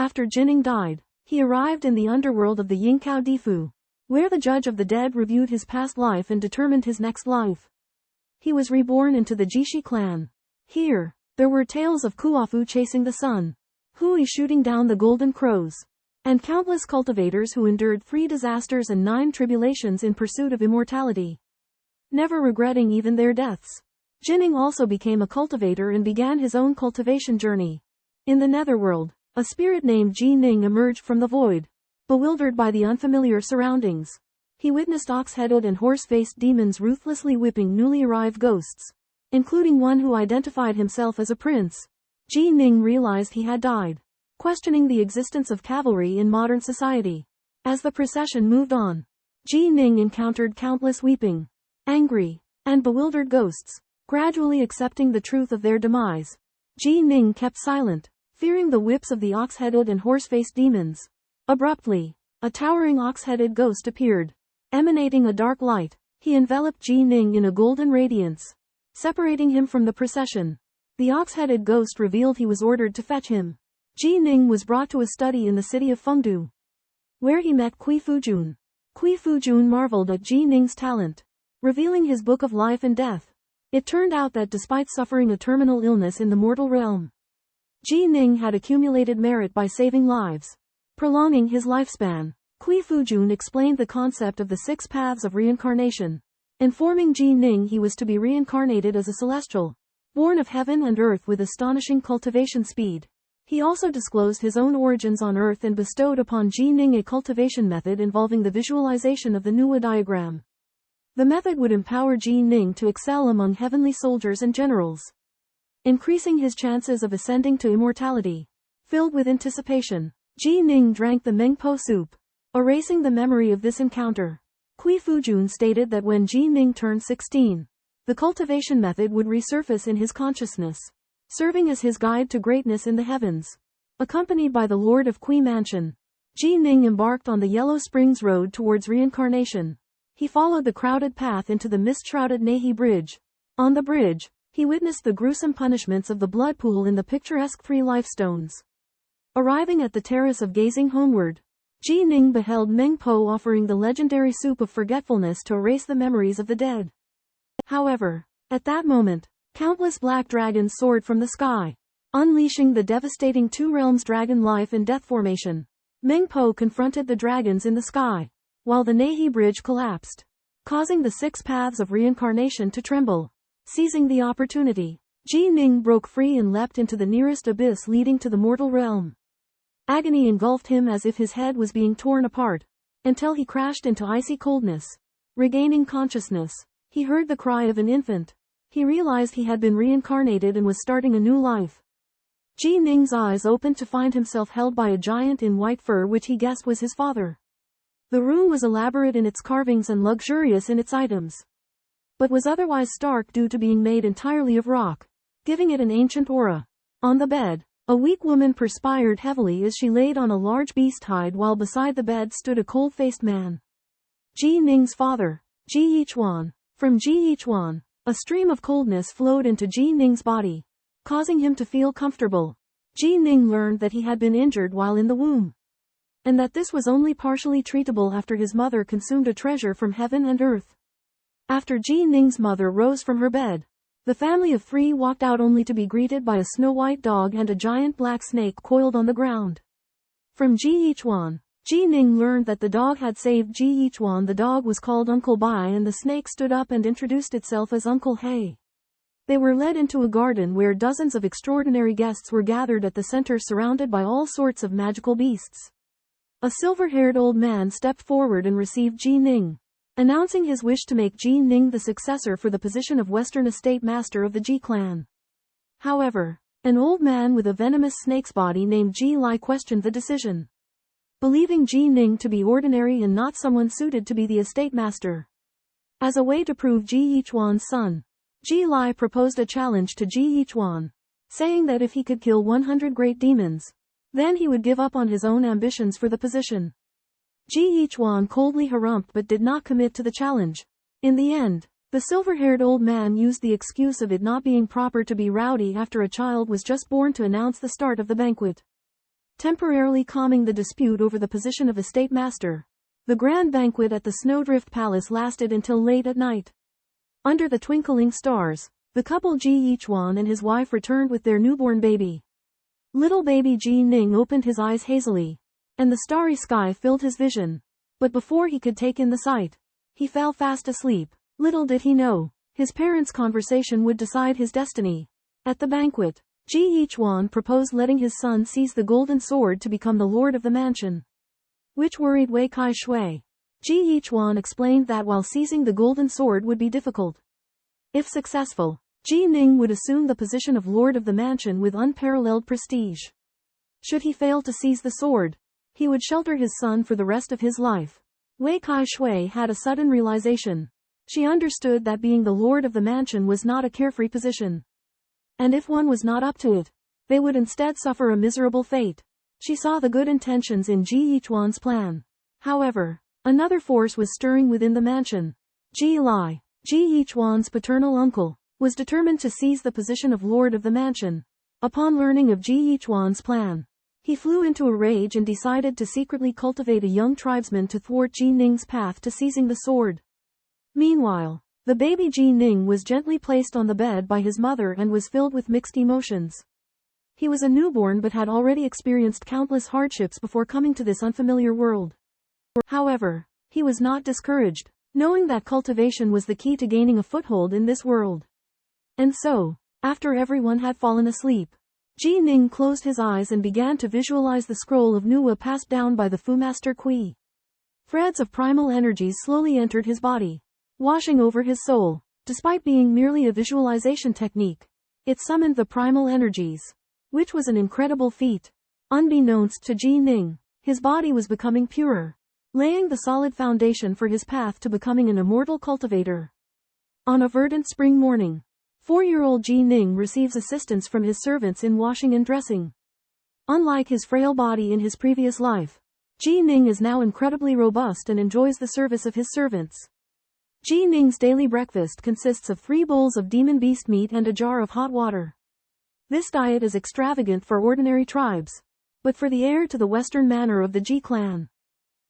After Jining died, he arrived in the underworld of the Yingkao Difu, where the judge of the dead reviewed his past life and determined his next life. He was reborn into the Jishi clan. Here, there were tales of Kuafu chasing the sun, Hui shooting down the golden crows, and countless cultivators who endured 3 disasters and 9 tribulations in pursuit of immortality, never regretting even their deaths. Jining also became a cultivator and began his own cultivation journey. In the netherworld, a spirit named Ji Ning emerged from the void. Bewildered by the unfamiliar surroundings, he witnessed ox-headed and horse-faced demons ruthlessly whipping newly arrived ghosts, including one who identified himself as a prince. Ji Ning realized he had died, questioning the existence of cavalry in modern society. As the procession moved on, Ji Ning encountered countless weeping, angry, and bewildered ghosts. Gradually accepting the truth of their demise, Ji Ning kept silent, fearing the whips of the ox-headed and horse-faced demons. Abruptly, a towering ox-headed ghost appeared, emanating a dark light. He enveloped Ji Ning in a golden radiance, separating him from the procession. The ox-headed ghost revealed he was ordered to fetch him. Ji Ning was brought to a study in the city of Fengdu, where he met Kui Fujun. Kui Fujun marveled at Ji Ning's talent, revealing his book of life and death. It turned out that despite suffering a terminal illness in the mortal realm, Ji Ning had accumulated merit by saving lives, prolonging his lifespan. Kui Fujun explained the concept of the 6 paths of reincarnation, informing Ji Ning he was to be reincarnated as a celestial, born of heaven and earth with astonishing cultivation speed. He also disclosed his own origins on earth and bestowed upon Ji Ning a cultivation method involving the visualization of the Nuwa diagram. The method would empower Ji Ning to excel among heavenly soldiers and generals, increasing his chances of ascending to immortality. Filled with anticipation, Ji Ning drank the Mengpo soup, erasing the memory of this encounter. Kui Fujun stated that when Ji Ning turned 16, the cultivation method would resurface in his consciousness, serving as his guide to greatness in the heavens. Accompanied by the Lord of Kui Mansion, Ji Ning embarked on the Yellow Springs Road towards reincarnation. He followed the crowded path into the mist-shrouded Nahi Bridge. On the bridge, he witnessed the gruesome punishments of the blood pool in the picturesque 3 lifestones. Arriving at the terrace of gazing homeward, Ji Ning beheld Meng Po offering the legendary soup of forgetfulness to erase the memories of the dead. However, at that moment, countless black dragons soared from the sky, unleashing the devastating 2 realms dragon life and death formation. Meng Po confronted the dragons in the sky, while the Nahi Bridge collapsed, causing the 6 paths of reincarnation to tremble. Seizing the opportunity, Ji Ning broke free and leapt into the nearest abyss leading to the mortal realm. Agony engulfed him as if his head was being torn apart, until he crashed into icy coldness. Regaining consciousness, he heard the cry of an infant. He realized he had been reincarnated and was starting a new life. Ji Ning's eyes opened to find himself held by a giant in white fur which he guessed was his father. The room was elaborate in its carvings and luxurious in its items, but was otherwise stark due to being made entirely of rock, giving it an ancient aura. On the bed, a weak woman perspired heavily as she laid on a large beast hide while beside the bed stood a cold-faced man. Ji Ning's father, Ji Yichuan. From Ji Yichuan, a stream of coldness flowed into Ji Ning's body, causing him to feel comfortable. Ji Ning learned that he had been injured while in the womb, and that this was only partially treatable after his mother consumed a treasure from heaven and earth. After Ji Ning's mother rose from her bed, the family of 3 walked out only to be greeted by a snow-white dog and a giant black snake coiled on the ground. From Ji Yichuan, Ji Ning learned that the dog had saved Ji Yichuan. The dog was called Uncle Bai and the snake stood up and introduced itself as Uncle He. They were led into a garden where dozens of extraordinary guests were gathered at the center surrounded by all sorts of magical beasts. A silver-haired old man stepped forward and received Ji Ning, announcing his wish to make Ji Ning the successor for the position of Western Estate Master of the Ji clan. However, an old man with a venomous snake's body named Ji Lai questioned the decision, believing Ji Ning to be ordinary and not someone suited to be the estate master. As a way to prove Ji Yichuan's son, Ji Lai proposed a challenge to Ji Yichuan, saying that if he could kill 100 great demons, then he would give up on his own ambitions for the position. Ji Yichuan coldly harumphed but did not commit to the challenge. In the end, the silver-haired old man used the excuse of it not being proper to be rowdy after a child was just born to announce the start of the banquet. temporarily calming the dispute over the position of estate master. The grand banquet at the Snowdrift Palace lasted until late at night. Under the twinkling stars, the couple Ji Yichuan and his wife returned with their newborn baby. Little baby Ji Ning opened his eyes hazily, and the starry sky filled his vision. But before he could take in the sight, he fell fast asleep. Little did he know, his parents' conversation would decide his destiny. At the banquet, Ji Yichuan proposed letting his son seize the golden sword to become the lord of the mansion, which worried Wei Kai Shui. Ji Yichuan explained that while seizing the golden sword would be difficult, if successful, Ji Ning would assume the position of lord of the mansion with unparalleled prestige. Should he fail to seize the sword, he would shelter his son for the rest of his life. Wei Kai Shui had a sudden realization. She understood that being the lord of the mansion was not a carefree position. And if one was not up to it, they would instead suffer a miserable fate. She saw the good intentions in Ji Yichuan's plan. However, another force was stirring within the mansion. Ji Lai, Ji Yichuan's paternal uncle, was determined to seize the position of lord of the mansion. Upon learning of Ji Yichuan's plan, he flew into a rage and decided to secretly cultivate a young tribesman to thwart Ji Ning's path to seizing the sword. Meanwhile, the baby Ji Ning was gently placed on the bed by his mother and was filled with mixed emotions. He was a newborn but had already experienced countless hardships before coming to this unfamiliar world. However, he was not discouraged, knowing that cultivation was the key to gaining a foothold in this world. And so, after everyone had fallen asleep, Ji Ning closed his eyes and began to visualize the scroll of Nuwa passed down by the Fu Master Kui. Threads of primal energies slowly entered his body, washing over his soul. Despite being merely a visualization technique, it summoned the primal energies, which was an incredible feat. Unbeknownst to Ji Ning, his body was becoming purer, laying the solid foundation for his path to becoming an immortal cultivator. On a verdant spring morning, 4-year-old Ji Ning receives assistance from his servants in washing and dressing. Unlike his frail body in his previous life, Ji Ning is now incredibly robust and enjoys the service of his servants. Ji Ning's daily breakfast consists of 3 bowls of demon beast meat and a jar of hot water. This diet is extravagant for ordinary tribes, but for the heir to the Western manor of the Ji clan,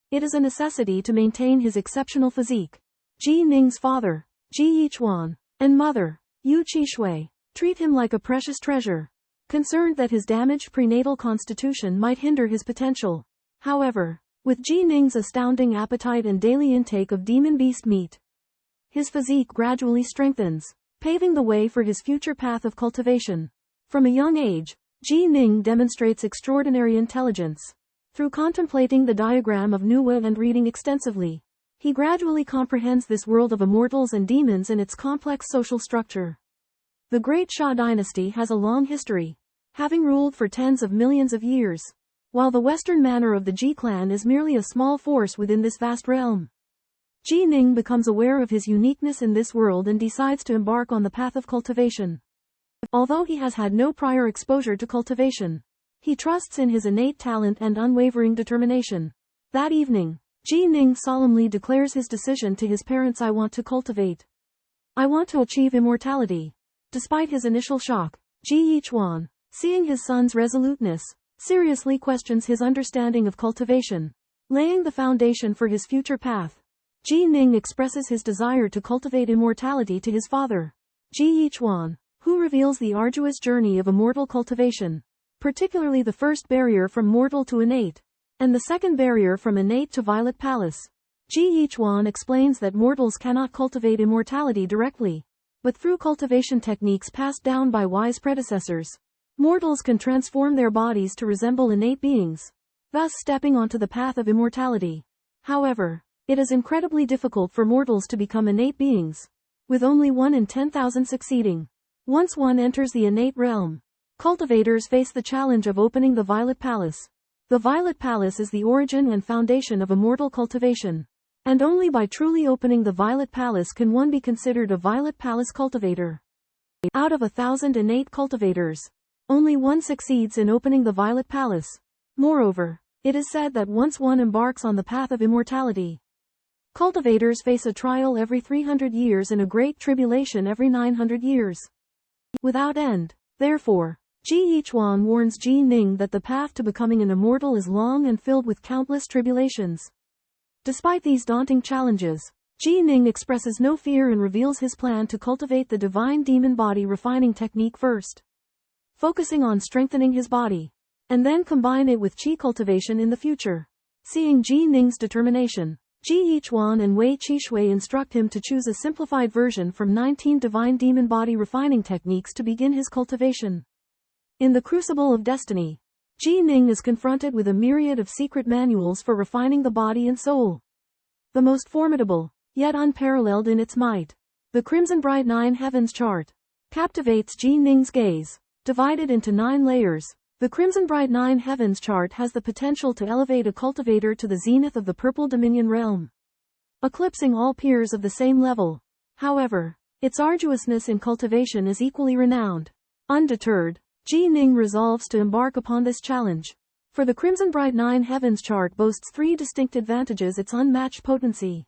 it is a necessity to maintain his exceptional physique. Ji Ning's father, Ji Yichuan, and mother, Yu Qishui, treat him like a precious treasure, concerned that his damaged prenatal constitution might hinder his potential. However, with Ji Ning's astounding appetite and daily intake of demon beast meat, his physique gradually strengthens, paving the way for his future path of cultivation. From a young age, Ji Ning demonstrates extraordinary intelligence. Through contemplating the diagram of Nuwa and reading extensively, he gradually comprehends this world of immortals and demons and its complex social structure. The Great Xia dynasty has a long history, having ruled for tens of millions of years, while the Western manor of the Ji clan is merely a small force within this vast realm. Ji Ning becomes aware of his uniqueness in this world and decides to embark on the path of cultivation. Although he has had no prior exposure to cultivation, he trusts in his innate talent and unwavering determination. That evening, Ji Ning solemnly declares his decision to his parents: I want to cultivate. I want to achieve immortality. Despite his initial shock, Ji Yichuan, seeing his son's resoluteness, seriously questions his understanding of cultivation, laying the foundation for his future path. Ji Ning expresses his desire to cultivate immortality to his father, Ji Yichuan, who reveals the arduous journey of immortal cultivation, particularly the first barrier from mortal to innate, and the second barrier from innate to violet palace. Ji Yichuan explains that mortals cannot cultivate immortality directly, but through cultivation techniques passed down by wise predecessors, mortals can transform their bodies to resemble innate beings, thus stepping onto the path of immortality. However, it is incredibly difficult for mortals to become innate beings, with only 1 in 10,000 succeeding. Once one enters the innate realm, cultivators face the challenge of opening the Violet Palace. The Violet Palace is the origin and foundation of immortal cultivation, and only by truly opening the Violet Palace can one be considered a Violet Palace cultivator. Out of 1,000 innate cultivators, only one succeeds in opening the Violet Palace. Moreover, it is said that once one embarks on the path of immortality, cultivators face a trial every 300 years and a great tribulation every 900 years. Without end. Therefore, Ji Yichuan warns Ji Ning that the path to becoming an immortal is long and filled with countless tribulations. Despite these daunting challenges, Ji Ning expresses no fear and reveals his plan to cultivate the divine demon body refining technique first, focusing on strengthening his body, and then combine it with qi cultivation in the future. Seeing Ji Ning's determination, Ji Yichuan and Wei Qishui instruct him to choose a simplified version from 19 divine demon body refining techniques to begin his cultivation. In the crucible of destiny, Ji Ning is confronted with a myriad of secret manuals for refining the body and soul. The most formidable, yet unparalleled in its might, the Crimson Bright 9 Heavens chart, captivates Ji Ning's gaze. Divided into 9 layers, the Crimson Bright 9 Heavens chart has the potential to elevate a cultivator to the zenith of the Purple Dominion realm, eclipsing all peers of the same level. However, its arduousness in cultivation is equally renowned. Undeterred, Ji Ning resolves to embark upon this challenge. For the Crimson Bright 9 Heavens chart boasts 3 distinct advantages: its unmatched potency,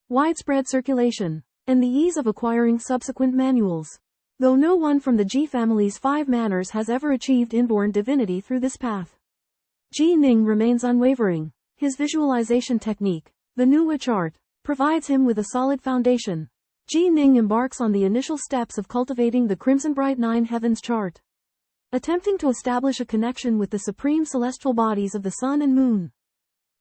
widespread circulation, and the ease of acquiring subsequent manuals. Though no one from the Ji family's 5 manners has ever achieved inborn divinity through this path, Ji Ning remains unwavering. His visualization technique, the Nuwa chart, provides him with a solid foundation. Ji Ning embarks on the initial steps of cultivating the Crimson Bright 9 Heavens chart, attempting to establish a connection with the supreme celestial bodies of the sun and moon.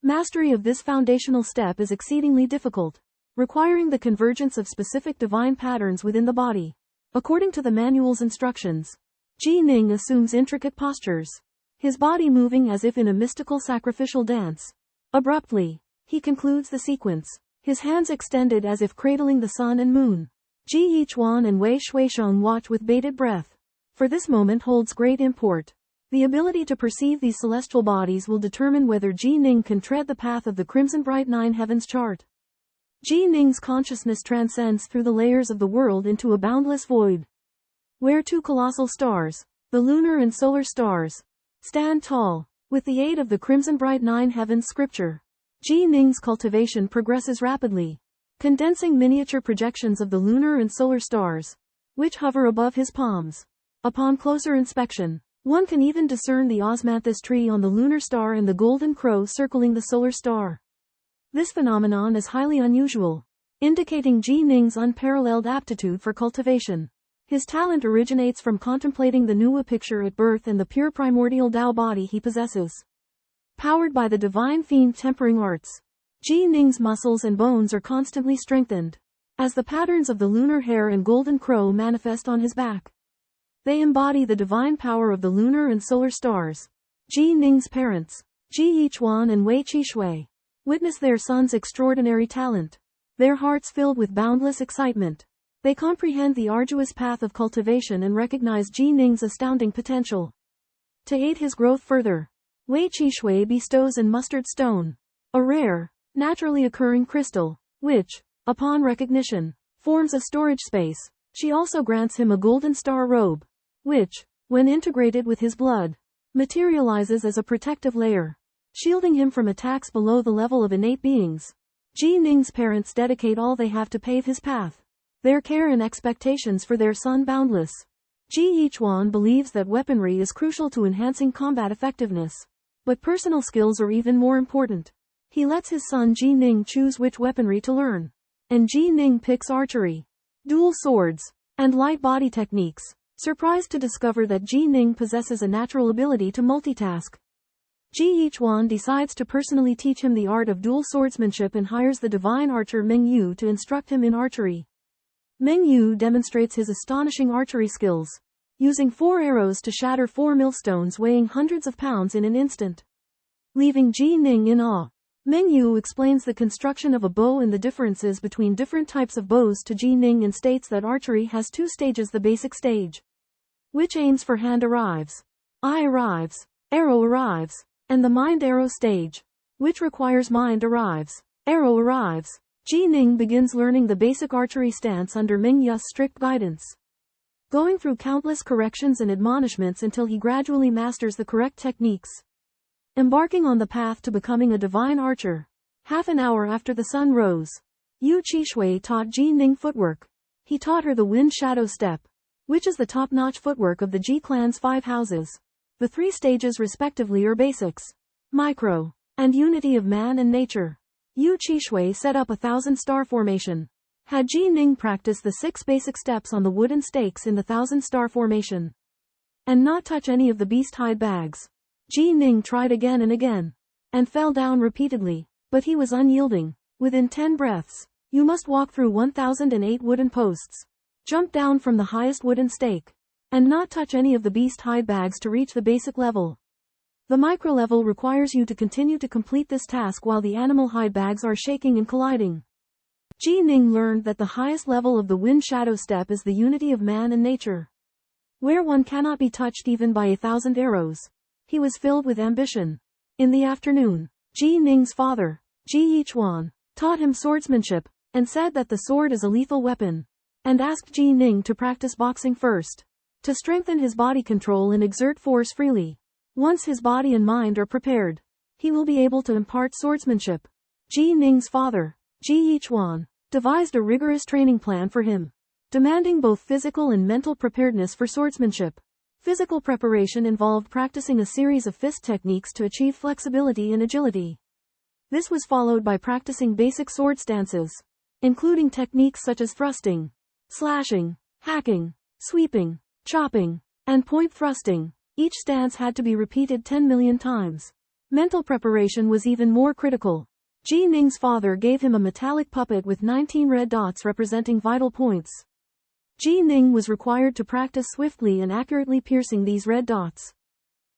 Mastery of this foundational step is exceedingly difficult, requiring the convergence of specific divine patterns within the body. According to the manual's instructions, Ji Ning assumes intricate postures, his body moving as if in a mystical sacrificial dance. Abruptly, he concludes the sequence, his hands extended as if cradling the sun and moon. Ji Yichuan and Wei Shuisheng watch with bated breath, for this moment holds great import. The ability to perceive these celestial bodies will determine whether Ji Ning can tread the path of the Crimson Bright 9 Heavens chart. Ji Ning's consciousness transcends through the layers of the world into a boundless void, where 2 colossal stars, the lunar and solar stars, stand tall. With the aid of the Crimson Bright 9 Heavens scripture, Ji Ning's cultivation progresses rapidly, condensing miniature projections of the lunar and solar stars, which hover above his palms. Upon closer inspection, one can even discern the osmanthus tree on the lunar star and the golden crow circling the solar star. This phenomenon is highly unusual, indicating Ji Ning's unparalleled aptitude for cultivation. His talent originates from contemplating the Nuwa picture at birth and the pure primordial Tao body he possesses. Powered by the divine fiend tempering arts, Ji Ning's muscles and bones are constantly strengthened, as the patterns of the lunar hare and golden crow manifest on his back. They embody the divine power of the lunar and solar stars. Ji Ning's parents, Ji Yichuan and Wei Qishui, witness their son's extraordinary talent, their hearts filled with boundless excitement. They comprehend the arduous path of cultivation and recognize Ji Ning's astounding potential. To aid his growth further, Wei Qishui bestows an mustard stone, a rare, naturally occurring crystal, which, upon recognition, forms a storage space. She also grants him a golden star robe, which, when integrated with his blood, materializes as a protective layer, shielding him from attacks below the level of innate beings. Ji Ning's parents dedicate all they have to pave his path, their care and expectations for their son boundless. Ji Yichuan believes that weaponry is crucial to enhancing combat effectiveness, but personal skills are even more important. He lets his son Ji Ning choose which weaponry to learn, and Ji Ning picks archery, dual swords, and light body techniques, surprised to discover that Ji Ning possesses a natural ability to multitask. Ji Yichuan decides to personally teach him the art of dual swordsmanship and hires the divine archer Meng Yu to instruct him in archery. Meng Yu demonstrates his astonishing archery skills, using 4 arrows to shatter 4 millstones weighing hundreds of pounds in an instant, leaving Ji Ning in awe. Meng Yu explains the construction of a bow and the differences between different types of bows to Ji Ning and states that archery has 2 stages: the basic stage, which aims for hand arrives, eye arrives, arrow arrives, and the mind arrow stage, which requires mind arrives, arrow arrives. Ji Ning begins learning the basic archery stance under Meng Yu's strict guidance, going through countless corrections and admonishments until he gradually masters the correct techniques. Embarking on the path to becoming a divine archer. Half an hour after the sun rose, Yu Qishui taught Ji Ning footwork. He taught her the wind shadow step, which is the top-notch footwork of the Ji clan's 5 houses. The 3 stages respectively are basics, micro, and unity of man and nature. Yu Qishui set up a 1,000-star formation. Had Ji Ning practice the 6 basic steps on the wooden stakes in the 1,000-star formation, and not touch any of the beast hide bags. Ji Ning tried again and again, and fell down repeatedly, but he was unyielding. Within 10 breaths, you must walk through 1,008 wooden posts, jump down from the highest wooden stake, and not touch any of the beast hide bags to reach the basic level. The micro level requires you to continue to complete this task while the animal hide bags are shaking and colliding. Ji Ning learned that the highest level of the wind shadow step is the unity of man and nature, where one cannot be touched even by 1,000 arrows. He was filled with ambition. In the afternoon, Ji Ning's father, Ji Yichuan, taught him swordsmanship, and said that the sword is a lethal weapon, and asked Ji Ning to practice boxing first, to strengthen his body control and exert force freely. Once his body and mind are prepared, he will be able to impart swordsmanship. Ji Ning's father, Ji Yichuan, devised a rigorous training plan for him, demanding both physical and mental preparedness for swordsmanship. Physical preparation involved practicing a series of fist techniques to achieve flexibility and agility. This was followed by practicing basic sword stances, including techniques such as thrusting, slashing, hacking, sweeping, chopping, and point thrusting. Each stance had to be repeated 10 million times. Mental preparation was even more critical. Ji Ning's father gave him a metallic puppet with 19 red dots representing vital points. Ji Ning was required to practice swiftly and accurately piercing these red dots,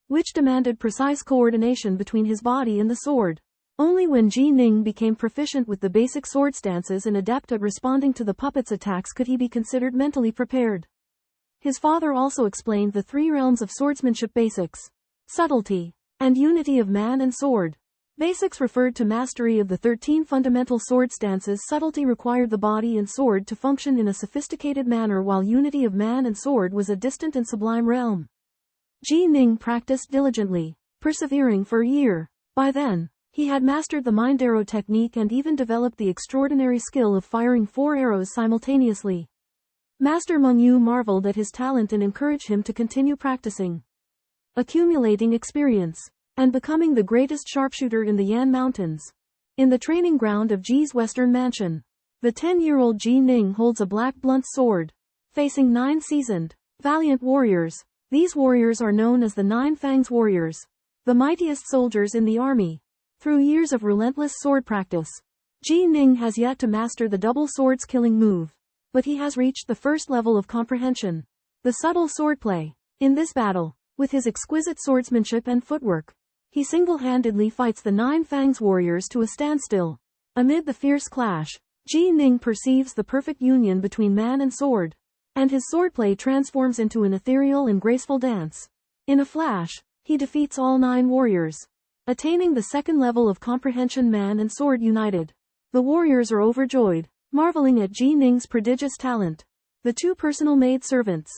which demanded precise coordination between his body and the sword. Only when Ji Ning became proficient with the basic sword stances and adept at responding to the puppet's attacks could he be considered mentally prepared. His father also explained the 3 realms of swordsmanship: basics, subtlety, and unity of man and sword. Basics referred to mastery of the 13 fundamental sword stances. Subtlety required the body and sword to function in a sophisticated manner, while unity of man and sword was a distant and sublime realm. Ji Ning practiced diligently, persevering for a year. By then, he had mastered the mind arrow technique and even developed the extraordinary skill of firing 4 arrows simultaneously. Master Meng Yu marveled at his talent and encouraged him to continue practicing, accumulating experience, and becoming the greatest sharpshooter in the Yan Mountains. In the training ground of Ji's western mansion, the 10-year-old Ji Ning holds a black blunt sword, facing 9 seasoned, valiant warriors. These warriors are known as the 9 Fangs warriors, the mightiest soldiers in the army. Through years of relentless sword practice, Ji Ning has yet to master the double swords killing move, but he has reached the first level of comprehension, the subtle swordplay. In this battle, with his exquisite swordsmanship and footwork, he single-handedly fights the 9 Fangs warriors to a standstill. Amid the fierce clash, Ji Ning perceives the perfect union between man and sword, and his swordplay transforms into an ethereal and graceful dance. In a flash, he defeats all 9 warriors, attaining the 2nd level of comprehension, man and sword united. The warriors are overjoyed, marveling at Ji Ning's prodigious talent. The 2 personal maid-servants,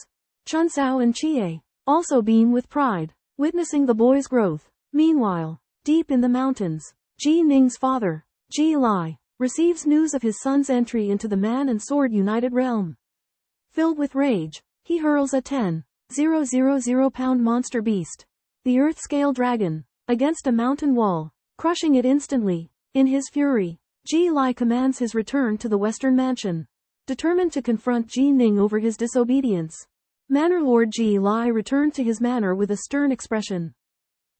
Chun Sao and Chie, also beam with pride, witnessing the boy's growth. Meanwhile, deep in the mountains, Ji Ning's father, Ji Lai, receives news of his son's entry into the man and sword united realm. Filled with rage, he hurls a 10,000-pound monster beast, the Earth-scale dragon, against a mountain wall, crushing it instantly. In his fury, Ji Lai commands his return to the western mansion, determined to confront Ji Ning over his disobedience. Manor Lord Ji Lai returned to his manor with a stern expression,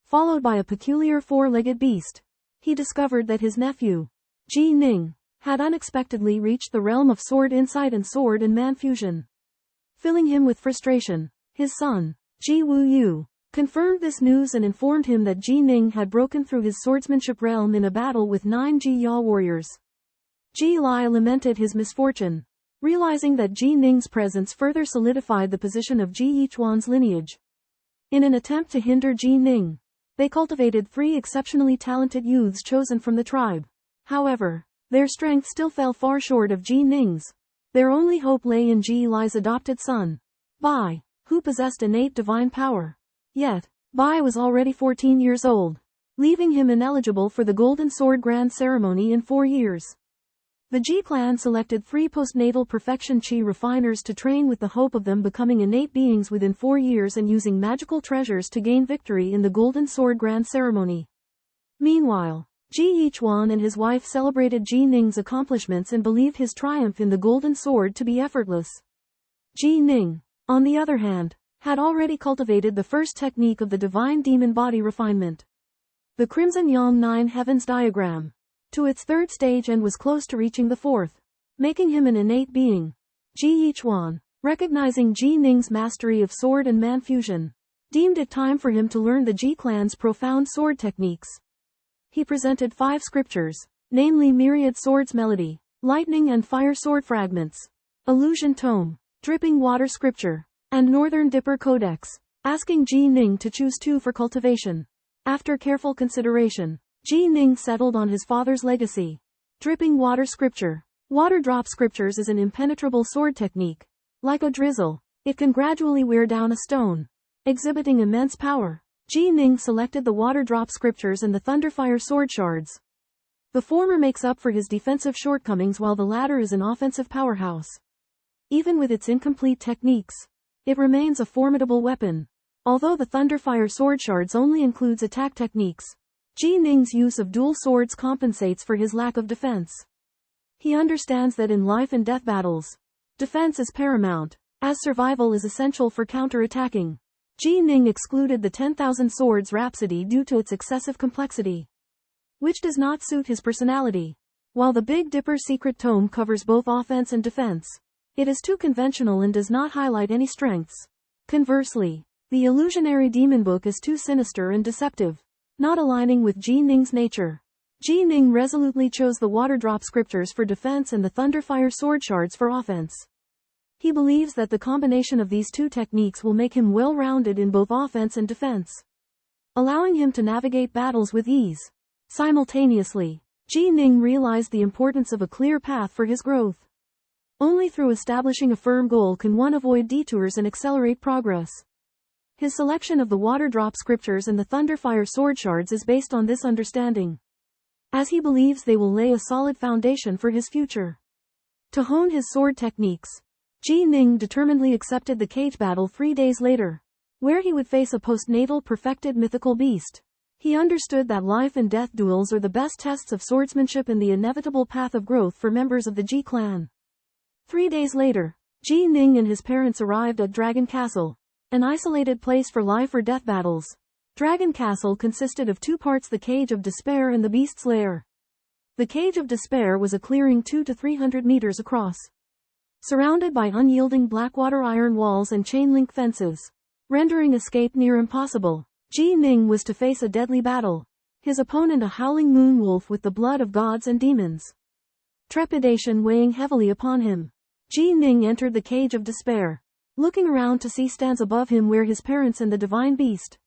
followed by a peculiar 4-legged beast. He discovered that his nephew, Ji Ning, had unexpectedly reached the realm of sword insight and sword and man fusion. Filling him with frustration, his son, Ji Wuyu, confirmed this news and informed him that Ji Ning had broken through his swordsmanship realm in a battle with 9 Ji Ya warriors. Ji Lai lamented his misfortune, realizing that Ji Ning's presence further solidified the position of Ji Yichuan's lineage. In an attempt to hinder Ji Ning, they cultivated 3 exceptionally talented youths chosen from the tribe. However, their strength still fell far short of Ji Ning's. Their only hope lay in Ji Lai's adopted son, Bai, who possessed innate divine power. Yet, Bai was already 14 years old, leaving him ineligible for the Golden Sword Grand Ceremony in 4 years. The Ji clan selected 3 postnatal perfection chi refiners to train with the hope of them becoming innate beings within 4 years and using magical treasures to gain victory in the Golden Sword Grand Ceremony. Meanwhile, Ji Yichuan and his wife celebrated Ji Ning's accomplishments and believed his triumph in the Golden Sword to be effortless. Ji Ning, on the other hand, had already cultivated the first technique of the divine demon body refinement, the Crimson Yang 9 Heavens diagram, to its 3rd stage and was close to reaching the 4th, making him an innate being. Ji Yichuan, recognizing Ji Ning's mastery of sword and man fusion, deemed it time for him to learn the Ji clan's profound sword techniques. He presented 5 scriptures, namely Myriad Swords Melody, Lightning and Fire Sword Fragments, Illusion Tome, Dripping Water Scripture, and Northern Dipper Codex, asking Ji Ning to choose 2 for cultivation. After careful consideration, Ji Ning settled on his father's legacy. Dripping Water Scripture. Water drop scriptures is an impenetrable sword technique. Like a drizzle, it can gradually wear down a stone, exhibiting immense power. Ji Ning selected the water drop scriptures and the thunderfire sword shards. The former makes up for his defensive shortcomings while the latter is an offensive powerhouse. Even with its incomplete techniques, it remains a formidable weapon. Although the thunderfire sword shards only includes attack techniques, Ji Ning's use of dual swords compensates for his lack of defense. He understands that in life and death battles, defense is paramount, as survival is essential for counter-attacking. Ji Ning excluded the 10,000 Swords Rhapsody due to its excessive complexity, which does not suit his personality. While the Big Dipper Secret Tome covers both offense and defense, it is too conventional and does not highlight any strengths. Conversely, the Illusionary Demon Book is too sinister and deceptive, not aligning with Ji Ning's nature. Ji Ning resolutely chose the Water Drop Scriptures for defense and the Thunderfire Sword Shards for offense. He believes that the combination of these 2 techniques will make him well-rounded in both offense and defense, allowing him to navigate battles with ease. Simultaneously, Ji Ning realized the importance of a clear path for his growth. Only through establishing a firm goal can one avoid detours and accelerate progress. His selection of the Water Drop Scriptures and the Thunderfire Sword Shards is based on this understanding, as he believes they will lay a solid foundation for his future. To hone his sword techniques, Ji Ning determinedly accepted the cage battle 3 days later, where he would face a postnatal perfected mythical beast. He understood that life and death duels are the best tests of swordsmanship and the inevitable path of growth for members of the Ji clan. 3 days later, Ji Ning and his parents arrived at Dragon Castle, an isolated place for life or death battles. Dragon Castle consisted of 2 parts: the Cage of Despair and the Beast's Lair. The Cage of Despair was a clearing 200 to 300 meters across, surrounded by unyielding blackwater iron walls and chain-link fences, rendering escape near impossible. Ji Ning was to face a deadly battle, his opponent a howling moon wolf with the blood of gods and demons. Trepidation weighing heavily upon him, Ji Ning entered the Cage of Despair, looking around to see stands above him where his parents and the divine beast,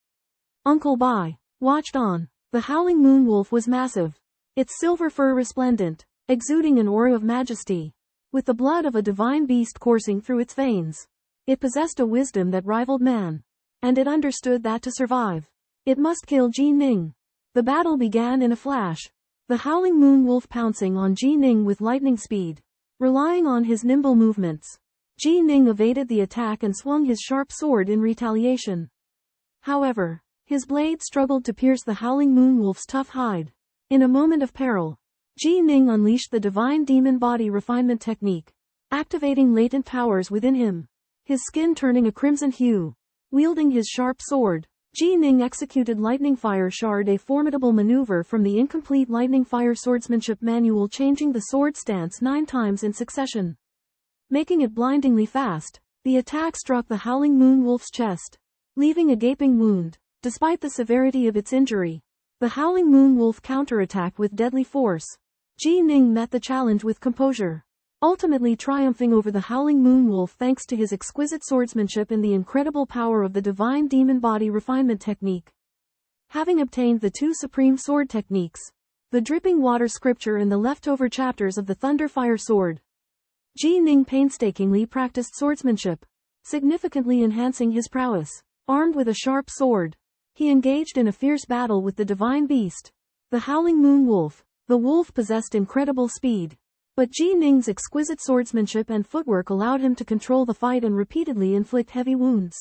Uncle Bai, watched on. The howling moon wolf was massive, its silver fur resplendent, exuding an aura of majesty, with the blood of a divine beast coursing through its veins. It possessed a wisdom that rivaled man, and it understood that to survive, it must kill Ji Ning. The battle began in a flash, the howling moon wolf pouncing on Ji Ning with lightning speed. Relying on his nimble movements, Ji Ning evaded the attack and swung his sharp sword in retaliation. However, his blade struggled to pierce the howling moon wolf's tough hide. In a moment of peril, Ji Ning unleashed the divine demon body refinement technique, activating latent powers within him, his skin turning a crimson hue. Wielding his sharp sword, Ji Ning executed Lightning Fire Shard, a formidable maneuver from the incomplete Lightning Fire Swordsmanship Manual, changing the sword stance 9 times in succession, making it blindingly fast. The attack struck the howling moon wolf's chest, leaving a gaping wound. Despite the severity of its injury, the howling moon wolf counterattacked with deadly force. Ji Ning met the challenge with composure, ultimately triumphing over the howling moon wolf thanks to his exquisite swordsmanship and the incredible power of the divine demon body refinement technique. Having obtained the 2 supreme sword techniques, the dripping water scripture and the leftover chapters of the thunderfire sword, Ji Ning painstakingly practiced swordsmanship, significantly enhancing his prowess. Armed with a sharp sword, he engaged in a fierce battle with the divine beast, the howling moon wolf. The wolf possessed incredible speed, But Ji Ning's exquisite swordsmanship and footwork allowed him to control the fight and repeatedly inflict heavy wounds.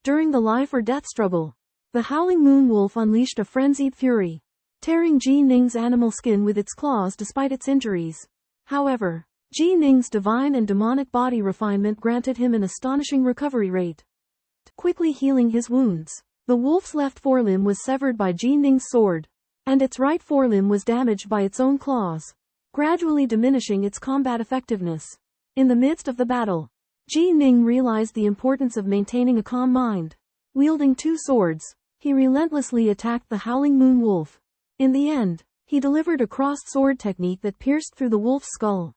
During the life-or-death struggle, the Howling Moon Wolf unleashed a frenzied fury, tearing Ji Ning's animal skin with its claws despite its injuries. However, Ji Ning's divine and demonic body refinement granted him an astonishing recovery rate, quickly healing his wounds. The wolf's left forelimb was severed by Ji Ning's sword, and its right forelimb was damaged by its own claws, gradually diminishing its combat effectiveness. In the midst of the battle, Ji Ning realized the importance of maintaining a calm mind. Wielding two swords, he relentlessly attacked the Howling Moon Wolf. In the end, he delivered a crossed sword technique that pierced through the wolf's skull,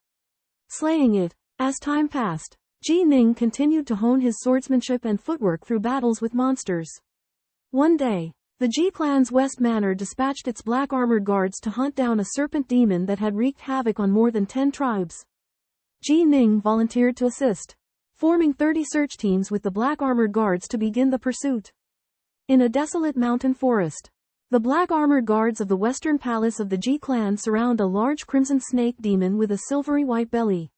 slaying it. As time passed, Ji Ning continued to hone his swordsmanship and footwork through battles with monsters. One day, the Ji clan's West Manor dispatched its black armored guards to hunt down a serpent demon that had wreaked havoc on more than 10 tribes. Ji Ning volunteered to assist, forming 30 search teams with the black armored guards to begin the pursuit. In a desolate mountain forest, the black armored guards of the western palace of the Ji clan surround a large crimson snake demon with a silvery white belly.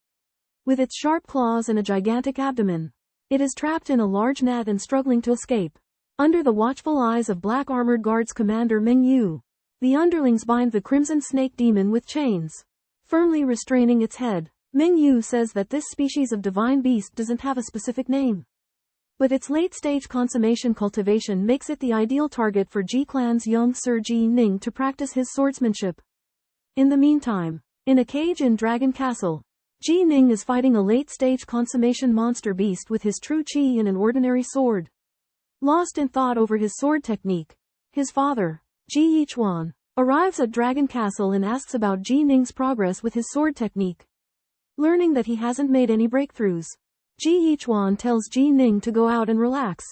With its sharp claws and a gigantic abdomen, it is trapped in a large net and struggling to escape. Under the watchful eyes of Black Armored Guards Commander Meng Yu, the underlings bind the crimson snake demon with chains, firmly restraining its head. Meng Yu says that this species of divine beast doesn't have a specific name, but its late-stage consummation cultivation makes it the ideal target for Ji clan's young Sir Ji Ning to practice his swordsmanship. In the meantime, in a cage in Dragon Castle, Ji Ning is fighting a late-stage consummation monster beast with his true chi and an ordinary sword. Lost in thought over his sword technique, his father, Ji Yichuan, arrives at Dragon Castle and asks about Ji Ning's progress with his sword technique. Learning that he hasn't made any breakthroughs, Ji Yichuan tells Ji Ning to go out and relax.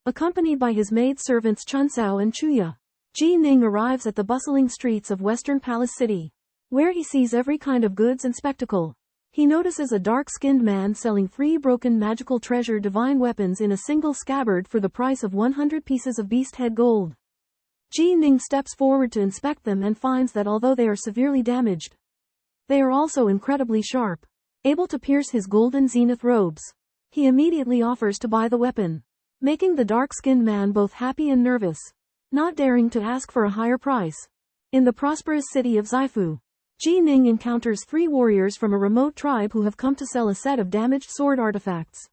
Accompanied by his maid-servants Chunsao and Chuya, Ji Ning arrives at the bustling streets of Western Palace City, where he sees every kind of goods and spectacle. He notices a dark-skinned man selling 3 broken magical treasure divine weapons in a single scabbard for the price of 100 pieces of beast head gold. Ji Ning steps forward to inspect them and finds that although they are severely damaged, they are also incredibly sharp, able to pierce his golden zenith robes. He immediately offers to buy the weapon, making the dark-skinned man both happy and nervous, not daring to ask for a higher price. In the prosperous city of Zaifu, Ji Ning encounters 3 warriors from a remote tribe who have come to sell a set of damaged sword artifacts.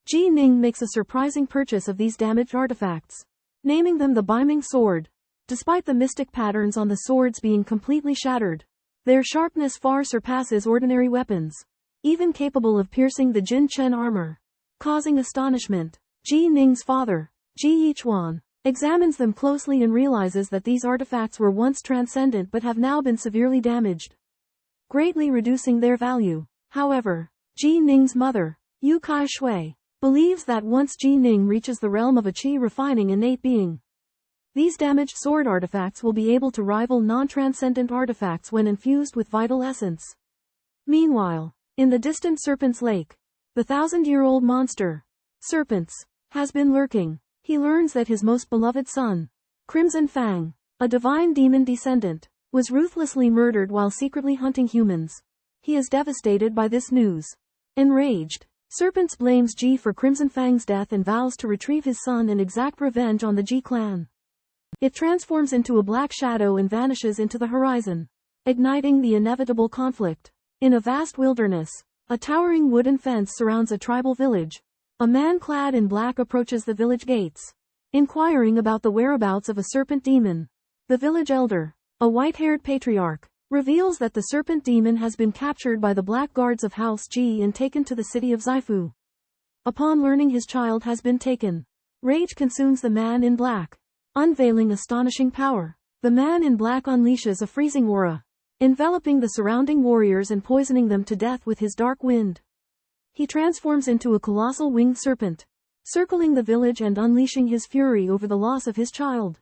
Ji Ning makes a surprising purchase of these damaged artifacts, naming them the Biming Sword. Despite the mystic patterns on the swords being completely shattered, their sharpness far surpasses ordinary weapons, even capable of piercing the Jin Chen armor. Causing astonishment, Ji Ning's father, Ji Yichuan, examines them closely and realizes that these artifacts were once transcendent but have now been severely damaged, greatly reducing their value. However, Ji Ning's mother, Yu Kai Shui, believes that once Ji Ning reaches the realm of a chi-refining innate being, these damaged sword artifacts will be able to rival non-transcendent artifacts when infused with vital essence. Meanwhile, in the distant Serpent's Lake, the 1,000-year-old monster, Serpents, has been lurking. He learns that his most beloved son, Crimson Fang, a divine demon descendant, was ruthlessly murdered while secretly hunting humans. He is devastated by this news. Enraged, Serpents blames Ji for Crimson Fang's death and vows to retrieve his son and exact revenge on the Ji clan. It transforms into a black shadow and vanishes into the horizon, igniting the inevitable conflict. In a vast wilderness, a towering wooden fence surrounds a tribal village. A man clad in black approaches the village gates, inquiring about the whereabouts of a serpent demon. The village elder, a white-haired patriarch, reveals that the serpent demon has been captured by the black guards of House Ji and taken to the city of Zaifu. Upon learning his child has been taken, rage consumes the man in black, unveiling astonishing power. The man in black unleashes a freezing aura, enveloping the surrounding warriors and poisoning them to death with his dark wind. He transforms into a colossal winged serpent, circling the village and unleashing his fury over the loss of his child.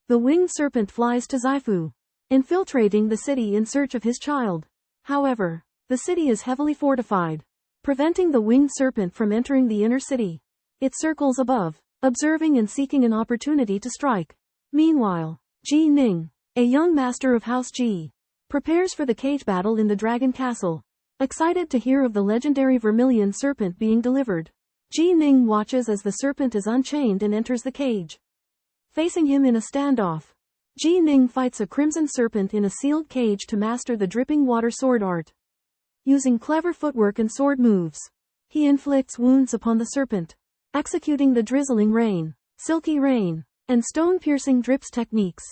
The winged serpent flies to Zaifu, infiltrating the city in search of his child. However, the city is heavily fortified, preventing the winged serpent from entering the inner city. It circles above, observing and seeking an opportunity to strike. Meanwhile, Ji Ning, a young master of House Ji, prepares for the cage battle in the Dragon Castle. Excited to hear of the legendary Vermilion Serpent being delivered, Ji Ning watches as the serpent is unchained and enters the cage. Facing him in a standoff, Ji Ning fights a crimson serpent in a sealed cage to master the dripping water sword art. Using clever footwork and sword moves, he inflicts wounds upon the serpent, executing the drizzling rain, silky rain, and stone-piercing drips techniques.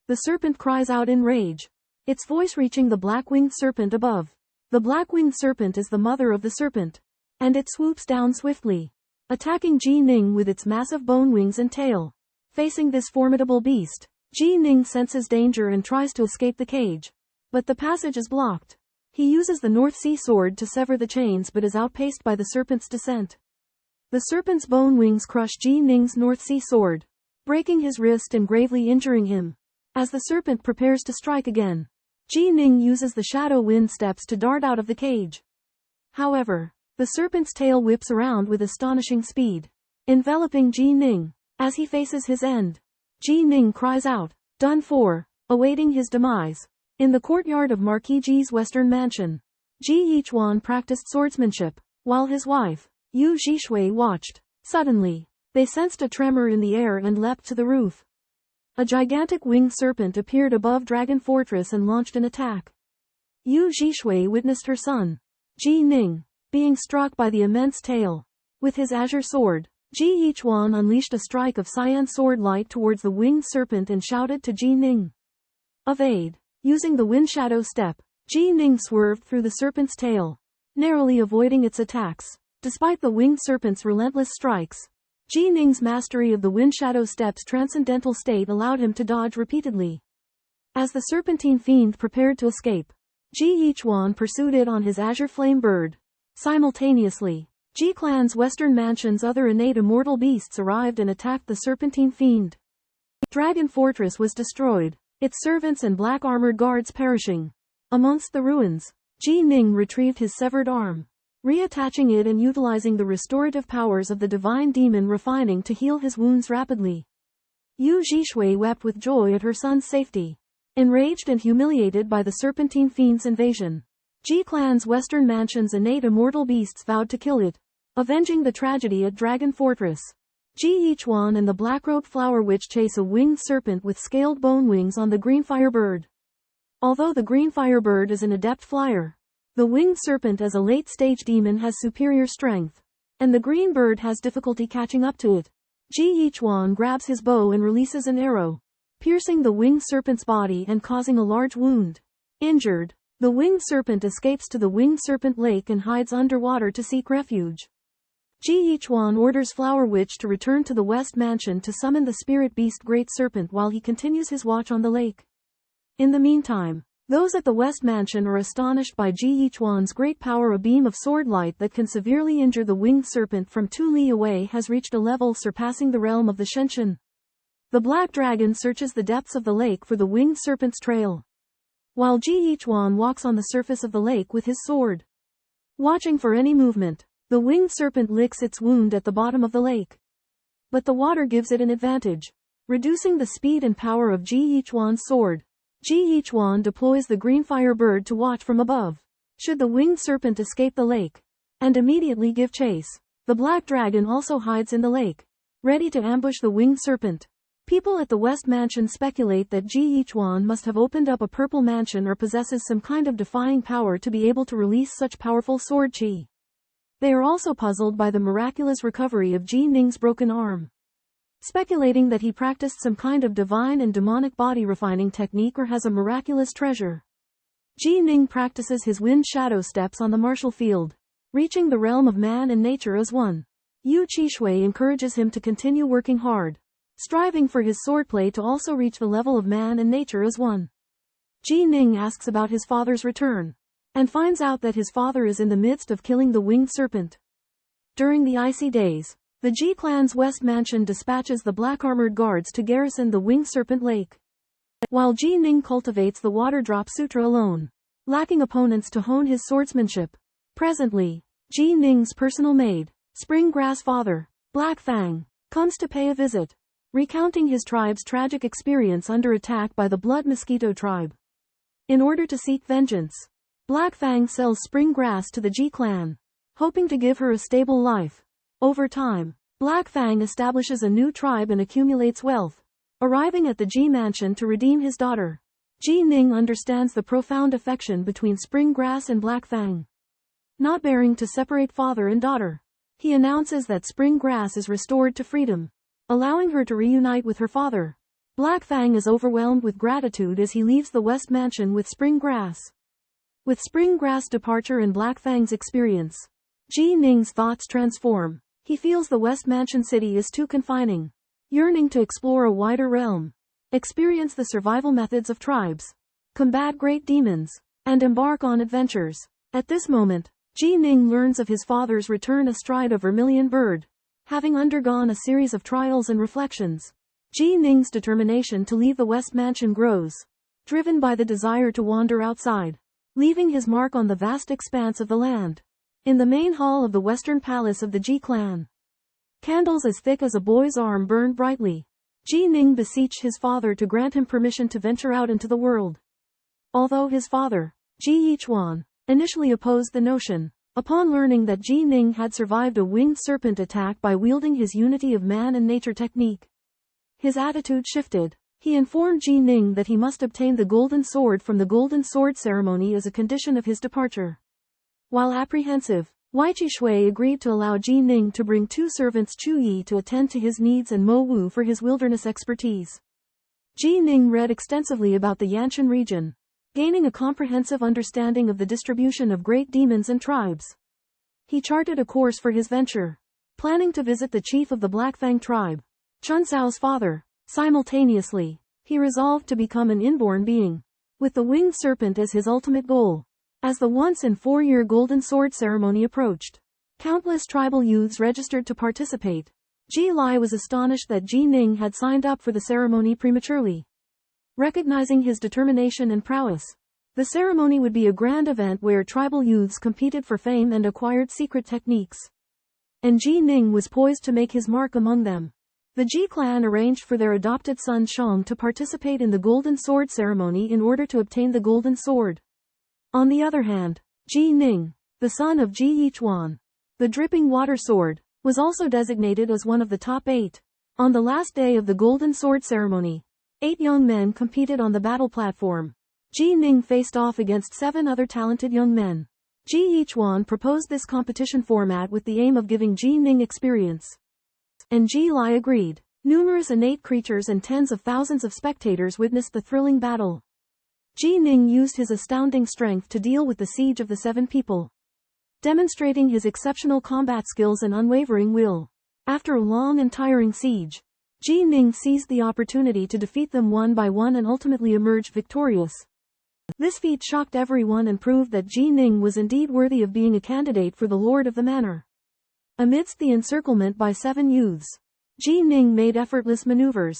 The serpent cries out in rage, its voice reaching the black-winged serpent above. The black-winged serpent is the mother of the serpent, and it swoops down swiftly, attacking Ji Ning with its massive bone wings and tail. Facing this formidable beast, Ji Ning senses danger and tries to escape the cage. But the passage is blocked. He uses the North Sea sword to sever the chains but is outpaced by the serpent's descent. The serpent's bone wings crush Ji Ning's North Sea sword, breaking his wrist and gravely injuring him. As the serpent prepares to strike again, Ji Ning uses the shadow wind steps to dart out of the cage. However, the serpent's tail whips around with astonishing speed, enveloping Ji Ning. As he faces his end, Ji Ning cries out, "Done for," awaiting his demise. In the courtyard of Marquis Ji's western mansion, Ji Yichuan practiced swordsmanship, while his wife, Yu Zhishui, watched. Suddenly, they sensed a tremor in the air and leapt to the roof. A gigantic winged serpent appeared above Dragon Fortress and launched an attack. Yu Zhishui witnessed her son, Ji Ning, being struck by the immense tail. With his azure sword, Ji Yichuan unleashed a strike of cyan sword light towards the winged serpent and shouted to Ji Ning of aid. Using the wind shadow step, Ji Ning swerved through the serpent's tail, narrowly avoiding its attacks. Despite the winged serpent's relentless strikes, Ji Ning's mastery of the wind shadow step's transcendental state allowed him to dodge repeatedly. As the serpentine fiend prepared to escape, Ji Yichuan pursued it on his azure flame bird. Simultaneously, Ji Clan's western mansion's other innate immortal beasts arrived and attacked the serpentine fiend. Dragon Fortress was destroyed, its servants and black armored guards perishing. Amongst the ruins, Ji Ning retrieved his severed arm, reattaching it and utilizing the restorative powers of the divine demon refining to heal his wounds rapidly. Yu Zhishui wept with joy at her son's safety. Enraged and humiliated by the serpentine fiend's invasion, Ji Clan's western mansion's innate immortal beasts vowed to kill it, avenging the tragedy at Dragon Fortress. Ji Yichuan and the black-robed flower witch chase a winged serpent with scaled bone wings on the green firebird. Although the green firebird is an adept flyer, the winged serpent as a late-stage demon has superior strength, and the green bird has difficulty catching up to it. Ji Yichuan grabs his bow and releases an arrow, piercing the winged serpent's body and causing a large wound. Injured, the winged serpent escapes to the winged serpent lake and hides underwater to seek refuge. Ji Yichuan orders Flower Witch to return to the West Mansion to summon the spirit beast Great Serpent while he continues his watch on the lake. In the meantime, those at the West Mansion are astonished by Ji Yichuan's great power. A beam of sword light that can severely injure the winged serpent from 2 li away has reached a level surpassing the realm of the Shenshin. The black dragon searches the depths of the lake for the winged serpent's trail, while Ji Yichuan walks on the surface of the lake with his sword, watching for any movement. The winged serpent licks its wound at the bottom of the lake, but the water gives it an advantage, reducing the speed and power of Ji Yichuan's sword. Ji Yichuan deploys the green firebird to watch from above, should the winged serpent escape the lake, and immediately give chase. The black dragon also hides in the lake, ready to ambush the winged serpent. People at the West Mansion speculate that Ji Yichuan must have opened up a purple mansion or possesses some kind of defying power to be able to release such powerful sword chi. They are also puzzled by the miraculous recovery of Ji Ning's broken arm, speculating that he practiced some kind of divine and demonic body refining technique or has a miraculous treasure. Ji Ning practices his wind shadow steps on the martial field, reaching the realm of man and nature as one. Yu Zhishui encourages him to continue working hard, striving for his swordplay to also reach the level of man and nature as one. Ji Ning asks about his father's return, and finds out that his father is in the midst of killing the winged serpent. During the icy days, the Ji clan's West Mansion dispatches the black armored guards to garrison the winged serpent lake, while Ji Ning cultivates the water drop sutra alone, lacking opponents to hone his swordsmanship. Presently, Ji Ning's personal maid, Spring Grass Father, Black Fang, comes to pay a visit, recounting his tribe's tragic experience under attack by the Blood Mosquito tribe. In order to seek vengeance, Black Fang sells spring grass to the Ji clan, hoping to give her a stable life. Over time, Black Fang establishes a new tribe and accumulates wealth, arriving at the Ji mansion to redeem his daughter. Ji Ning understands the profound affection between spring grass and Black Fang. Not bearing to separate father and daughter, he announces that spring grass is restored to freedom, allowing her to reunite with her father. Black Fang is overwhelmed with gratitude as he leaves the West Mansion with spring grass. With spring grass departure and Black Fang's experience, Ji Ning's thoughts transform. He feels the West Mansion city is too confining, yearning to explore a wider realm, experience the survival methods of tribes, combat great demons, and embark on adventures. At this moment, Ji Ning learns of his father's return astride a vermilion bird, having undergone a series of trials and reflections. Ji Ning's determination to leave the West Mansion grows, driven by the desire to wander outside, leaving his mark on the vast expanse of the land. In the main hall of the Western Palace of the Ji clan, candles as thick as a boy's arm burned brightly. Ji Ning beseeched his father to grant him permission to venture out into the world. Although his father, Ji Yichuan, initially opposed the notion, upon learning that Ji Ning had survived a winged serpent attack by wielding his unity of man and nature technique, his attitude shifted. He informed Ji Ning that he must obtain the golden sword from the golden sword ceremony as a condition of his departure. While apprehensive, Wai Chi Shui agreed to allow Ji Ning to bring 2 servants Chu Yi to attend to his needs and Mo Wu for his wilderness expertise. Ji Ning read extensively about the Yanshan region, gaining a comprehensive understanding of the distribution of great demons and tribes. He charted a course for his venture, planning to visit the chief of the Black Fang tribe, Chun Cao's father. Simultaneously, he resolved to become an inborn being, with the winged serpent as his ultimate goal. As the once-in-4-year Golden Sword ceremony approached, countless tribal youths registered to participate. Ji Lai was astonished that Ji Ning had signed up for the ceremony prematurely. Recognizing his determination and prowess, the ceremony would be a grand event where tribal youths competed for fame and acquired secret techniques. And Ji Ning was poised to make his mark among them. The Ji clan arranged for their adopted son Shang to participate in the Golden Sword ceremony in order to obtain the Golden Sword. On the other hand, Ji Ning, the son of Ji Yichuan, the dripping water sword, was also designated as one of the top 8. On the last day of the Golden Sword ceremony, 8 young men competed on the battle platform. Ji Ning faced off against 7 other talented young men. Ji Yichuan proposed this competition format with the aim of giving Ji Ning experience. And Ji Lai agreed. Numerous innate creatures and tens of thousands of spectators witnessed the thrilling battle. Ji Ning used his astounding strength to deal with the siege of the 7 people, demonstrating his exceptional combat skills and unwavering will. After a long and tiring siege, Ji Ning seized the opportunity to defeat them one by one and ultimately emerged victorious. This feat shocked everyone and proved that Ji Ning was indeed worthy of being a candidate for the Lord of the Manor. Amidst the encirclement by 7 youths, Ji Ning made effortless maneuvers,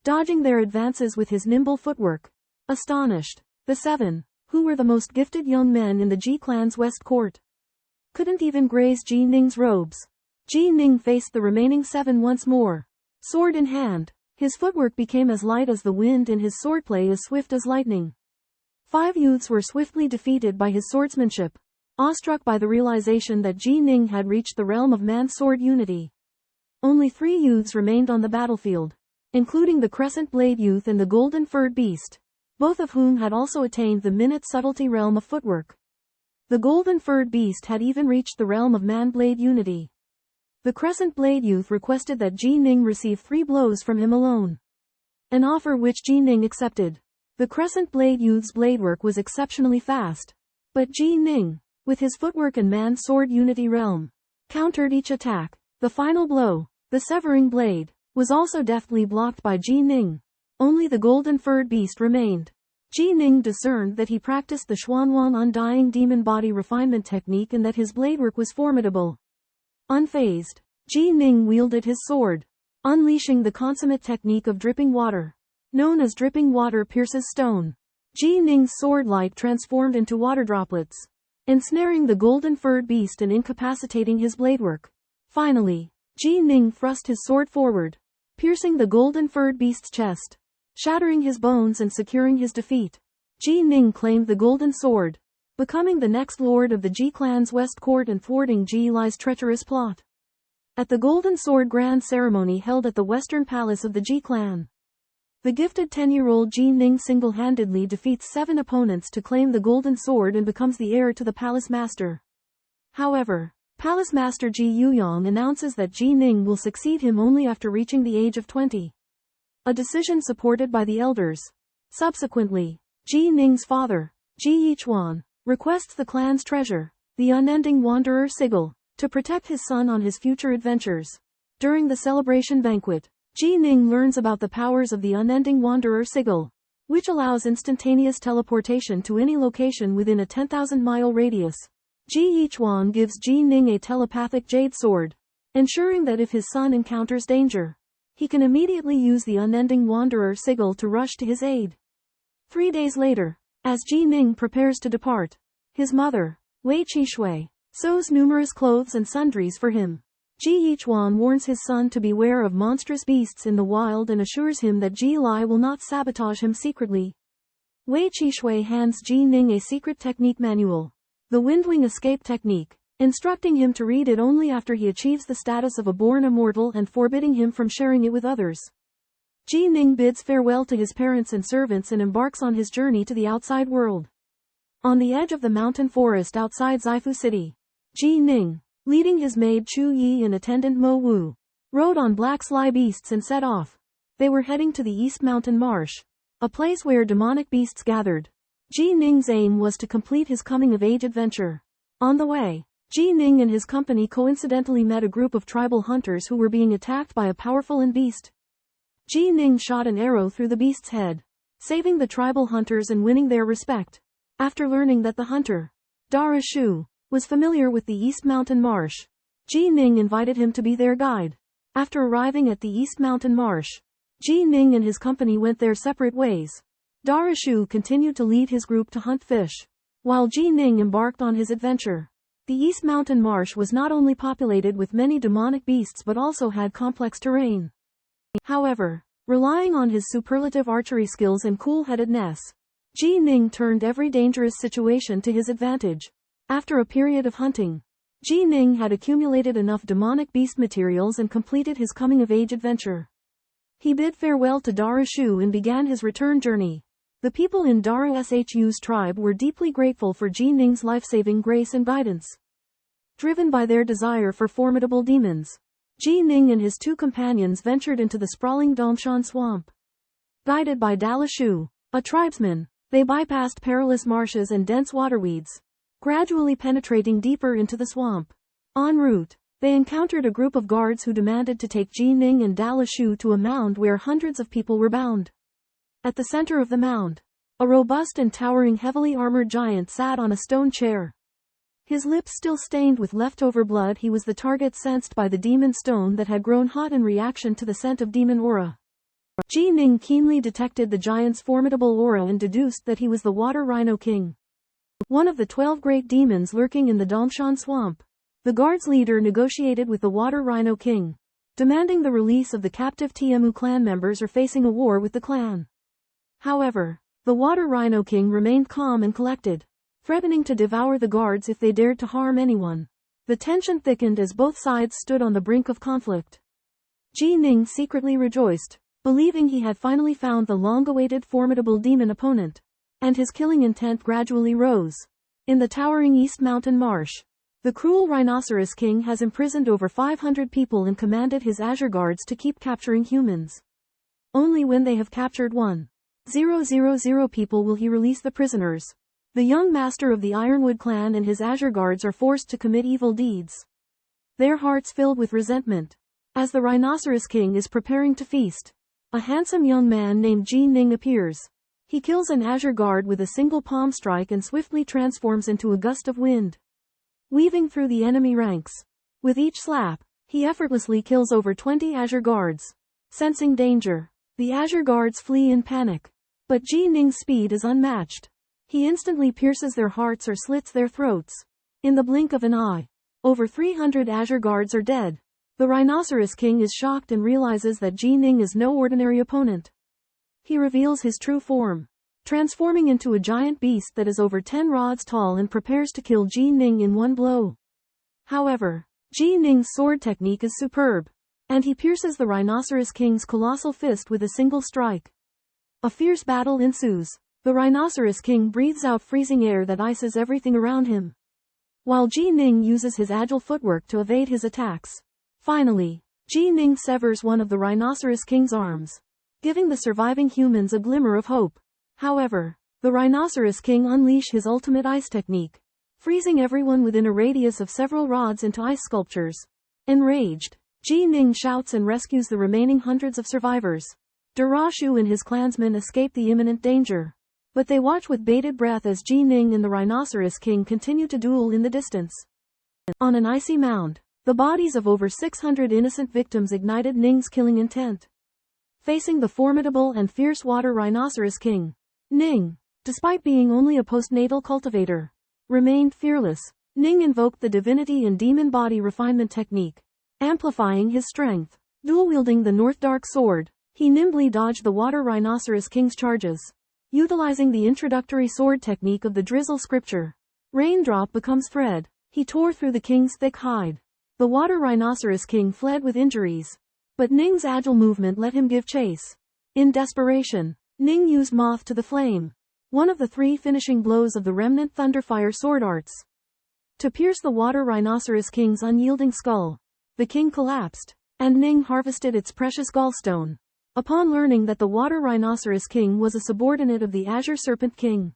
dodging their advances with his nimble footwork. Astonished, the 7, who were the most gifted young men in the Ji clan's west court, couldn't even graze Ji Ning's robes. Ji Ning faced the remaining 7 once more, sword in hand. His footwork became as light as the wind and his swordplay as swift as lightning. 5 youths were swiftly defeated by his swordsmanship, awestruck by the realization that Ji Ning had reached the realm of man-sword unity. Only 3 youths remained on the battlefield, including the Crescent Blade youth and the Golden Furred Beast, both of whom had also attained the minute subtlety realm of footwork. The Golden Furred Beast had even reached the realm of man-blade unity. The Crescent Blade youth requested that Ji Ning receive 3 blows from him alone, an offer which Ji Ning accepted. The Crescent Blade youth's bladework was exceptionally fast, but Ji Ning, with his footwork and man-sword unity realm, countered each attack. The final blow, the severing blade, was also deftly blocked by Ji Ning. Only the Golden Furred Beast remained. Ji Ning discerned that he practiced the Xuanwang Undying Demon Body Refinement technique and that his bladework was formidable. Unfazed, Ji Ning wielded his sword, unleashing the consummate technique of dripping water, known as dripping water pierces stone. Ji Ning's sword light transformed into water droplets, ensnaring the Golden Furred Beast and incapacitating his bladework. Finally, Ji Ning thrust his sword forward, piercing the Golden Furred Beast's chest, shattering his bones and securing his defeat. Ji Ning claimed the golden sword, becoming the next lord of the Ji clan's west court and thwarting Ji Li's treacherous plot. At the Golden Sword Grand Ceremony held at the Western Palace of the Ji clan, the gifted 10-year-old Ji Ning single-handedly defeats 7 opponents to claim the Golden Sword and becomes the heir to the Palace Master. However, Palace Master Ji Yuyong announces that Ji Ning will succeed him only after reaching the age of 20. A decision supported by the elders. Subsequently, Ji Ning's father, Ji Yichuan, requests the clan's treasure, the unending wanderer sigil, to protect his son on his future adventures. During the celebration banquet, Ji Ning learns about the powers of the unending wanderer sigil, which allows instantaneous teleportation to any location within a 10,000-mile radius. Ji Yichuan gives Ji Ning a telepathic jade sword, ensuring that if his son encounters danger, he can immediately use the unending wanderer sigil to rush to his aid. 3 days later, as Ji Ning prepares to depart, his mother, Wei Qishui, sews numerous clothes and sundries for him. Ji Yichuan warns his son to beware of monstrous beasts in the wild and assures him that Ji Li will not sabotage him secretly. Wei Qishui hands Ji Ning a secret technique manual, the Windwing Escape Technique, instructing him to read it only after he achieves the status of a born immortal and forbidding him from sharing it with others. Ji Ning bids farewell to his parents and servants and embarks on his journey to the outside world. On the edge of the mountain forest outside Zaifu City, Ji Ning, leading his maid Chu Yi and attendant Mo Wu, rode on black sly beasts and set off. They were heading to the East Mountain Marsh, a place where demonic beasts gathered. Ji Ning's aim was to complete his coming-of-age adventure. On the way, Ji Ning and his company coincidentally met a group of tribal hunters who were being attacked by a powerful beast. Ji Ning shot an arrow through the beast's head, saving the tribal hunters and winning their respect. After learning that the hunter, Da Rushou, was familiar with the East Mountain Marsh, Ji Ning invited him to be their guide. After arriving at the East Mountain Marsh, Ji Ning and his company went their separate ways. Da Rushou continued to lead his group to hunt fish, while Ji Ning embarked on his adventure. The East Mountain Marsh was not only populated with many demonic beasts but also had complex terrain. However, relying on his superlative archery skills and cool-headedness, Ji Ning turned every dangerous situation to his advantage. After a period of hunting, Ji Ning had accumulated enough demonic beast materials and completed his coming-of-age adventure. He bid farewell to Da Rushou and began his return journey. The people in Da Rushu's tribe were deeply grateful for Ji Ning's life-saving grace and guidance. Driven by their desire for formidable demons, Ji Ning and his 2 companions ventured into the sprawling Dongshan swamp. Guided by Da Rushou, a tribesman, they bypassed perilous marshes and dense waterweeds, gradually penetrating deeper into the swamp. En route, they encountered a group of guards who demanded to take Ji Ning and Da Rushou to a mound where hundreds of people were bound. At the center of the mound, a robust and towering heavily armored giant sat on a stone chair. His lips still stained with leftover blood, he was the target sensed by the demon stone that had grown hot in reaction to the scent of demon aura. Ji Ning keenly detected the giant's formidable aura and deduced that he was the Water Rhino King, one of the 12 great demons lurking in the Dongshan swamp. The guard's leader negotiated with the Water Rhino King, demanding the release of the captive Tiemu clan members or facing a war with the clan. However, the Water Rhino King remained calm and collected, threatening to devour the guards if they dared to harm anyone. The tension thickened as both sides stood on the brink of conflict. Ji Ning secretly rejoiced, believing he had finally found the long-awaited formidable demon opponent, and his killing intent gradually rose. In the towering East Mountain Marsh, the cruel Rhinoceros King has imprisoned over 500 people and commanded his Azure Guards to keep capturing humans. Only when they have captured 1,000 people will he release the prisoners. The young master of the Ironwood clan and his Azure Guards are forced to commit evil deeds, their hearts filled with resentment. As the Rhinoceros King is preparing to feast, a handsome young man named Ji Ning appears. He kills an Azure Guard with a single palm strike and swiftly transforms into a gust of wind, weaving through the enemy ranks. With each slap, he effortlessly kills over 20 Azure Guards. Sensing danger, the Azure Guards flee in panic. But Ji Ning's speed is unmatched. He instantly pierces their hearts or slits their throats. In the blink of an eye, over 300 Azure Guards are dead. The Rhinoceros King is shocked and realizes that Ji Ning is no ordinary opponent. He reveals his true form. transforming into a giant beast that is over 10 rods tall and prepares to kill Ji Ning in one blow. However, Ji Ning's sword technique is superb, and he pierces the Rhinoceros King's colossal fist with a single strike. A fierce battle ensues. The Rhinoceros King breathes out freezing air that ices everything around him, while Ji Ning uses his agile footwork to evade his attacks. Finally, Ji Ning severs one of the Rhinoceros King's arms, giving the surviving humans a glimmer of hope. However, the Rhinoceros King unleashes his ultimate ice technique, freezing everyone within a radius of several rods into ice sculptures. Enraged, Ji Ning shouts and rescues the remaining hundreds of survivors. Rushou and his clansmen escape the imminent danger, but they watch with bated breath as Ji Ning and the Rhinoceros King continue to duel in the distance. On an icy mound, the bodies of over 600 innocent victims ignited Ning's killing intent. Facing the formidable and fierce Water Rhinoceros King, Ning, despite being only a postnatal cultivator, remained fearless. Ning invoked the divinity and demon body refinement technique, amplifying his strength. Dual-wielding the North Dark Sword, he nimbly dodged the Water Rhinoceros King's charges. Utilizing the introductory sword technique of the Drizzle scripture, raindrop becomes thread, he tore through the king's thick hide. The Water Rhinoceros King fled with injuries, but Ning's agile movement let him give chase. In desperation, Ning used Moth to the Flame, one of the 3 finishing blows of the remnant Thunderfire sword arts, to pierce the Water Rhinoceros King's unyielding skull. The king collapsed, and Ning harvested its precious gallstone. Upon learning that the Water Rhinoceros King was a subordinate of the Azure Serpent King,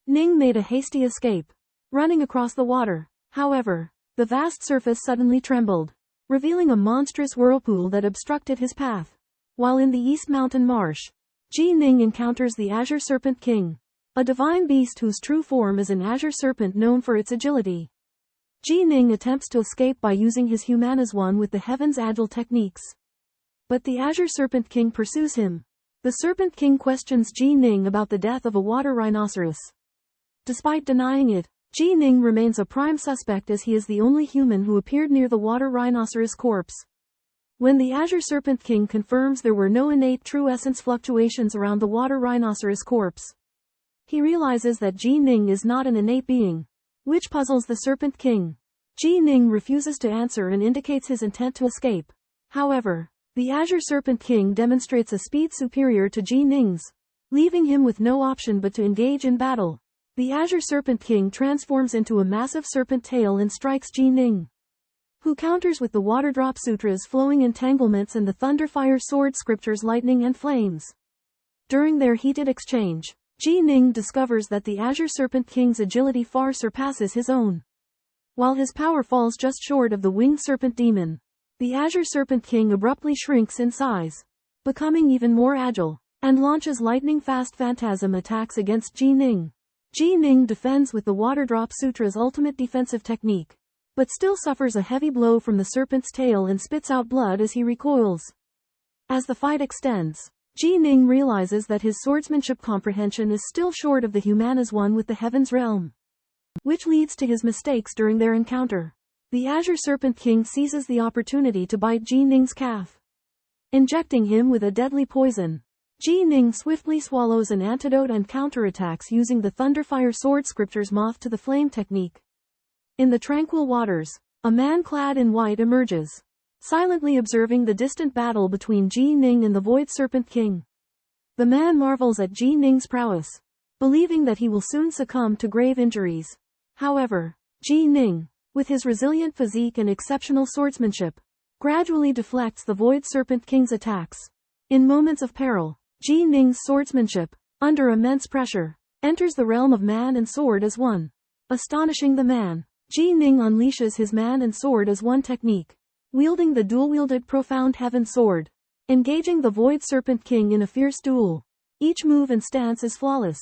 Ning made a hasty escape, running across the water. However, the vast surface suddenly trembled, revealing a monstrous whirlpool that obstructed his path. While in the East Mountain Marsh, Ji Ning encounters the Azure Serpent King, a divine beast whose true form is an azure serpent known for its agility. Ji Ning attempts to escape by using his Humanas One with the Heaven's agile techniques, but the Azure Serpent King pursues him. The Serpent King questions Ji Ning about the death of a water rhinoceros. Despite denying it, Ji Ning remains a prime suspect as he is the only human who appeared near the water rhinoceros corpse. When the Azure Serpent King confirms there were no innate true essence fluctuations around the water rhinoceros corpse, he realizes that Ji Ning is not an innate being, which puzzles the Serpent King. Ji Ning refuses to answer and indicates his intent to escape. However, the Azure Serpent King demonstrates a speed superior to Ji Ning's, leaving him with no option but to engage in battle. The Azure Serpent King transforms into a massive serpent tail and strikes Ji Ning, who counters with the Waterdrop Sutras flowing entanglements and the Thunderfire Sword scriptures lightning and flames. During their heated exchange, Ji Ning discovers that the Azure Serpent King's agility far surpasses his own. While his power falls just short of the Winged Serpent Demon, the Azure Serpent King abruptly shrinks in size, becoming even more agile, and launches lightning-fast phantasm attacks against Ji Ning. Ji Ning defends with the Waterdrop Sutra's ultimate defensive technique, but still suffers a heavy blow from the serpent's tail and spits out blood as he recoils. As the fight extends, Ji Ning realizes that his swordsmanship comprehension is still short of the Humanas One with the Heaven's Realm, which leads to his mistakes during their encounter. The Azure Serpent King seizes the opportunity to bite Ji Ning's calf, injecting him with a deadly poison. Ji Ning swiftly swallows an antidote and counterattacks using the Thunderfire Sword scripture's Moth to the Flame technique. In the tranquil waters, a man clad in white emerges, silently observing the distant battle between Ji Ning and the Void Serpent King. The man marvels at Ji Ning's prowess, believing that he will soon succumb to grave injuries. However, Ji Ning, with his resilient physique and exceptional swordsmanship, gradually deflects the Void Serpent King's attacks. In moments of peril, Ji Ning's swordsmanship, under immense pressure, enters the realm of man and sword as one. Astonishing the man, Ji Ning unleashes his man and sword as one technique, wielding the dual-wielded Profound Heaven Sword, engaging the Void Serpent King in a fierce duel. Each move and stance is flawless,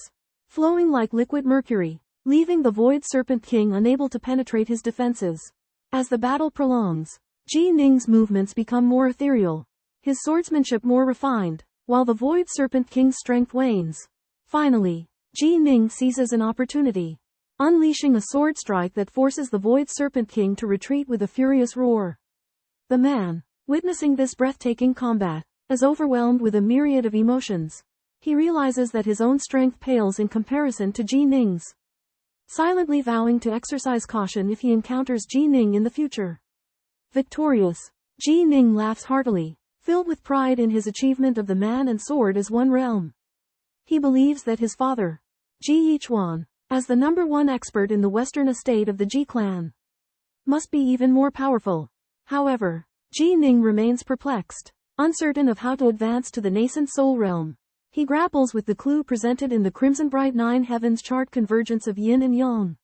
flowing like liquid mercury, leaving the Void Serpent King unable to penetrate his defenses. As the battle prolongs, Ji Ning's movements become more ethereal, his swordsmanship more refined, while the Void Serpent King's strength wanes. Finally, Ji Ning seizes an opportunity, unleashing a sword strike that forces the Void Serpent King to retreat with a furious roar. The man, witnessing this breathtaking combat, is overwhelmed with a myriad of emotions. He realizes that his own strength pales in comparison to Ji Ning's. Silently vowing to exercise caution if he encounters Ji Ning in the future. Victorious, Ji Ning laughs heartily, filled with pride in his achievement of the man and sword as one realm. He believes that his father, Ji Yichuan, as the #1 expert in the western estate of the Ji clan, must be even more powerful. However, Ji Ning remains perplexed, uncertain of how to advance to the nascent soul realm. He grapples with the clue presented in the Crimson Bright Nine Heavens chart: convergence of yin and yang.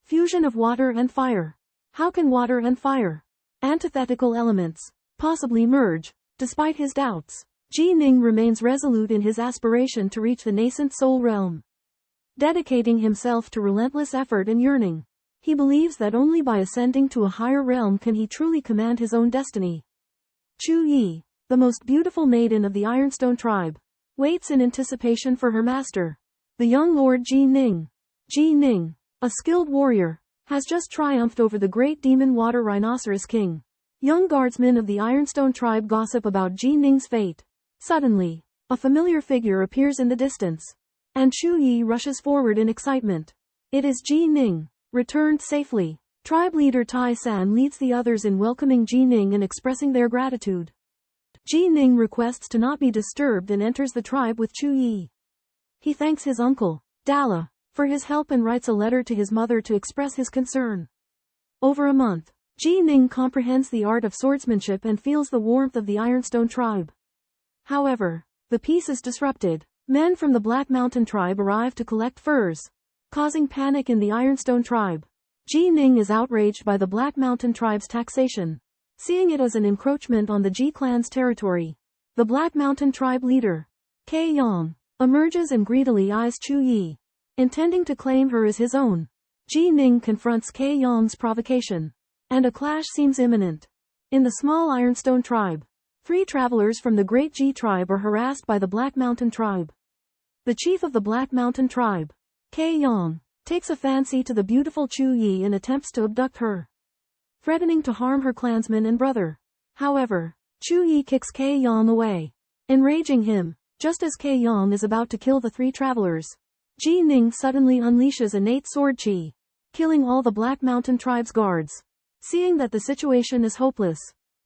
Fusion of water and fire. How can water and fire, antithetical elements, possibly merge? Despite his doubts, Ji Ning remains resolute in his aspiration to reach the nascent soul realm. Dedicating himself to relentless effort and yearning, he believes that only by ascending to a higher realm can he truly command his own destiny. Chu Yi, the most beautiful maiden of the Ironstone tribe, waits in anticipation for her master, the young Lord Ji Ning. Ji Ning, a skilled warrior, has just triumphed over the great demon Water Rhinoceros King. Young guardsmen of the Ironstone tribe gossip about Ji Ning's fate. Suddenly, a familiar figure appears in the distance, and Chu Yi rushes forward in excitement. It is Ji Ning, returned safely. Tribe leader Tai San leads the others in welcoming Ji Ning and expressing their gratitude. Ji Ning requests to not be disturbed and enters the tribe with Chu Yi. He thanks his uncle, Dala, for his help and writes a letter to his mother to express his concern. Over a month, Ji Ning comprehends the art of swordsmanship and feels the warmth of the Ironstone tribe. However, the peace is disrupted. Men from the Black Mountain tribe arrive to collect furs, causing panic in the Ironstone tribe. Ji Ning is outraged by the Black Mountain tribe's taxation, seeing it as an encroachment on the Ji clan's territory. The Black Mountain tribe leader, Kai Yang, emerges and greedily eyes Chu Yi, intending to claim her as his own. Ji Ning confronts Kai Yang's provocation, and a clash seems imminent. In the small Ironstone tribe, 3 travelers from the Great Ji tribe are harassed by the Black Mountain tribe. The chief of the Black Mountain tribe, Kai Yang, takes a fancy to the beautiful Chu Yi and attempts to abduct her, threatening to harm her clansman and brother. However, Chu Yi kicks Kai Yang away, enraging him. Just as Kai Yang is about to kill the 3 travelers, Ji Ning suddenly unleashes innate sword chi, killing all the Black Mountain tribe's guards. Seeing that the situation is hopeless,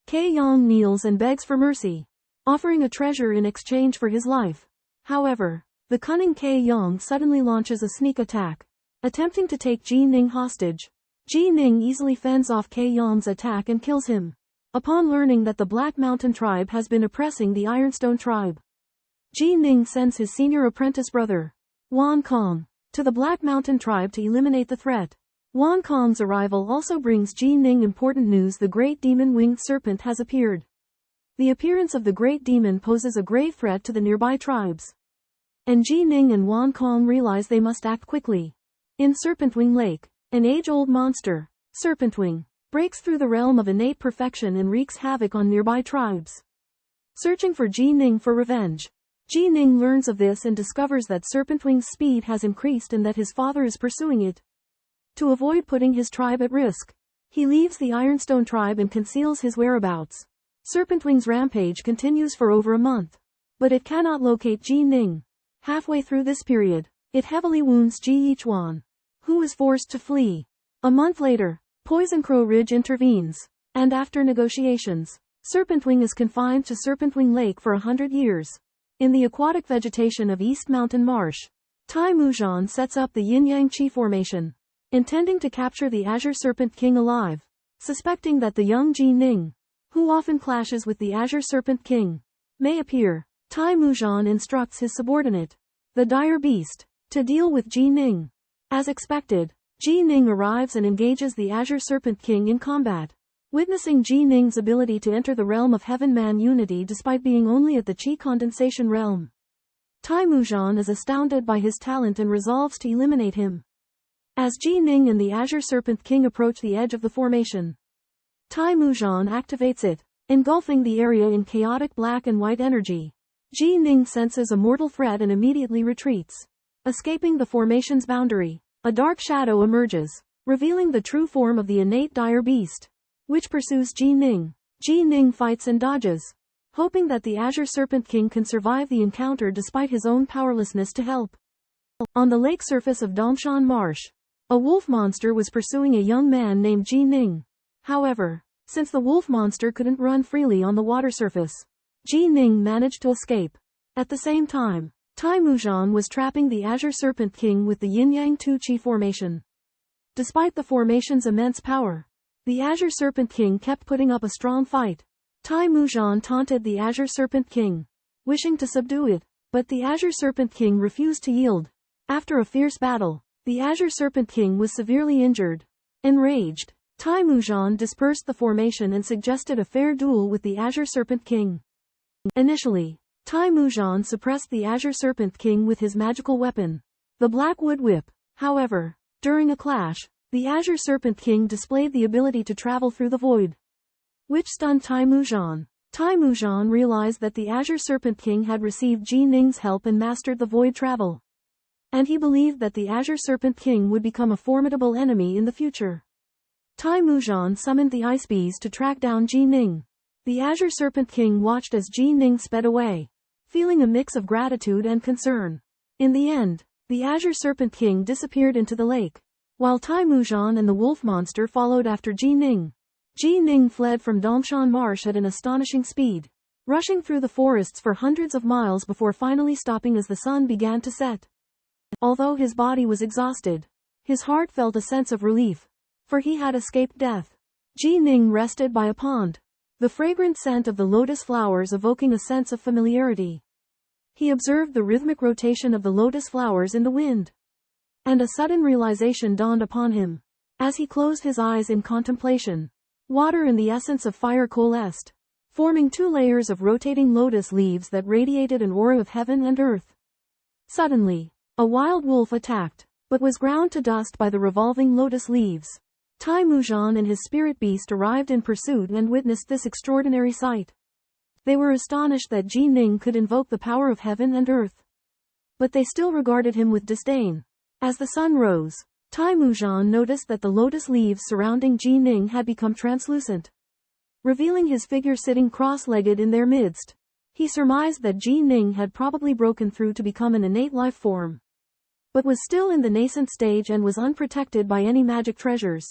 Kai Yang kneels and begs for mercy, offering a treasure in exchange for his life. However, the cunning Kai Yang suddenly launches a sneak attack, attempting to take Ji Ning hostage. Ji Ning easily fends off Kai Yang's attack and kills him. Upon learning that the Black Mountain tribe has been oppressing the Ironstone tribe, Ji Ning sends his senior apprentice brother, Wan Kong, to the Black Mountain tribe to eliminate the threat. Wan Kong's arrival also brings Ji Ning important news: the great demon-winged serpent has appeared. The appearance of the great demon poses a grave threat to the nearby tribes, and Ji Ning and Wan Kong realize they must act quickly. In Serpentwing Lake, an age-old monster, Serpentwing, breaks through the realm of innate perfection and wreaks havoc on nearby tribes. Searching for Ji Ning for revenge, Ji Ning learns of this and discovers that Serpentwing's speed has increased and that his father is pursuing it. To avoid putting his tribe at risk, he leaves the Ironstone tribe and conceals his whereabouts. Serpentwing's rampage continues for over a month, but it cannot locate Ji Ning. Halfway through this period, it heavily wounds Ji Yichuan, who is forced to flee. A month later, Poison Crow Ridge intervenes, and after negotiations, Serpentwing is confined to Serpentwing Lake for 100 years. In the aquatic vegetation of East Mountain Marsh, Tai Mujan sets up the Yin-Yang Chi formation, intending to capture the Azure Serpent King alive. Suspecting that the young Ji Ning, who often clashes with the Azure Serpent King, may appear, Tai Mujan instructs his subordinate, the Dire Beast, to deal with Ji Ning. As expected, Ji Ning arrives and engages the Azure Serpent King in combat. Witnessing Ji Ning's ability to enter the realm of Heaven-Man unity despite being only at the Qi condensation realm, Tai Mujan is astounded by his talent and resolves to eliminate him. As Ji Ning and the Azure Serpent King approach the edge of the formation, Tai Mujan activates it, engulfing the area in chaotic black and white energy. Ji Ning senses a mortal threat and immediately retreats. Escaping the formation's boundary, a dark shadow emerges, revealing the true form of the innate Dire Beast, which pursues Ji Ning. Ji Ning fights and dodges, hoping that the Azure Serpent King can survive the encounter despite his own powerlessness to help. On the lake surface of Dongshan Marsh, a wolf monster was pursuing a young man named Ji Ning. However, since the wolf monster couldn't run freely on the water surface, Ji Ning managed to escape. At the same time, Tai Muzhan was trapping the Azure Serpent King with the Yin-Yang Tu-Chi formation. Despite the formation's immense power, the Azure Serpent King kept putting up a strong fight. Tai Muzhan taunted the Azure Serpent King, wishing to subdue it, but the Azure Serpent King refused to yield. After a fierce battle, the Azure Serpent King was severely injured. Enraged, Tai Muzhan dispersed the formation and suggested a fair duel with the Azure Serpent King. Initially, Tai Muzhan suppressed the Azure Serpent King with his magical weapon, the Black Wood Whip. However, during a clash, the Azure Serpent King displayed the ability to travel through the void, which stunned Tai Muzhan. Tai Muzhan realized that the Azure Serpent King had received Ji Ning's help and mastered the void travel, and he believed that the Azure Serpent King would become a formidable enemy in the future. Tai Muzhan summoned the Ice Bees to track down Ji Ning. The Azure Serpent King watched as Ji Ning sped away, feeling a mix of gratitude and concern. In the end, the Azure Serpent King disappeared into the lake, while Tai Muzhan and the wolf monster followed after Ji Ning. Ji Ning fled from Dongshan Marsh at an astonishing speed, rushing through the forests for hundreds of miles before finally stopping as the sun began to set. Although his body was exhausted, his heart felt a sense of relief, for he had escaped death. Ji Ning rested by a pond, the fragrant scent of the lotus flowers evoking a sense of familiarity. He observed the rhythmic rotation of the lotus flowers in the wind, and a sudden realization dawned upon him. As he closed his eyes in contemplation, water and the essence of fire coalesced, forming two layers of rotating lotus leaves that radiated an aura of heaven and earth. Suddenly, a wild wolf attacked, but was ground to dust by the revolving lotus leaves. Tai Muzhan and his spirit beast arrived in pursuit and witnessed this extraordinary sight. They were astonished that Ji Ning could invoke the power of heaven and earth, but they still regarded him with disdain. As the sun rose, Tai Muzhan noticed that the lotus leaves surrounding Ji Ning had become translucent, revealing his figure sitting cross-legged in their midst. He surmised that Ji Ning had probably broken through to become an innate life form, but was still in the nascent stage and was unprotected by any magic treasures.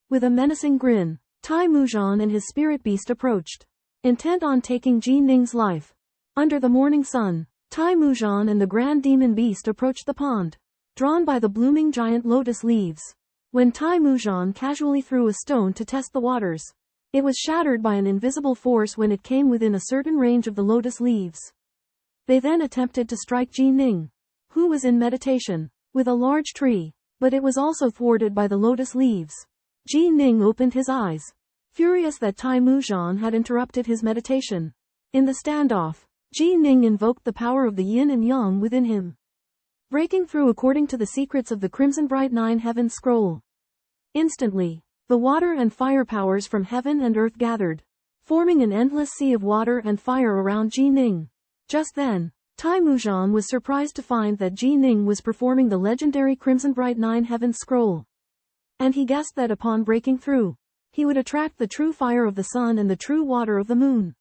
With a menacing grin, Tai Muzhan and his spirit beast approached, intent on taking Ji Ning's life. Under the morning sun, Tai Muzhan and the Grand Demon Beast approached the pond, drawn by the blooming giant lotus leaves. When Tai Muzhan casually threw a stone to test the waters, it was shattered by an invisible force when it came within a certain range of the lotus leaves. They then attempted to strike Ji Ning, who was in meditation, with a large tree, but it was also thwarted by the lotus leaves. Ji Ning opened his eyes, furious that Tai Muzhan had interrupted his meditation. In the standoff, Ji Ning invoked the power of the yin and yang within him, breaking through according to the secrets of the Crimson Bright Nine Heaven Scroll. Instantly, the water and fire powers from heaven and earth gathered, forming an endless sea of water and fire around Ji Ning. Just then, Tai Muzhan was surprised to find that Ji Ning was performing the legendary Crimson Bright Nine Heaven Scroll, and he guessed that upon breaking through, he would attract the true fire of the sun and the true water of the moon.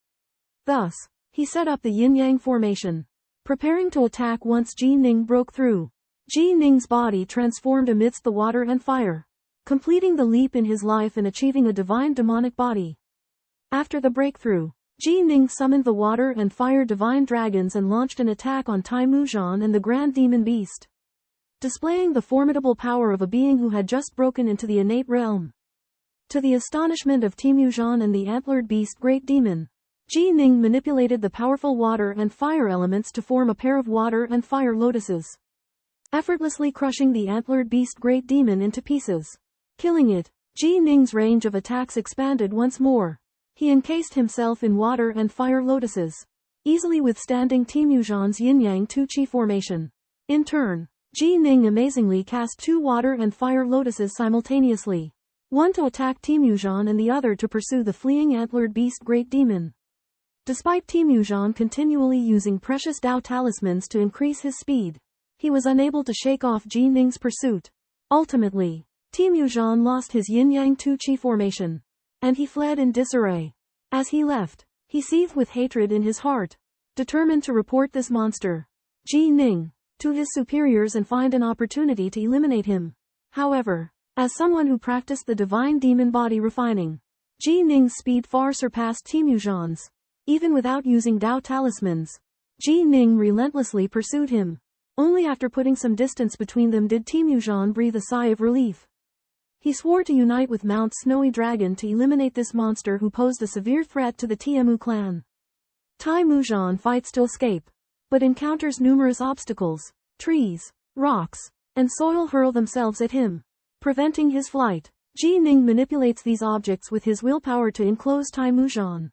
Thus, he set up the yin-yang formation, preparing to attack once Ji Ning broke through. Ji Ning's body transformed amidst the water and fire, completing the leap in his life and achieving a divine demonic body. After the breakthrough, Ji Ning summoned the water and fire divine dragons and launched an attack on Tai Muzhan and the Grand Demon Beast, displaying the formidable power of a being who had just broken into the innate realm. To the astonishment of Tai Muzhan and the antlered beast Great Demon, Ji Ning manipulated the powerful water and fire elements to form a pair of water and fire lotuses, effortlessly crushing the antlered beast Great Demon into pieces. Killing it, Ji Ning's range of attacks expanded once more. He encased himself in water and fire lotuses, easily withstanding Tai Muzhan's yin-yang Tu-Chi formation. In turn, Ji Ning amazingly cast two water and fire lotuses simultaneously, one to attack Tai Muzhan and the other to pursue the fleeing antlered beast Great Demon. Despite Tai Muzhan continually using precious Dao talismans to increase his speed, he was unable to shake off Ji Ning's pursuit. Ultimately, Tai Muzhan lost his yin-yang Tu-Chi formation, and he fled in disarray. As he left, He seethed with hatred in his heart, determined to report this monster, Ji Ning, to his superiors and find an opportunity to eliminate him. However, as someone who practiced the divine demon body refining, Ji Ning's speed far surpassed Timujan's. Even without using Dao talismans, Ji Ning relentlessly pursued him. Only after putting some distance between them did Timujan breathe a sigh of relief. He swore to unite with Mount Snowy Dragon to eliminate this monster who posed a severe threat to the Tiemu clan. Timujan fights to escape, but encounters numerous obstacles. Trees, rocks, and soil hurl themselves at him, preventing his flight. Ji Ning manipulates these objects with his willpower to enclose Timujan.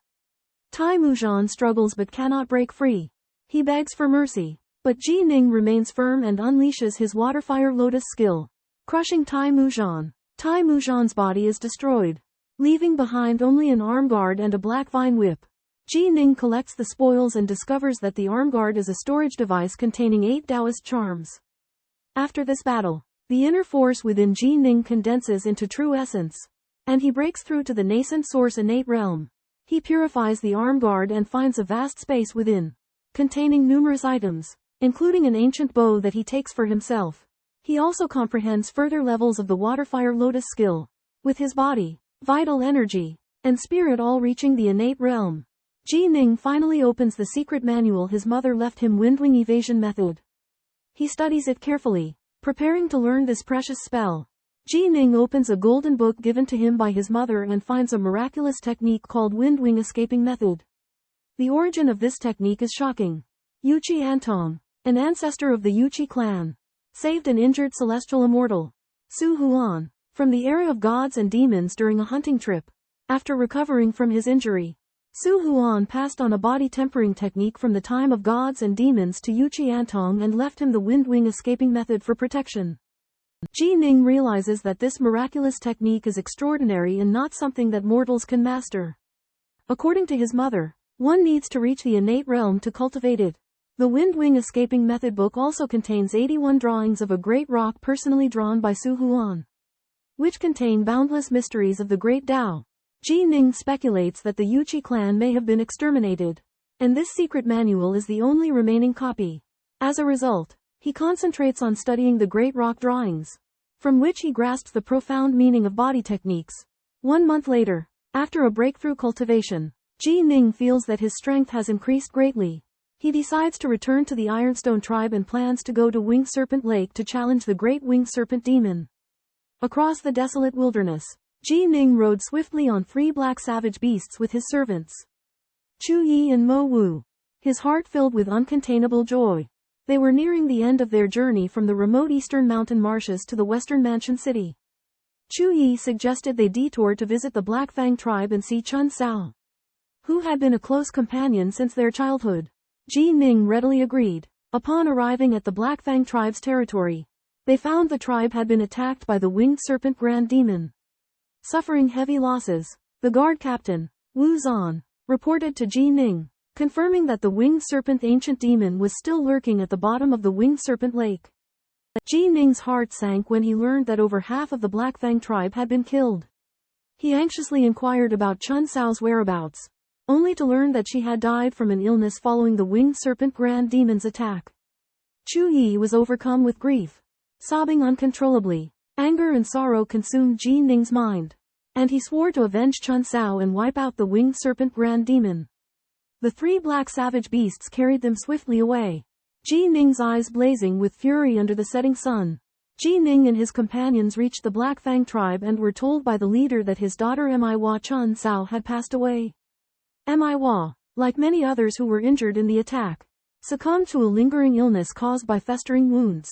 Timujan struggles but cannot break free. He begs for mercy, but Ji Ning remains firm and unleashes his water-fire lotus skill, crushing Timujan. Timujan's body is destroyed, leaving behind only an arm guard and a black vine whip. Ji Ning collects the spoils and discovers that the arm guard is a storage device containing 8 Taoist charms. After this battle, the inner force within Ji Ning condenses into true essence, and he breaks through to the nascent source innate realm. He purifies the arm guard and finds a vast space within, containing numerous items, including an ancient bow that he takes for himself. He also comprehends further levels of the water-fire lotus skill, with his body, vital energy, and spirit all reaching the innate realm. Ji Ning finally opens the secret manual his mother left him, Windwing Evasion Method. He studies it carefully, preparing to learn this precious spell. Ji Ning opens a golden book given to him by his mother and finds a miraculous technique called Windwing Escaping Method. The origin of this technique is shocking. Yuchi Antong, an ancestor of the Yuchi clan, saved an injured celestial immortal, Su Huan, from the era of gods and demons during a hunting trip. After recovering from his injury, Su Huan passed on a body tempering technique from the time of gods and demons to Yuchi Antong and left him the Windwing Escaping Method for protection. Ji Ning realizes that this miraculous technique is extraordinary and not something that mortals can master. According to his mother, one needs to reach the innate realm to cultivate it. The Windwing Escaping Method book also contains 81 drawings of a great rock personally drawn by Su Huan, which contain boundless mysteries of the great Tao. Ji Ning speculates that the Yuchi clan may have been exterminated, and this secret manual is the only remaining copy. As a result, he concentrates on studying the great rock drawings, from which he grasps the profound meaning of body techniques. 1 month later, after a breakthrough cultivation, Ji Ning feels that his strength has increased greatly. He decides to return to the Ironstone tribe and plans to go to Winged Serpent Lake to challenge the great Winged Serpent Demon. Across the desolate wilderness, Ji Ning rode swiftly on 3 black savage beasts with his servants, Chu Yi and Mo Wu, his heart filled with uncontainable joy. They were nearing the end of their journey from the remote eastern mountain marshes to the western mansion city. Chu Yi suggested they detour to visit the Black Fang tribe and see Chun Sao, who had been a close companion since their childhood. Ji Ning readily agreed. Upon arriving at the Black Fang tribe's territory, they found the tribe had been attacked by the Winged Serpent Grand Demon. Suffering heavy losses, the guard captain, Wu Zan, reported to Ji Ning, confirming that the Winged Serpent Ancient Demon was still lurking at the bottom of the Winged Serpent Lake. Ji Ning's heart sank when he learned that over half of the Black Fang tribe had been killed. He anxiously inquired about Chun Sao's whereabouts, only to learn that she had died from an illness following the Winged Serpent Grand Demon's attack. Chu Yi was overcome with grief, sobbing uncontrollably. Anger and sorrow consumed Ji Ning's mind, and he swore to avenge Chun Sao and wipe out the Winged Serpent Grand Demon. The 3 black savage beasts carried them swiftly away, Ji Ning's eyes blazing with fury under the setting sun. Ji Ning and his companions reached the Black Fang tribe and were told by the leader that his daughter Miwa Chun Sao had passed away. Miwa, like many others who were injured in the attack, succumbed to a lingering illness caused by festering wounds.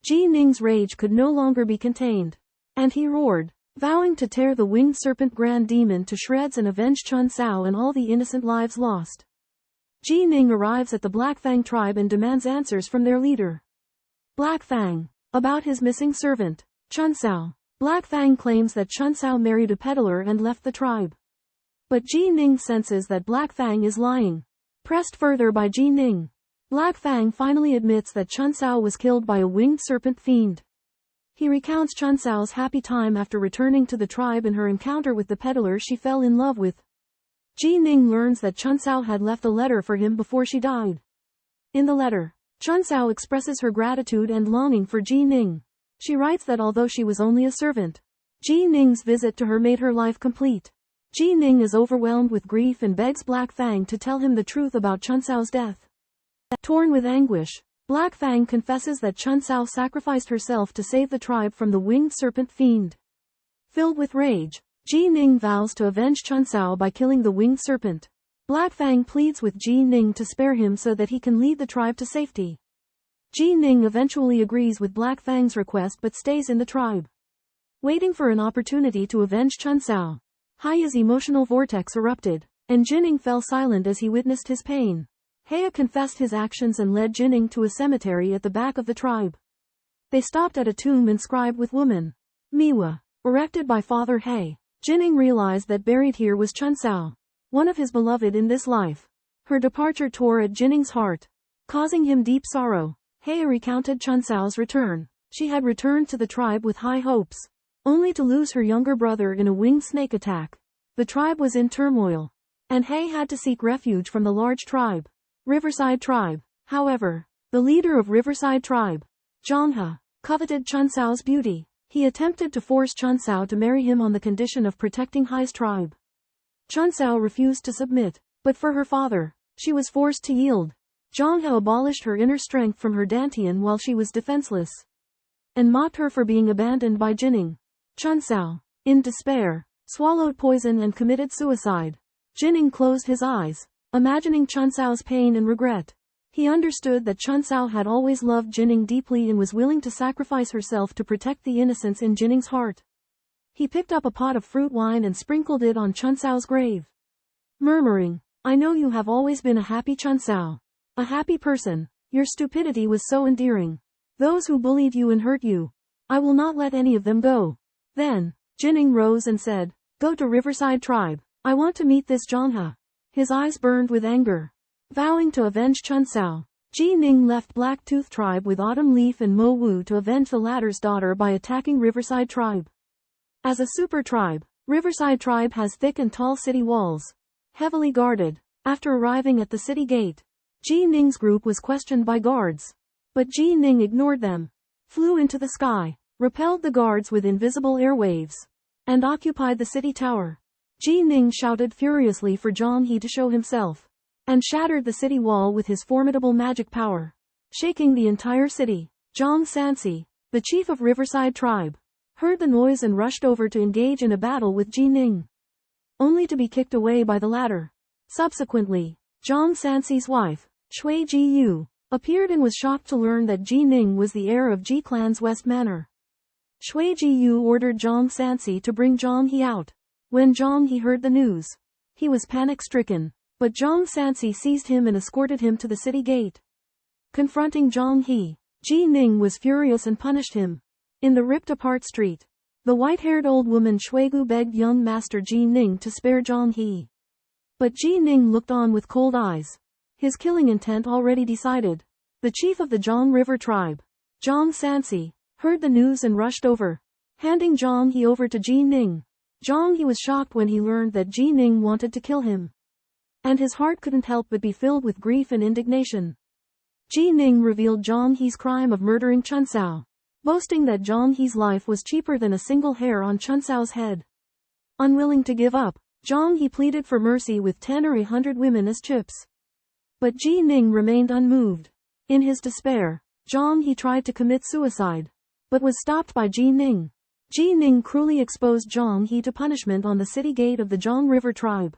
Ji Ning's rage could no longer be contained, and he roared, vowing to tear the Winged Serpent Grand Demon to shreds and avenge Chun Sao and all the innocent lives lost. Ji Ning arrives at the Black Fang tribe and demands answers from their leader, Black Fang, about his missing servant, Chun Sao. Black Fang claims that Chun Sao married a peddler and left the tribe. But Ji Ning senses that Black Fang is lying. Pressed further by Ji Ning, Black Fang finally admits that Chun Sao was killed by a winged serpent fiend. He recounts Chun Sao's happy time after returning to the tribe and her encounter with the peddler she fell in love with. Ji Ning learns that Chun Sao had left a letter for him before she died. In the letter, Chun Sao expresses her gratitude and longing for Ji Ning. She writes that although she was only a servant, Ji Ning's visit to her made her life complete. Ji Ning is overwhelmed with grief and begs Black Fang to tell him the truth about Chun Sao's death. Torn with anguish, Black Fang confesses that Chun Sao sacrificed herself to save the tribe from the winged serpent fiend. Filled with rage, Ji Ning vows to avenge Chun Sao by killing the winged serpent. Black Fang pleads with Ji Ning to spare him so that he can lead the tribe to safety. Ji Ning eventually agrees with Black Fang's request but stays in the tribe. Waiting for an opportunity to avenge Chun Sao, Haiya's emotional vortex erupted, and Jining fell silent as he witnessed his pain. Haiya confessed his actions and led Jining to a cemetery at the back of the tribe. They stopped at a tomb inscribed with woman, Miwa, erected by Father Hei. Jining realized that buried here was Chun Sao, one of his beloved in this life. Her departure tore at Jining's heart, causing him deep sorrow. Haiya recounted Chun Sao's return. She had returned to the tribe with high hopes, only to lose her younger brother in a winged snake attack. The tribe was in turmoil, and Hei had to seek refuge from the large tribe, Riverside Tribe. However, the leader of Riverside Tribe, Zhonghe, coveted Chun Sao's beauty. He attempted to force Chun Sao to marry him on the condition of protecting Hai's tribe. Chun Sao refused to submit, but for her father, she was forced to yield. Zhonghe abolished her inner strength from her dantian while she was defenseless, and mocked her for being abandoned by Jining. Chun Sao, in despair, swallowed poison and committed suicide. Jining closed his eyes, imagining Chun Sao's pain and regret. He understood that Chun Sao had always loved Jining deeply and was willing to sacrifice herself to protect the innocence in Jining's heart. He picked up a pot of fruit wine and sprinkled it on Chun Sao's grave, murmuring, "I know you have always been a happy Chun Sao. A happy person. Your stupidity was so endearing. Those who bullied you and hurt you, I will not let any of them go." Then, Jining rose and said, "Go to Riverside Tribe. I want to meet this Zhonghe." His eyes burned with anger. Vowing to avenge Chun Sao, Ji Ning left Black Tooth Tribe with Autumn Leaf and Mo Wu to avenge the latter's daughter by attacking Riverside Tribe. As a super tribe, Riverside Tribe has thick and tall city walls, heavily guarded. After arriving at the city gate, Ji Ning's group was questioned by guards. But Ji Ning ignored them, flew into the sky, repelled the guards with invisible airwaves, and occupied the city tower. Ji Ning shouted furiously for Zhonghe to show himself, and shattered the city wall with his formidable magic power, shaking the entire city. Zhang Sansi, the chief of Riverside Tribe, heard the noise and rushed over to engage in a battle with Ji Ning, only to be kicked away by the latter. Subsequently, Zhang Sansi's wife, Shui Jiyu, appeared and was shocked to learn that Ji Ning was the heir of Ji Clan's West Manor. Shui Jiyu ordered Zhang Sansi to bring Zhonghe out. When Zhonghe heard the news, he was panic-stricken, but Zhang Sansi seized him and escorted him to the city gate. Confronting Zhonghe, Ji Ning was furious and punished him. In the ripped-apart street, the white-haired old woman Shuigu begged young master Ji Ning to spare Zhonghe. But Ji Ning looked on with cold eyes, his killing intent already decided. The chief of the Zhang River tribe, Zhang Sansi, heard the news and rushed over, handing Zhonghe over to Ji Ning. Zhonghe was shocked when he learned that Ji Ning wanted to kill him, and his heart couldn't help but be filled with grief and indignation. Ji Ning revealed Zhonghe's crime of murdering Chun Sao, boasting that Zhonghe's life was cheaper than a single hair on Chun Sao's head. Unwilling to give up, Zhonghe pleaded for mercy with 10 or 100 women as chips. But Ji Ning remained unmoved. In his despair, Zhonghe tried to commit suicide, but was stopped by Ji Ning. Ji Ning cruelly exposed Zhonghe to punishment on the city gate of the Zhang River tribe,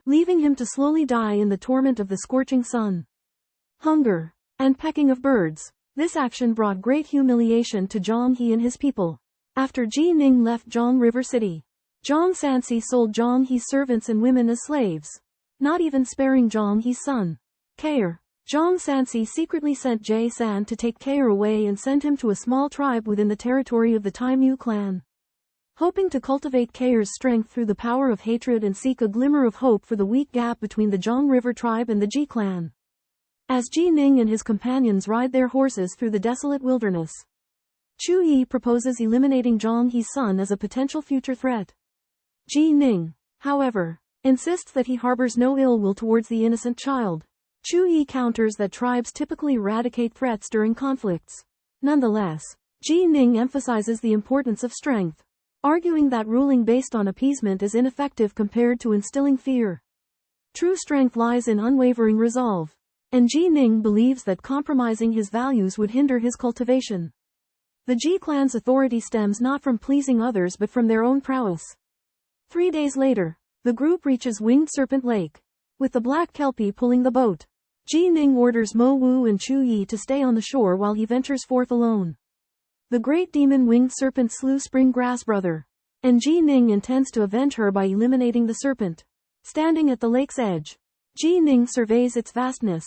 leaving him to slowly die in the torment of the scorching sun, hunger, and pecking of birds. This action brought great humiliation to Zhonghe and his people. After Ji Ning left Zhang River City, Zhang Sansi sold Zhonghe's servants and women as slaves, not even sparing Zhonghe's son, Kair. Zhang Sansi secretly sent Jie San to take Kair away and send him to a small tribe within the territory of the Taimu clan, hoping to cultivate Kair's strength through the power of hatred and seek a glimmer of hope for the weak gap between the Zhang River tribe and the Ji clan. As Ji Ning and his companions ride their horses through the desolate wilderness, Chu Yi proposes eliminating Zhonghe's son as a potential future threat. Ji Ning, however, insists that he harbors no ill will towards the innocent child. Chu Yi counters that tribes typically eradicate threats during conflicts. Nonetheless, Ji Ning emphasizes the importance of strength, arguing that ruling based on appeasement is ineffective compared to instilling fear. True strength lies in unwavering resolve, and Ji Ning believes that compromising his values would hinder his cultivation. The Ji clan's authority stems not from pleasing others but from their own prowess. 3 days later, the group reaches Winged Serpent Lake. With the Black Kelpie pulling the boat, Ji Ning orders Mo Wu and Chu Yi to stay on the shore while he ventures forth alone. The great demon Winged Serpent slew Spring Grass Brother, and Ji Ning intends to avenge her by eliminating the serpent. Standing at the lake's edge, Ji Ning surveys its vastness,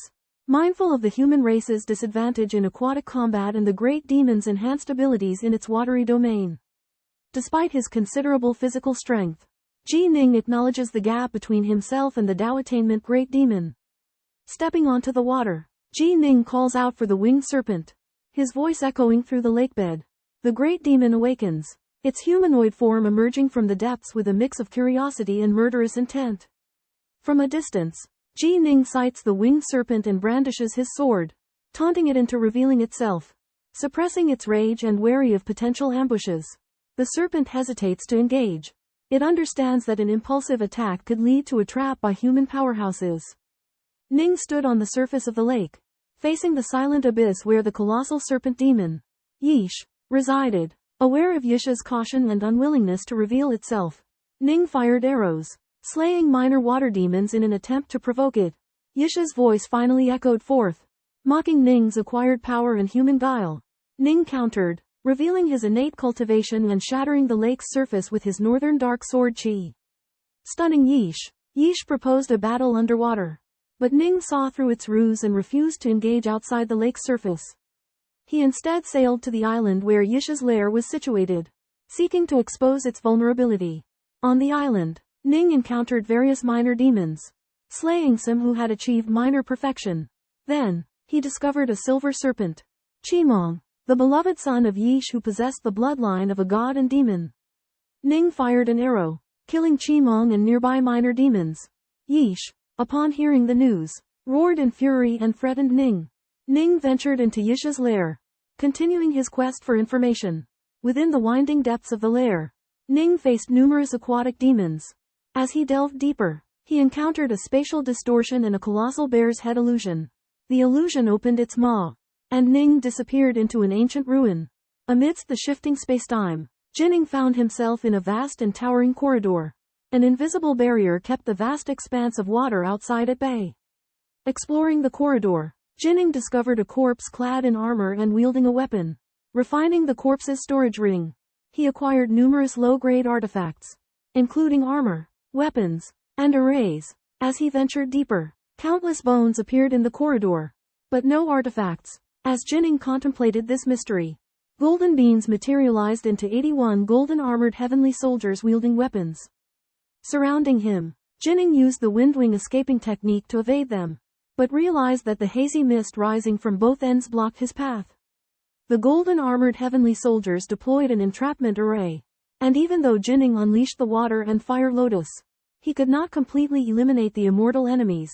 mindful of the human race's disadvantage in aquatic combat and the great demon's enhanced abilities in its watery domain. Despite his considerable physical strength, Ji Ning acknowledges the gap between himself and the Dao Attainment Great Demon. Stepping onto the water, Ji Ning calls out for the Winged Serpent, his voice echoing through the lakebed. The Great Demon awakens, its humanoid form emerging from the depths with a mix of curiosity and murderous intent. From a distance, Ji Ning sights the Winged Serpent and brandishes his sword, taunting it into revealing itself. Suppressing its rage and wary of potential ambushes, the serpent hesitates to engage. It understands that an impulsive attack could lead to a trap by human powerhouses. Ning stood on the surface of the lake, facing the silent abyss where the colossal serpent demon, Yish, resided. Aware of Yish's caution and unwillingness to reveal itself, Ning fired arrows, slaying minor water demons in an attempt to provoke it. Yish's voice finally echoed forth, mocking Ning's acquired power and human guile. Ning countered, revealing his innate cultivation and shattering the lake's surface with his northern dark sword chi. Stunning Yish, Yish proposed a battle underwater, but Ning saw through its ruse and refused to engage outside the lake's surface. He instead sailed to the island where Yish's lair was situated, seeking to expose its vulnerability. On the island, Ning encountered various minor demons, slaying some who had achieved minor perfection. Then, he discovered a silver serpent, Jiumang, the beloved son of Yish who possessed the bloodline of a god and demon. Ning fired an arrow, killing Jiumang and nearby minor demons. Yish, upon hearing the news, roared in fury and threatened Ning. Ning ventured into Yish's lair, continuing his quest for information. Within the winding depths of the lair, Ning faced numerous aquatic demons. As he delved deeper, he encountered a spatial distortion and a colossal bear's head illusion. The illusion opened its maw, and Ning disappeared into an ancient ruin. Amidst the shifting spacetime, Jining found himself in a vast and towering corridor. An invisible barrier kept the vast expanse of water outside at bay. Exploring the corridor, Jining discovered a corpse clad in armor and wielding a weapon. Refining the corpse's storage ring, he acquired numerous low-grade artifacts, including armor, weapons, and arrays. As he ventured deeper, countless bones appeared in the corridor, but no artifacts. As Jining contemplated this mystery, golden beans materialized into 81 golden-armored heavenly soldiers wielding weapons. Surrounding him, Jining used the windwing escaping technique to evade them, but realized that the hazy mist rising from both ends blocked his path. The golden-armored heavenly soldiers deployed an entrapment array, and even though Jining unleashed the water and fire lotus, he could not completely eliminate the immortal enemies.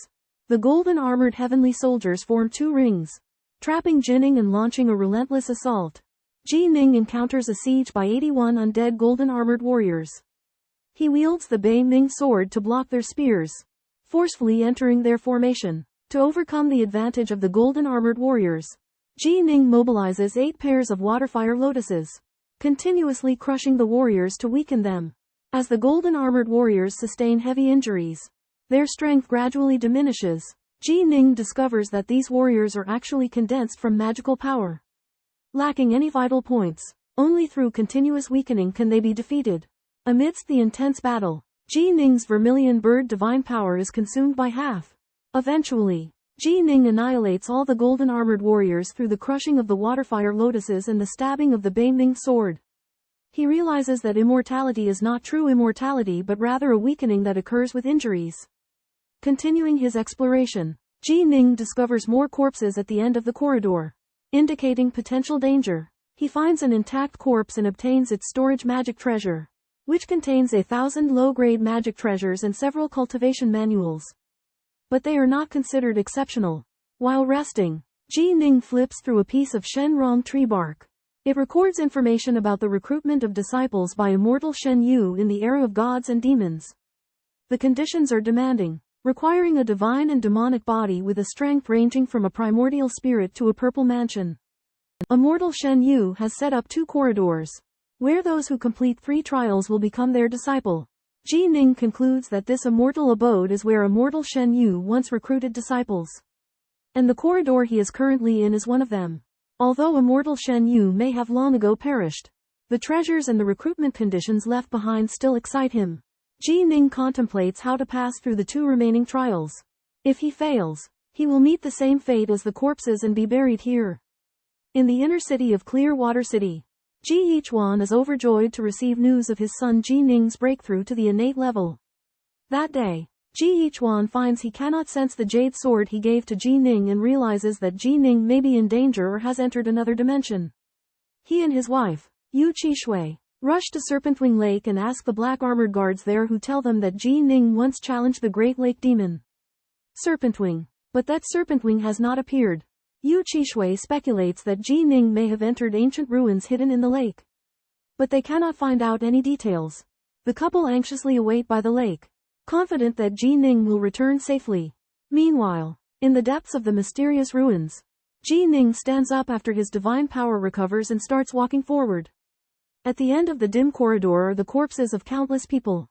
The golden-armored heavenly soldiers formed 2 rings, trapping Jining and launching a relentless assault. Ji Ning encounters a siege by 81 undead golden-armored warriors. He wields the Bei Ming sword to block their spears, forcefully entering their formation. To overcome the advantage of the golden-armored warriors, Ji Ning mobilizes 8 pairs of water-fire lotuses, continuously crushing the warriors to weaken them. As the golden-armored warriors sustain heavy injuries, their strength gradually diminishes. Ji Ning discovers that these warriors are actually condensed from magical power. Lacking any vital points, only through continuous weakening can they be defeated. Amidst the intense battle, Ji Ning's vermilion bird divine power is consumed by half. Eventually, Ji Ning annihilates all the golden-armored warriors through the crushing of the waterfire lotuses and the stabbing of the Bei Ming sword. He realizes that immortality is not true immortality but rather a weakening that occurs with injuries. Continuing his exploration, Ji Ning discovers more corpses at the end of the corridor, indicating potential danger. He finds an intact corpse and obtains its storage magic treasure. which contains 1,000 low-grade magic treasures and several cultivation manuals. But they are not considered exceptional. While resting, Ji Ning flips through a piece of Shenrong tree bark. It records information about the recruitment of disciples by immortal Shen Yu in the era of gods and demons. The conditions are demanding, requiring a divine and demonic body with a strength ranging from a primordial spirit to a purple mansion. Immortal Shen Yu has set up 2 corridors, where those who complete 3 trials will become their disciple. Ji Ning concludes that this immortal abode is where immortal Shen Yu once recruited disciples. And the corridor he is currently in is one of them. Although immortal Shen Yu may have long ago perished, the treasures and the recruitment conditions left behind still excite him. Ji Ning contemplates how to pass through the 2 remaining trials. If he fails, he will meet the same fate as the corpses and be buried here. In the inner city of Clearwater City, Ji Yichuan is overjoyed to receive news of his son Ji Ning's breakthrough to the innate level. That day, Ji Yichuan finds he cannot sense the jade sword he gave to Ji Ning and realizes that Ji Ning may be in danger or has entered another dimension. He and his wife, Yu Qishui, rush to Serpentwing Lake and ask the black armored guards there, who tell them that Ji Ning once challenged the Great Lake Demon. Serpentwing. But that Serpentwing has not appeared. Yu Qishui speculates that Ji Ning may have entered ancient ruins hidden in the lake. But they cannot find out any details. The couple anxiously await by the lake, confident that Ji Ning will return safely. Meanwhile, in the depths of the mysterious ruins, Ji Ning stands up after his divine power recovers and starts walking forward. At the end of the dim corridor are the corpses of countless people.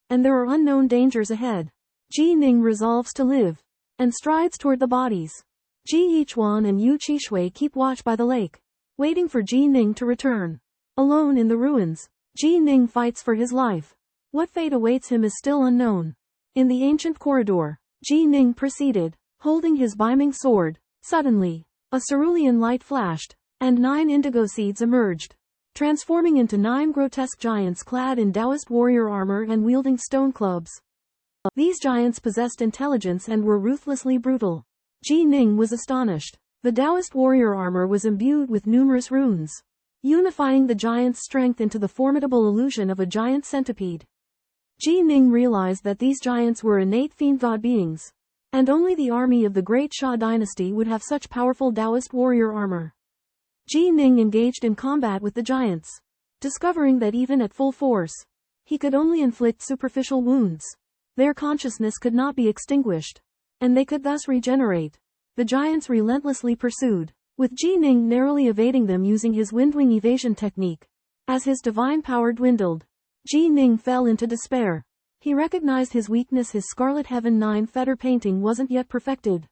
And there are unknown dangers ahead. Ji Ning resolves to live, and strides toward the bodies. Ji Yichuan and Yu Qishui keep watch by the lake, waiting for Ji Ning to return. Alone in the ruins, Ji Ning fights for his life. What fate awaits him is still unknown. In the ancient corridor, Ji Ning proceeded, holding his beaming sword. Suddenly, a cerulean light flashed, and 9 indigo seeds emerged, transforming into 9 grotesque giants clad in Taoist warrior armor and wielding stone clubs. These giants possessed intelligence and were ruthlessly brutal. Ji Ning was astonished. The Taoist warrior armor was imbued with numerous runes, unifying the giant's strength into the formidable illusion of a giant centipede. Ji Ning realized that these giants were innate fiend god beings, and only the army of the great Xia dynasty would have such powerful Taoist warrior armor. Ji Ning engaged in combat with the giants, discovering that even at full force, he could only inflict superficial wounds. Their consciousness could not be extinguished, and they could thus regenerate. The giants relentlessly pursued, with Ji Ning narrowly evading them using his windwing evasion technique. As his divine power dwindled, Ji Ning fell into despair. He recognized his weakness. His Scarlet Heaven 9 feather painting wasn't yet perfected,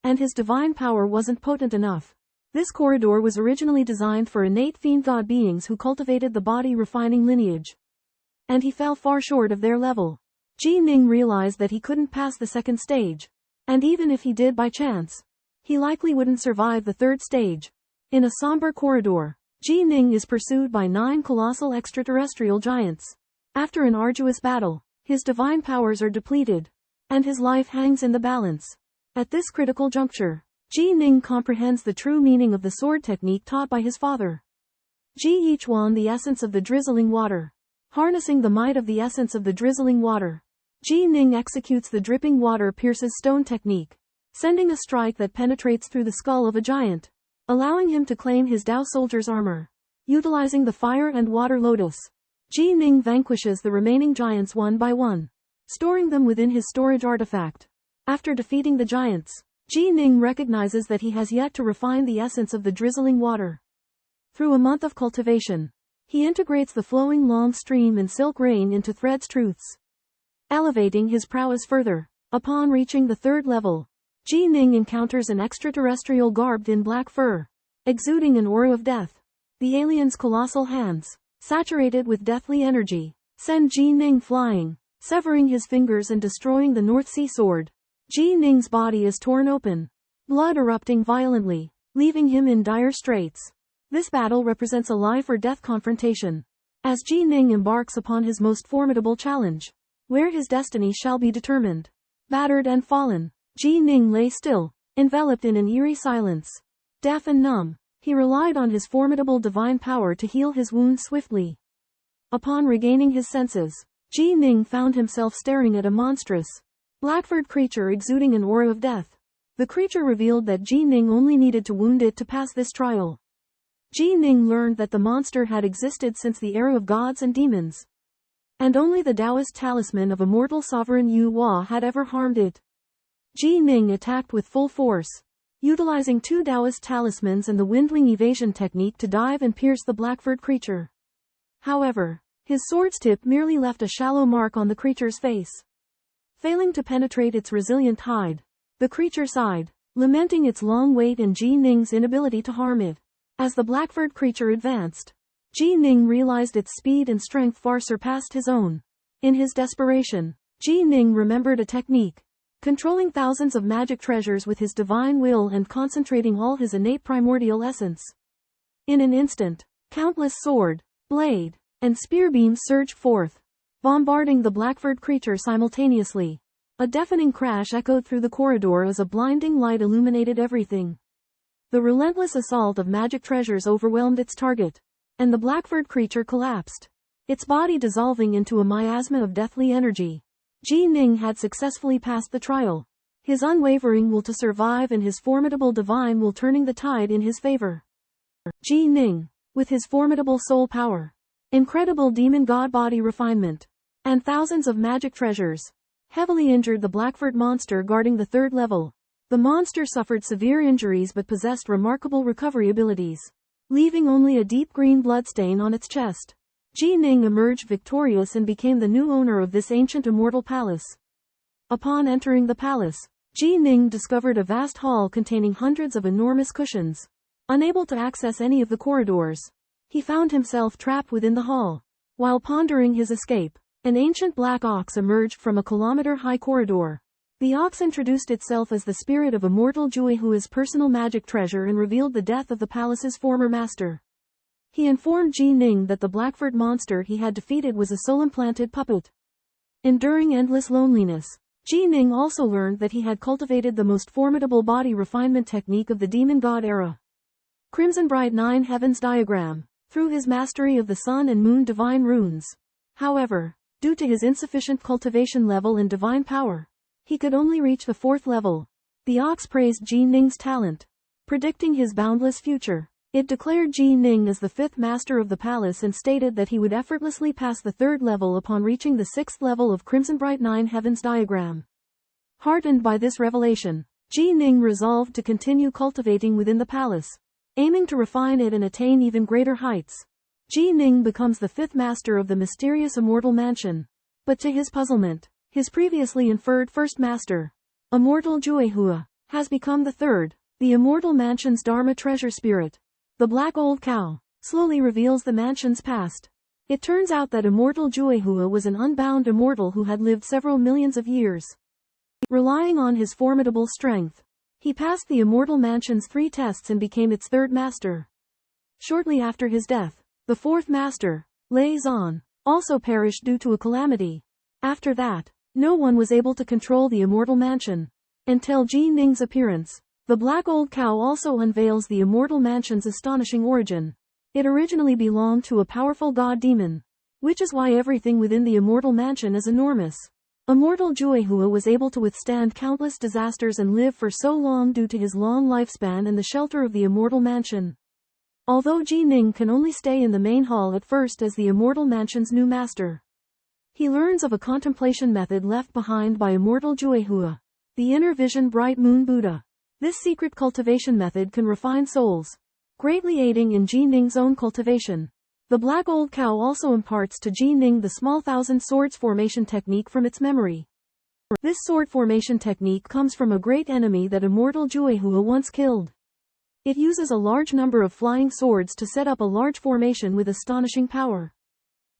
and his divine power wasn't potent enough. This corridor was originally designed for innate fiend god beings who cultivated the body refining lineage, and he fell far short of their level. Ji Ning realized that he couldn't pass the second stage, and even if he did by chance, he likely wouldn't survive the third stage. In a somber corridor, Ji Ning is pursued by 9 colossal extraterrestrial giants. After an arduous battle, his divine powers are depleted, and his life hangs in the balance. At this critical juncture, Ji Ning comprehends the true meaning of the sword technique taught by his father. Ji Yichuan, the essence of the drizzling water. Harnessing the might of the essence of the drizzling water, Ji Ning executes the dripping water pierces stone technique, sending a strike that penetrates through the skull of a giant, allowing him to claim his Tao soldier's armor. Utilizing the fire and water lotus, Ji Ning vanquishes the remaining giants one by one, storing them within his storage artifact. After defeating the giants, Ji Ning recognizes that he has yet to refine the essence of the drizzling water. Through a month of cultivation, he integrates the flowing long stream and silk rain into threads truths, elevating his prowess further. Upon reaching the 3rd level, Ji Ning encounters an extraterrestrial garbed in black fur, exuding an aura of death. The alien's colossal hands, saturated with deathly energy, send Ji Ning flying, severing his fingers and destroying the North Sea sword. Ji Ning's body is torn open, blood erupting violently, leaving him in dire straits. This battle represents a life or death confrontation, as Ji Ning embarks upon his most formidable challenge, where his destiny shall be determined. Battered and fallen, Ji Ning lay still, enveloped in an eerie silence. Deaf and numb, he relied on his formidable divine power to heal his wounds swiftly. Upon regaining his senses, Ji Ning found himself staring at a monstrous, black-furred creature exuding an aura of death. The creature revealed that Ji Ning only needed to wound it to pass this trial. Ji Ning learned that the monster had existed since the era of gods and demons, and only the Taoist talisman of immortal sovereign Yu Hua had ever harmed it. Ji Ning attacked with full force, utilizing 2 Taoist talismans and the windwing evasion technique to dive and pierce the black-furred creature. However, his sword's tip merely left a shallow mark on the creature's face, failing to penetrate its resilient hide. The creature sighed, lamenting its long wait and Ji Ning's inability to harm it. As the black-furred creature advanced, Ji Ning realized its speed and strength far surpassed his own. In his desperation, Ji Ning remembered a technique, controlling thousands of magic treasures with his divine will and concentrating all his innate primordial essence. In an instant, countless sword, blade, and spear beams surged forth, bombarding the black-furred creature simultaneously. A deafening crash echoed through the corridor as a blinding light illuminated everything. The relentless assault of magic treasures overwhelmed its target, and the black-furred creature collapsed, its body dissolving into a miasma of deathly energy. Ji Ning had successfully passed the trial, his unwavering will to survive and his formidable divine will turning the tide in his favor. Ji Ning, with his formidable soul power, incredible demon god body refinement, and thousands of magic treasures, heavily injured the black-furred monster guarding the 3rd level. The monster suffered severe injuries but possessed remarkable recovery abilities, leaving only a deep green bloodstain on its chest. Ji Ning emerged victorious and became the new owner of this ancient immortal palace. Upon entering the palace, Ji Ning discovered a vast hall containing hundreds of enormous cushions. Unable to access any of the corridors, he found himself trapped within the hall. While pondering his escape, an ancient black ox emerged from a kilometer-high corridor. The ox introduced itself as the spirit of immortal Juehua's personal magic treasure and revealed the death of the palace's former master. He informed Ji Ning that the black-furred monster he had defeated was a soul-implanted puppet. Enduring endless loneliness, Ji Ning also learned that he had cultivated the most formidable body refinement technique of the demon god era. Crimson Bright 9 Heavens Diagram, through his mastery of the sun and moon divine runes. However, due to his insufficient cultivation level and divine power, he could only reach the 4th level. The ox praised Ji Ning's talent, predicting his boundless future. It declared Ji Ning as the 5th master of the palace and stated that he would effortlessly pass the 3rd level upon reaching the 6th level of Crimson Bright 9 Heavens Diagram. Heartened by this revelation, Ji Ning resolved to continue cultivating within the palace, aiming to refine it and attain even greater heights. Ji Ning becomes the 5th master of the mysterious immortal mansion. But to his puzzlement, his previously inferred 1st master, immortal Juehua, has become the 3rd. The immortal mansion's Dharma treasure spirit, the black old cow, slowly reveals the mansion's past. It turns out that immortal Juehua was an unbound immortal who had lived several millions of years. Relying on his formidable strength, he passed the immortal mansion's 3 tests and became its 3rd master. Shortly after his death, the 4th master, Lei Zan, also perished due to a calamity. After that, no one was able to control the immortal mansion, until Ji Ning's appearance. The black old cow also unveils the immortal mansion's astonishing origin. It originally belonged to a powerful god demon, which is why everything within the immortal mansion is enormous. Immortal Juehua was able to withstand countless disasters and live for so long due to his long lifespan and the shelter of the immortal mansion. Although Ji Ning can only stay in the main hall at first as the immortal mansion's new master, he learns of a contemplation method left behind by immortal Juehua, the inner vision bright moon Buddha. This secret cultivation method can refine souls, greatly aiding in Ji Ning's own cultivation. The black old cow also imparts to Ji Ning the small thousand swords formation technique from its memory. This sword formation technique comes from a great enemy that immortal Juehua once killed. It uses a large number of flying swords to set up a large formation with astonishing power.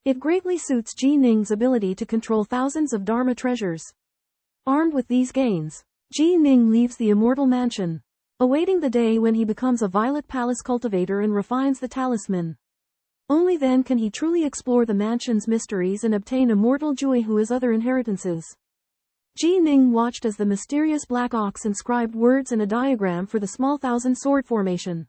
It greatly suits Ji Ning's ability to control thousands of Dharma treasures. Armed with these gains, Ji Ning leaves the immortal mansion, awaiting the day when he becomes a Violet Palace cultivator and refines the talisman. Only then can he truly explore the mansion's mysteries and obtain immortal Juehua's other inheritances. Ji Ning watched as the mysterious black ox inscribed words in a diagram for the small thousand sword formation.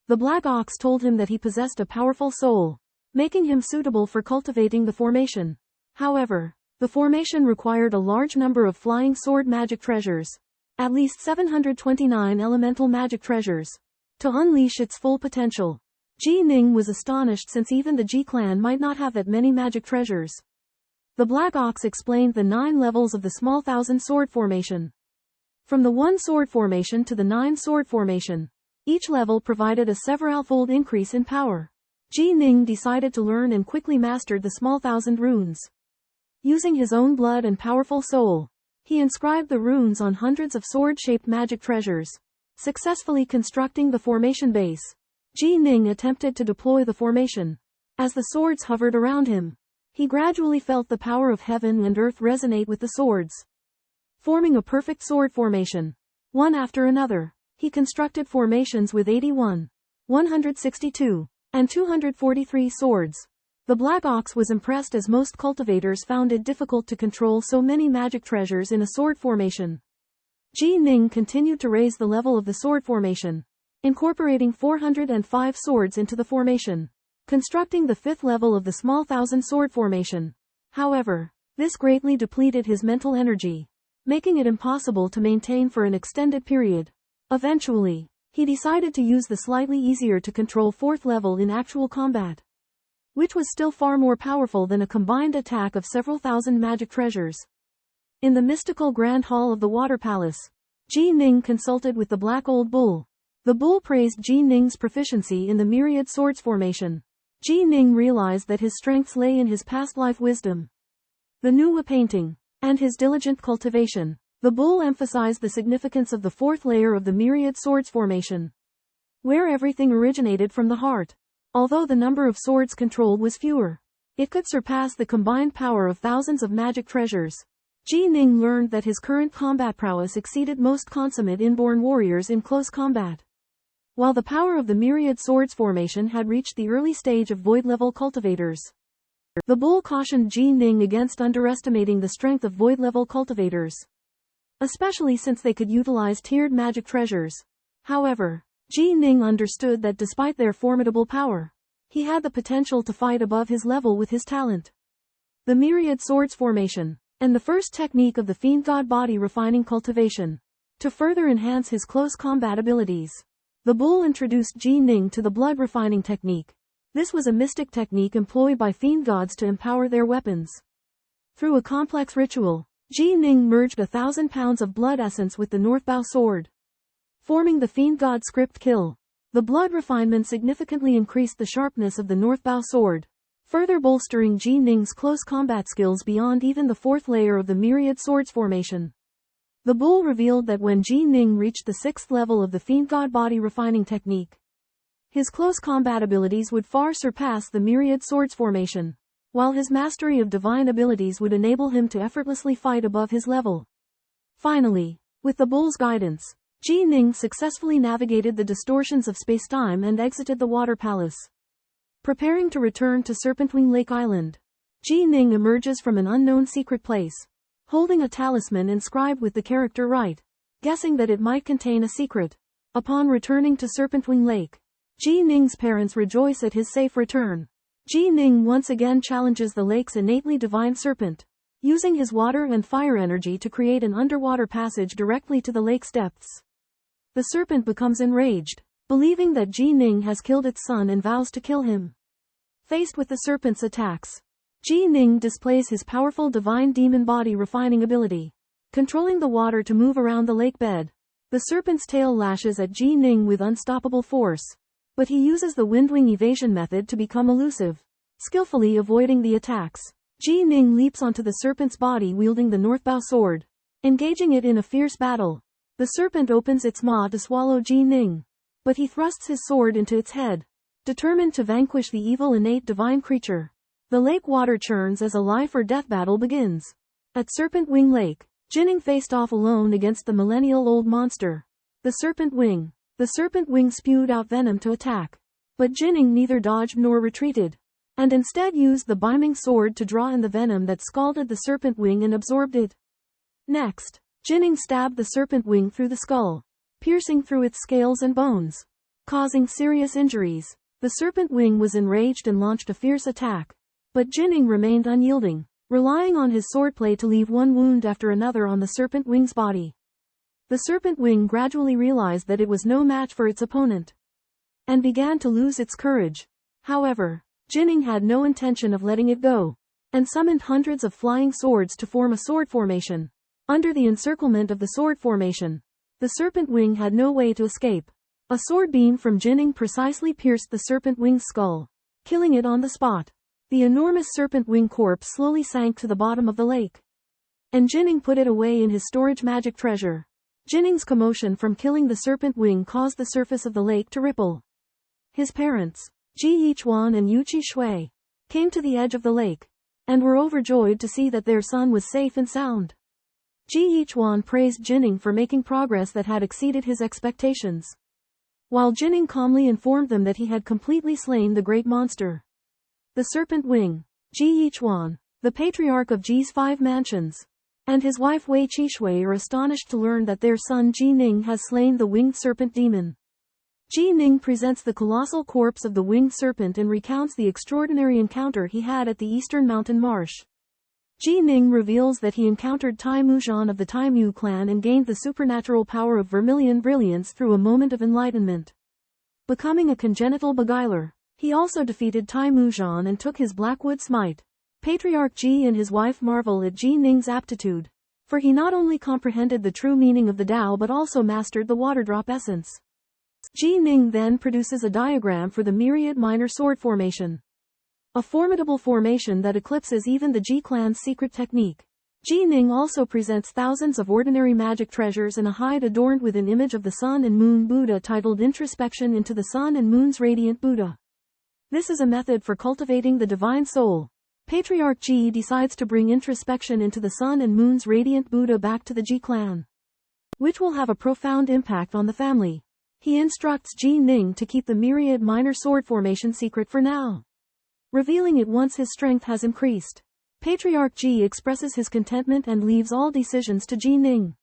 The black ox told him that he possessed a powerful soul, making him suitable for cultivating the formation. However, the formation required a large number of flying sword magic treasures, at least 729 elemental magic treasures, to unleash its full potential. Ji Ning was astonished since even the Ji clan might not have that many magic treasures. The Black Ox explained the 9 levels of the small 1,000 sword formation. From the 1 sword formation to the 9 sword formation, each level provided a several-fold increase in power. Ji Ning decided to learn and quickly mastered the small 1,000 runes. Using his own blood and powerful soul, he inscribed the runes on hundreds of sword-shaped magic treasures, successfully constructing the formation base. Ji Ning attempted to deploy the formation. As the swords hovered around him, he gradually felt the power of heaven and earth resonate with the swords, forming a perfect sword formation. One after another, he constructed formations with 81, 162, and 243 swords. The Black Ox was impressed as most cultivators found it difficult to control so many magic treasures in a sword formation. Ji Ning continued to raise the level of the sword formation, incorporating 405 swords into the formation, constructing the 5th level of the small 1,000 sword formation. However, this greatly depleted his mental energy, making it impossible to maintain for an extended period. Eventually, he decided to use the slightly easier to control 4th level in actual combat, which was still far more powerful than a combined attack of several thousand magic treasures. In the mystical Grand Hall of the Water Palace, Ji Ning consulted with the Black Old Bull. The bull praised Ji Ning's proficiency in the myriad swords formation. Ji Ning realized that his strengths lay in his past life wisdom, the Nuwa painting, and his diligent cultivation. The bull emphasized the significance of the 4th layer of the myriad swords formation, where everything originated from the heart. Although the number of swords controlled was fewer, it could surpass the combined power of thousands of magic treasures. Ji Ning learned that his current combat prowess exceeded most consummate inborn warriors in close combat. While the power of the myriad swords formation had reached the early stage of void-level cultivators, the bull cautioned Ji Ning against underestimating the strength of void-level cultivators, especially since they could utilize tiered magic treasures. However, Ji Ning understood that despite their formidable power, he had the potential to fight above his level with his talent. The myriad swords formation, and the first technique of the Fiend God body refining cultivation, to further enhance his close combat abilities. The bull introduced Ji Ning to the blood refining technique. This was a mystic technique employed by fiend gods to empower their weapons. Through a complex ritual, Ji Ning merged 1,000 pounds of blood essence with the Northbow sword, forming the fiend god script kill. The blood refinement significantly increased the sharpness of the Northbow sword, further bolstering Ji Ning's close combat skills beyond even the 4th layer of the myriad swords formation. The bull revealed that when Ji Ning reached the 6th level of the Fiend God body refining technique, his close combat abilities would far surpass the myriad swords formation, while his mastery of divine abilities would enable him to effortlessly fight above his level. Finally, with the bull's guidance, Ji Ning successfully navigated the distortions of space-time and exited the water palace. Preparing to return to Serpentwing Lake Island, Ji Ning emerges from an unknown secret place, holding a talisman inscribed with the character right, guessing that it might contain a secret. Upon returning to Serpentwing Lake, Ji Ning's parents rejoice at his safe return. Ji Ning once again challenges the lake's innately divine serpent, using his water and fire energy to create an underwater passage directly to the lake's depths. The serpent becomes enraged, believing that Ji Ning has killed its son and vows to kill him. Faced with the serpent's attacks, Ji Ning displays his powerful divine demon body refining ability, controlling the water to move around the lake bed. The serpent's tail lashes at Ji Ning with unstoppable force, but he uses the windwing evasion method to become elusive, skillfully avoiding the attacks. Ji Ning leaps onto the serpent's body wielding the Northbow sword, engaging it in a fierce battle. The serpent opens its maw to swallow Ji Ning, but he thrusts his sword into its head, determined to vanquish the evil innate divine creature. The lake water churns as a life or death battle begins. At Serpent Wing Lake, Jining faced off alone against the millennial-old monster, the Serpent Wing. The Serpent Wing spewed out venom to attack, but Jining neither dodged nor retreated, and instead used the Biming sword to draw in the venom that scalded the Serpent Wing and absorbed it. Next, Jining stabbed the Serpent Wing through the skull, piercing through its scales and bones, causing serious injuries. The serpent wing was enraged and launched a fierce attack. But Jining remained unyielding, relying on his swordplay to leave one wound after another on the serpent wing's body. The serpent wing gradually realized that it was no match for its opponent, and began to lose its courage. However, Jining had no intention of letting it go, and summoned hundreds of flying swords to form a sword formation. Under the encirclement of the sword formation, the serpent wing had no way to escape. A sword beam from Jining precisely pierced the serpent wing's skull, killing it on the spot. The enormous serpent wing corpse slowly sank to the bottom of the lake, and Jining put it away in his storage magic treasure. Jining's commotion from killing the serpent wing caused the surface of the lake to ripple. His parents, Ji Yichuan and Yu Qi Shui, came to the edge of the lake, and were overjoyed to see that their son was safe and sound. Ji Yichuan praised Jining for making progress that had exceeded his expectations, while Jining calmly informed them that he had completely slain the great monster. The serpent wing, Ji Yichuan, the patriarch of Ji's 5 mansions, and his wife Wei Qishui are astonished to learn that their son Ji Ning has slain the winged serpent demon. Ji Ning presents the colossal corpse of the winged serpent and recounts the extraordinary encounter he had at the eastern mountain marsh. Ji Ning reveals that he encountered Tai Muzhan of the Tai Mu clan and gained the supernatural power of vermilion brilliance through a moment of enlightenment, becoming a congenital beguiler. He also defeated Tai Muzhan and took his Blackwood smite. Patriarch Ji and his wife marvel at Ji Ning's aptitude, for he not only comprehended the true meaning of the Tao but also mastered the water drop essence. Ji Ning then produces a diagram for the myriad minor sword formation, a formidable formation that eclipses even the Ji clan's secret technique. Ji Ning also presents thousands of ordinary magic treasures and a hide adorned with an image of the Sun and Moon Buddha titled Introspection into the Sun and Moon's Radiant Buddha. This is a method for cultivating the divine soul. Patriarch Ji decides to bring introspection into the Sun and Moon's Radiant Buddha back to the Ji clan, which will have a profound impact on the family. He instructs Ji Ning to keep the myriad minor sword formation secret for now, revealing it once his strength has increased. Patriarch Ji expresses his contentment and leaves all decisions to Ji Ning.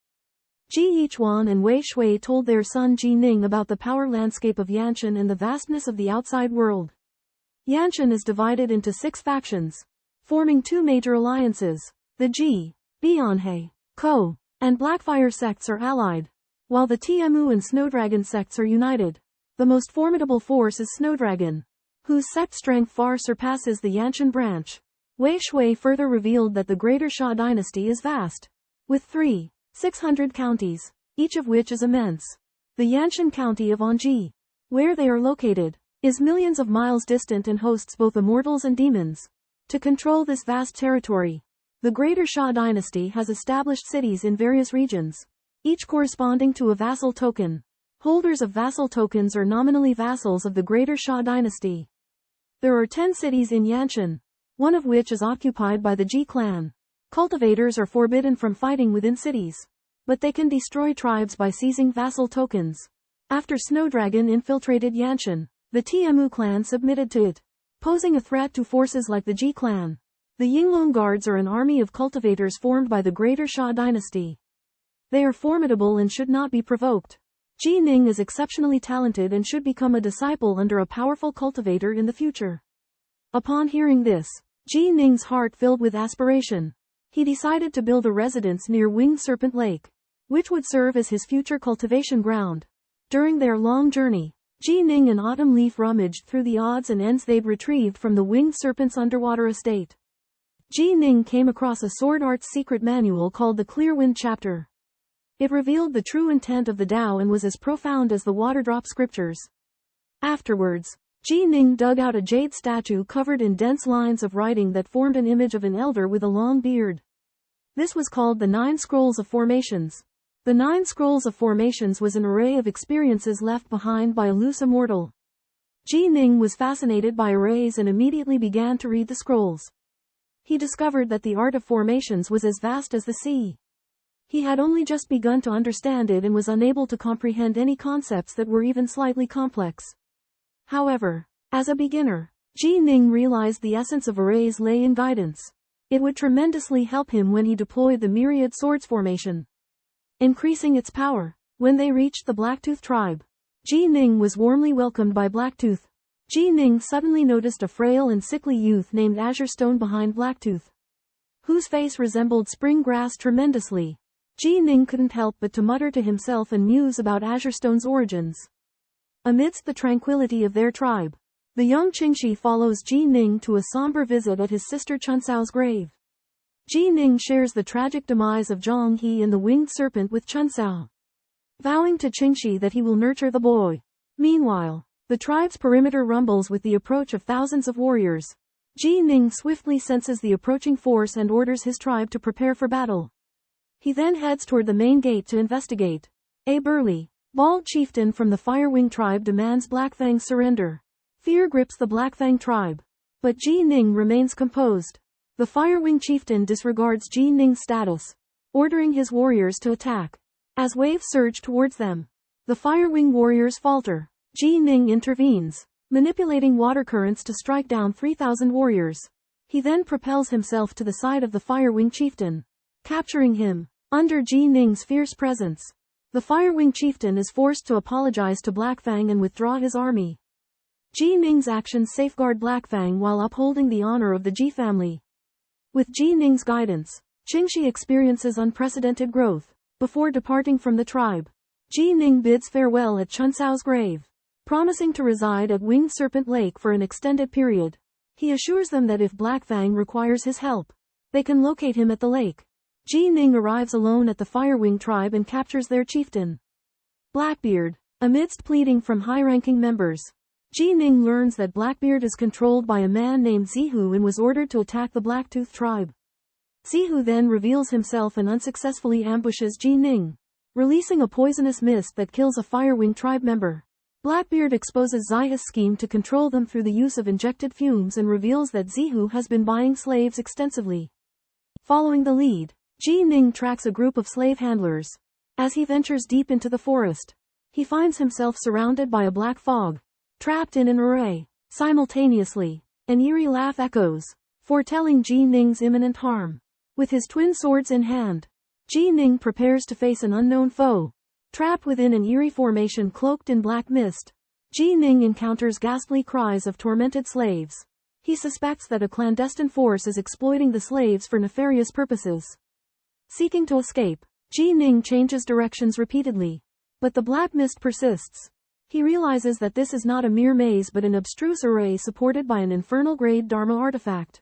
Ji Yichuan and Wei Shui told their son Ji Ning about the power landscape of Yanshan and the vastness of the outside world. Yanshan is divided into 6 factions, forming 2 major alliances. The Ji, Bianhe, Ko, and Blackfire sects are allied, while the Tiemu and Snowdragon sects are united. The most formidable force is Snowdragon, whose sect strength far surpasses the Yanshan branch. Wei Shui further revealed that the Greater Xia dynasty is vast, with 600 counties, each of which is immense. The Yanshan county of Anji, where they are located, is millions of miles distant and hosts both immortals and demons. To control this vast territory, the Greater Xia dynasty has established cities in various regions, each corresponding to a vassal token. Holders of vassal tokens are nominally vassals of the Greater Xia dynasty. There are 10 cities in Yanshan, one of which is occupied by the Ji clan. Cultivators are forbidden from fighting within cities, but they can destroy tribes by seizing vassal tokens. After Snowdragon infiltrated Yanshan, the Tiemu clan submitted to it, posing a threat to forces like the Ji clan. The Yinglong Guards are an army of cultivators formed by the Greater Xia dynasty. They are formidable and should not be provoked. Ji Ning is exceptionally talented and should become a disciple under a powerful cultivator in the future. Upon hearing this, Ji Ning's heart filled with aspiration. He decided to build a residence near Winged Serpent Lake, which would serve as his future cultivation ground. During their long journey, Ji Ning and Autumn Leaf rummaged through the odds and ends they'd retrieved from the Winged Serpent's underwater estate. Ji Ning came across a sword art's secret manual called the Clear Wind Chapter. It revealed the true intent of the Tao and was as profound as the water drop scriptures. Afterwards, Ji Ning dug out a jade statue covered in dense lines of writing that formed an image of an elder with a long beard. This was called the 9 Scrolls of Formations. The 9 Scrolls of Formations was an array of experiences left behind by a loose immortal. Ji Ning was fascinated by arrays and immediately began to read the scrolls. He discovered that the art of formations was as vast as the sea. He had only just begun to understand it and was unable to comprehend any concepts that were even slightly complex. However, as a beginner, Ji Ning realized the essence of arrays lay in guidance. It would tremendously help him when he deployed the myriad swords formation, increasing its power. When they reached the Blacktooth tribe, Ji Ning was warmly welcomed by Blacktooth. Ji Ning suddenly noticed a frail and sickly youth named Azure Stone behind Blacktooth, whose face resembled spring grass tremendously. Ji Ning couldn't help but to mutter to himself and muse about Azure Stone's origins. Amidst the tranquility of their tribe, the young Qingxi follows Ji Ning to a somber visit at his sister Chunsao's grave. Ji Ning shares the tragic demise of Zhang He and the winged serpent with Chunsao, vowing to Qingxi that he will nurture the boy. Meanwhile, the tribe's perimeter rumbles with the approach of thousands of warriors. Ji Ning swiftly senses the approaching force and orders his tribe to prepare for battle. He then heads toward the main gate to investigate. A burly, bald chieftain from the Firewing tribe demands Blackfang's surrender. Fear grips the Blackfang tribe, but Ji Ning remains composed. The Firewing chieftain disregards Ji Ning's status, ordering his warriors to attack. As waves surge towards them, the Firewing warriors falter. Ji Ning intervenes, manipulating water currents to strike down 3,000 warriors. He then propels himself to the side of the Firewing chieftain, capturing him. Under Ji Ning's fierce presence, the Firewing chieftain is forced to apologize to Blackfang and withdraw his army. Ji Ning's actions safeguard Blackfang while upholding the honor of the Ji family. With Ji Ning's guidance, Qingxi experiences unprecedented growth. Before departing from the tribe, Ji Ning bids farewell at Chunsao's grave, promising to reside at Winged Serpent Lake for an extended period. He assures them that if Blackfang requires his help, they can locate him at the lake. Ji Ning arrives alone at the Firewing tribe and captures their chieftain, Blackbeard. Amidst pleading from high-ranking members, Ji Ning learns that Blackbeard is controlled by a man named Zihu and was ordered to attack the Blacktooth tribe. Zihu then reveals himself and unsuccessfully ambushes Ji Ning, releasing a poisonous mist that kills a Firewing tribe member. Blackbeard exposes Zihu's scheme to control them through the use of injected fumes and reveals that Zihu has been buying slaves extensively. Following the lead, Ji Ning tracks a group of slave handlers. As he ventures deep into the forest, he finds himself surrounded by a black fog, trapped in an array. Simultaneously, an eerie laugh echoes, foretelling Ji Ning's imminent harm. With his twin swords in hand, Ji Ning prepares to face an unknown foe. Trapped within an eerie formation cloaked in black mist, Ji Ning encounters ghastly cries of tormented slaves. He suspects that a clandestine force is exploiting the slaves for nefarious purposes. Seeking to escape, Ji Ning changes directions repeatedly, but the black mist persists. He realizes that this is not a mere maze but an abstruse array supported by an infernal-grade Dharma artifact,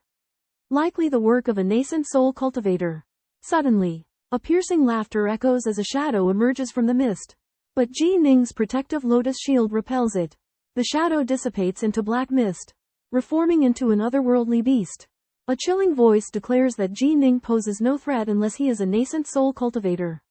likely the work of a nascent soul cultivator. Suddenly, a piercing laughter echoes as a shadow emerges from the mist, but Ji Ning's protective lotus shield repels it. The shadow dissipates into black mist, reforming into an otherworldly beast. A chilling voice declares that Ji Ning poses no threat unless he is a nascent soul cultivator.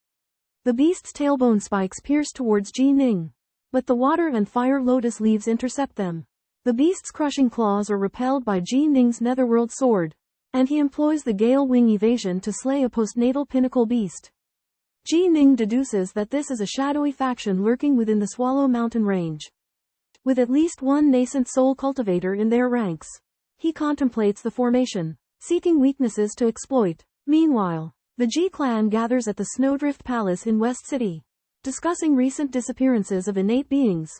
The beast's tailbone spikes pierce towards Ji Ning, but the water and fire lotus leaves intercept them. The beast's crushing claws are repelled by Ji Ning's netherworld sword, and he employs the gale wing evasion to slay a postnatal pinnacle beast. Ji Ning deduces that this is a shadowy faction lurking within the Swallow Mountain range, with at least one nascent soul cultivator in their ranks. He contemplates the formation, seeking weaknesses to exploit. Meanwhile, the Ji clan gathers at the Snowdrift Palace in West City, discussing recent disappearances of innate beings.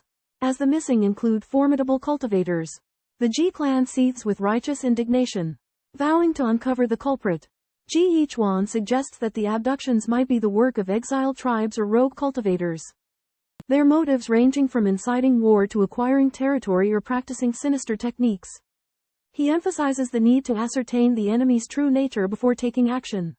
As the missing include formidable cultivators, the Ji clan seethes with righteous indignation, vowing to uncover the culprit. Ji Yichuan suggests that the abductions might be the work of exiled tribes or rogue cultivators, their motives ranging from inciting war to acquiring territory or practicing sinister techniques. He emphasizes the need to ascertain the enemy's true nature before taking action.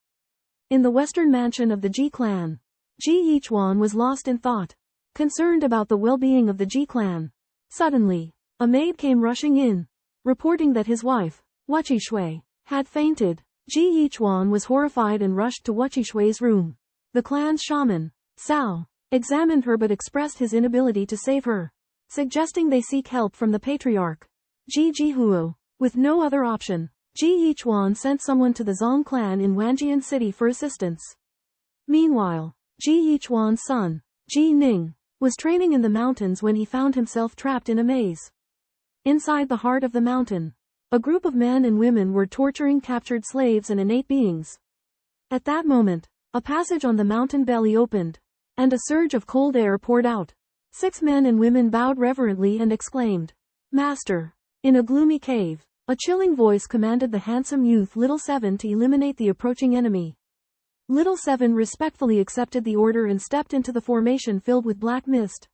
In the western mansion of the Ji clan, Ji Yichuan was lost in thought, concerned about the well-being of the Ji clan. Suddenly, a maid came rushing in, reporting that his wife, Wuqishui, had fainted. Ji Yichuan was horrified and rushed to Wuqishui's room. The clan's shaman, Cao, examined her but expressed his inability to save her, suggesting they seek help from the patriarch, Ji Jihuo. With no other option, Ji Yichuan sent someone to the Zong clan in Wanjian City for assistance. Meanwhile, Ji Yichuan's son, Ji Ning, was training in the mountains when he found himself trapped in a maze. Inside the heart of the mountain, a group of men and women were torturing captured slaves and innate beings. At that moment, a passage on the mountain belly opened, and a surge of cold air poured out. 6 men and women bowed reverently and exclaimed, Master. In a gloomy cave, a chilling voice commanded the handsome youth Little Seven to eliminate the approaching enemy. Little Seven respectfully accepted the order and stepped into the formation filled with black mist.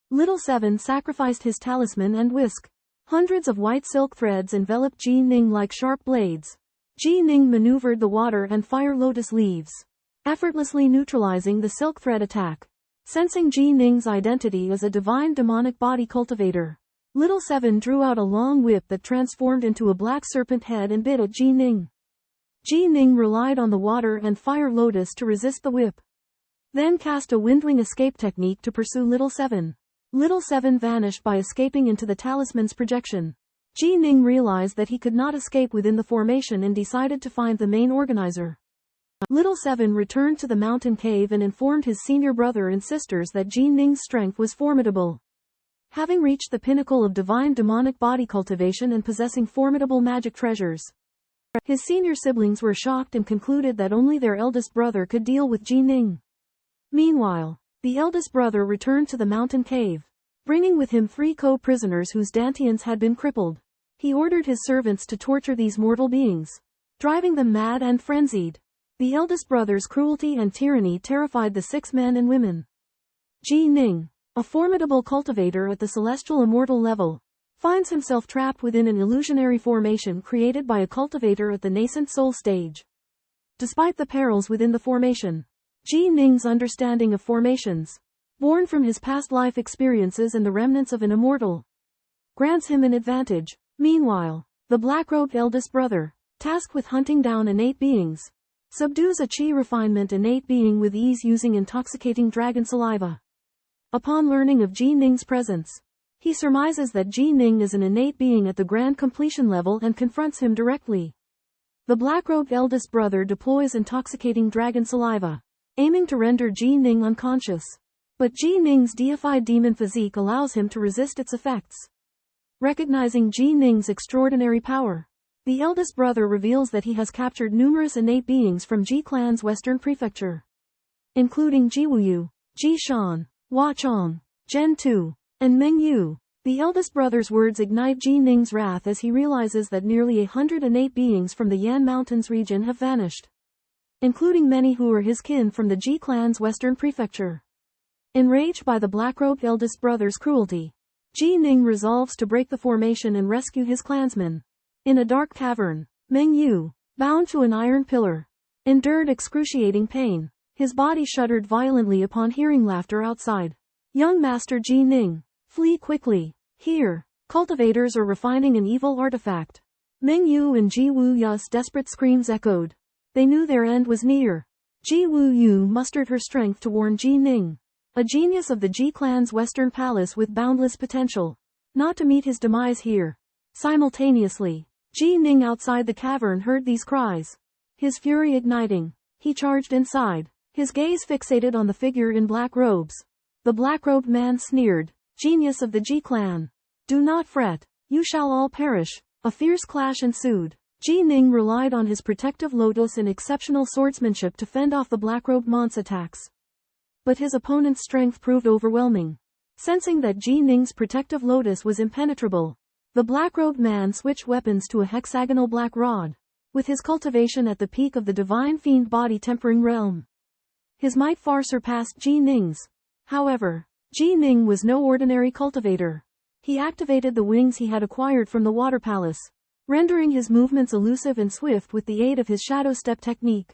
Little Seven sacrificed his talisman and whisk. Hundreds of white silk threads enveloped Ji Ning like sharp blades. Ji Ning maneuvered the water and fire lotus leaves, effortlessly neutralizing the silk thread attack. Sensing Ji Ning's identity as a divine demonic body cultivator, Little Seven drew out a long whip that transformed into a black serpent head and bit at Ji Ning. Ji Ning relied on the water and fire lotus to resist the whip, then cast a windwing escape technique to pursue Little Seven. Little Seven vanished by escaping into the talisman's projection. Ji Ning realized that he could not escape within the formation and decided to find the main organizer. Little Seven returned to the mountain cave and informed his senior brother and sisters that Ji Ning's strength was formidable. Having reached the pinnacle of divine demonic body cultivation and possessing formidable magic treasures, his senior siblings were shocked and concluded that only their eldest brother could deal with Ji Ning. Meanwhile, the eldest brother returned to the mountain cave, bringing with him 3 co-prisoners whose dantians had been crippled. He ordered his servants to torture these mortal beings, driving them mad and frenzied. The eldest brother's cruelty and tyranny terrified the 6 men and women. Ji Ning, a formidable cultivator at the celestial immortal level, finds himself trapped within an illusionary formation created by a cultivator at the nascent soul stage. Despite the perils within the formation, Ji Ning's understanding of formations, born from his past life experiences and the remnants of an immortal, grants him an advantage. Meanwhile, the black-robed eldest brother, tasked with hunting down innate beings, subdues a chi refinement innate being with ease using intoxicating dragon saliva. Upon learning of Ji Ning's presence, he surmises that Ji Ning is an innate being at the grand completion level and confronts him directly. The black-robed eldest brother deploys intoxicating dragon saliva, aiming to render Ji Ning unconscious. But Ji Ning's deified demon physique allows him to resist its effects. Recognizing Ji Ning's extraordinary power, the eldest brother reveals that he has captured numerous innate beings from Ji Clan's western prefecture, including Ji Wuyu, Ji Shan, Hua Chong, Zhen Tu, and Meng Yu. The eldest brother's words ignite Ji Ning's wrath as he realizes that nearly 100 innate beings from the Yan Mountains region have vanished, including many who are his kin from the Ji Clan's western prefecture. Enraged by the black-robed eldest brother's cruelty, Ji Ning resolves to break the formation and rescue his clansmen. In a dark cavern, Meng Yu, bound to an iron pillar, endured excruciating pain. His body shuddered violently upon hearing laughter outside. Young Master Ji Ning, flee quickly. Here, cultivators are refining an evil artifact. Meng Yu and Ji Wu Yu's desperate screams echoed. They knew their end was near. Ji Wu Yu mustered her strength to warn Ji Ning, a genius of the Ji Clan's western palace with boundless potential, not to meet his demise here. Simultaneously, Ji Ning outside the cavern heard these cries. His fury igniting, he charged inside, his gaze fixated on the figure in black robes. The black-robed man sneered, "Genius of the Ji Clan, do not fret, you shall all perish." A fierce clash ensued. Ji Ning relied on his protective lotus and exceptional swordsmanship to fend off the black-robed man's attacks. But his opponent's strength proved overwhelming. Sensing that Ji Ning's protective lotus was impenetrable, the black-robed man switched weapons to a hexagonal black rod, with his cultivation at the peak of the divine fiend body tempering realm. His might far surpassed Ji Ning's. However, Ji Ning was no ordinary cultivator. He activated the wings he had acquired from the water palace, rendering his movements elusive and swift with the aid of his shadow step technique.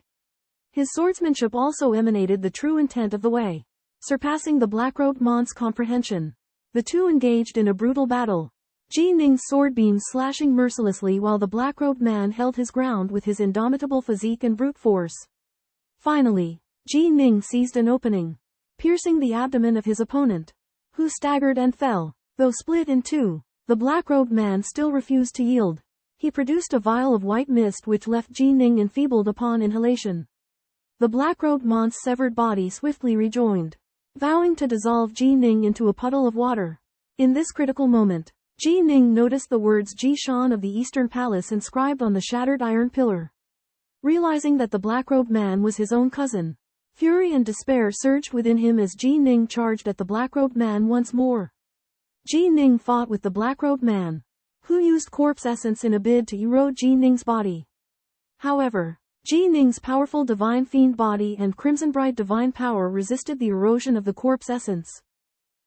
His swordsmanship also emanated the true intent of the way, surpassing the black-robed man's comprehension. The two engaged in a brutal battle, Ji Ning's sword beams slashing mercilessly while the black-robed man held his ground with his indomitable physique and brute force. Finally, Ji Ning seized an opening, piercing the abdomen of his opponent, who staggered and fell. Though split in two, the black-robed man still refused to yield. He produced a vial of white mist which left Ji Ning enfeebled upon inhalation. The black-robed man's severed body swiftly rejoined, vowing to dissolve Ji Ning into a puddle of water. In this critical moment, Ji Ning noticed the words Ji Shan of the Eastern Palace inscribed on the shattered iron pillar. Realizing that the black-robed man was his own cousin, fury and despair surged within him as Ji Ning charged at the black-robed man once more. Ji Ning fought with the black-robed man, who used corpse essence in a bid to erode Ji Ning's body. However, Ji Ning's powerful divine fiend body and crimson bright divine power resisted the erosion of the corpse essence.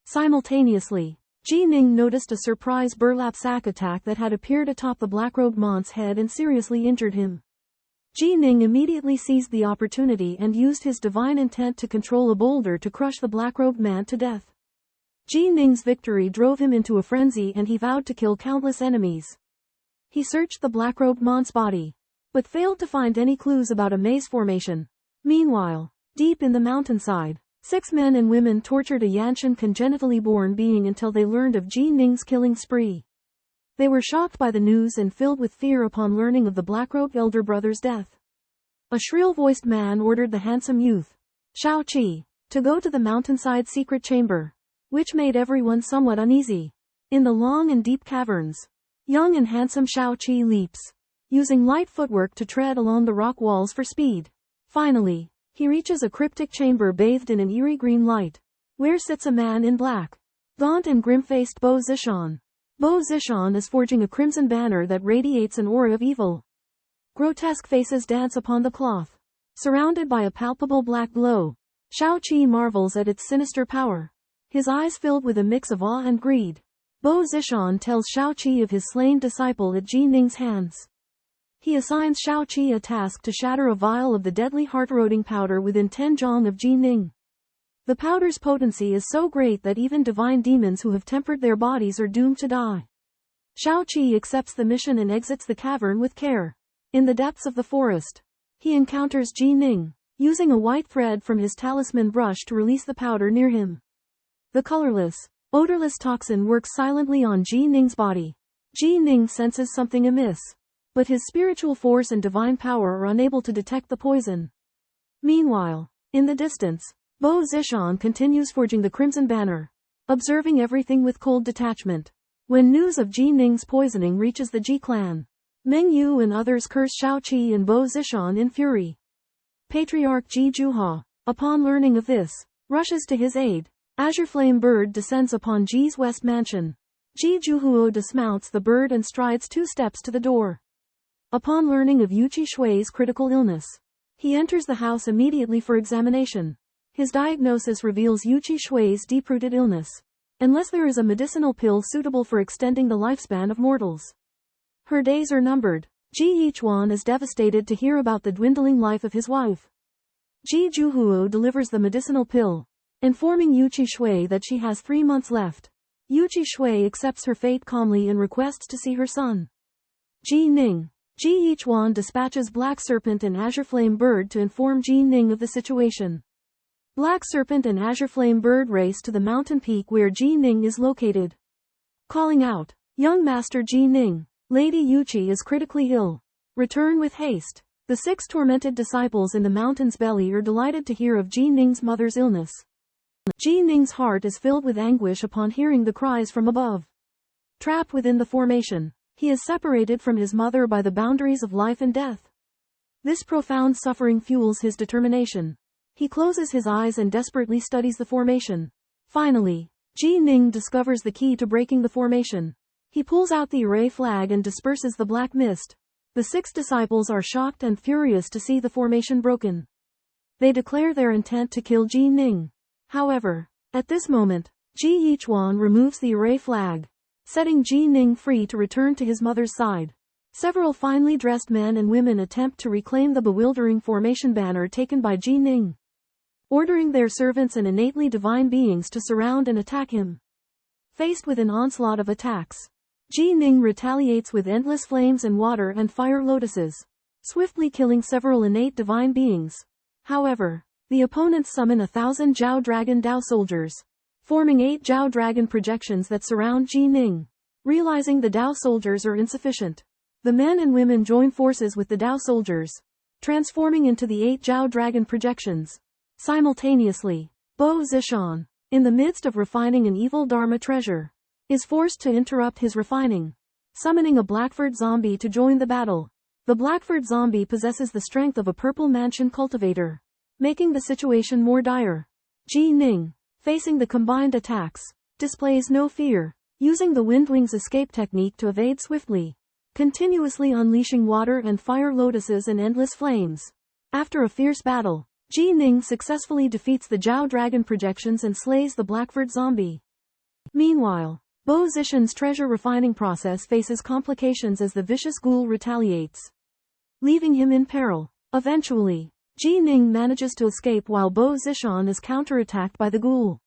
Simultaneously, Ji Ning noticed a surprise burlap sack attack that had appeared atop the black-robed man's head and seriously injured him. Ji Ning immediately seized the opportunity and used his divine intent to control a boulder to crush the black-robed man to death. Ji Ning's victory drove him into a frenzy and he vowed to kill countless enemies. He searched the black-robed man's body, but failed to find any clues about a maze formation. Meanwhile, deep in the mountainside, 6 men and women tortured a Yanshan congenitally born being until they learned of Ji Ning's killing spree. They were shocked by the news and filled with fear upon learning of the black-robed elder brother's death. A shrill-voiced man ordered the handsome youth, Shao Qi, to go to the mountainside secret chamber, which made everyone somewhat uneasy. In the long and deep caverns, young and handsome Shao Qi leaps, using light footwork to tread along the rock walls for speed. Finally, he reaches a cryptic chamber bathed in an eerie green light, where sits a man in black, gaunt and grim-faced Bo Zishan. Bo Zishan is forging a crimson banner that radiates an aura of evil. Grotesque faces dance upon the cloth. Surrounded by a palpable black glow, Shao Qi marvels at its sinister power. His eyes filled with a mix of awe and greed. Bo Zishan tells Shao Qi of his slain disciple at Ji Ning's hands. He assigns Shao Qi a task to shatter a vial of the deadly heart-eroding powder within 10 zhong of Ji Ning. The powder's potency is so great that even divine demons who have tempered their bodies are doomed to die. Shao Qi accepts the mission and exits the cavern with care. In the depths of the forest, he encounters Ji Ning, using a white thread from his talisman brush to release the powder near him. The colorless, odorless toxin works silently on Ji Ning's body. Ji Ning senses something amiss, but his spiritual force and divine power are unable to detect the poison. Meanwhile, in the distance, Bo Zishan continues forging the crimson banner, observing everything with cold detachment. When news of Ji Ning's poisoning reaches the Ji clan, Meng Yu and others curse Shao Qi and Bo Zishan in fury. Patriarch Ji Zhuha, upon learning of this, rushes to his aid. Azure Flame Bird descends upon Ji's west mansion. Ji Zhuhuo dismounts the bird and strides 2 steps to the door. Upon learning of Yuqi Shui's critical illness, he enters the house immediately for examination. His diagnosis reveals Yuqi Shui's deep-rooted illness, unless there is a medicinal pill suitable for extending the lifespan of mortals. Her days are numbered. Ji Yichuan is devastated to hear about the dwindling life of his wife. Ji Zhuhuo delivers the medicinal pill, informing Yuqi Shui that she has 3 months left. Yuqi Shui accepts her fate calmly and requests to see her son. Ji Ning. Ji Yichuan dispatches Black Serpent and Azure Flame Bird to inform Ji Ning of the situation. Black Serpent and Azure Flame Bird race to the mountain peak where Ji Ning is located. Calling out, "Young Master Ji Ning, Lady Yuqi is critically ill. Return with haste." The 6 tormented disciples in the mountain's belly are delighted to hear of Ji Ning's mother's illness. Ji Ning's heart is filled with anguish upon hearing the cries from above. Trapped within the formation, he is separated from his mother by the boundaries of life and death. This profound suffering fuels his determination. He closes his eyes and desperately studies the formation. Finally, Ji Ning discovers the key to breaking the formation. He pulls out the array flag and disperses the black mist. The 6 disciples are shocked and furious to see the formation broken. They declare their intent to kill Ji Ning. However, at this moment, Ji Yichuan removes the array flag, setting Ji Ning free to return to his mother's side. Several finely dressed men and women attempt to reclaim the bewildering formation banner taken by Ji Ning, ordering their servants and innately divine beings to surround and attack him. Faced with an onslaught of attacks, Ji Ning retaliates with endless flames and water and fire lotuses, swiftly killing several innate divine beings. However, the opponents summon 1,000 Zhao Dragon Dao soldiers, forming 8 Zhao Dragon projections that surround Ji Ning. Realizing the Dao soldiers are insufficient, the men and women join forces with the Dao soldiers, transforming into the 8 Zhao Dragon projections. Simultaneously, Bo Zishan, in the midst of refining an evil Dharma treasure, is forced to interrupt his refining, summoning a Blackford zombie to join the battle. The Blackford zombie possesses the strength of a purple mansion cultivator, making the situation more dire. Ji Ning, facing the combined attacks, displays no fear. using the Windwing's escape technique to evade swiftly, continuously unleashing water and fire lotuses and endless flames. After a fierce battle, Ji Ning successfully defeats the Zhao dragon projections and slays the Blackford zombie. Meanwhile, Bo Zishan's treasure refining process faces complications as the vicious ghoul retaliates, leaving him in peril. Eventually, Ji Ning manages to escape while Bo Zishan is counterattacked by the ghoul,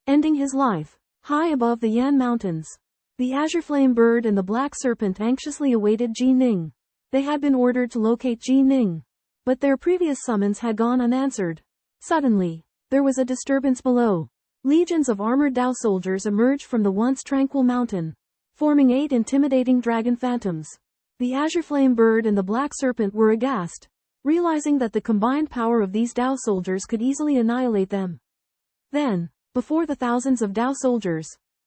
ending his life. High above the Yan Mountains, the Azure Flame Bird and the Black Serpent anxiously awaited Ji Ning. They had been ordered to locate Ji Ning, but their previous summons had gone unanswered. Suddenly, there was a disturbance below. Legions of armored Dao soldiers emerged from the once tranquil mountain, forming 8 intimidating dragon phantoms. The Azure Flame Bird and the Black Serpent were aghast, realizing that the combined power of these Dao soldiers could easily annihilate them. Then, before the thousands of Dao soldiers,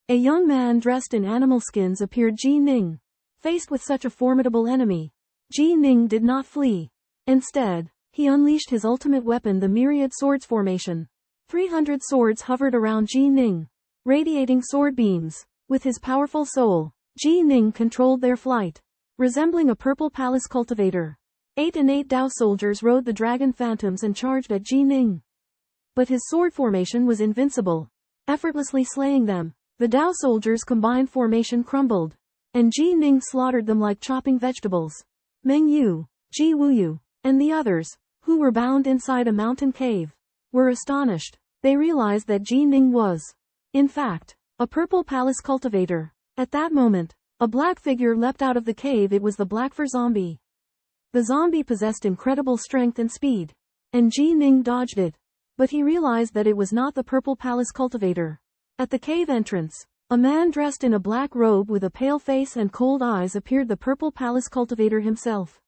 a young man dressed in animal skins appeared. Ji Ning. Faced with such a formidable enemy, Ji Ning did not flee. Instead, he unleashed his ultimate weapon, the Myriad Swords formation. 300 swords hovered around Ji Ning, radiating sword beams. With his powerful soul, Ji Ning controlled their flight, resembling a purple palace cultivator. 8 innate Dao soldiers rode the dragon phantoms and charged at Ji Ning. But his sword formation was invincible, effortlessly slaying them. The Dao soldiers' combined formation crumbled, and Ji Ning slaughtered them like chopping vegetables. Meng Yu, Ji Wuyu, and the others, who were bound inside a mountain cave, were astonished. They realized that Ji Ning was, in fact, a purple palace cultivator. At that moment, a black figure leapt out of the cave. It was the Blackfur zombie. The zombie possessed incredible strength and speed, and Ji Ning dodged it. But he realized that it was not the purple palace cultivator. At the cave entrance, a man dressed in a black robe with a pale face and cold eyes appeared, the purple palace cultivator himself.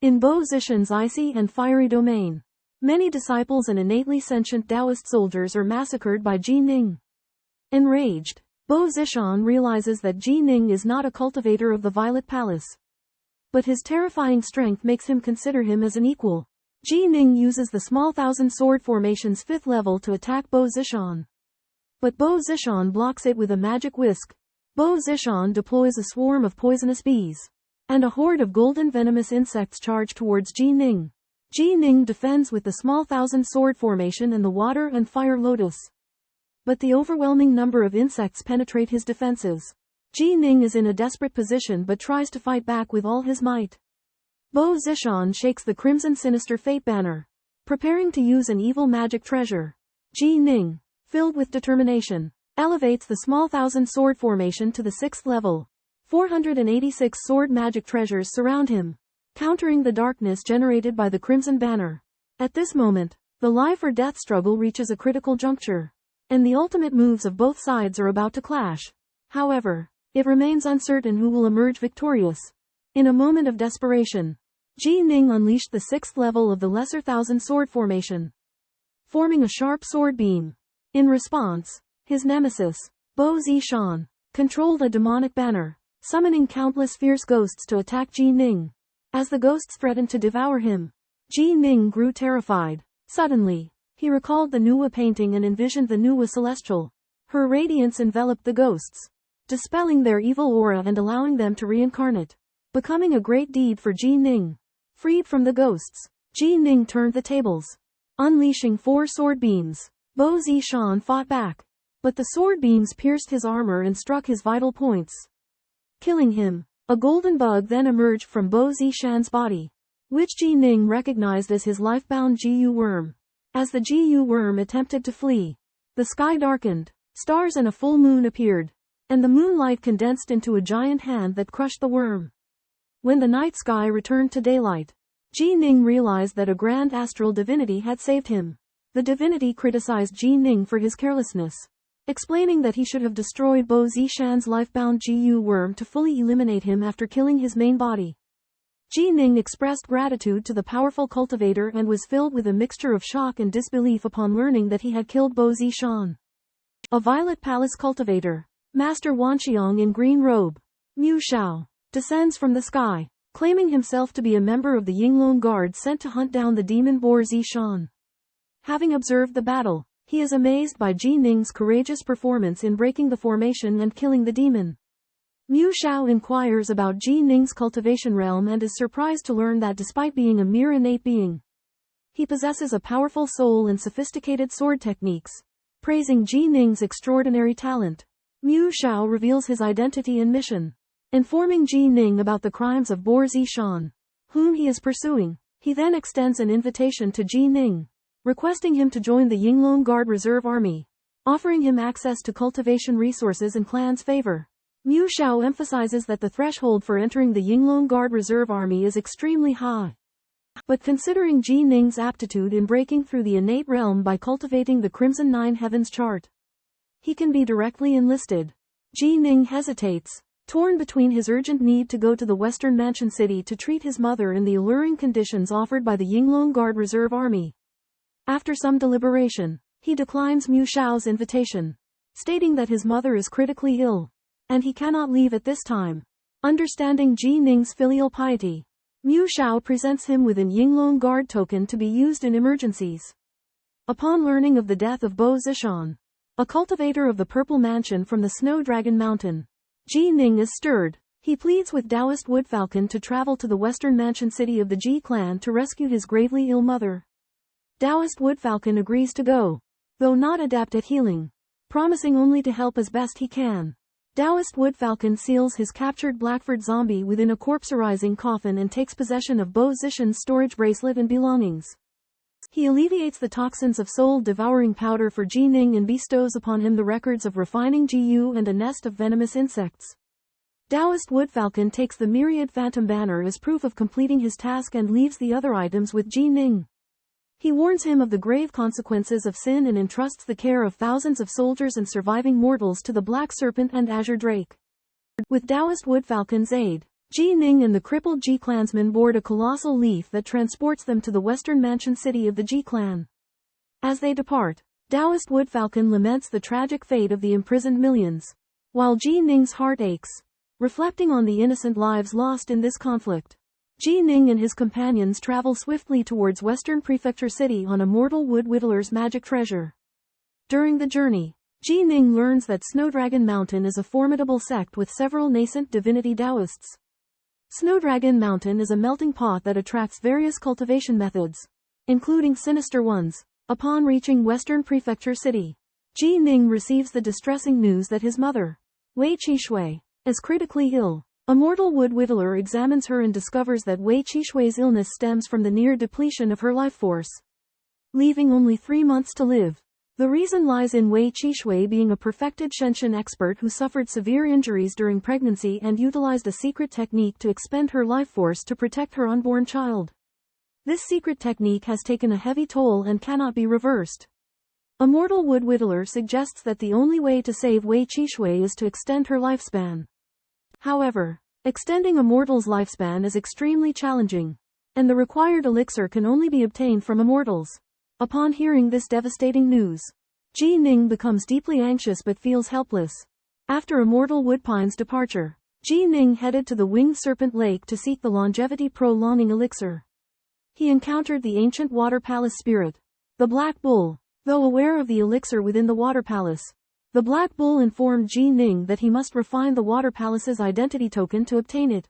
In Bo Zishan's icy and fiery domain, many disciples and innately sentient Taoist soldiers are massacred by Ji Ning. Enraged, Bo Zishan realizes that Ji Ning is not a cultivator of the Violet Palace, but his terrifying strength makes him consider him as an equal. Ji Ning uses the small thousand sword formation's 5th level to attack Bo Zishan. But Bo Zishan blocks it with a magic whisk. Bo Zishan deploys a swarm of poisonous bees, and a horde of golden venomous insects charge towards Ji Ning. Ji Ning defends with the small thousand sword formation and the water and fire lotus. But the overwhelming number of insects penetrate his defenses. Ji Ning is in a desperate position but tries to fight back with all his might. Bo Zishan shakes the crimson sinister fate banner, preparing to use an evil magic treasure. Ji Ning, filled with determination, elevates the small thousand sword formation to the 6th level. 486 sword magic treasures surround him, countering the darkness generated by the crimson banner. At this moment, the life or death struggle reaches a critical juncture, and the ultimate moves of both sides are about to clash. However, it remains uncertain who will emerge victorious. In a moment of desperation, Ji Ning unleashed the 6th level of the lesser thousand sword formation, forming a sharp sword beam. In response, his nemesis, Bo Zishan, controlled a demonic banner, summoning countless fierce ghosts to attack Ji Ning. As the ghosts threatened to devour him, Ji Ning grew terrified. Suddenly, he recalled the Nuwa painting and envisioned the Nuwa Celestial. Her radiance enveloped the ghosts, dispelling their evil aura and allowing them to reincarnate, becoming a great deed for Ji Ning. Freed from the ghosts, Ji Ning turned the tables, unleashing 4 sword beams. Bo Zishan fought back, but the sword beams pierced his armor and struck his vital points, killing him. A golden bug then emerged from Bo Zishan's body, which Ji Ning recognized as his life-bound Jiu worm. As the Jiu worm attempted to flee, the sky darkened, stars and a full moon appeared, and the moonlight condensed into a giant hand that crushed the worm. When the night sky returned to daylight, Ji Ning realized that a grand astral divinity had saved him. The divinity criticized Ji Ning for his carelessness, explaining that he should have destroyed Bo Zishan's life-bound Jiu worm to fully eliminate him after killing his main body. Ji Ning expressed gratitude to the powerful cultivator and was filled with a mixture of shock and disbelief upon learning that he had killed Bo Zishan. A Violet Palace cultivator, Master Wanxiang in green robe, Mu Shao, descends from the sky, claiming himself to be a member of the Yinglong Guard sent to hunt down the demon Bo Zishan. Having observed the battle, He is amazed by Ji Ning's courageous performance in breaking the formation and killing the demon. Mu Shao inquires about Ji Ning's cultivation realm and is surprised to learn that despite being a mere innate being, he possesses a powerful soul and sophisticated sword techniques. Praising Ji Ning's extraordinary talent, Mu Shao reveals his identity and mission. Informing Ji Ning about the crimes of Bo Zishan, whom he is pursuing, he then extends an invitation to Ji Ning, requesting him to join the Yinglong Guard Reserve Army, offering him access to cultivation resources and clan's favor. Mu Shao emphasizes that the threshold for entering the Yinglong Guard Reserve Army is extremely high. But considering Ji Ning's aptitude in breaking through the innate realm by cultivating the Crimson Nine Heavens chart, he can be directly enlisted. Ji Ning hesitates, torn between his urgent need to go to the Western Mansion City to treat his mother and the alluring conditions offered by the Yinglong Guard Reserve Army. After some deliberation, he declines Mu Shao's invitation, stating that his mother is critically ill, and he cannot leave at this time. Understanding Ji Ning's filial piety, Mu Shao presents him with an Yinglong Guard token to be used in emergencies. Upon learning of the death of Bo Zishan, a cultivator of the Purple Mansion from the Snow Dragon Mountain, Ji Ning is stirred. He pleads with Taoist Woodfalcon to travel to the Western Mansion City of the Ji clan to rescue his gravely ill mother. Taoist Woodfalcon agrees to go, though not adept at healing, promising only to help as best he can. Taoist Woodfalcon seals his captured Blackford zombie within a corpsorizing coffin and takes possession of Bo Zishan's storage bracelet and belongings. He alleviates the toxins of soul-devouring powder for Ji Ning and bestows upon him the records of refining Jiu and a nest of venomous insects. Taoist Woodfalcon takes the myriad phantom banner as proof of completing his task and leaves the other items with Ji Ning. He warns him of the grave consequences of sin and entrusts the care of thousands of soldiers and surviving mortals to the Black Serpent and Azure Drake. With Taoist Woodfalcon's aid, Ji Ning and the crippled Ji clansmen board a colossal leaf that transports them to the Western Mansion City of the Ji clan. As they depart, Taoist Woodfalcon laments the tragic fate of the imprisoned millions, while Ji Ning's heart aches, reflecting on the innocent lives lost in this conflict. Ji Ning and his companions travel swiftly towards Western Prefecture City on a mortal wood whittler's magic treasure. During the journey, Ji Ning learns that Snowdragon Mountain is a formidable sect with several nascent divinity Taoists. Snowdragon Mountain is a melting pot that attracts various cultivation methods, including sinister ones. Upon reaching Western Prefecture City, Ji Ning receives the distressing news that his mother, Wei Qishui, is critically ill. A mortal wood whittler examines her and discovers that Wei Qishui's illness stems from the near depletion of her life force, leaving only 3 months to live. The reason lies in Wei Qishui being a perfected Shenshin expert who suffered severe injuries during pregnancy and utilized a secret technique to expend her life force to protect her unborn child. This secret technique has taken a heavy toll and cannot be reversed. A mortal wood whittler suggests that the only way to save Wei Qishui is to extend her lifespan. However, extending a mortal's lifespan is extremely challenging, and the required elixir can only be obtained from immortals. Upon hearing this devastating news, Ji Ning becomes deeply anxious but feels helpless. After Immortal Woodpine's departure, Ji Ning headed to the Winged Serpent Lake to seek the longevity-prolonging elixir. He encountered the ancient Water Palace spirit, the Black Bull. Though aware of the elixir within the Water Palace, the Black Bull informed Ji Ning that he must refine the Water Palace's identity token to obtain it.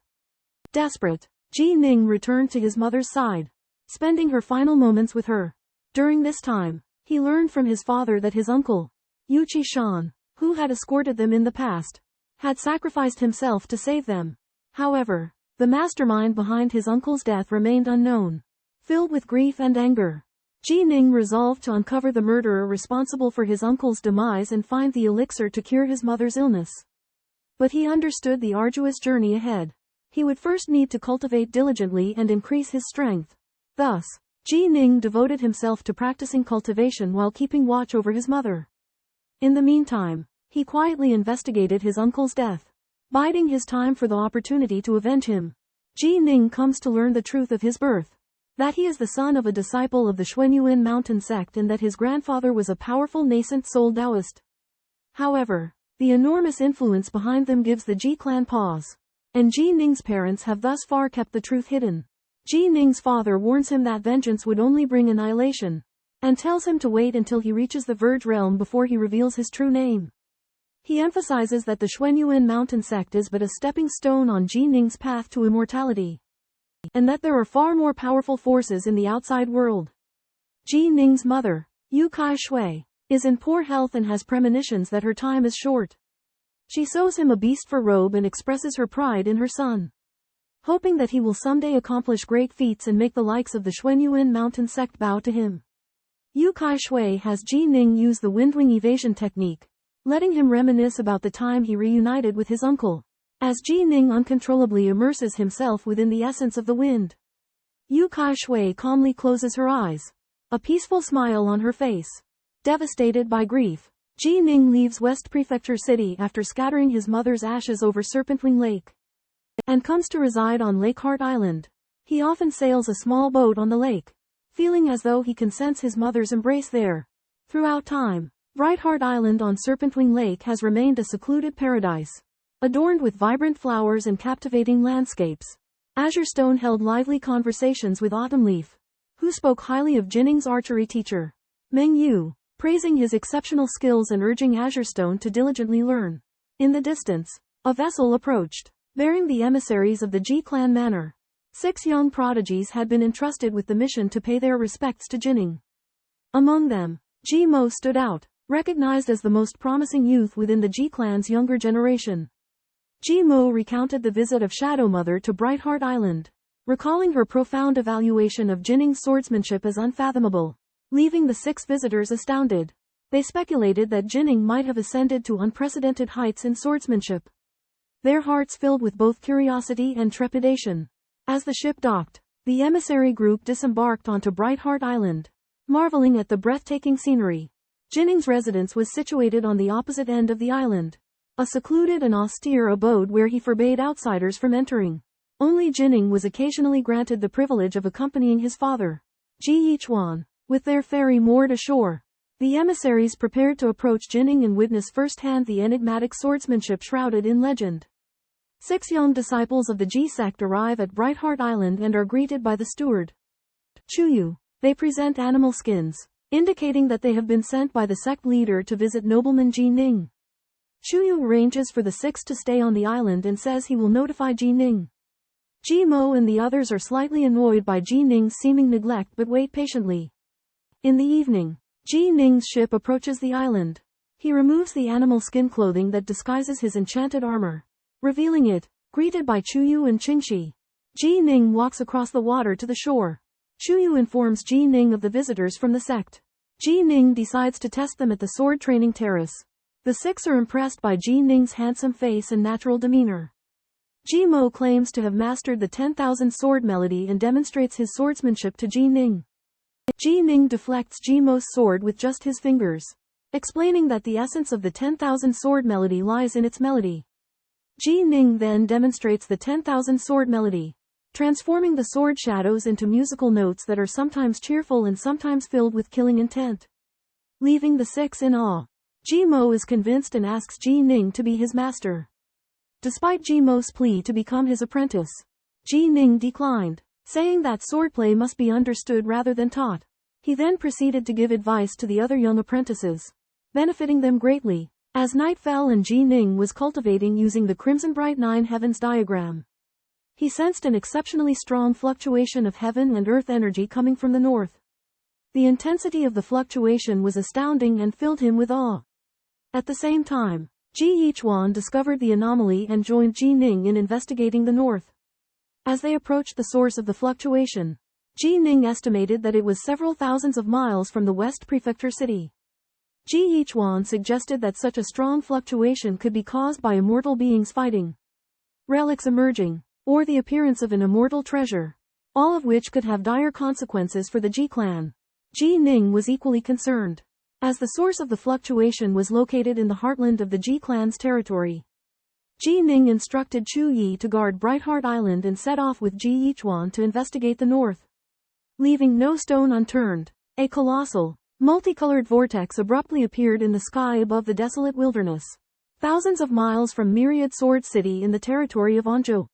Desperate, Ji Ning returned to his mother's side, spending her final moments with her. During this time, he learned from his father that his uncle, Yu Qishan, who had escorted them in the past, had sacrificed himself to save them. However, the mastermind behind his uncle's death remained unknown. Filled with grief and anger, Ji Ning resolved to uncover the murderer responsible for his uncle's demise and find the elixir to cure his mother's illness. But he understood the arduous journey ahead. He would first need to cultivate diligently and increase his strength. Thus, Ji Ning devoted himself to practicing cultivation while keeping watch over his mother. In the meantime, he quietly investigated his uncle's death, biding his time for the opportunity to avenge him. Ji Ning comes to learn the truth of his birth, that he is the son of a disciple of the Xuanyuan mountain sect and that his grandfather was a powerful nascent soul Taoist. However, the enormous influence behind them gives the Ji clan pause, and Ji Ning's parents have thus far kept the truth hidden. Ji Ning's father warns him that vengeance would only bring annihilation, and tells him to wait until he reaches the Verge realm before he reveals his true name. He emphasizes that the Xuanyuan mountain sect is but a stepping stone on Ji Ning's path to immortality, and that there are far more powerful forces in the outside world. Ji Ning's mother, Yu Kai Shui, is in poor health and has premonitions that her time is short. She sews him a beast fur robe and expresses her pride in her son, hoping that he will someday accomplish great feats and make the likes of the Xuanyuan mountain sect bow to him. Yu Kai Shui has Ji Ning use the windwing evasion technique, letting him reminisce about the time he reunited with his uncle, as Ji Ning uncontrollably immerses himself within the essence of the wind. Yu Kai Shui calmly closes her eyes, a peaceful smile on her face. Devastated by grief, Ji Ning leaves West Prefecture City after scattering his mother's ashes over Serpentwing Lake, and comes to reside on Lake Heart Island. He often sails a small boat on the lake, feeling as though he can sense his mother's embrace there. Throughout time, Brightheart Island on Serpentwing Lake has remained a secluded paradise, adorned with vibrant flowers and captivating landscapes. Azure Stone held lively conversations with Autumn Leaf, who spoke highly of Jinning's archery teacher, Meng Yu, praising his exceptional skills and urging Azure Stone to diligently learn. In the distance, a vessel approached, bearing the emissaries of the Ji clan manor. 6 young prodigies had been entrusted with the mission to pay their respects to Jinning. Among them, Ji Mo stood out, recognized as the most promising youth within the Ji clan's younger generation. Ji Mo recounted the visit of Shadow Mother to Brightheart Island, recalling her profound evaluation of Jinning's swordsmanship as unfathomable, leaving the 6 visitors astounded. They speculated that Jinning might have ascended to unprecedented heights in swordsmanship, their hearts filled with both curiosity and trepidation. As the ship docked, the emissary group disembarked onto Brightheart Island, marveling at the breathtaking scenery. Jinning's residence was situated on the opposite end of the island, a secluded and austere abode where he forbade outsiders from entering. Only Jinning was occasionally granted the privilege of accompanying his father, Ji Yichuan, with their ferry moored ashore. The emissaries prepared to approach Jinning and witness firsthand the enigmatic swordsmanship shrouded in legend. 6 young disciples of the Ji sect arrive at Brightheart Island and are greeted by the steward, Chuyu. They present animal skins, indicating that they have been sent by the sect leader to visit nobleman Ji Ning. Chuyu arranges for the 6 to stay on the island and says he will notify Ji Ning. Ji Mo and the others are slightly annoyed by Ji Ning's seeming neglect but wait patiently. In the evening, Ji Ning's ship approaches the island. He removes the animal skin clothing that disguises his enchanted armor, revealing it. Greeted by Chuyu and Qingxi, Ji Ning walks across the water to the shore. Chuyu informs Ji Ning of the visitors from the sect. Ji Ning decides to test them at the sword training terrace. The 6 are impressed by Ji Ning's handsome face and natural demeanor. Ji Mo claims to have mastered the 10,000 sword melody and demonstrates his swordsmanship to Ji Ning. Ji Ning deflects Ji Mo's sword with just his fingers, explaining that the essence of the 10,000 sword melody lies in its melody. Ji Ning then demonstrates the 10,000 sword melody, transforming the sword shadows into musical notes that are sometimes cheerful and sometimes filled with killing intent. Leaving the 6 in awe, Ji Mo is convinced and asks Ji Ning to be his master. Despite Ji Mo's plea to become his apprentice, Ji Ning declined, saying that swordplay must be understood rather than taught. He then proceeded to give advice to the other young apprentices, benefiting them greatly. As night fell and Ji Ning was cultivating using the Crimson Bright 9 Heavens diagram, he sensed an exceptionally strong fluctuation of heaven and earth energy coming from the north. The intensity of the fluctuation was astounding and filled him with awe. At the same time, Ji Yichuan discovered the anomaly and joined Ji Ning in investigating the north. As they approached the source of the fluctuation, Ji Ning estimated that it was several thousands of miles from the West Prefecture City. Ji Yichuan suggested that such a strong fluctuation could be caused by immortal beings fighting, relics emerging, or the appearance of an immortal treasure, all of which could have dire consequences for the Ji clan. Ji Ning was equally concerned, as the source of the fluctuation was located in the heartland of the Ji clan's territory. Ji Ning instructed Chu Yi to guard Brightheart Island and set off with Ji Yichuan to investigate the north. Leaving no stone unturned, a colossal, multicolored vortex abruptly appeared in the sky above the desolate wilderness, thousands of miles from Myriad Sword City in the territory of Anzhou.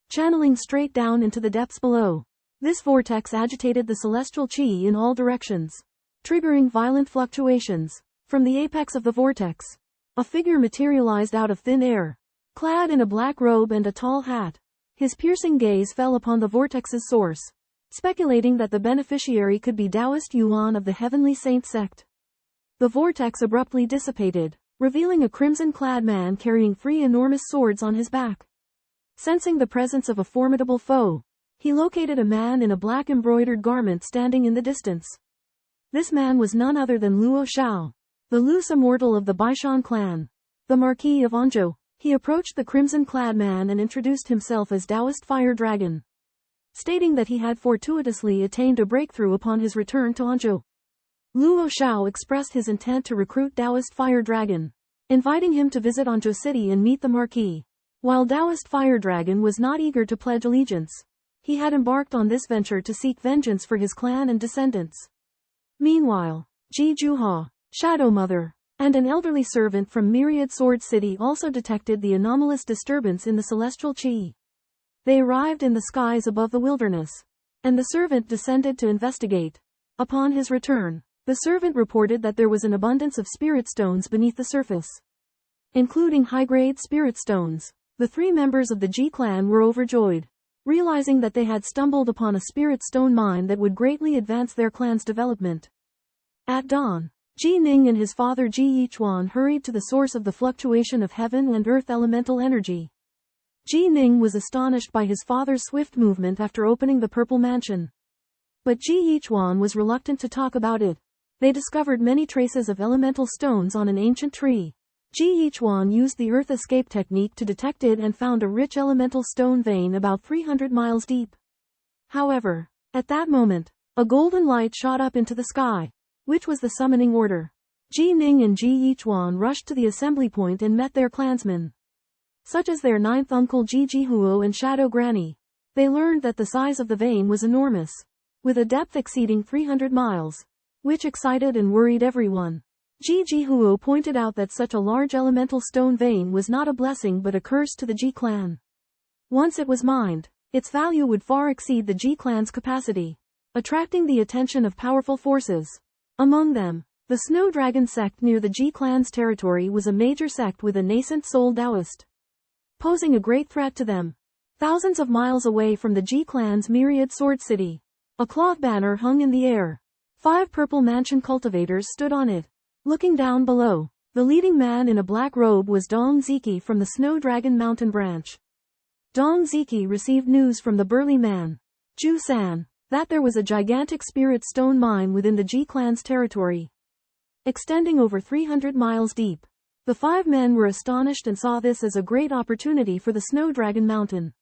Channeling straight down into the depths below, this vortex agitated the celestial qi in all directions. triggering violent fluctuations. From the apex of the vortex, a figure materialized out of thin air, clad in a black robe and a tall hat. His piercing gaze fell upon the vortex's source, speculating that the beneficiary could be Taoist Yuan of the Heavenly Saint sect. The vortex abruptly dissipated, revealing a crimson-clad man carrying 3 enormous swords on his back. Sensing the presence of a formidable foe, he located a man in a black embroidered garment standing in the distance. This man was none other than Luo Shao, the loose immortal of the Baishan clan, the Marquis of Anzhou. He approached the crimson-clad man and introduced himself as Taoist Fire Dragon, stating that he had fortuitously attained a breakthrough upon his return to Anzhou. Luo Shao expressed his intent to recruit Taoist Fire Dragon, inviting him to visit Anzhou City and meet the Marquis. While Taoist Fire Dragon was not eager to pledge allegiance, he had embarked on this venture to seek vengeance for his clan and descendants. Meanwhile, Ji Juha, Shadow Mother, and an elderly servant from Myriad Sword City also detected the anomalous disturbance in the celestial chi. They arrived in the skies above the wilderness, and the servant descended to investigate. Upon his return, the servant reported that there was an abundance of spirit stones beneath the surface, including high-grade spirit stones. The 3 members of the Ji clan were overjoyed, realizing that they had stumbled upon a spirit stone mine that would greatly advance their clan's development. At dawn, Ji Ning and his father Ji Yichuan hurried to the source of the fluctuation of heaven and earth elemental energy. Ji Ning was astonished by his father's swift movement after opening the purple mansion. But Ji Yichuan was reluctant to talk about it. They discovered many traces of elemental stones on an ancient tree. Ji Yichuan used the earth escape technique to detect it and found a rich elemental stone vein about 300 miles deep. However, at that moment, a golden light shot up into the sky, which was the summoning order. Ji Ning and Ji Yichuan rushed to the assembly point and met their clansmen, such as their 9th uncle Ji Jihuo and Shadow Granny. They learned that the size of the vein was enormous, with a depth exceeding 300 miles, which excited and worried everyone. Ji Jihuo pointed out that such a large elemental stone vein was not a blessing but a curse to the Ji clan. Once it was mined, its value would far exceed the Ji clan's capacity, attracting the attention of powerful forces. Among them, the Snow Dragon sect near the Ji clan's territory was a major sect with a nascent soul Taoist, posing a great threat to them. Thousands of miles away from the Ji clan's Myriad Sword City, a cloth banner hung in the air. 5 purple mansion cultivators stood on it. Looking down below, the leading man in a black robe was Dong Ziki from the Snow Dragon Mountain branch. Dong Ziki received news from the burly man, Ju San, that there was a gigantic spirit stone mine within the Ji clan's territory, extending over 300 miles deep. The 5 men were astonished and saw this as a great opportunity for the Snow Dragon Mountain.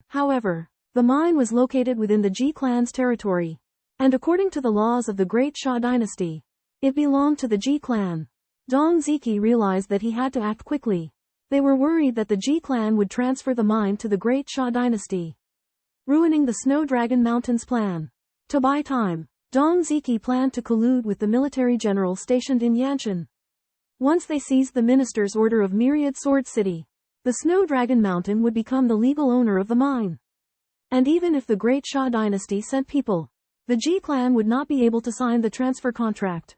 However, the mine was located within the Ji clan's territory, and according to the laws of the Great Xia dynasty, it belonged to the Ji clan. Dong Ziki realized that he had to act quickly. They were worried that the Ji clan would transfer the mine to the Great Xia dynasty, ruining the Snow Dragon Mountain's plan. To buy time, Dong Ziki planned to collude with the military general stationed in Yanshan. Once they seized the minister's order of Myriad Sword City, the Snow Dragon Mountain would become the legal owner of the mine. And even if the Great Xia dynasty sent people, the Ji clan would not be able to sign the transfer contract.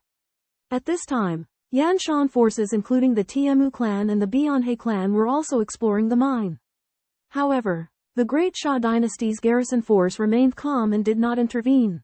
At this time, Yanshan forces including the Tiemu clan and the Bianhe clan were also exploring the mine. However, the Great Xia dynasty's garrison force remained calm and did not intervene.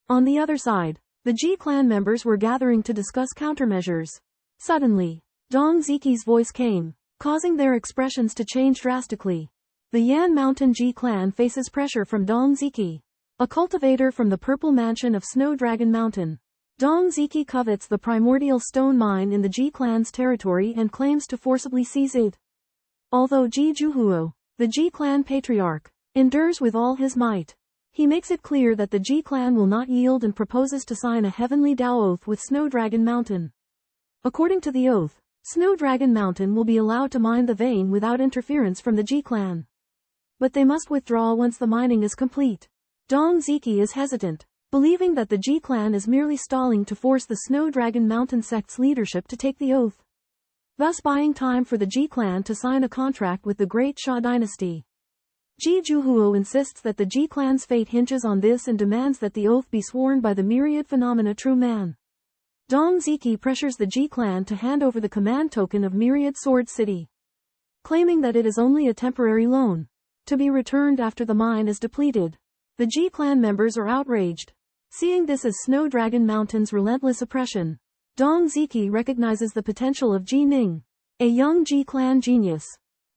On the other side, the Ji clan members were gathering to discuss countermeasures. Suddenly, Dong Ziki's voice came, causing their expressions to change drastically. The Yan Mountain Ji clan faces pressure from Dong Ziki, a cultivator from the Purple Mansion of Snow Dragon Mountain. Dong Ziki covets the primordial stone mine in the Ji clan's territory and claims to forcibly seize it. Although Ji Juhuo, the Ji clan patriarch, endures with all his might, he makes it clear that the Ji clan will not yield and proposes to sign a heavenly Dao oath with Snow Dragon Mountain. According to the oath, Snow Dragon Mountain will be allowed to mine the vein without interference from the Ji clan. But they must withdraw once the mining is complete. Dong Ziki is hesitant, believing that the Ji clan is merely stalling to force the Snow Dragon Mountain sect's leadership to take the oath, thus buying time for the Ji clan to sign a contract with the Great Xia dynasty. Ji Zhuhuo insists that the Ji clan's fate hinges on this and demands that the oath be sworn by the myriad phenomena true man. Dong Ziki pressures the Ji clan to hand over the command token of Myriad Sword City, claiming that it is only a temporary loan, to be returned after the mine is depleted. The Ji clan members are outraged, seeing this as Snow Dragon Mountain's relentless oppression. Dong Ziki recognizes the potential of Ji Ning, a young Ji clan genius,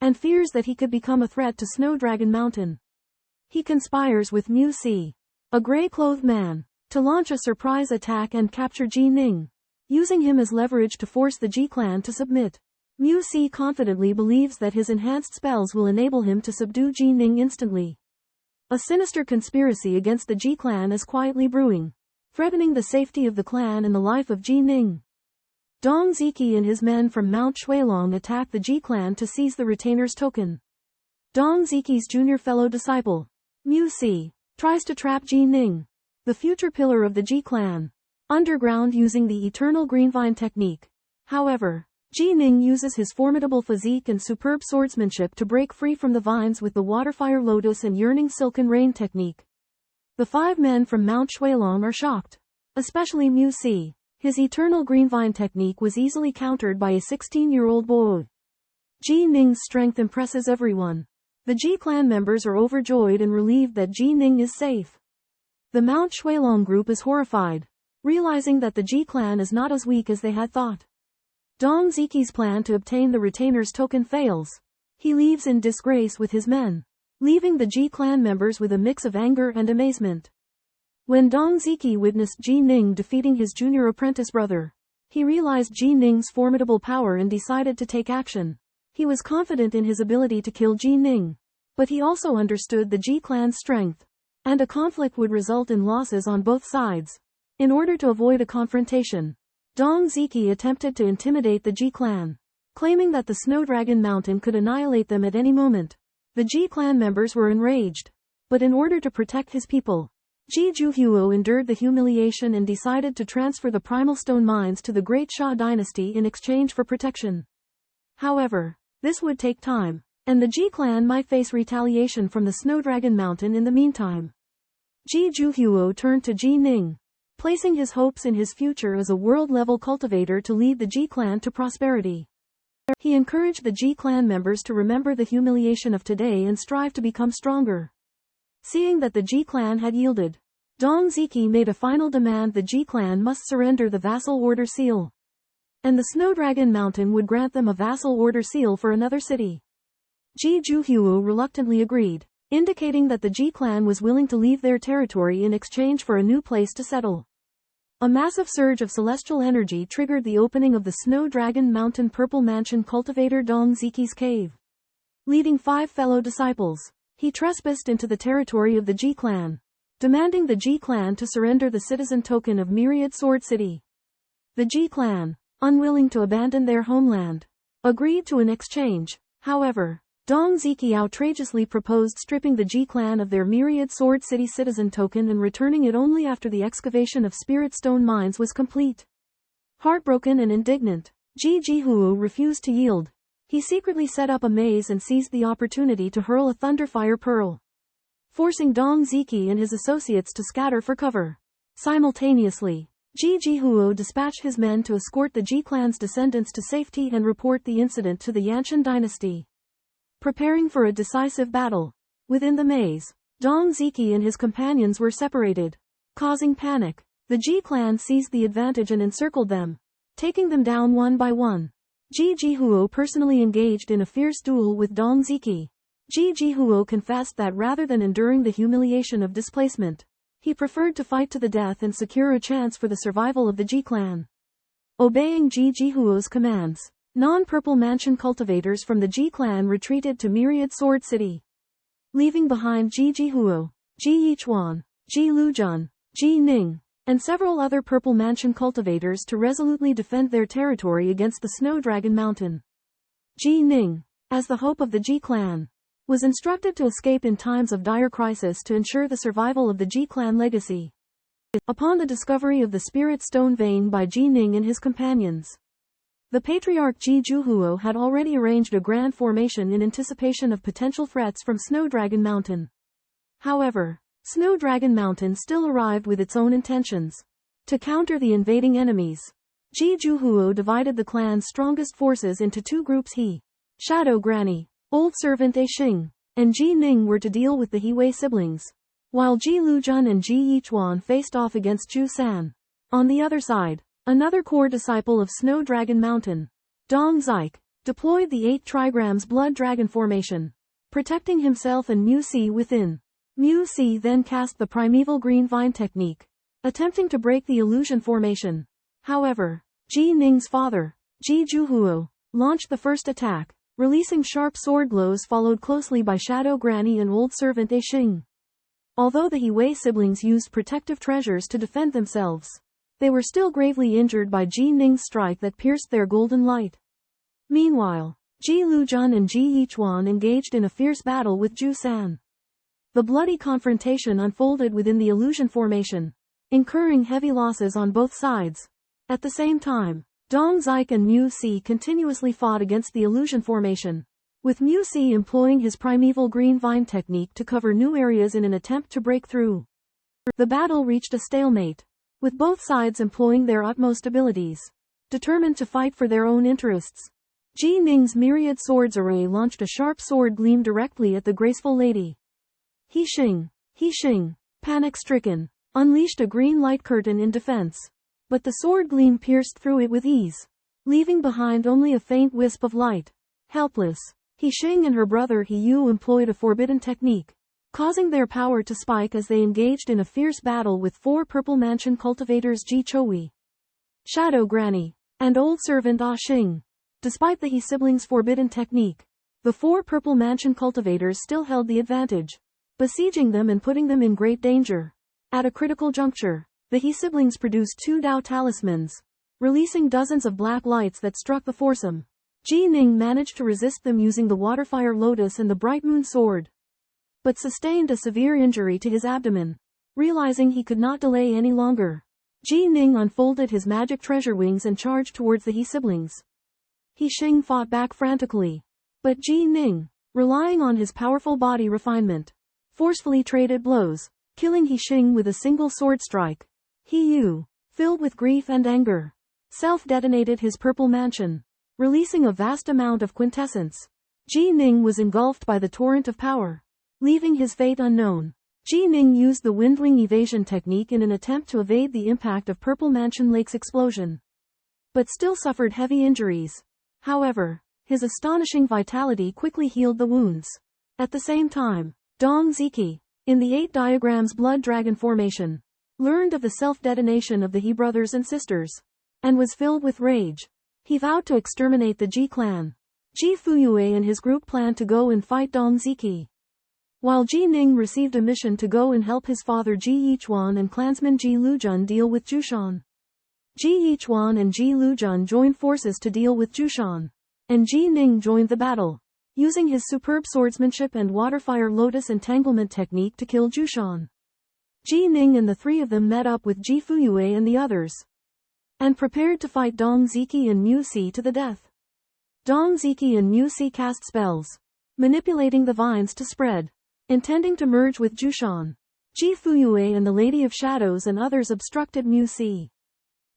and fears that he could become a threat to Snow Dragon Mountain. He conspires with Mu Si, a gray-clothed man, to launch a surprise attack and capture Ji Ning, using him as leverage to force the Ji clan to submit. Mu Si confidently believes that his enhanced spells will enable him to subdue Ji Ning instantly. A sinister conspiracy against the Ji clan is quietly brewing, threatening the safety of the clan and the life of Ji Ning. Dong Ziki and his men from Mount Shuilong attack the Ji clan to seize the retainer's token. Dong Ziki's junior fellow disciple, Mu Si, tries to trap Ji Ning, the future pillar of the Ji clan, underground using the Eternal Greenvine technique. However, Ji Ning uses his formidable physique and superb swordsmanship to break free from the vines with the Waterfire Lotus and Yearning Silken Rain technique. The 5 men from Mount Shuilong are shocked, especially Mu Si. His Eternal Greenvine technique was easily countered by a 16-year-old boy. Ji Ning's strength impresses everyone. The Ji clan members are overjoyed and relieved that Ji Ning is safe. The Mount Shuilong group is horrified, realizing that the Ji clan is not as weak as they had thought. Dong Ziki's plan to obtain the retainer's token fails. He leaves in disgrace with his men, leaving the Ji clan members with a mix of anger and amazement. When Dong Ziki witnessed Ji Ning defeating his junior apprentice brother, he realized Ji Ning's formidable power and decided to take action. He was confident in his ability to kill Ji Ning, but he also understood the Ji clan's strength, and a conflict would result in losses on both sides. In order to avoid a confrontation, Dong Ziki attempted to intimidate the Ji clan, claiming that the Snow Dragon Mountain could annihilate them at any moment. The Ji clan members were enraged, but in order to protect his people, Ji Zhuhuo endured the humiliation and decided to transfer the primal stone mines to the Great Xia dynasty in exchange for protection. However, this would take time, and the Ji clan might face retaliation from the Snow Dragon Mountain in the meantime. Ji Zhuhuo turned to Ji Ning, placing his hopes in his future as a world-level cultivator to lead the Ji clan to prosperity. He encouraged the Ji clan members to remember the humiliation of today and strive to become stronger. Seeing that the Ji clan had yielded, Dong Ziki made a final demand: the Ji clan must surrender the vassal order seal, and the Snow Dragon Mountain would grant them a vassal order seal for another city. Ji Zhuhuo reluctantly agreed, indicating that the Ji clan was willing to leave their territory in exchange for a new place to settle. A massive surge of celestial energy triggered the opening of the Snow Dragon Mountain Purple Mansion cultivator Dong Ziki's cave. Leading 5 fellow disciples, he trespassed into the territory of the Ji clan, demanding the Ji clan to surrender the citizen token of Myriad Sword City. The Ji clan, unwilling to abandon their homeland, agreed to an exchange. However, Dong Ziki outrageously proposed stripping the Ji clan of their Myriad Sword City citizen token and returning it only after the excavation of spirit stone mines was complete. Heartbroken and indignant, Ji Zhuhuo refused to yield. He secretly set up a maze and seized the opportunity to hurl a thunderfire pearl, forcing Dong Ziki and his associates to scatter for cover. Simultaneously, Ji Zhuhuo dispatched his men to escort the Ji clan's descendants to safety and report the incident to the Yanshan dynasty. Preparing for a decisive battle, within the maze, Dong Ziki and his companions were separated, causing panic. The Ji clan seized the advantage and encircled them, taking them down one by one. Ji Zhuhuo personally engaged in a fierce duel with Dong Ziki. Ji Zhuhuo confessed that rather than enduring the humiliation of displacement, he preferred to fight to the death and secure a chance for the survival of the Ji clan. Obeying Ji Zhuhuo's commands, non-purple mansion cultivators from the Ji clan retreated to Myriad Sword City, leaving behind Ji Zhuhuo, Ji Yichuan, Ji Lujun, Ji Ning, and several other purple mansion cultivators to resolutely defend their territory against the Snow Dragon Mountain. Ji Ning, as the hope of the Ji clan, was instructed to escape in times of dire crisis to ensure the survival of the Ji clan legacy. Upon the discovery of the Spirit Stone Vein by Ji Ning and his companions, The patriarch Ji Zhuhuo had already arranged a grand formation in anticipation of potential threats from Snow Dragon Mountain. However, Snow Dragon Mountain still arrived with its own intentions. To counter the invading enemies, Ji Zhuhuo divided the clan's strongest forces into two groups. He, Shadow Granny, Old Servant A Xing, and Ji Ning were to deal with the He-Wei siblings, while Ji Lujun and Ji Yichuan faced off against Zhu San. On the other side, another core disciple of Snow Dragon Mountain, Dong Zik, deployed the 8 trigrams Blood Dragon formation, protecting himself and Mu Si within. Mu Si then cast the primeval green vine technique, attempting to break the illusion formation. However, Ji Ning's father, Ji Zhuhuo, launched the first attack, releasing sharp sword blows followed closely by Shadow Granny and Old Servant A Xing. Although the He-Wei siblings used protective treasures to defend themselves, they were still gravely injured by Ji Ning's strike that pierced their golden light. Meanwhile, Ji Lujun and Ji Yichuan engaged in a fierce battle with Zhu San. The bloody confrontation unfolded within the illusion formation, incurring heavy losses on both sides. At the same time, Dong Zik and Mu Si continuously fought against the illusion formation, with Mu Si employing his primeval green vine technique to cover new areas in an attempt to break through. The battle reached a stalemate, with both sides employing their utmost abilities, determined to fight for their own interests. Ji Ning's myriad swords array launched a sharp sword gleam directly at the graceful lady. He Xing, panic-stricken, unleashed a green light curtain in defense, but the sword gleam pierced through it with ease, leaving behind only a faint wisp of light. Helpless, He Xing and her brother He Yu employed a forbidden technique, causing their power to spike as they engaged in a fierce battle with 4 Purple Mansion cultivators Ji Choui, Shadow Granny, and Old Servant Ah Xing. Despite the He siblings' forbidden technique, the 4 Purple Mansion cultivators still held the advantage, besieging them and putting them in great danger. At a critical juncture, the He siblings produced 2 Dao talismans, releasing dozens of black lights that struck the foursome. Ji Ning managed to resist them using the Waterfire Lotus and the Bright Moon Sword, but sustained a severe injury to his abdomen. Realizing he could not delay any longer, Ji Ning unfolded his magic treasure wings and charged towards the He siblings. He Xing fought back frantically, but Ji Ning, relying on his powerful body refinement, forcefully traded blows, killing He Xing with a single sword strike. He Yu, filled with grief and anger, self-detonated his purple mansion, releasing a vast amount of quintessence. Ji Ning was engulfed by the torrent of power, leaving his fate unknown. Ji Ning used the Windwing evasion technique in an attempt to evade the impact of Purple Mansion Lake's explosion, but still suffered heavy injuries. However, his astonishing vitality quickly healed the wounds. At the same time, Dong Ziki, in the 8 diagrams Blood Dragon formation, learned of the self-detonation of the He brothers and sisters, and was filled with rage. He vowed to exterminate the Ji clan. Ji Fuyue and his group planned to go and fight Dong Ziki, while Ji Ning received a mission to go and help his father Ji Yichuan and clansman Ji Lujun deal with Jushan. Ji Yichuan and Ji Lujun joined forces to deal with Jushan, and Ji Ning joined the battle, using his superb swordsmanship and Waterfire Lotus entanglement technique to kill Jushan. Ji Ning and the 3 of them met up with Ji Fuyue and the others, and prepared to fight Dong Ziki and Mu Si to the death. Dong Ziki and Mu Si cast spells, manipulating the vines to spread, intending to merge with Jushan. Ji Fuyue and the Lady of Shadows and others obstructed Mu Si,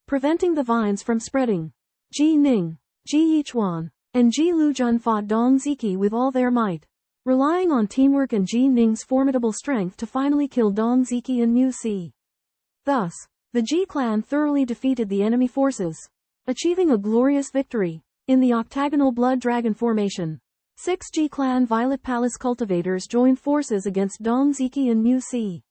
preventing the vines from spreading. Ji Ning, Ji Yichuan, and Ji Lujun fought Dong Ziki with all their might, relying on teamwork and Ji Ning's formidable strength to finally kill Dong Ziki and Mu Si. Thus, the Ji clan thoroughly defeated the enemy forces, achieving a glorious victory. In the octagonal Blood Dragon formation, 6 Ji clan Violet Palace cultivators joined forces against Dong Ziki and Mu Si.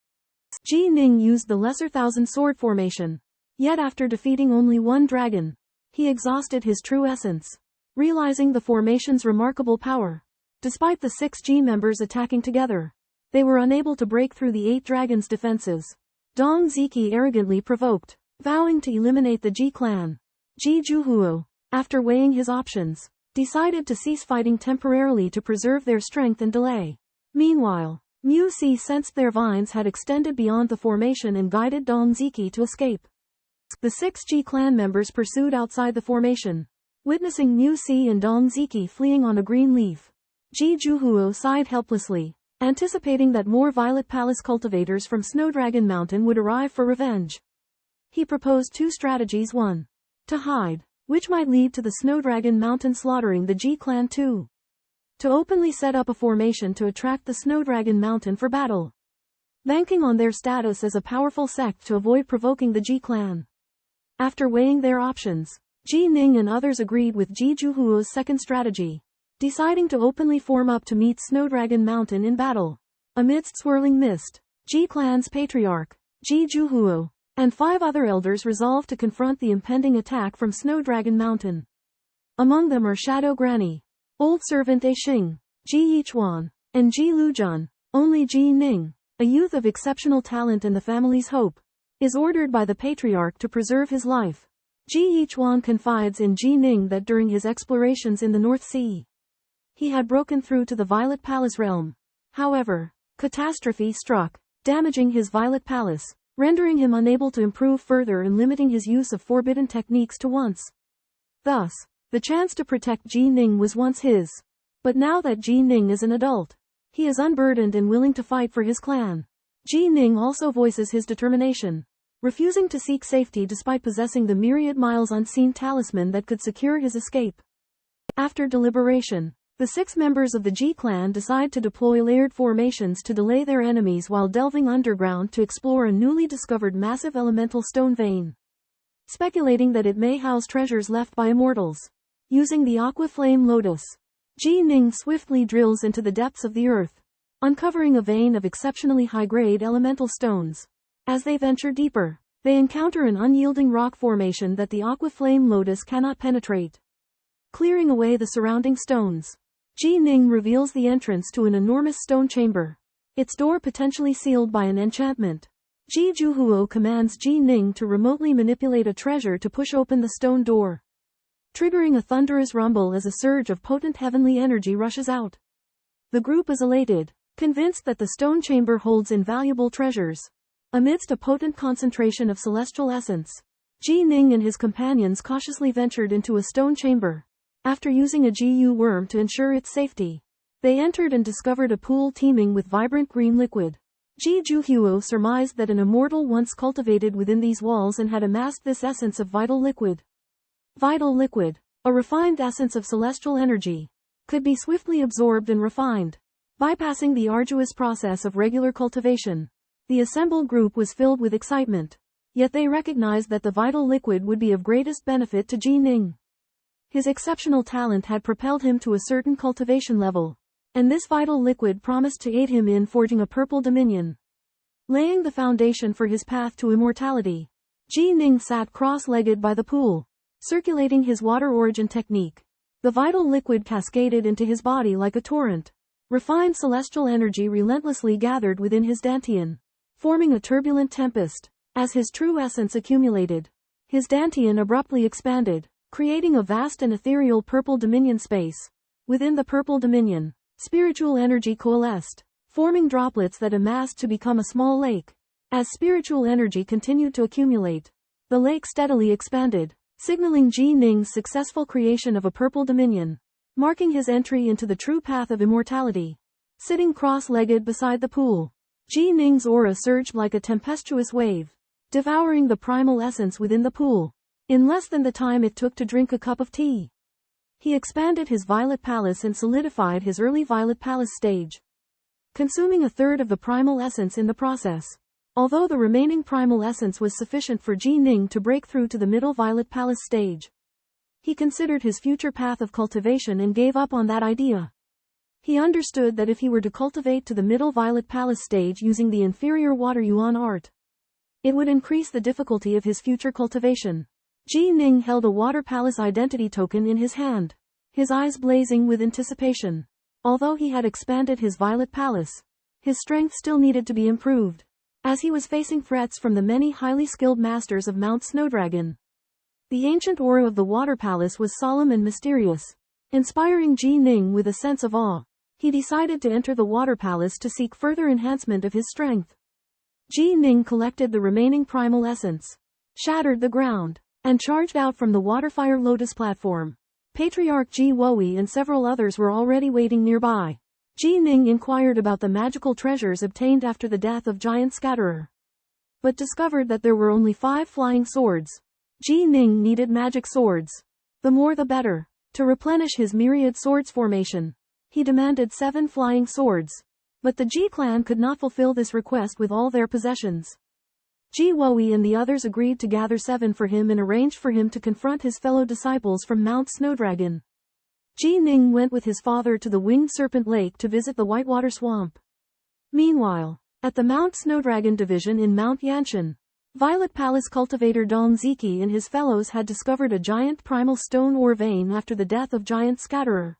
Ji Ning used the Lesser Thousand Sword formation, yet after defeating only 1 dragon, he exhausted his true essence. Realizing the formation's remarkable power, despite the 6 Ji members attacking together, they were unable to break through the 8 dragons' defenses. Dong Ziki arrogantly provoked, vowing to eliminate the Ji clan. Ji Zhuhuo, after weighing his options, decided to cease fighting temporarily to preserve their strength and delay. Meanwhile, Mu Si sensed their vines had extended beyond the formation and guided Dong Ziki to escape. The 6 Ji clan members pursued outside the formation, Witnessing Mu Si and Dong Ziki fleeing on a green leaf, Ji Zhuhuo sighed helplessly, anticipating that more Violet Palace cultivators from Snowdragon Mountain would arrive for revenge. He proposed two strategies: one, to hide, which might lead to the Snowdragon Mountain slaughtering the Ji clan; two, to openly set up a formation to attract the Snowdragon Mountain for battle, banking on their status as a powerful sect to avoid provoking the Ji clan. After weighing their options, Ji Ning and others agreed with Ji Zhuhuo's second strategy, deciding to openly form up to meet Snowdragon Mountain in battle. Amidst swirling mist, Ji clan's patriarch, Ji Zhuhuo, and 5 other elders resolved to confront the impending attack from Snowdragon Mountain. Among them are Shadow Granny, Old Servant A Xing, Ji Yichuan, and Ji Lujun. Only Ji Ning, a youth of exceptional talent and the family's hope, is ordered by the patriarch to preserve his life. Ji Yichuan confides in Ji Ning that during his explorations in the North Sea, he had broken through to the Violet Palace realm. However, catastrophe struck, damaging his Violet Palace, rendering him unable to improve further and limiting his use of forbidden techniques to once. Thus, the chance to protect Ji Ning was once his. But now that Ji Ning is an adult, he is unburdened and willing to fight for his clan. Ji Ning also voices his determination, refusing to seek safety despite possessing the myriad miles unseen talisman that could secure his escape. After deliberation, the 6 members of the Ji clan decide to deploy layered formations to delay their enemies while delving underground to explore a newly discovered massive elemental stone vein, speculating that it may house treasures left by immortals. Using the Aqua Flame Lotus, Ji Ning swiftly drills into the depths of the earth, uncovering a vein of exceptionally high-grade elemental stones. As they venture deeper, they encounter an unyielding rock formation that the Aqua Flame Lotus cannot penetrate. Clearing away the surrounding stones, Ji Ning reveals the entrance to an enormous stone chamber, its door potentially sealed by an enchantment. Ji Zhuhuo commands Ji Ning to remotely manipulate a treasure to push open the stone door, triggering a thunderous rumble as a surge of potent heavenly energy rushes out. The group is elated, convinced that the stone chamber holds invaluable treasures. Amidst a potent concentration of celestial essence, Ji Ning and his companions cautiously ventured into a stone chamber. After using a GU worm to ensure its safety, they entered and discovered a pool teeming with vibrant green liquid. Ji Zhuhuo surmised that an immortal once cultivated within these walls and had amassed this essence of vital liquid. Vital liquid, a refined essence of celestial energy, could be swiftly absorbed and refined, bypassing the arduous process of regular cultivation. The assembled group was filled with excitement, yet they recognized that the vital liquid would be of greatest benefit to Ji Ning. His exceptional talent had propelled him to a certain cultivation level, and this vital liquid promised to aid him in forging a purple dominion, laying the foundation for his path to immortality. Ji Ning sat cross-legged by the pool, circulating his water origin technique. The vital liquid cascaded into his body like a torrent. Refined celestial energy relentlessly gathered within his dantian, forming a turbulent tempest. As his true essence accumulated, his dantian abruptly expanded, creating a vast and ethereal purple dominion space. Within the purple dominion, spiritual energy coalesced, forming droplets that amassed to become a small lake. As spiritual energy continued to accumulate, the lake steadily expanded, signaling Ji Ning's successful creation of a purple dominion, marking his entry into the true path of immortality. Sitting cross-legged beside the pool, Ji Ning's aura surged like a tempestuous wave, devouring the primal essence within the pool. In less than the time it took to drink a cup of tea, he expanded his Violet Palace and solidified his early Violet Palace stage, consuming a third of the primal essence in the process. Although the remaining primal essence was sufficient for Ji Ning to break through to the middle Violet Palace stage, he considered his future path of cultivation and gave up on that idea. He understood that if he were to cultivate to the middle Violet Palace stage using the inferior Water Yuan art, it would increase the difficulty of his future cultivation. Ji Ning held a Water Palace identity token in his hand, his eyes blazing with anticipation. Although he had expanded his Violet Palace, his strength still needed to be improved, as he was facing threats from the many highly skilled masters of Mount Snowdragon. The ancient aura of the Water Palace was solemn and mysterious, inspiring Ji Ning with a sense of awe. He decided to enter the Water Palace to seek further enhancement of his strength. Ji Ning collected the remaining primal essence, shattered the ground, and charged out from the Waterfire Lotus platform. Patriarch Ji Woi and several others were already waiting nearby. Ji Ning inquired about the magical treasures obtained after the death of Giant Scatterer, but discovered that there were only 5 flying swords. Ji Ning needed magic swords. The more the better. To replenish his myriad swords formation, he demanded 7 flying swords. But the Ji clan could not fulfill this request with all their possessions. Ji Woi and the others agreed to gather 7 for him and arranged for him to confront his fellow disciples from Mount Snowdragon. Ji Ning went with his father to the Winged Serpent Lake to visit the Whitewater Swamp. Meanwhile, at the Mount Snowdragon division in Mount Yanshan, Violet Palace cultivator Dong Ziki and his fellows had discovered a giant primal stone ore vein after the death of Giant Scatterer.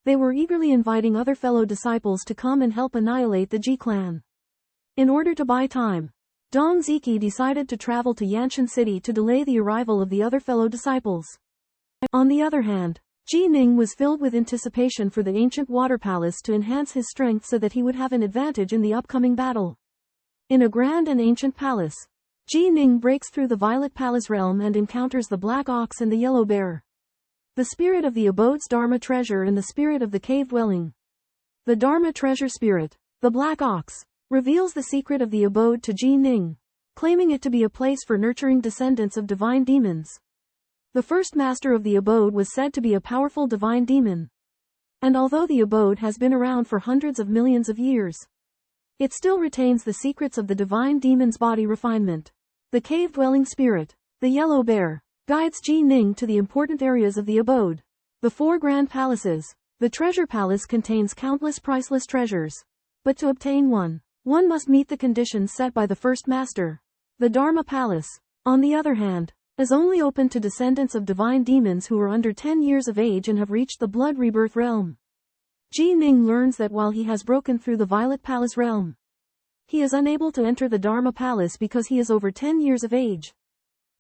They were eagerly inviting other fellow disciples to come and help annihilate the Ji clan. In order to buy time, Dong Ziki decided to travel to Yanshan City to delay the arrival of the other fellow disciples. On the other hand, Ji Ning was filled with anticipation for the ancient water palace to enhance his strength so that he would have an advantage in the upcoming battle. In a grand and ancient palace, Ji Ning breaks through the Violet Palace realm and encounters the Black Ox and the Yellow Bear, the spirit of the abode's Dharma treasure and the spirit of the cave dwelling. The Dharma treasure spirit, the Black Ox, reveals the secret of the abode to Ji Ning, claiming it to be a place for nurturing descendants of divine demons. The first master of the abode was said to be a powerful divine demon. And although the abode has been around for hundreds of millions of years, it still retains the secrets of the divine demon's body refinement. The cave-dwelling spirit, the Yellow Bear, guides Ji Ning to the important areas of the abode. The 4 grand palaces. The treasure palace contains countless priceless treasures. But to obtain one must meet the conditions set by the first master. The Dharma Palace, on the other hand, is only open to descendants of divine demons who are under 10 years of age and have reached the blood rebirth realm. Ji Ning learns that while he has broken through the Violet Palace realm, he is unable to enter the Dharma Palace because he is over 10 years of age,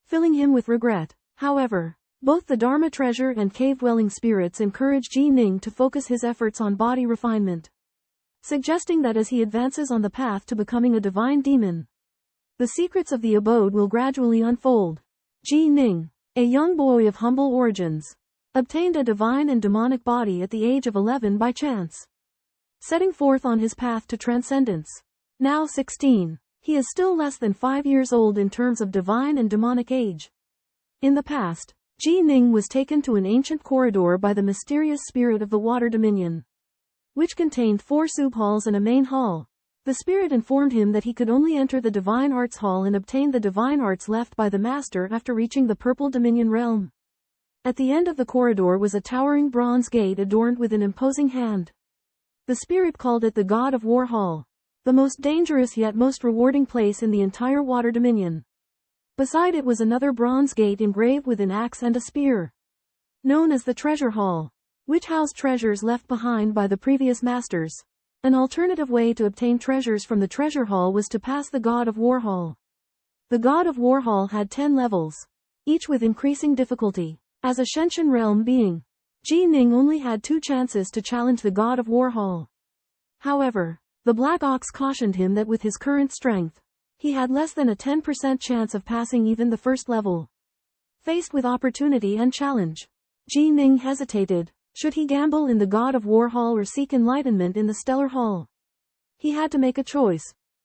filling him with regret. However, both the Dharma treasure and cave-dwelling spirits encourage Ji Ning to focus his efforts on body refinement, suggesting that as he advances on the path to becoming a divine demon, the secrets of the abode will gradually unfold. Ji Ning, a young boy of humble origins, obtained a divine and demonic body at the age of 11 by chance, setting forth on his path to transcendence. Now 16, he is still less than 5 years old in terms of divine and demonic age. In the past, Ji Ning was taken to an ancient corridor by the mysterious spirit of the Water Dominion, which contained 4 sub-halls and a main hall. The spirit informed him that he could only enter the Divine Arts Hall and obtain the divine arts left by the master after reaching the Purple Dominion realm. At the end of the corridor was a towering bronze gate adorned with an imposing hand. The spirit called it the God of War Hall, the most dangerous yet most rewarding place in the entire Water Dominion. Beside it was another bronze gate engraved with an axe and a spear, known as the Treasure Hall, which housed treasures left behind by the previous masters. An alternative way to obtain treasures from the Treasure Hall was to pass the God of War Hall. The God of War Hall had 10 levels, each with increasing difficulty. As a Shenshin realm being, Ji Ning only had 2 chances to challenge the God of War Hall. However, the Black Ox cautioned him that with his current strength, he had less than a 10% chance of passing even the first level. Faced with opportunity and challenge, Ji Ning hesitated. Should he gamble in the God of War Hall or seek enlightenment in the Stellar Hall? He had to make a choice.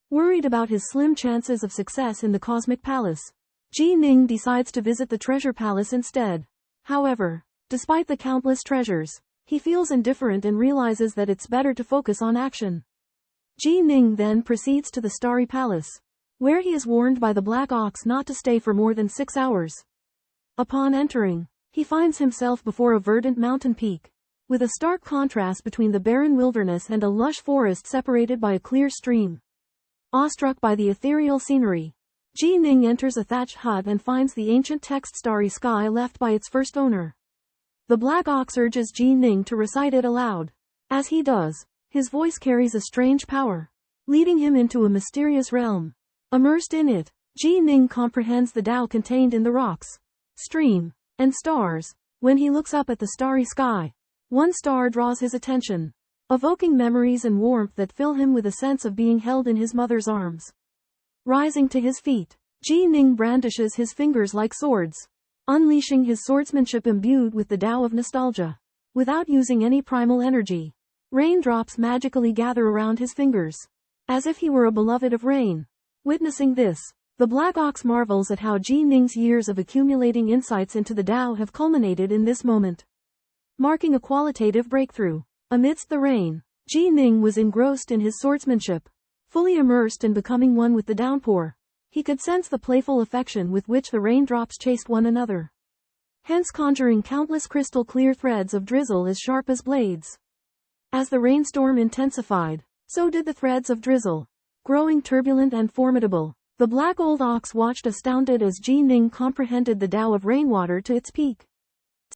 Worried about his slim chances of success in the Cosmic Palace, Ji Ning decides to visit the Treasure Palace instead. However, despite the countless treasures, he feels indifferent and realizes that it's better to focus on action. Ji Ning then proceeds to the Starry Palace, where he is warned by the Black Ox not to stay for more than 6 hours. Upon entering, he finds himself before a verdant mountain peak, with a stark contrast between the barren wilderness and a lush forest separated by a clear stream. Awestruck by the ethereal scenery, Ji Ning enters a thatched hut and finds the ancient text Starry Sky left by its first owner. The Black Ox urges Ji Ning to recite it aloud. As he does, his voice carries a strange power, leading him into a mysterious realm. Immersed in it, Ji Ning comprehends the Tao contained in the rocks, stream, and stars. When he looks up at the starry sky, one star draws his attention, evoking memories and warmth that fill him with a sense of being held in his mother's arms. Rising to his feet, Ji Ning brandishes his fingers like swords. unleashing his swordsmanship imbued with the Tao of nostalgia. Without using any primal energy, raindrops magically gather around his fingers, as if he were a beloved of rain. Witnessing this, the Black Ox marvels at how Ji Ning's years of accumulating insights into the Tao have culminated in this moment, marking a qualitative breakthrough. Amidst the rain, Ji Ning was engrossed in his swordsmanship, fully immersed in becoming one with the downpour. He could sense the playful affection with which the raindrops chased one another, hence conjuring countless crystal-clear threads of drizzle as sharp as blades. As the rainstorm intensified, so did the threads of drizzle, growing turbulent and formidable. The Black Old Ox watched astounded as Ji Ning comprehended the Tao of rainwater to its peak.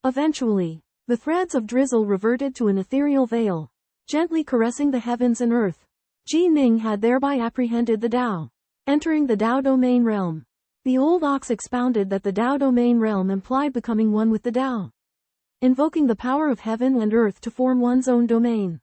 Eventually, the threads of drizzle reverted to an ethereal veil, gently caressing the heavens and earth. Ji Ning had thereby apprehended the Tao, entering the Tao domain realm. The Old Ox expounded that the Tao domain realm implied becoming one with the Tao, invoking the power of heaven and earth to form one's own domain.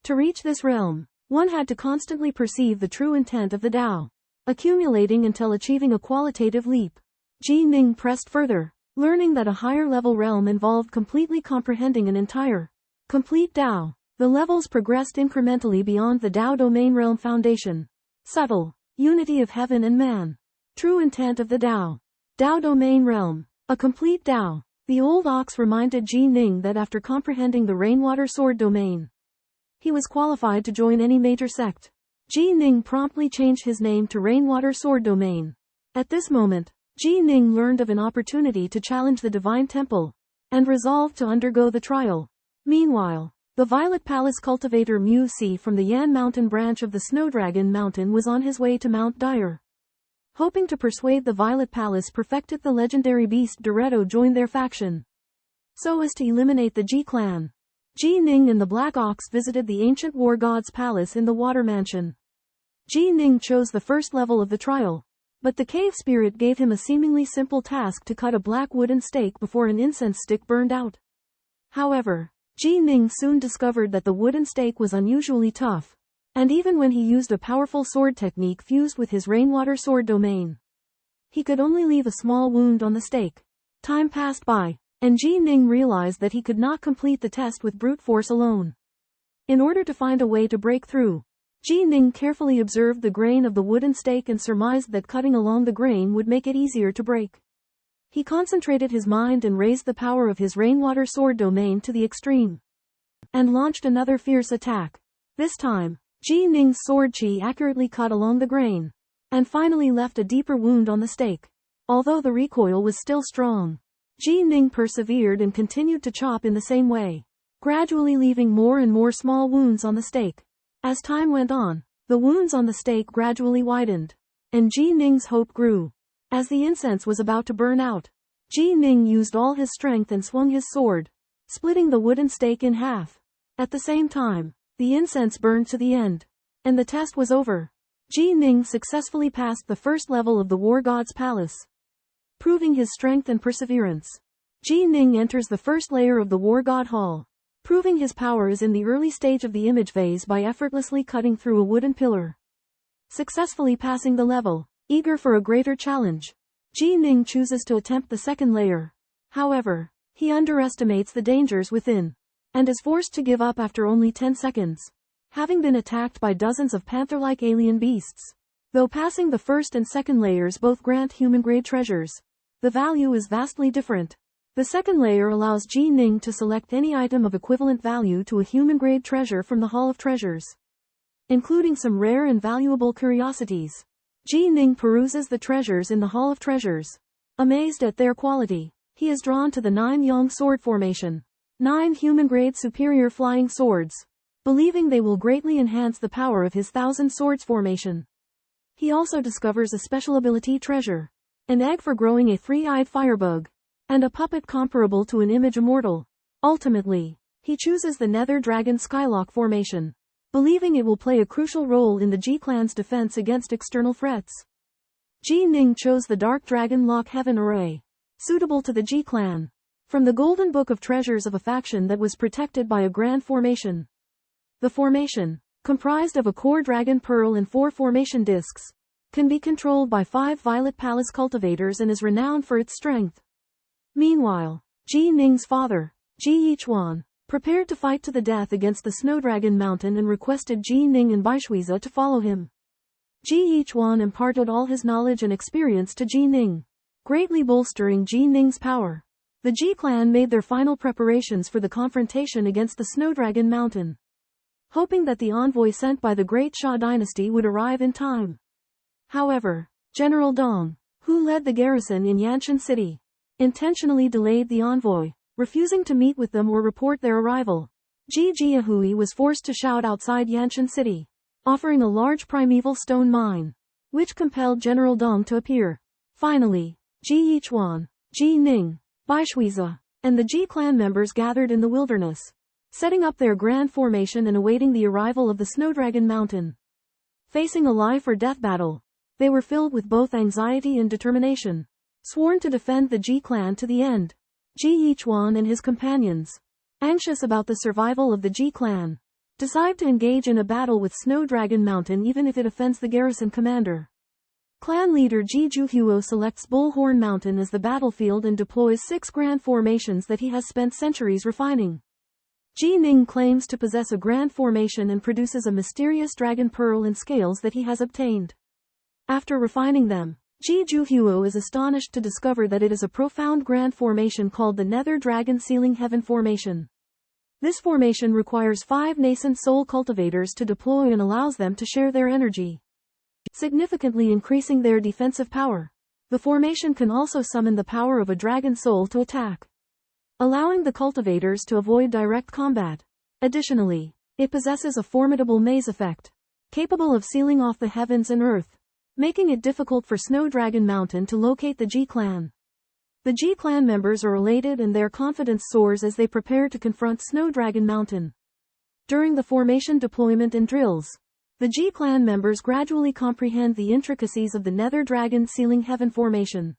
To reach this realm, one had to constantly perceive the true intent of the Tao, accumulating until achieving a qualitative leap. Ji Ning pressed further, learning that a higher-level realm involved completely comprehending an entire, complete Tao. The levels progressed incrementally beyond the Tao domain realm foundation. Subtle, unity of heaven and man. True intent of the Tao. Tao domain realm. A complete Tao. The Old Ox reminded Ji Ning that after comprehending the rainwater sword domain, he was qualified to join any major sect. Ji Ning promptly changed his name to Rainwater Sword Domain. At this moment, Ji Ning learned of an opportunity to challenge the Divine Temple, and resolved to undergo the trial. Meanwhile, the Violet Palace cultivator Fuxi from the Yan Mountain branch of the Snowdragon Mountain was on his way to Mount Dire, hoping to persuade the Violet Palace perfected the legendary beast Doretto join their faction, so as to eliminate the Ji clan. Ji Ning and the Black Ox visited the ancient war god's palace in the Water Mansion. Ji Ning chose the first level of the trial, but the cave spirit gave him a seemingly simple task to cut a black wooden stake before an incense stick burned out. However, Ji Ning soon discovered that the wooden stake was unusually tough, and even when he used a powerful sword technique fused with his rainwater sword domain, he could only leave a small wound on the stake. Time passed by, and Ji Ning realized that he could not complete the test with brute force alone. In order to find a way to break through, Ji Ning carefully observed the grain of the wooden stake and surmised that cutting along the grain would make it easier to break. He concentrated his mind and raised the power of his rainwater sword domain to the extreme, and launched another fierce attack. This time, Ji Ning's sword chi accurately cut along the grain, and finally left a deeper wound on the stake. Although the recoil was still strong, Ji Ning persevered and continued to chop in the same way, gradually leaving more and more small wounds on the stake. As time went on, the wounds on the stake gradually widened, and Ji Ning's hope grew. As the incense was about to burn out, Ji Ning used all his strength and swung his sword, splitting the wooden stake in half. At the same time, the incense burned to the end, and the test was over. Ji Ning successfully passed the first level of the war god's palace, proving his strength and perseverance. Ji Ning enters the first layer of the war god hall, proving his power is in the early stage of the image phase by effortlessly cutting through a wooden pillar. Successfully passing the level, eager for a greater challenge, Ji Ning chooses to attempt the second layer. However, he underestimates the dangers within, and is forced to give up after only 10 seconds, having been attacked by dozens of panther-like alien beasts. Though passing the first and second layers both grant human-grade treasures, the value is vastly different. The second layer allows Ji Ning to select any item of equivalent value to a human-grade treasure from the Hall of Treasures, including some rare and valuable curiosities. Ji Ning peruses the treasures in the Hall of Treasures. Amazed at their quality, he is drawn to the 9 Yang sword formation, 9 human-grade superior flying swords, believing they will greatly enhance the power of his 1,000 swords formation. He also discovers a special ability treasure, an egg for growing a 3-eyed firebug, and a puppet comparable to an image immortal. Ultimately, he chooses the Nether Dragon Skylock formation, believing it will play a crucial role in the Ji clan's defense against external threats. Ji Ning chose the Dark Dragon Lock Heaven Array, suitable to the Ji clan, from the Golden Book of Treasures of a faction that was protected by a grand formation. The formation, comprised of a core dragon pearl and 4 formation discs, can be controlled by 5 Violet Palace cultivators and is renowned for its strength. Meanwhile, Ji Ning's father, Ji Yichuan, prepared to fight to the death against the Snow Dragon Mountain and requested Ji Ning and Baishuiza to follow him. Ji Yichuan imparted all his knowledge and experience to Ji Ning, greatly bolstering Ji Ning's power. The Ji clan made their final preparations for the confrontation against the Snow Dragon Mountain, hoping that the envoy sent by the Great Xia dynasty would arrive in time. However, General Dong, who led the garrison in Yanshan City, intentionally delayed the envoy, refusing to meet with them or report their arrival. Ji Jiahui was forced to shout outside Yanshan City, offering a large primeval stone mine, which compelled General Dong to appear. Finally, Ji Yichuan, Ji Ning, Baishuiza, and the Ji clan members gathered in the wilderness, setting up their grand formation and awaiting the arrival of the Snow Dragon Mountain. Facing a life or death battle, they were filled with both anxiety and determination, sworn to defend the Ji clan to the end. Ji Yichuan and his companions, anxious about the survival of the Ji clan, decide to engage in a battle with Snow Dragon Mountain even if it offends the garrison commander. Clan leader Ji Juhuo selects Bullhorn Mountain as the battlefield and deploys 6 grand formations that he has spent centuries refining. Ji Ning claims to possess a grand formation and produces a mysterious dragon pearl and scales that he has obtained. After refining them, Ji Juhuo is astonished to discover that it is a profound grand formation called the Nether Dragon Sealing Heaven Formation. This formation requires 5 nascent soul cultivators to deploy and allows them to share their energy, significantly increasing their defensive power. The formation can also summon the power of a dragon soul to attack, allowing the cultivators to avoid direct combat. Additionally, it possesses a formidable maze effect, capable of sealing off the heavens and earth, making it difficult for Snow Dragon Mountain to locate the Ji clan. The Ji clan members are elated and their confidence soars as they prepare to confront Snow Dragon Mountain. During the formation deployment and drills, the Ji clan members gradually comprehend the intricacies of the Nether Dragon Sealing Heaven Formation.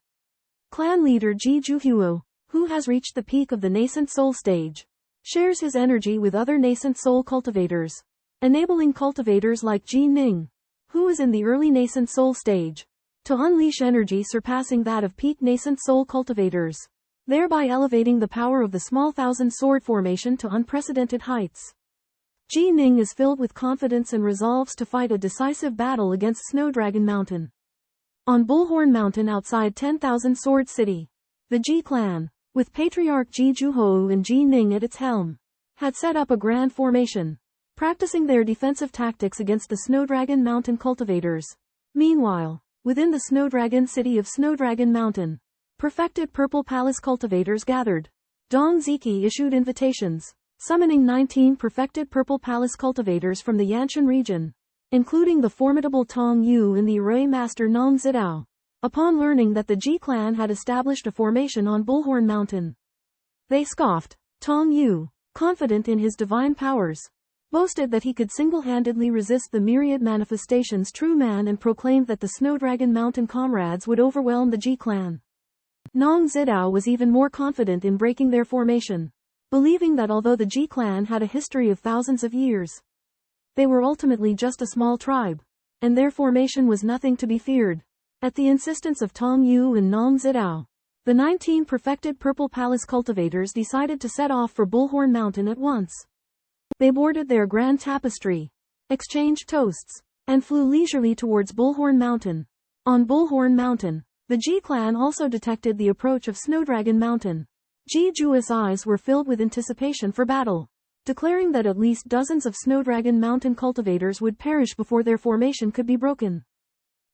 Clan leader Ji Juhuo, who has reached the peak of the nascent soul stage, shares his energy with other nascent soul cultivators, enabling cultivators like Ji Ning, who is in the early nascent soul stage, to unleash energy surpassing that of peak nascent soul cultivators, thereby elevating the power of the small thousand sword formation to unprecedented heights. Ji Ning is filled with confidence and resolves to fight a decisive battle against Snow Dragon Mountain. On Bullhorn Mountain outside 10,000 Sword City, the Ji clan, with Patriarch Ji Juhuo and Ji Ning at its helm, had set up a grand formation, practicing their defensive tactics against the Snow Dragon Mountain cultivators. Meanwhile, within the Snow Dragon city of Snow Dragon Mountain, perfected Purple Palace cultivators gathered. Dong Ziki issued invitations, summoning 19 perfected Purple Palace cultivators from the Yanshan region, including the formidable Tong Yu and the Array Master Nong Zidao. Upon learning that the Ji clan had established a formation on Bullhorn Mountain, they scoffed. Tong Yu, confident in his divine powers, boasted that he could single-handedly resist the myriad manifestations true man and proclaimed that the Snow Dragon Mountain comrades would overwhelm the Ji clan. Nong Zidao was even more confident in breaking their formation, believing that although the Ji clan had a history of thousands of years, they were ultimately just a small tribe, and their formation was nothing to be feared. At the insistence of Tong Yu and Nong Zidao, the 19 perfected Purple Palace cultivators decided to set off for Bullhorn Mountain at once. They boarded their grand tapestry, exchanged toasts, and flew leisurely towards Bullhorn Mountain. On Bullhorn Mountain, the Ji clan also detected the approach of Snow Dragon Mountain. Ji Ju's eyes were filled with anticipation for battle, declaring that at least dozens of Snow Dragon Mountain cultivators would perish before their formation could be broken.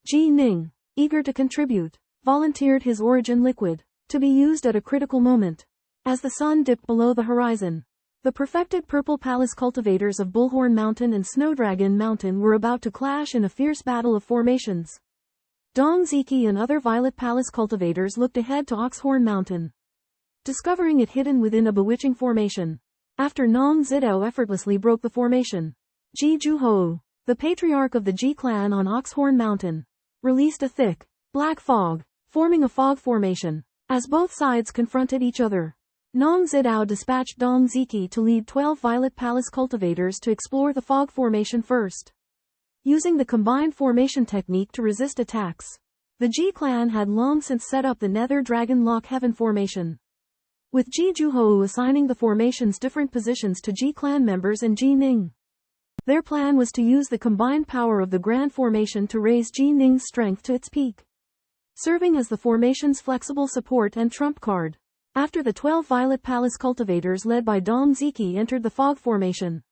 Ji Ning, eager to contribute, volunteered his origin liquid, to be used at a critical moment. As the sun dipped below the horizon, the perfected Purple Palace cultivators of Bullhorn Mountain and Snow Dragon Mountain were about to clash in a fierce battle of formations. Dong Ziki and other Violet Palace cultivators looked ahead to Oxhorn Mountain, discovering it hidden within a bewitching formation. After Nong Zidao effortlessly broke the formation, Ji Juhuo, the patriarch of the Ji clan on Oxhorn Mountain, released a thick, black fog, forming a fog formation. As both sides confronted each other, Nong Zidao dispatched Dong Ziki to lead 12 Violet Palace cultivators to explore the fog formation first. Using the combined formation technique to resist attacks, the Ji clan had long since set up the Nether Dragon Lock Heaven formation. with Ji Zhuhou assigning the formation's different positions to Ji clan members and Ji Ning. Their plan was to use the combined power of the Grand Formation to raise Ji Ning's strength to its peak, serving as the formation's flexible support and trump card. After the 12 Violet Palace cultivators led by Dong Ziki entered the Fog Formation,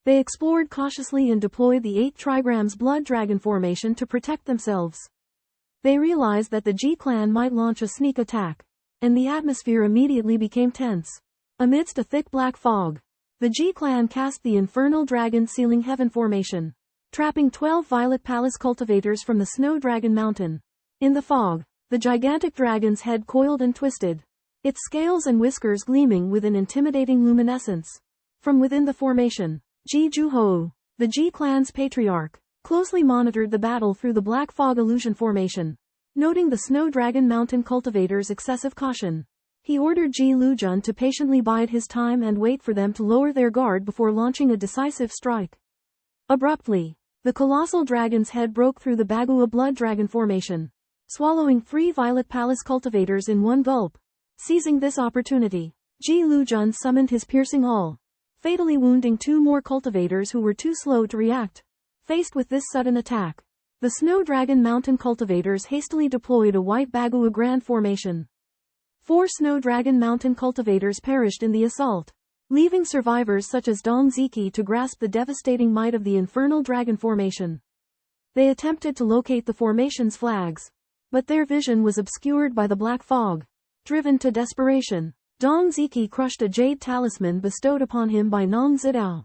they explored cautiously and deployed the 8 trigrams Blood Dragon Formation to protect themselves. They realized that the Ji clan might launch a sneak attack, and the atmosphere immediately became tense. Amidst a thick black fog, the Ji clan cast the Infernal Dragon Sealing Heaven Formation, trapping 12 Violet Palace cultivators from the Snow Dragon Mountain. In the fog, the gigantic dragon's head coiled and twisted, its scales and whiskers gleaming with an intimidating luminescence. From within the formation, Ji Zhuhou, the Ji clan's patriarch, closely monitored the battle through the black fog illusion formation. Noting the Snow Dragon Mountain cultivators' excessive caution, he ordered Ji Lujun to patiently bide his time and wait for them to lower their guard before launching a decisive strike. Abruptly, the colossal dragon's head broke through the Bagua Blood Dragon Formation, swallowing 3 Violet Palace cultivators in one gulp. Seizing this opportunity, Ji Lujun summoned his piercing awl, fatally wounding 2 more cultivators who were too slow to react. Faced with this sudden attack, the Snow Dragon Mountain cultivators hastily deployed a white Bagua Grand Formation. 4 Snow Dragon Mountain cultivators perished in the assault, leaving survivors such as Dong Ziki to grasp the devastating might of the Infernal Dragon Formation. They attempted to locate the formation's flags, but their vision was obscured by the black fog. Driven to desperation, Dong Ziki crushed a jade talisman bestowed upon him by Nong Zidao,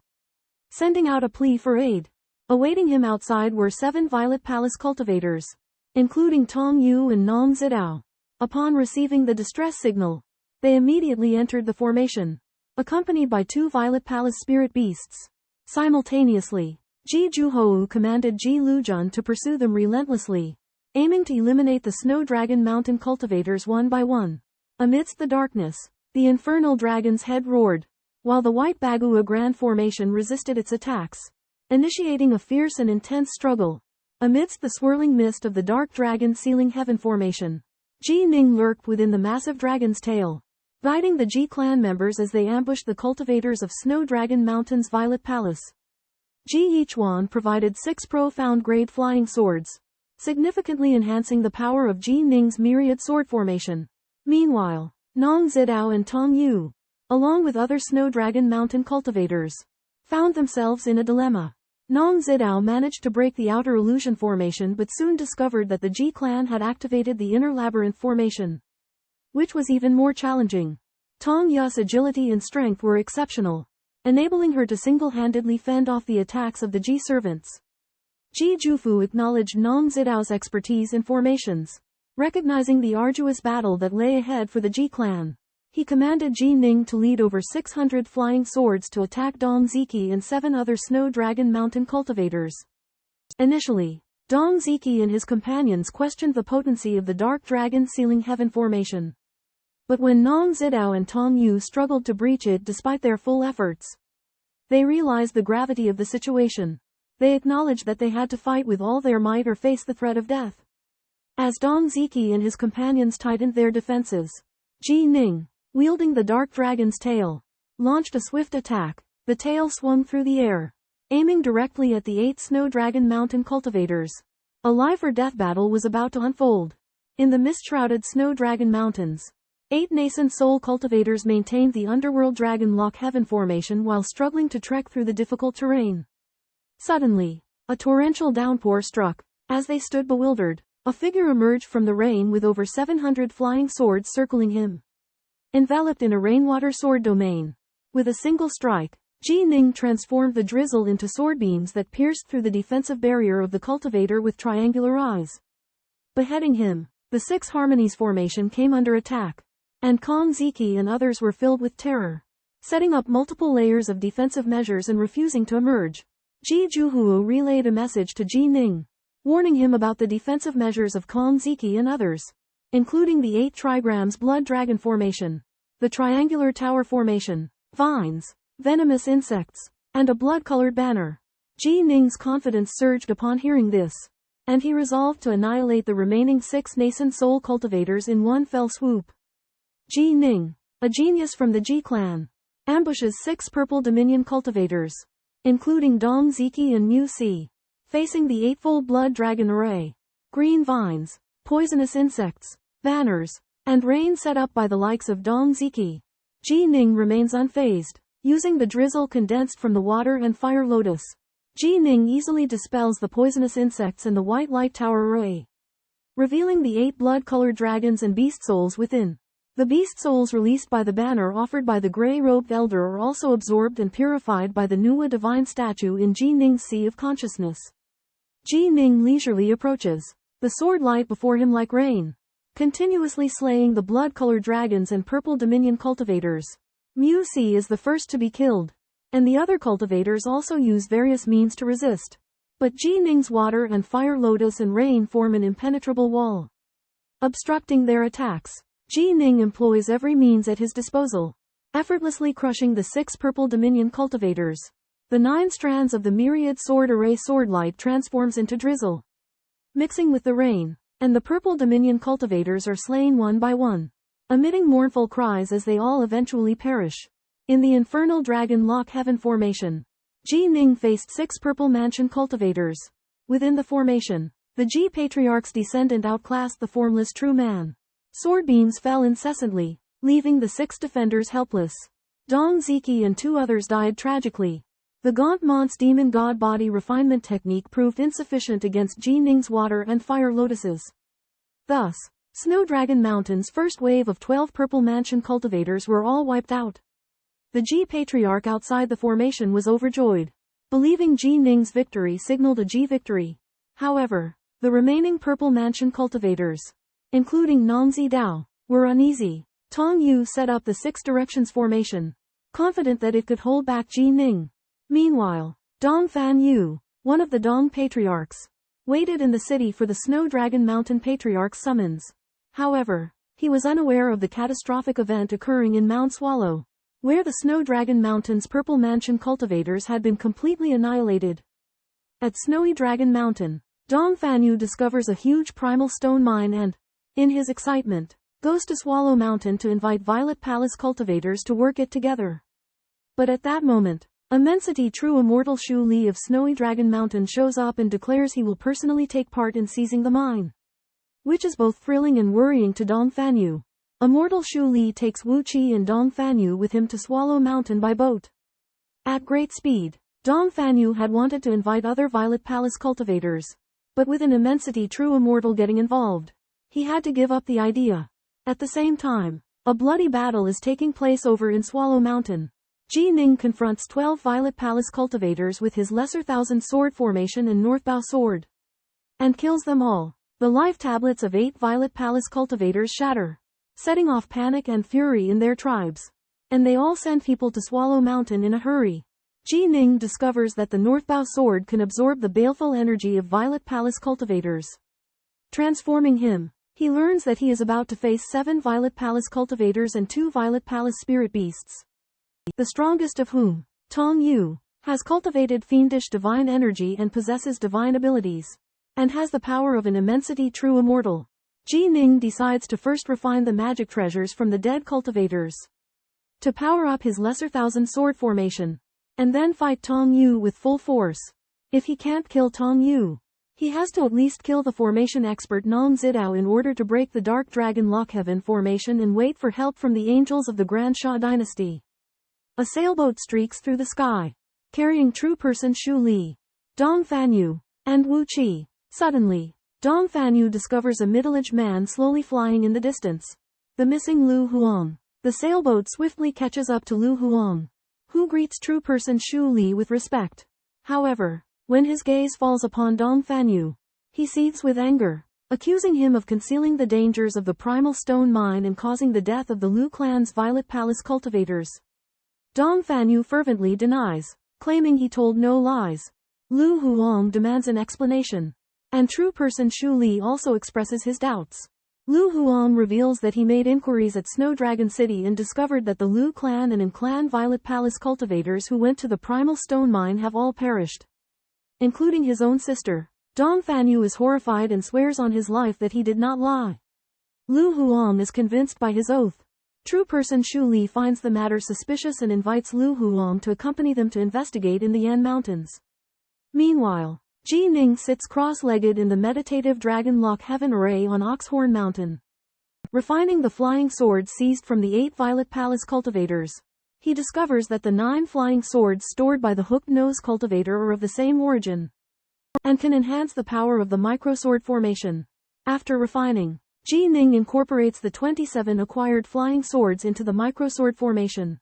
sending out a plea for aid. Awaiting him outside were 7 Violet Palace cultivators, including Tong Yu and Nong Zidao. Upon receiving the distress signal, they immediately entered the formation, accompanied by 2 Violet Palace spirit beasts. Simultaneously, Ji Zhuhou commanded Ji Lujun to pursue them relentlessly, aiming to eliminate the Snow Dragon Mountain cultivators one by one. Amidst the darkness, the infernal dragon's head roared, while the white Bagua Grand Formation resisted its attacks, initiating a fierce and intense struggle. Amidst the swirling mist of the Dark Dragon Sealing Heaven Formation, Ji Ning lurked within the massive dragon's tail, guiding the Ji clan members as they ambushed the cultivators of Snow Dragon Mountain's Violet Palace. Ji Yichuan provided 6 profound grade flying swords, significantly enhancing the power of Ji Ning's myriad sword formation. Meanwhile, Nong Zidao and Tong Yu, along with other Snow Dragon Mountain cultivators, found themselves in a dilemma. Nong Zidao managed to break the outer illusion formation but soon discovered that the Ji clan had activated the inner labyrinth formation, which was even more challenging. Tong Yu's agility and strength were exceptional, enabling her to single-handedly fend off the attacks of the Ji servants. Ji Zhufu acknowledged Nong Zidao's expertise in formations. Recognizing the arduous battle that lay ahead for the Ji clan, he commanded Ji Ning to lead over 600 flying swords to attack Dong Ziki and 7 other Snow Dragon Mountain cultivators. Initially, Dong Ziki and his companions questioned the potency of the Dark Dragon Sealing Heaven Formation. But when Nong Zidao and Tong Yu struggled to breach it despite their full efforts, they realized the gravity of the situation. They acknowledged that they had to fight with all their might or face the threat of death. As Dong Ziki and his companions tightened their defenses, Ji Ning, wielding the Dark Dragon's tail, launched a swift attack. The tail swung through the air, aiming directly at the 8 Snow Dragon Mountain cultivators. A life-or-death battle was about to unfold. In the mist-shrouded Snow Dragon Mountains, 8 nascent soul cultivators maintained the Underworld Dragon Lock Heaven formation while struggling to trek through the difficult terrain. Suddenly, a torrential downpour struck. As they stood bewildered, a figure emerged from the rain with over 700 flying swords circling him. Enveloped in a rainwater sword domain, with a single strike, Ji Ning transformed the drizzle into sword beams that pierced through the defensive barrier of the cultivator with triangular eyes. Beheading him, the 6 Harmonies formation came under attack, and Kong Ziki and others were filled with terror, setting up multiple layers of defensive measures and refusing to emerge. Ji Zhuhou relayed a message to Ji Ning, warning him about the defensive measures of Kong Ziki and others, including the 8 trigrams Blood Dragon Formation, the Triangular Tower Formation, vines, venomous insects, and a blood-colored banner. Ji Ning's confidence surged upon hearing this, and he resolved to annihilate the remaining 6 nascent soul cultivators in one fell swoop. Ji Ning, a genius from the Ji clan, ambushes 6 purple dominion cultivators, including Dong Ziki and Mu Si, facing the 8-fold blood dragon array. Green vines, poisonous insects, banners, and rain set up by the likes of Dong Ziki. Ji Ning remains unfazed, using the drizzle condensed from the water and fire lotus. Ji Ning easily dispels the poisonous insects and the white light tower array, revealing the 8 blood-colored dragons and beast souls within. The beast souls released by the banner offered by the gray-robed elder are also absorbed and purified by the Nuwa divine statue in Ji Ning's sea of consciousness. Ji Ning leisurely approaches, the sword light before him like rain, continuously slaying the blood-colored dragons and purple dominion cultivators. Mu Si is the first to be killed, and the other cultivators also use various means to resist. But Ji Ning's water and fire lotus and rain form an impenetrable wall, obstructing their attacks. Ji Ning employs every means at his disposal, effortlessly crushing the 6 purple dominion cultivators. The 9 strands of the myriad sword array sword light transforms into drizzle, mixing with the rain, and the purple dominion cultivators are slain one by one, emitting mournful cries as they all eventually perish. In the infernal dragon lock heaven formation, Ji Ning faced 6 purple mansion cultivators. Within the formation, the Ji patriarch's descendant outclassed the formless true man. Sword beams fell incessantly, leaving the 6 defenders helpless. Dong Ziki and 2 others died tragically. The Gaunt Mont's demon god body refinement technique proved insufficient against Ji Ning's water and fire lotuses. Thus, Snow Dragon Mountain's first wave of 12 purple mansion cultivators were all wiped out. The Ji patriarch outside the formation was overjoyed, believing Ji Ning's victory signaled a Ji victory. However, the remaining purple mansion cultivators, including Nongzi Dao, were uneasy. Tong Yu set up the 6 directions formation, confident that it could hold back Ji Ning. Meanwhile, Dong Fan Yu, one of the Dong patriarchs, waited in the city for the Snow Dragon Mountain patriarch's summons. However, he was unaware of the catastrophic event occurring in Mount Swallow, where the Snow Dragon Mountain's purple mansion cultivators had been completely annihilated. At Snowy Dragon Mountain, Dong Fan Yu discovers a huge primal stone mine and, in his excitement, goes to Swallow Mountain to invite Violet Palace cultivators to work it together. But at that moment, Immensity True Immortal Shu Li of Snowy Dragon Mountain shows up and declares he will personally take part in seizing the mine, which is both thrilling and worrying to Dong Fan Yu. Immortal Shu Li takes Wu Qi and Dong Fan Yu with him to Swallow Mountain by boat. At great speed, Dong Fan Yu had wanted to invite other Violet Palace cultivators, but with an Immensity True Immortal getting involved, he had to give up the idea. At the same time, a bloody battle is taking place over in Swallow Mountain. Ji Ning confronts 12 Violet Palace cultivators with his Lesser Thousand Sword formation and Northbow sword, and kills them all. The life tablets of 8 Violet Palace cultivators shatter, setting off panic and fury in their tribes, and they all send people to Swallow Mountain in a hurry. Ji Ning discovers that the Northbow sword can absorb the baleful energy of Violet Palace cultivators, transforming him. He learns that he is about to face 7 Violet Palace cultivators and 2 Violet Palace spirit beasts, the strongest of whom, Tong Yu, has cultivated fiendish divine energy and possesses divine abilities, and has the power of an Immensity True Immortal. Ji Ning decides to first refine the magic treasures from the dead cultivators, to power up his Lesser Thousand Sword formation, and then fight Tong Yu with full force. If he can't kill Tong Yu, he has to at least kill the formation expert Nong Zidao in order to break the Dark Dragon Lockheaven formation and wait for help from the angels of the Grand Sha dynasty. A sailboat streaks through the sky, carrying true person Shu Li, Dong Fan Yu, and Wu Qi. Suddenly, Dong Fan Yu discovers a middle-aged man slowly flying in the distance, the missing Lu Huang. The sailboat swiftly catches up to Lu Huang, who greets true person Shu Li with respect. However, when his gaze falls upon Dong Fan Yu, he seethes with anger, accusing him of concealing the dangers of the primal stone mine and causing the death of the Lu clan's Violet Palace cultivators. Dong Fan Yu fervently denies, claiming he told no lies. Lu Huang demands an explanation, and true person Shu Li also expresses his doubts. Lu Huang reveals that he made inquiries at Snow Dragon City and discovered that the Lu clan and Clan Violet Palace cultivators who went to the primal stone mine have all perished, including his own sister. Dong Fan Yu is horrified and swears on his life that he did not lie. Lu Huang is convinced by his oath, True person Shu Li finds the matter suspicious and invites Lu Huang to accompany them to investigate in the Yan Mountains. Meanwhile, Ji Ning sits cross-legged in the meditative Dragon Lock Heaven Array on Oxhorn Mountain. Refining the flying swords seized from the 8 Violet Palace cultivators, he discovers that the 9 flying swords stored by the Hooked Nose cultivator are of the same origin and can enhance the power of the microsword formation. After refining, Ji Ning incorporates the 27 acquired flying swords into the microsword formation.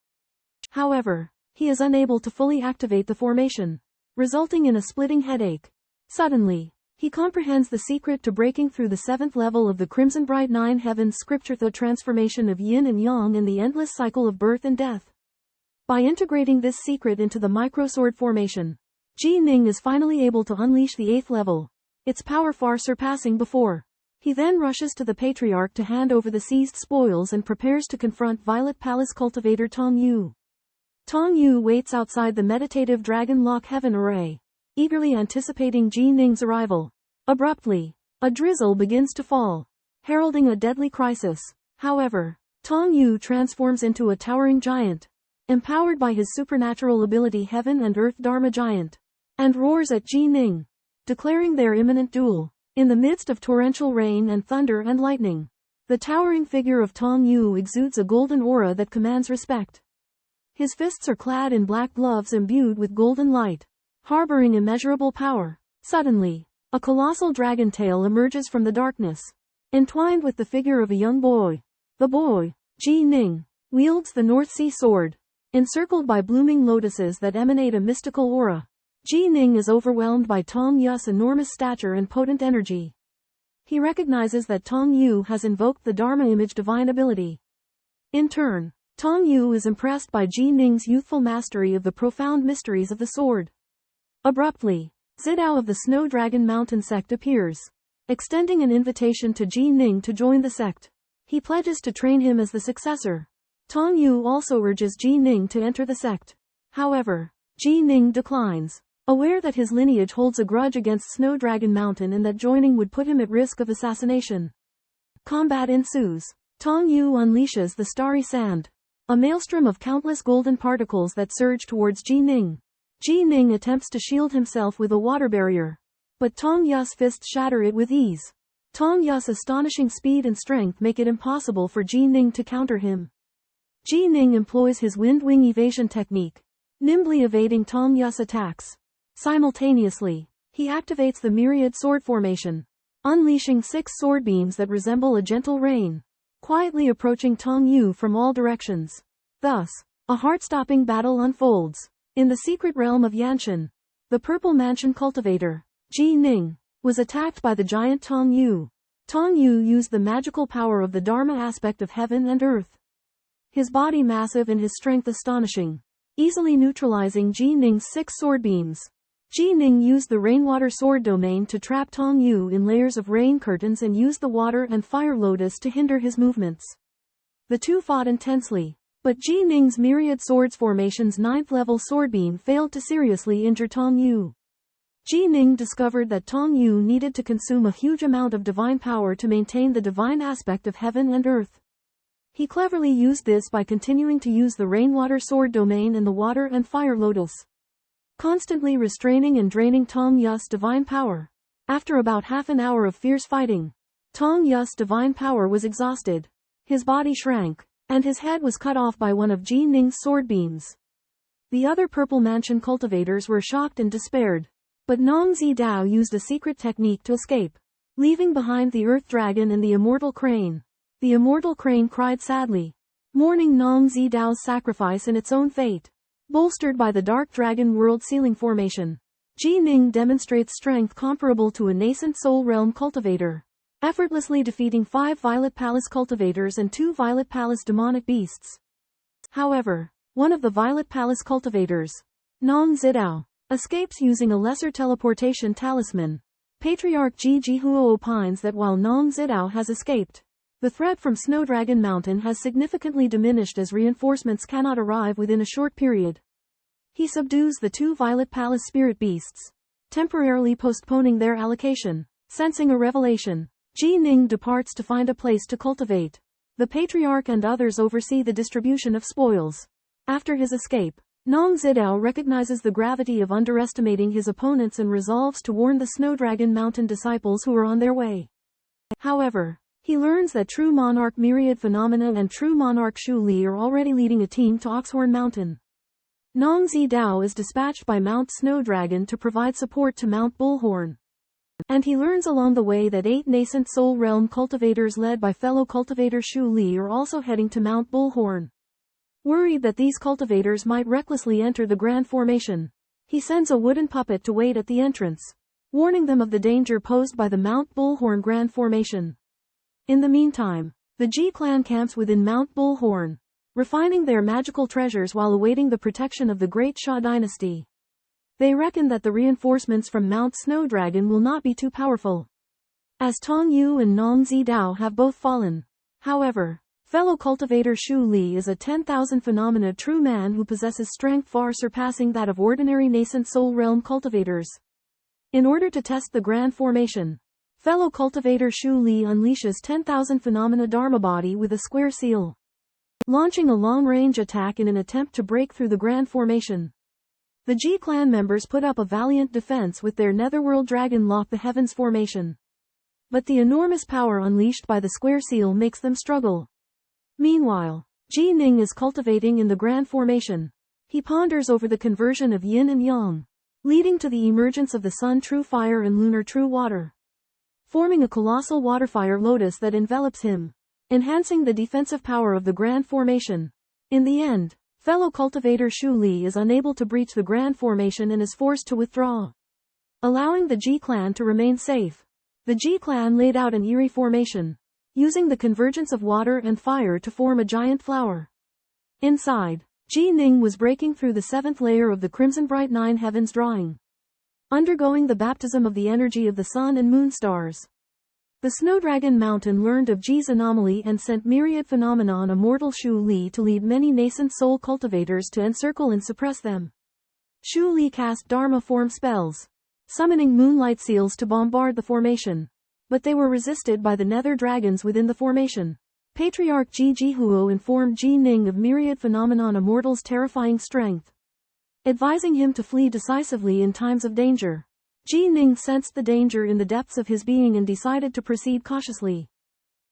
However, he is unable to fully activate the formation, resulting in a splitting headache. Suddenly, he comprehends the secret to breaking through the 7th level of the Crimson Bright 9 Heavens scripture, the transformation of yin and yang and the endless cycle of birth and death. By integrating this secret into the microsword formation, Ji Ning is finally able to unleash the 8th level, its power far surpassing before. He then rushes to the Patriarch to hand over the seized spoils and prepares to confront Violet Palace cultivator Tong Yu. Tong Yu waits outside the meditative Dragon Lock Heaven Array, eagerly anticipating Ji Ning's arrival. Abruptly, a drizzle begins to fall, heralding a deadly crisis. However, Tong Yu transforms into a towering giant, empowered by his supernatural ability Heaven and Earth Dharma Giant, and roars at Ji Ning, declaring their imminent duel. In the midst of torrential rain and thunder and lightning, the towering figure of Tong Yu exudes a golden aura that commands respect. His fists are clad in black gloves imbued with golden light, harboring immeasurable power. Suddenly, a colossal dragon tail emerges from the darkness, entwined with the figure of a young boy. The boy, Ji Ning, wields the North Sea sword, encircled by blooming lotuses that emanate a mystical aura. Ji Ning is overwhelmed by Tong Yu's enormous stature and potent energy. He recognizes that Tong Yu has invoked the Dharma image divine ability. In turn, Tong Yu is impressed by Ji Ning's youthful mastery of the profound mysteries of the sword. Abruptly, Zidao of the Snow Dragon Mountain sect appears, extending an invitation to Ji Ning to join the sect. He pledges to train him as the successor. Tong Yu also urges Ji Ning to enter the sect. However, Ji Ning declines, aware that his lineage holds a grudge against Snow Dragon Mountain and that joining would put him at risk of assassination. Combat ensues. Tong Yu unleashes the Starry Sand, a maelstrom of countless golden particles that surge towards Ji Ning. Ji Ning attempts to shield himself with a water barrier, but Tong Yu's fists shatter it with ease. Tong Yu's astonishing speed and strength make it impossible for Ji Ning to counter him. Ji Ning employs his wind wing evasion technique, nimbly evading Tong Yu's attacks. Simultaneously, he activates the myriad sword formation, unleashing 6 sword beams that resemble a gentle rain, quietly approaching Tong Yu from all directions. Thus, a heart-stopping battle unfolds. In the secret realm of Yanshan, the Purple Mansion cultivator, Ji Ning, was attacked by the giant Tong Yu. Tong Yu used the magical power of the Dharma aspect of heaven and earth. His body massive and his strength astonishing, easily neutralizing Ji Ning's 6 sword beams. Ji Ning used the Rainwater Sword domain to trap Tong Yu in layers of rain curtains and used the Water and Fire Lotus to hinder his movements. The two fought intensely, but Ji Ning's Myriad Swords formation's 9th level sword beam failed to seriously injure Tong Yu. Ji Ning discovered that Tong Yu needed to consume a huge amount of divine power to maintain the divine aspect of heaven and earth. He cleverly used this by continuing to use the Rainwater Sword domain and the Water and Fire Lotus, constantly restraining and draining Tong Yu's divine power. After about half an hour of fierce fighting, Tong Yu's divine power was exhausted. His body shrank, and his head was cut off by one of Ji Ning's sword beams. The other Purple Mansion cultivators were shocked and despaired, but Nong Zidao used a secret technique to escape, leaving behind the Earth Dragon and the Immortal Crane. The Immortal Crane cried sadly, mourning Nong Zidao's sacrifice and its own fate. Bolstered by the Dark Dragon World Sealing formation, Ji Ning demonstrates strength comparable to a nascent Soul Realm cultivator, effortlessly defeating 5 Violet Palace cultivators and 2 Violet Palace demonic beasts. However, one of the Violet Palace cultivators, Nong Zidao, escapes using a lesser teleportation talisman. Patriarch Ji Jihuo opines that while Nong Zidao has escaped, the threat from Snow Dragon Mountain has significantly diminished as reinforcements cannot arrive within a short period. He subdues the 2 Violet Palace spirit beasts, temporarily postponing their allocation. Sensing a revelation, Ji Ning departs to find a place to cultivate. The patriarch and others oversee the distribution of spoils. After his escape, Nong Zidao recognizes the gravity of underestimating his opponents and resolves to warn the Snowdragon Mountain disciples who are on their way. However, he learns that True Monarch Myriad Phenomena and True Monarch Shu Li are already leading a team to Oxhorn Mountain. Nong Zidao is dispatched by Mount Snowdragon to provide support to Mount Bullhorn. And he learns along the way that 8 nascent soul realm cultivators led by fellow cultivator Shu Li are also heading to Mount Bullhorn. Worried that these cultivators might recklessly enter the Grand Formation, he sends a wooden puppet to wait at the entrance, warning them of the danger posed by the Mount Bullhorn Grand Formation. In the meantime, the Ji clan camps within Mount Bullhorn, refining their magical treasures while awaiting the protection of the Great Xia dynasty. They reckon that the reinforcements from Mount Snowdragon will not be too powerful, as Tong Yu and Nong Zidao have both fallen. However, fellow cultivator Shu Li is a 10,000 phenomena true man who possesses strength far surpassing that of ordinary nascent soul realm cultivators. In order to test the Grand Formation, fellow cultivator Shu Li unleashes 10,000 phenomena Dharma body with a square seal, launching a long-range attack in an attempt to break through the Grand Formation. The Ji clan members put up a valiant defense with their Netherworld Dragon Lock the Heavens formation. But the enormous power unleashed by the square seal makes them struggle. Meanwhile, Ji Ning is cultivating in the Grand Formation. He ponders over the conversion of yin and yang, leading to the emergence of the Sun True Fire and Lunar True Water, forming a colossal waterfire lotus that envelops him, enhancing the defensive power of the Grand Formation. In the end, fellow cultivator Shu Li is unable to breach the Grand Formation and is forced to withdraw, allowing the Ji clan to remain safe. The Ji clan laid out an eerie formation, using the convergence of water and fire to form a giant flower. Inside, Ji Ning was breaking through the 7th layer of the Crimson Bright 9 Heavens drawing, undergoing the baptism of the energy of the sun and moon stars. The Snowdragon Mountain learned of Ji's anomaly and sent myriad phenomenon immortal Shu Li to lead many nascent soul cultivators to encircle and suppress them. Shu Li cast Dharma form spells, summoning moonlight seals to bombard the formation, but they were resisted by the nether dragons within the formation. Patriarch Ji Jihuo informed Ji Ning of myriad phenomenon immortal's terrifying strength, advising him to flee decisively in times of danger. Ji Ning sensed the danger in the depths of his being and decided to proceed cautiously.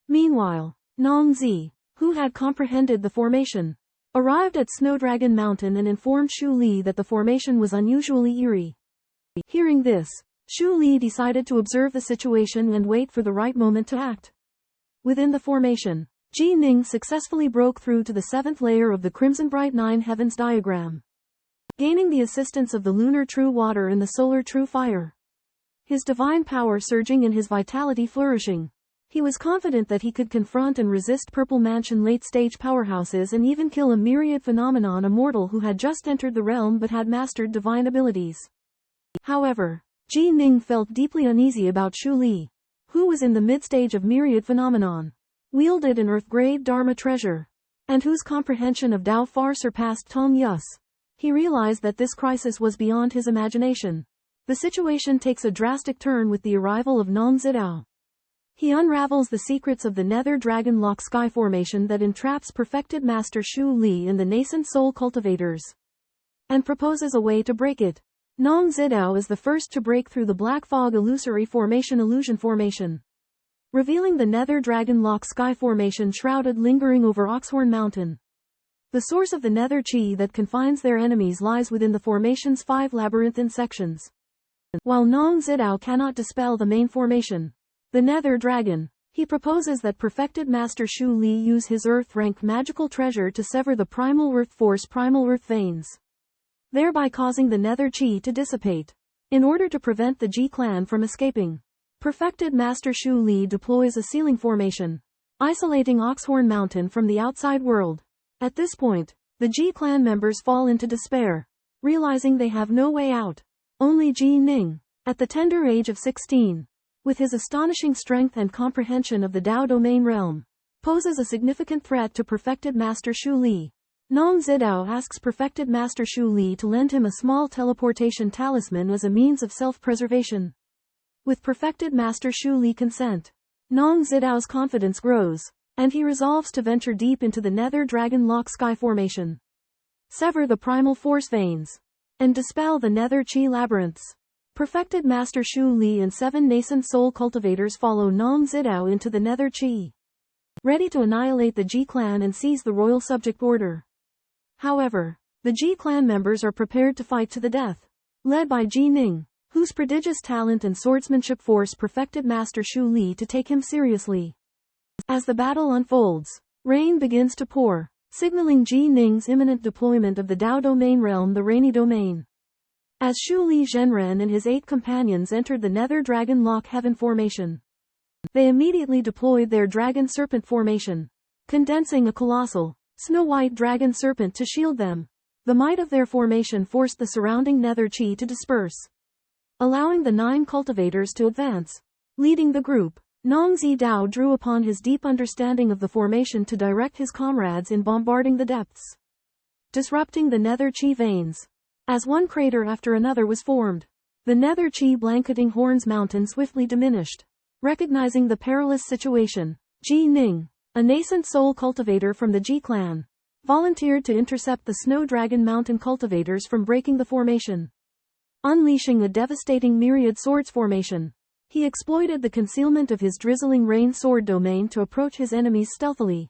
Meanwhile, Nong Zi, who had comprehended the formation, arrived at Snowdragon Mountain and informed Shu Li that the formation was unusually eerie. Hearing this, Shu Li decided to observe the situation and wait for the right moment to act. Within the formation, Ji Ning successfully broke through to the 7th layer of the Crimson Bright 9 Heavens diagram, gaining the assistance of the Lunar True Water and the Solar True Fire. His divine power surging and his vitality flourishing, he was confident that he could confront and resist Purple Mansion late-stage powerhouses and even kill a myriad phenomenon immortal who had just entered the realm but had mastered divine abilities. However, Ji Ning felt deeply uneasy about Shu Li, who was in the mid-stage of myriad phenomenon, wielded an earth-grade Dharma treasure, and whose comprehension of Tao far surpassed Tong Yu's. He realized that this crisis was beyond his imagination. The situation takes a drastic turn with the arrival of Nong Zidao. He unravels the secrets of the Nether Dragon Lock sky formation that entraps perfected Master Shu Li and the nascent soul cultivators, and proposes a way to break it. Nong Zidao is the first to break through the Black Fog Illusory Formation illusion formation, revealing the Nether Dragon Lock sky formation shrouded lingering over Oxhorn Mountain. The source of the nether chi that confines their enemies lies within the formation's 5 labyrinthine sections. While Nong Zidao cannot dispel the main formation, the Nether Dragon, he proposes that perfected Master Shu Li use his Earth-ranked magical treasure to sever the primal Earth Force primal Earth veins, thereby causing the nether chi to dissipate. In order to prevent the Ji clan from escaping, perfected Master Shu Li deploys a sealing formation, isolating Oxhorn Mountain from the outside world. At this point, the Ji clan members fall into despair, realizing they have no way out. Only Ji Ning, at the tender age of 16, with his astonishing strength and comprehension of the Dao domain realm, poses a significant threat to perfected Master Shu Li. Nong Zidao asks perfected Master Shu Li to lend him a small teleportation talisman as a means of self-preservation. With perfected Master Shu Li consent, Nong Zidao's confidence grows, and he resolves to venture deep into the Nether Dragon Lock Sky Formation. Sever the primal force veins, and dispel the Nether Chi labyrinths. Perfected Master Shu Li and 7 nascent soul cultivators follow Nong Zidao into the Nether Chi, ready to annihilate the Ji clan and seize the royal subject order. However, the Ji clan members are prepared to fight to the death, led by Ji Ning, whose prodigious talent and swordsmanship force perfected Master Shu Li to take him seriously. As the battle unfolds, rain begins to pour, signaling Ji Ning's imminent deployment of the Dao domain realm, the Rainy Domain. As Shu Li Zhenren and his 8 companions entered the Nether Dragon Lock Heaven Formation, they immediately deployed their Dragon Serpent Formation, condensing a colossal, snow-white dragon serpent to shield them. The might of their formation forced the surrounding Nether Chi to disperse, allowing the 9 cultivators to advance. Leading the group, Nong Zidao drew upon his deep understanding of the formation to direct his comrades in bombarding the depths, disrupting the Nether Chi veins. As one crater after another was formed, the Nether Chi blanketing Horns Mountain swiftly diminished. Recognizing the perilous situation, Ji Ning, a nascent soul cultivator from the Ji clan, volunteered to intercept the Snow Dragon Mountain cultivators from breaking the formation. Unleashing a devastating myriad swords formation, he exploited the concealment of his drizzling rain sword domain to approach his enemies stealthily.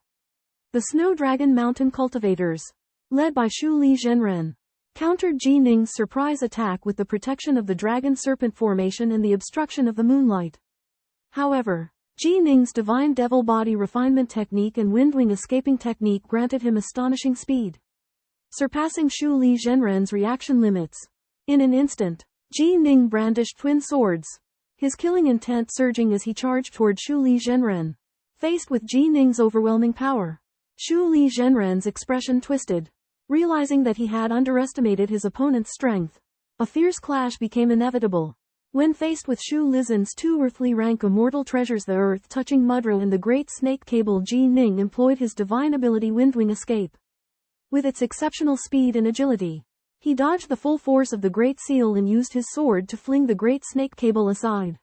The Snow Dragon Mountain cultivators, led by Shu Li Zhenren, countered Ji Ning's surprise attack with the protection of the Dragon Serpent Formation and the obstruction of the moonlight. However, Ji Ning's Divine Devil Body Refinement Technique and Windwing Escaping Technique granted him astonishing speed, surpassing Shu Li Zhenren's reaction limits. In an instant, Ji Ning brandished twin swords, his killing intent surging as he charged toward Shu Li Zhenren. Faced with Ji Ning's overwhelming power, Shu Li Zhenren's expression twisted. Realizing that he had underestimated his opponent's strength, a fierce clash became inevitable. When faced with Shu Lizin's 2 earthly rank immortal treasures, the earth-touching Mudra and the Great Snake Cable, Ji Ning employed his divine ability Windwing Escape. With its exceptional speed and agility, he dodged the full force of the Great Seal and used his sword to fling the Great Snake Cable aside.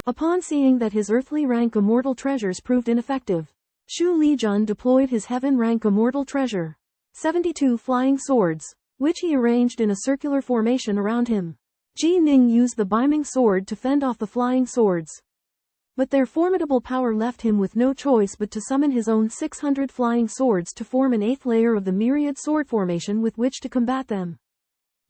Upon seeing that his earthly rank immortal treasures proved ineffective, Shu Lijun deployed his heaven rank immortal treasure, 72 flying swords, which he arranged in a circular formation around him. Ji Ning used the Beiming sword to fend off the flying swords, but their formidable power left him with no choice but to summon his own 600 flying swords to form an 8th layer of the myriad sword formation with which to combat them.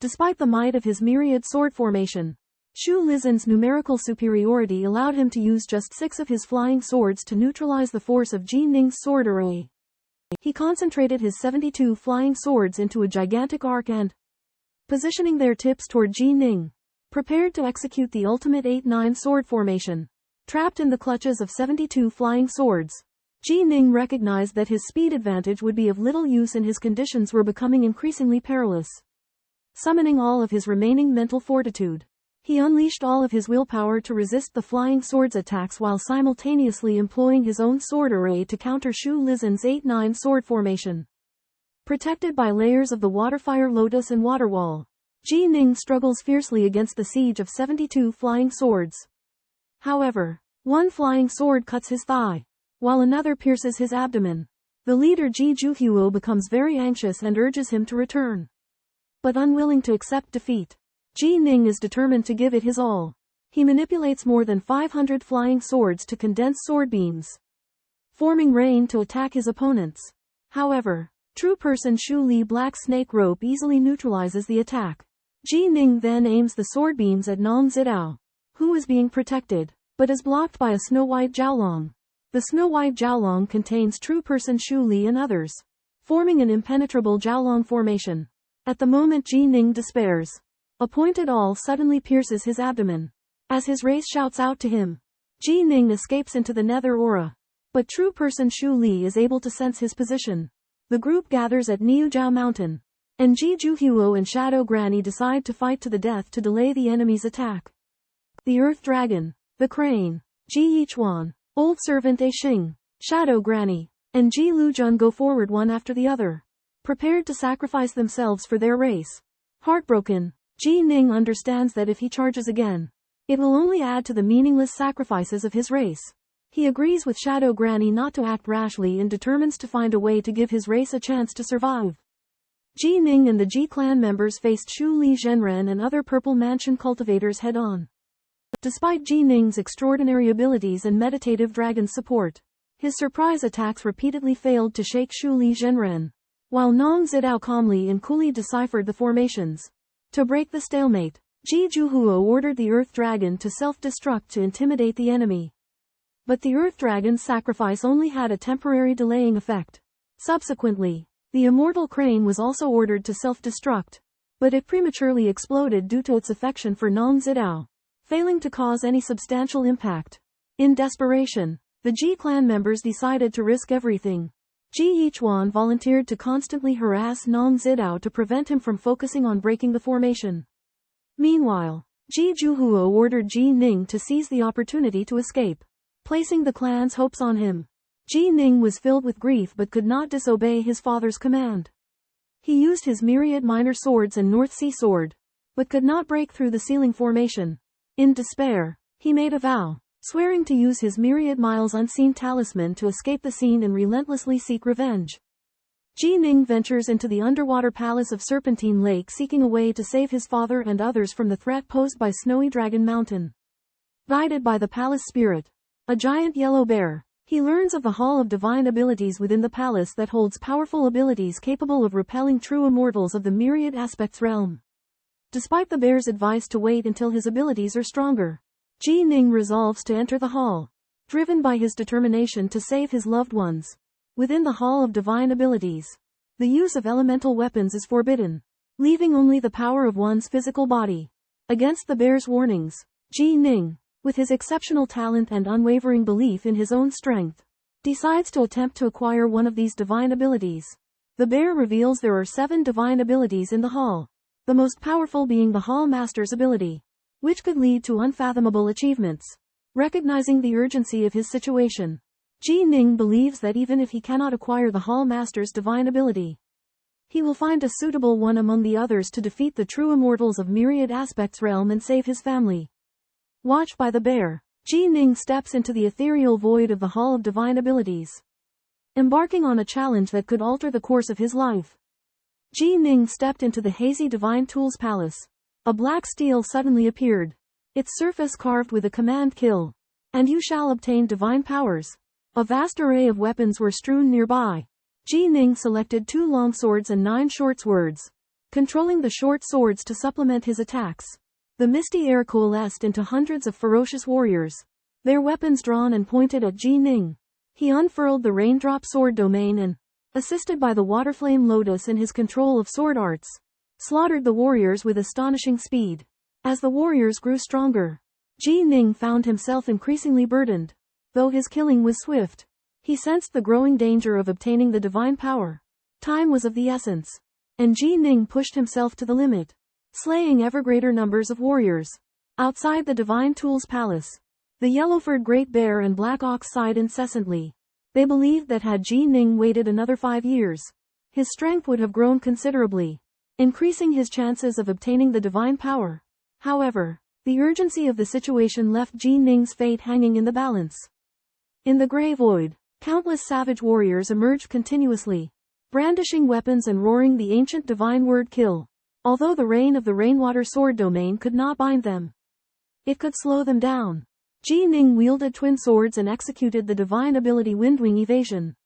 Despite the might of his myriad sword formation, Shu Lizin's numerical superiority allowed him to use just 6 of his flying swords to neutralize the force of Ji Ning's sword array. He concentrated his 72 flying swords into a gigantic arc and, positioning their tips toward Ji Ning, prepared to execute the ultimate 8-9 sword formation. Trapped in the clutches of 72 flying swords, Ji Ning recognized that his speed advantage would be of little use and his conditions were becoming increasingly perilous. Summoning all of his remaining mental fortitude, he unleashed all of his willpower to resist the flying swords' attacks while simultaneously employing his own sword array to counter Shu Lizin's 8-9 sword formation. Protected by layers of the Water-Fire Lotus and Water Wall, Ji Ning struggles fiercely against the siege of 72 flying swords. However, one flying sword cuts his thigh, while another pierces his abdomen. The leader Ji Juhuo becomes very anxious and urges him to return. But unwilling to accept defeat, Ji Ning is determined to give it his all. He manipulates more than 500 flying swords to condense sword beams, forming rain to attack his opponents. However, true person Shu Li Black Snake Rope easily neutralizes the attack. Ji Ning then aims the sword beams at Nong Zidao, who is being protected, but is blocked by a snow-white Jiaolong. The snow-white Jiaolong contains true person Shu Li and others, forming an impenetrable Jiaolong formation. At the moment Ji Ning despairs, a pointed awl suddenly pierces his abdomen. As his race shouts out to him, Ji Ning escapes into the nether aura. But true person Shu Li is able to sense his position. The group gathers at Niujiao Mountain, and Ji Juhuo and Shadow Granny decide to fight to the death to delay the enemy's attack. The Earth Dragon, the Crane, Ji Yichuan, Old Servant A Xing, Shadow Granny, and Ji Lujun go forward one after the other, prepared to sacrifice themselves for their race. Heartbroken, Ji Ning understands that if he charges again, it will only add to the meaningless sacrifices of his race. He agrees with Shadow Granny not to act rashly and determines to find a way to give his race a chance to survive. Ji Ning and the Ji clan members faced Shu Li Zhenren and other Purple Mansion cultivators head-on. Despite Ji Ning's extraordinary abilities and meditative dragon support, his surprise attacks repeatedly failed to shake Shu Li Zhenren, while Nong Zidao calmly and coolly deciphered the formations. To break the stalemate, Ji Zhuhuo ordered the Earth Dragon to self-destruct to intimidate the enemy. But the Earth Dragon's sacrifice only had a temporary delaying effect. Subsequently, the Immortal Crane was also ordered to self-destruct, but it prematurely exploded due to its affection for Nong Zidao, failing to cause any substantial impact. In desperation, the Ji clan members decided to risk everything. Ji Yichuan volunteered to constantly harass Nong Zidao to prevent him from focusing on breaking the formation. Meanwhile, Ji Zhuhuo ordered Ji Ning to seize the opportunity to escape, placing the clan's hopes on him. Ji Ning was filled with grief but could not disobey his father's command. He used his myriad minor swords and North Sea sword, but could not break through the ceiling formation. In despair, he made a vow, swearing to use his myriad miles unseen talisman to escape the scene and relentlessly seek revenge. Ji Ning ventures into the underwater palace of Serpentine Lake seeking a way to save his father and others from the threat posed by Snowy Dragon Mountain. Guided by the palace spirit, a giant yellow bear, he learns of the Hall of Divine Abilities within the palace that holds powerful abilities capable of repelling true immortals of the Myriad Aspects realm. Despite the bear's advice to wait until his abilities are stronger, Ji Ning resolves to enter the hall, driven by his determination to save his loved ones. Within the Hall of Divine Abilities, the use of elemental weapons is forbidden, leaving only the power of one's physical body. Against the bear's warnings, Ji Ning, with his exceptional talent and unwavering belief in his own strength, decides to attempt to acquire one of these divine abilities. The bear reveals there are 7 divine abilities in the hall, the most powerful being the Hall Master's ability, which could lead to unfathomable achievements. Recognizing the urgency of his situation, Ji Ning believes that even if he cannot acquire the Hall Master's divine ability, he will find a suitable one among the others to defeat the true immortals of Myriad Aspects realm and save his family. Watched by the bear, Ji Ning steps into the ethereal void of the Hall of Divine Abilities, embarking on a challenge that could alter the course of his life. Ji Ning stepped into the hazy Divine Tools Palace. A black steel suddenly appeared, its surface carved with a command kill, and you shall obtain divine powers. A vast array of weapons were strewn nearby. Ji Ning selected 2 long swords and 9 short swords, controlling the short swords to supplement his attacks. The misty air coalesced into hundreds of ferocious warriors, their weapons drawn and pointed at Ji Ning. He unfurled the raindrop sword domain and, assisted by the Waterflame Lotus in his control of sword arts, slaughtered the warriors with astonishing speed. As the warriors grew stronger, Ji Ning found himself increasingly burdened. Though his killing was swift, he sensed the growing danger of obtaining the divine power. Time was of the essence, and Ji Ning pushed himself to the limit, slaying ever greater numbers of warriors. Outside the Divine Tools Palace, the yellow-furred Great Bear and Black Ox sighed incessantly. They believed that had Ji Ning waited another 5 years, his strength would have grown considerably, increasing his chances of obtaining the divine power. However, the urgency of the situation left Ji Ning's fate hanging in the balance. In the grey void, countless savage warriors emerged continuously, brandishing weapons and roaring the ancient divine word kill. Although the reign of the Rainwater Sword domain could not bind them, it could slow them down. Ji Ning wielded twin swords and executed the divine ability Windwing Evasion.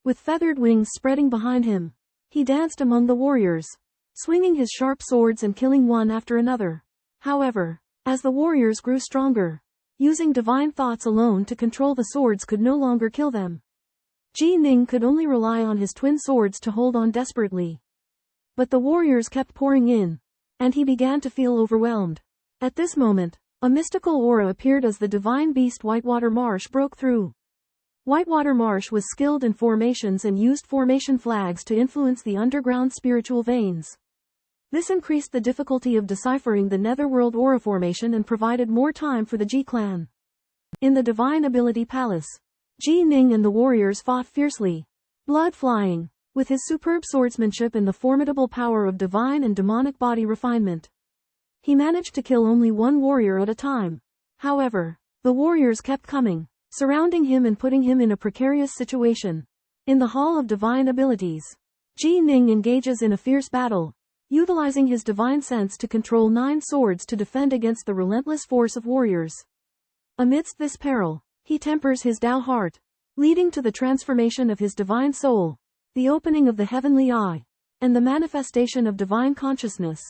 With feathered wings spreading behind him, he danced among the warriors, swinging his sharp swords and killing one after another. However, as the warriors grew stronger, using divine thoughts alone to control the swords could no longer kill them. Ji Ning could only rely on his twin swords to hold on desperately. But the warriors kept pouring in, and he began to feel overwhelmed. At this moment, a mystical aura appeared as the divine beast Whitewater Marsh broke through. Whitewater Marsh was skilled in formations and used formation flags to influence the underground spiritual veins. This increased the difficulty of deciphering the Netherworld aura formation and provided more time for the Ji clan. In the Divine Ability Palace, Ji Ning and the warriors fought fiercely, blood flying, with his superb swordsmanship and the formidable power of divine and demonic body refinement. He managed to kill only one warrior at a time. However, the warriors kept coming, surrounding him and putting him in a precarious situation. In the Hall of Divine Abilities, Ji Ning engages in a fierce battle, utilizing his divine sense to control 9 swords to defend against the relentless force of warriors. Amidst this peril, he tempers his Tao heart, leading to the transformation of his divine soul, the opening of the heavenly eye, and the manifestation of divine consciousness.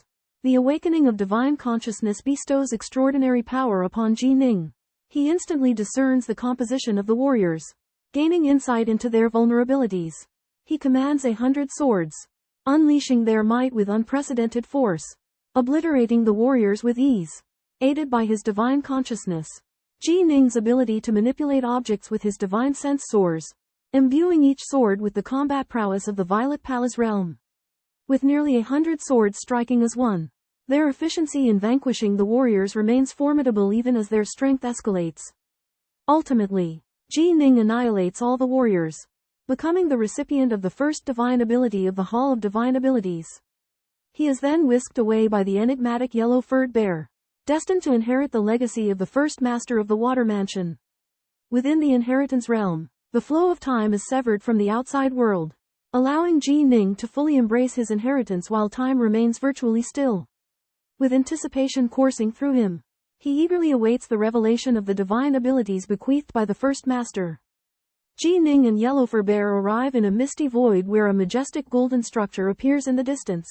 The awakening of divine consciousness bestows extraordinary power upon Ji Ning. He instantly discerns the composition of the warriors, gaining insight into their vulnerabilities. He commands 100 swords, unleashing their might with unprecedented force, obliterating the warriors with ease. Aided by his divine consciousness, Ji Ning's ability to manipulate objects with his divine sense soars, imbuing each sword with the combat prowess of the Violet Palace realm. With nearly 100 swords striking as one, their efficiency in vanquishing the warriors remains formidable even as their strength escalates. Ultimately, Ji Ning annihilates all the warriors, becoming the recipient of the first divine ability of the Hall of Divine Abilities. He is then whisked away by the enigmatic yellow-furred bear, destined to inherit the legacy of the first master of the Water Mansion. Within the inheritance realm, the flow of time is severed from the outside world, allowing Ji Ning to fully embrace his inheritance while time remains virtually still. With anticipation coursing through him, he eagerly awaits the revelation of the divine abilities bequeathed by the first master. Ji Ning and Yellowfur Bear arrive in a misty void where a majestic golden structure appears in the distance.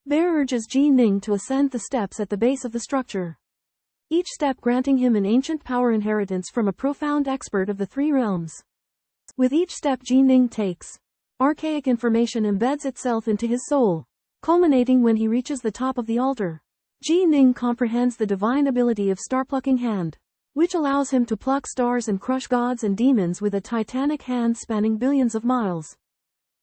Bear urges Ji Ning to ascend the steps at the base of the structure, each step granting him an ancient power inheritance from a profound expert of the 3 realms. With each step Ji Ning takes, archaic information embeds itself into his soul, culminating when he reaches the top of the altar. Ji Ning comprehends the divine ability of star-plucking hand, which allows him to pluck stars and crush gods and demons with a titanic hand spanning billions of miles.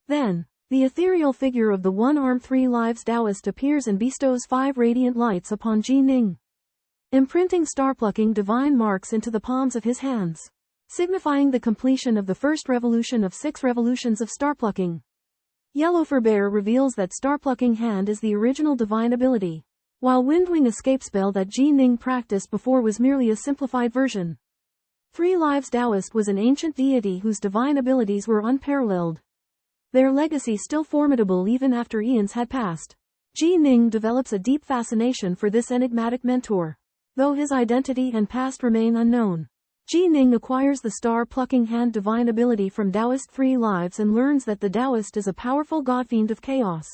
Then, the ethereal figure of the one-armed 3 lives Taoist appears and bestows 5 radiant lights upon Ji Ning, imprinting star-plucking divine marks into the palms of his hands, signifying the completion of the first revolution of 6 revolutions of star-plucking. Yellowfur Bear reveals that star-plucking hand is the original divine ability, while Windwing escape spell that Ji Ning practiced before was merely a simplified version. 3 Lives Taoist was an ancient deity whose divine abilities were unparalleled, their legacy still formidable even after eons had passed. Ji Ning develops a deep fascination for this enigmatic mentor, though his identity and past remain unknown. Ji Ning acquires the star-plucking hand divine ability from Taoist 3 Lives and learns that the Taoist is a powerful godfiend of chaos.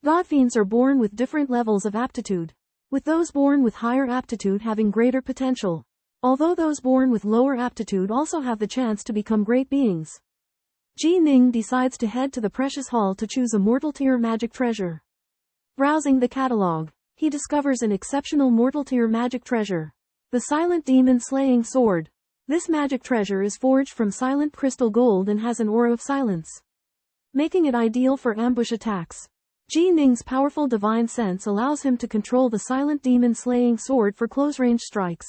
Godfiends are born with different levels of aptitude, with those born with higher aptitude having greater potential, although those born with lower aptitude also have the chance to become great beings. Ji Ning decides to head to the Precious Hall to choose a mortal tier magic treasure. Browsing the catalog, he discovers an exceptional mortal tier magic treasure, the Silent Demon Slaying Sword. This magic treasure is forged from silent crystal gold and has an aura of silence, making it ideal for ambush attacks. Ji Ning's powerful divine sense allows him to control the Silent Demon Slaying Sword for close-range strikes,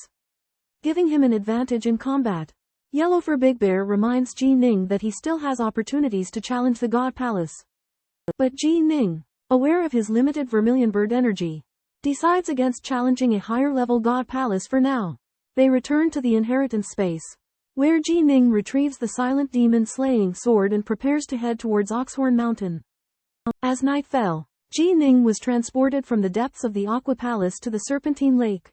giving him an advantage in combat. Yellowfur Big Bear reminds Ji Ning that he still has opportunities to challenge the God Palace. But Ji Ning, aware of his limited Vermilion Bird energy, decides against challenging a higher-level God Palace for now. They return to the inheritance space, where Ji Ning retrieves the Silent Demon Slaying Sword and prepares to head towards Oxhorn Mountain. As night fell, Ji Ning was transported from the depths of the Aqua Palace to the Serpentine Lake.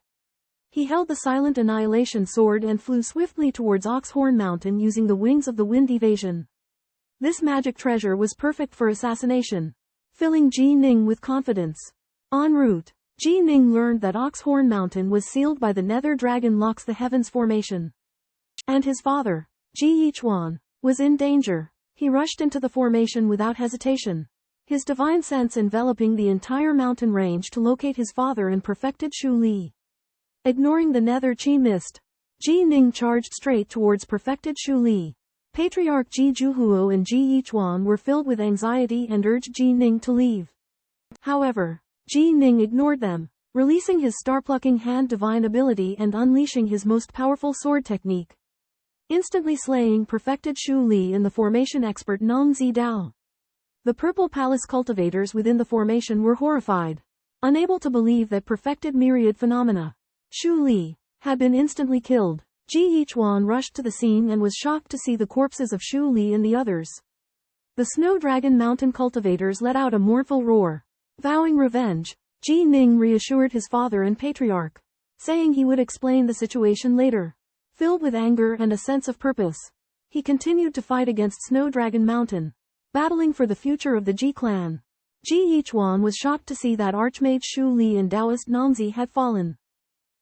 He held the Silent Annihilation Sword and flew swiftly towards Oxhorn Mountain using the wings of the Wind Evasion. This magic treasure was perfect for assassination, filling Ji Ning with confidence. En route, Ji Ning learned that Oxhorn Mountain was sealed by the Nether Dragon Locks the Heavens formation, and his father, Ji Yichuan, was in danger. He rushed into the formation without hesitation, his divine sense enveloping the entire mountain range to locate his father and perfected Shu Li. Ignoring the Nether Chi mist, Ji Ning charged straight towards perfected Shu Li. Patriarch Ji Zhuhuo and Ji Yichuan were filled with anxiety and urged Ji Ning to leave. However, Ji Ning ignored them, releasing his star-plucking hand divine ability and unleashing his most powerful sword technique, instantly slaying perfected Shu Li and the formation expert Nong Zi Dao. The Purple Palace cultivators within the formation were horrified, unable to believe that perfected myriad phenomena, Shu Li, had been instantly killed. Ji Yichuan rushed to the scene and was shocked to see the corpses of Shu Li and the others. The Snow Dragon Mountain cultivators let out a mournful roar. Vowing revenge, Ji Ning reassured his father and patriarch, saying he would explain the situation later. Filled with anger and a sense of purpose, he continued to fight against Snow Dragon Mountain, battling for the future of the Ji clan. Ji Yichuan was shocked to see that Archmage Shu Li and Taoist Nongzi had fallen,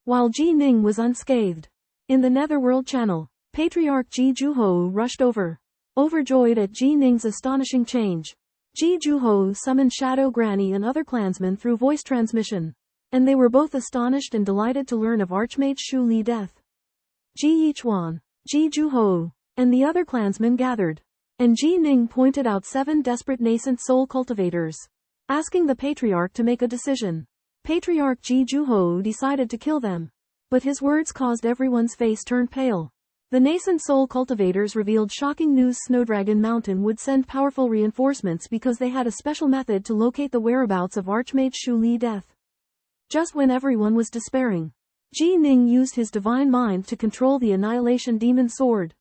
while Ji Ning was unscathed. In the Netherworld Channel, Patriarch Ji Zhuhou rushed over. Overjoyed at Ji Ning's astonishing change, Ji Zhuhou summoned Shadow Granny and other clansmen through voice transmission, and they were both astonished and delighted to learn of Archmage Shu Li's death. Ji Yichuan, Ji Zhuhou, and the other clansmen gathered, and Ji Ning pointed out 7 desperate nascent soul cultivators, asking the Patriarch to make a decision. Patriarch Ji Zhuhou decided to kill them, but his words caused everyone's face turn pale. The nascent soul cultivators revealed shocking news: Snowdragon Mountain would send powerful reinforcements because they had a special method to locate the whereabouts of Archmage Shu Li's death. Just when everyone was despairing, Ji Ning used his divine mind to control the Annihilation Demon Sword,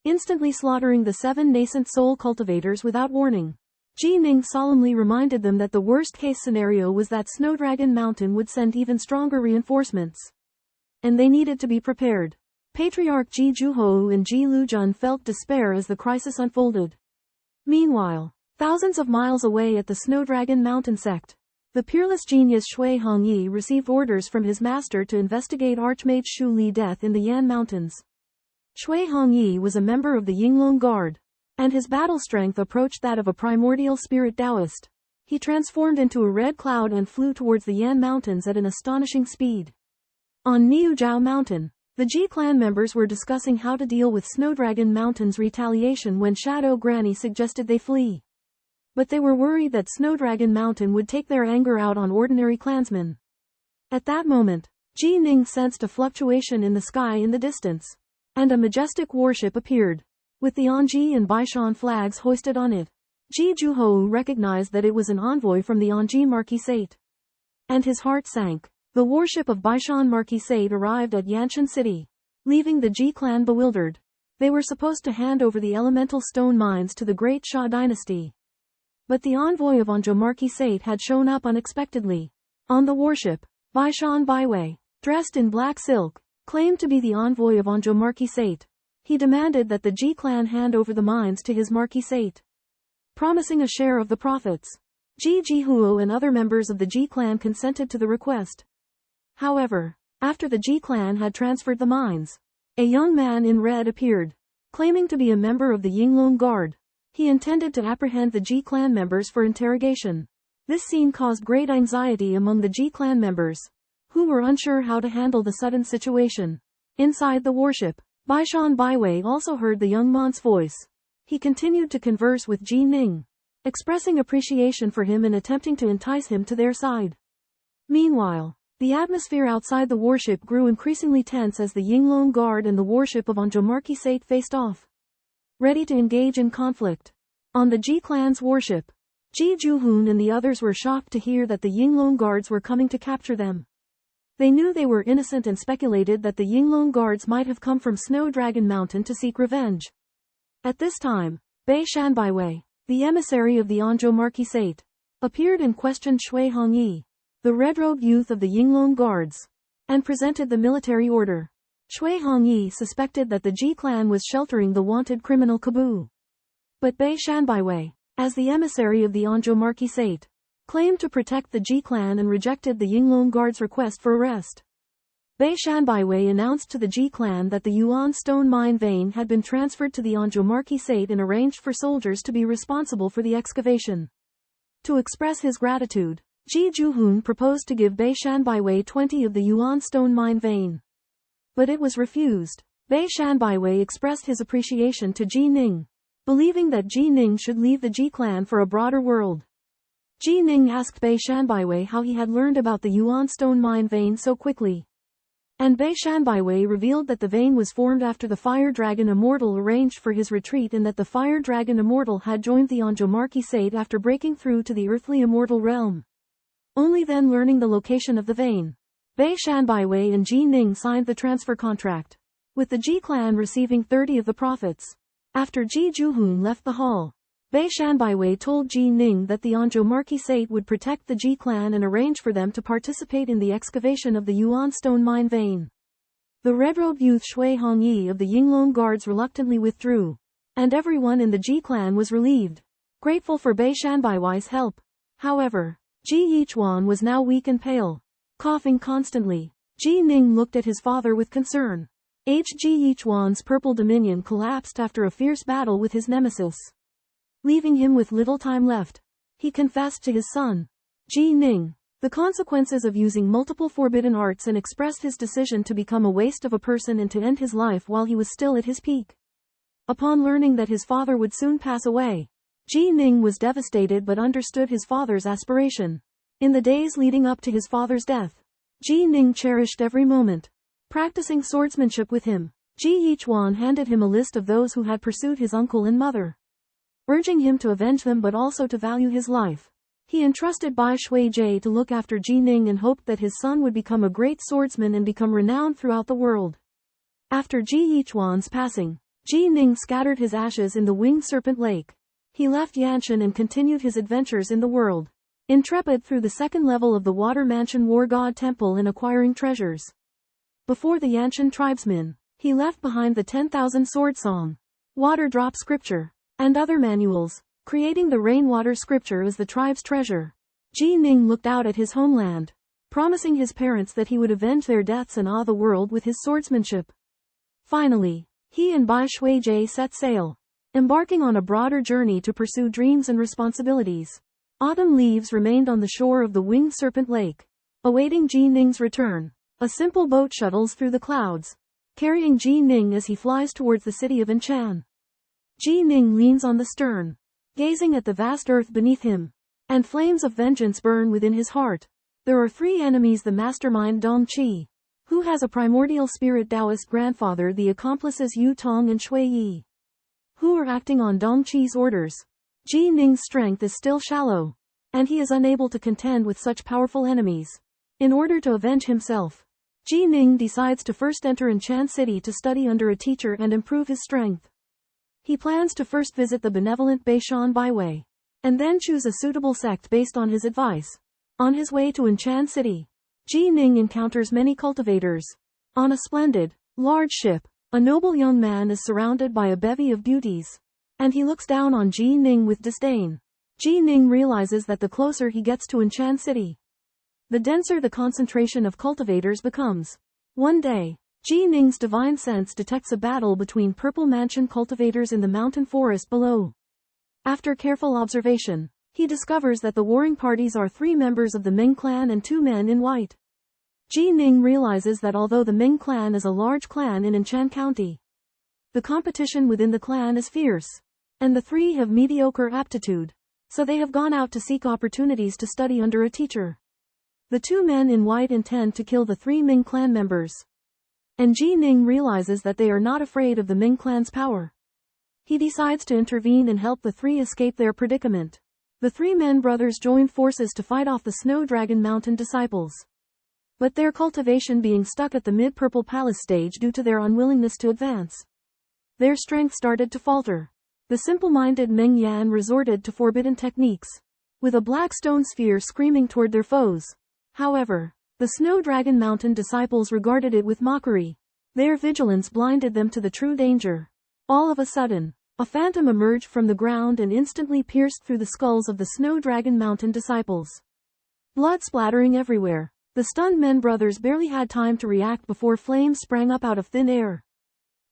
instantly slaughtering the 7 nascent soul cultivators without warning. Ji Ning solemnly reminded them that the worst-case scenario was that Snowdragon Mountain would send even stronger reinforcements, and they needed to be prepared. Patriarch Ji Zhuhou and Ji Lujun felt despair as the crisis unfolded. Meanwhile, thousands of miles away at the Snowdragon Mountain sect, the peerless genius Shui Hongyi received orders from his master to investigate Archmage Shu Li's death in the Yan Mountains. Shui Hongyi was a member of the Yinglong Guard, and his battle strength approached that of a primordial spirit Taoist. He transformed into a red cloud and flew towards the Yan Mountains at an astonishing speed. On Niuzhao Mountain, the Ji clan members were discussing how to deal with Snowdragon Mountain's retaliation when Shadow Granny suggested they flee. But they were worried that Snowdragon Mountain would take their anger out on ordinary clansmen. At that moment, Ji Ning sensed a fluctuation in the sky in the distance, and a majestic warship appeared, with the Anji and Baishan flags hoisted on it. Ji Zhuhou recognized that it was an envoy from the Anji Marquisate, and his heart sank. The warship of Baishan Marquisate arrived at Yanshan City, leaving the Ji clan bewildered. They were supposed to hand over the elemental stone mines to the great Xia dynasty, but the envoy of Anzhou Marquisate had shown up unexpectedly. On the warship, Baishan Baiwei, dressed in black silk, claimed to be the envoy of Anzhou Marquisate. He demanded that the Ji clan hand over the mines to his Marquisate, promising a share of the profits. Ji Jihuo and other members of the Ji clan consented to the request. However, after the Ji clan had transferred the mines, a young man in red appeared, claiming to be a member of the Yinglong Guard. He intended to apprehend the Ji clan members for interrogation. This scene caused great anxiety among the Ji clan members, who were unsure how to handle the sudden situation. Inside the warship, Baishan Baiwei also heard the young man's voice. He continued to converse with Ji Ning, expressing appreciation for him and attempting to entice him to their side. Meanwhile, the atmosphere outside the warship grew increasingly tense as the Yinglong Guard and the warship of Anzhou Marquisate faced off, ready to engage in conflict. On the Ji clan's warship, Ji Zhuhun and the others were shocked to hear that the Yinglong Guards were coming to capture them. They knew they were innocent and speculated that the Yinglong Guards might have come from Snow Dragon Mountain to seek revenge. At this time, Bei Shanbaiwei, the emissary of the Anzhou Marquisate, appeared and questioned Shui Hongyi, the red-robed youth of the Yinglong Guards, and presented the military order. Shui Hongyi suspected that the Ji clan was sheltering the wanted criminal Kabu. But Bei Shanbaiwei, as the emissary of the Anzhou Marquisate, claimed to protect the Ji clan and rejected the Yinglong Guard's request for arrest. Bei Shanbaiwei announced to the Ji clan that the Yuan stone mine vein had been transferred to the Anzhou Marquisate and arranged for soldiers to be responsible for the excavation. To express his gratitude, Ji Zhuhun proposed to give Bei Shanbaiwei 20 of the Yuan stone mine vein, but it was refused. Bei Shanbaiwei expressed his appreciation to Ji Ning, believing that Ji Ning should leave the Ji clan for a broader world. Ji Ning asked Bei Shanbaiwei how he had learned about the Yuan stone mine vein so quickly, and Bei Shanbaiwei revealed that the vein was formed after the Fire Dragon Immortal arranged for his retreat and that the Fire Dragon Immortal had joined the Anzhou Marquisate after breaking through to the earthly immortal realm. Only then learning the location of the vein, Bei Shanbaiwei and Ji Ning signed the transfer contract. with the Ji clan receiving 30 of the profits. After Ji Juhun left the hall, Bei Shanbaiwei told Ji Ning that the Anzhou Marquisate would protect the Ji clan and arrange for them to participate in the excavation of the Yuan stone mine vein. The red-robed youth Shui Hongyi of the Yinglong guards reluctantly withdrew, and everyone in the Ji clan was relieved, grateful for Bei Shanbaiwei's help. However, Ji Yichuan was now weak and pale, coughing constantly. Ji Ning looked at his father with concern. Aged Ji Yichuan's purple dominion collapsed after a fierce battle with his nemesis, leaving him with little time left. He confessed to his son, Ji Ning, the consequences of using multiple forbidden arts and expressed his decision to become a waste of a person and to end his life while he was still at his peak. Upon learning that his father would soon pass away, Ji Ning was devastated but understood his father's aspiration. In the days leading up to his father's death, Ji Ning cherished every moment, practicing swordsmanship with him. Ji Yichuan handed him a list of those who had pursued his uncle and mother, urging him to avenge them but also to value his life. He entrusted Bai Shuijie to look after Ji Ning and hoped that his son would become a great swordsman and become renowned throughout the world. After Ji Yichuan's passing, Ji Ning scattered his ashes in the winged serpent lake. He left Yanshan and continued his adventures in the world, intrepid through the second level of the Water Mansion War God Temple and acquiring treasures. Before the Yanshan tribesmen, he left behind the 10,000 sword song, water drop scripture, and other manuals, creating the rainwater scripture as the tribe's treasure. Ji Ning looked out at his homeland, promising his parents that he would avenge their deaths and awe the world with his swordsmanship. Finally, he and Bai Shuijie set sail, embarking on a broader journey to pursue dreams and responsibilities. Autumn leaves remained on the shore of the winged serpent lake, awaiting Ji Ning's return. A simple boat shuttles through the clouds, carrying Ji Ning as he flies towards the city of Anchan. Ji Ning leans on the stern, gazing at the vast earth beneath him, and flames of vengeance burn within his heart. There are three enemies: the mastermind Dong Qi, who has a primordial spirit Taoist grandfather, the accomplices Yu Tong and Shui Yi, who are acting on Dong Qi's orders. Ji Ning's strength is still shallow, and he is unable to contend with such powerful enemies. In order to avenge himself, Ji Ning decides to first enter Anchan City to study under a teacher and improve his strength. He plans to first visit the benevolent Bei Shanbaiwei, and then choose a suitable sect based on his advice. On his way to Anchan City, Ji Ning encounters many cultivators. On a splendid, large ship, a noble young man is surrounded by a bevy of beauties, and he looks down on Ji Ning with disdain. Ji Ning realizes that the closer he gets to Anchan City, the denser the concentration of cultivators becomes. One day, Ji Ning's divine sense detects a battle between Purple Mansion cultivators in the mountain forest below. After careful observation, he discovers that the warring parties are 3 members of the Ming clan and 2 men in white. Ji Ning realizes that although the Ming clan is a large clan in Anchan County, the competition within the clan is fierce, and the 3 have mediocre aptitude, so they have gone out to seek opportunities to study under a teacher. The 2 men in white intend to kill the 3 Ming clan members, and Ji Ning realizes that they are not afraid of the Ming clan's power. He decides to intervene and help the 3 escape their predicament. The 3 men brothers join forces to fight off the Snow Dragon Mountain disciples, but their cultivation being stuck at the mid-purple palace stage due to their unwillingness to advance, their strength started to falter. The simple-minded Meng Yan resorted to forbidden techniques, with a black stone sphere screaming toward their foes. However, the Snow Dragon Mountain disciples regarded it with mockery. Their vigilance blinded them to the true danger. All of a sudden, a phantom emerged from the ground and instantly pierced through the skulls of the Snow Dragon Mountain disciples, blood splattering everywhere. The stunned men brothers barely had time to react before flames sprang up out of thin air,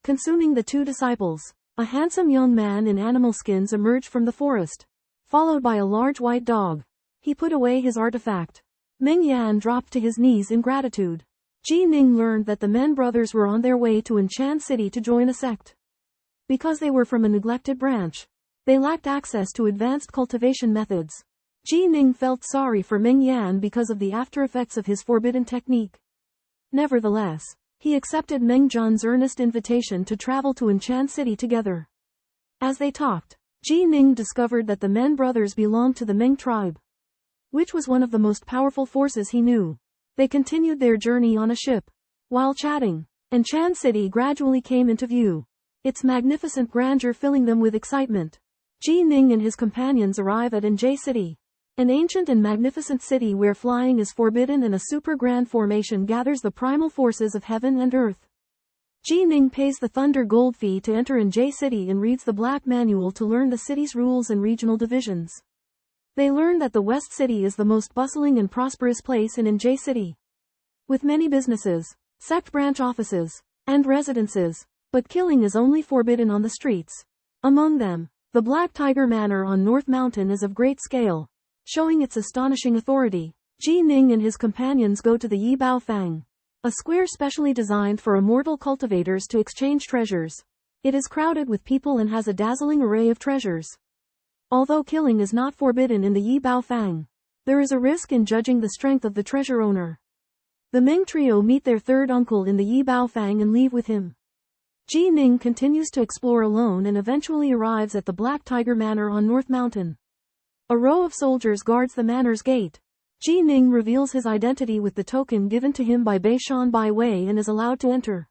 consuming the 2 disciples. A handsome young man in animal skins emerged from the forest, followed by a large white dog. He put away his artifact. Meng Yan dropped to his knees in gratitude. Ji Ning learned that the men brothers were on their way to Anchan City to join a sect. Because they were from a neglected branch, they lacked access to advanced cultivation methods. Ji Ning felt sorry for Meng Yan because of the after-effects of his forbidden technique. Nevertheless, he accepted Meng Zhan's earnest invitation to travel to Anchan City together. As they talked, Ji Ning discovered that the men brothers belonged to the Meng tribe, which was one of the most powerful forces he knew. They continued their journey on a ship. While chatting, Anchan City gradually came into view, its magnificent grandeur filling them with excitement. Ji Ning and his companions arrive at Anjay City, an ancient and magnificent city where flying is forbidden and a super grand formation gathers the primal forces of heaven and earth. Ji Ning pays the Thunder Gold fee to enter Anjay City and reads the Black Manual to learn the city's rules and regional divisions. They learn that the West City is the most bustling and prosperous place in Anjay City, with many businesses, sect branch offices, and residences, but killing is only forbidden on the streets. Among them, the Black Tiger Manor on North Mountain is of great scale, showing its astonishing authority. Ji Ning and his companions go to the Yi Bao Fang, a square specially designed for immortal cultivators to exchange treasures. It is crowded with people and has a dazzling array of treasures. Although killing is not forbidden in the Yi Bao Fang, there is a risk in judging the strength of the treasure owner. The Ming trio meet their third uncle in the Yi Bao Fang and leave with him. Ji Ning continues to explore alone and eventually arrives at the Black Tiger Manor on North Mountain. A row of soldiers guards the manor's gate. Ji Ning reveals his identity with the token given to him by Beishan Bai Wei and is allowed to enter.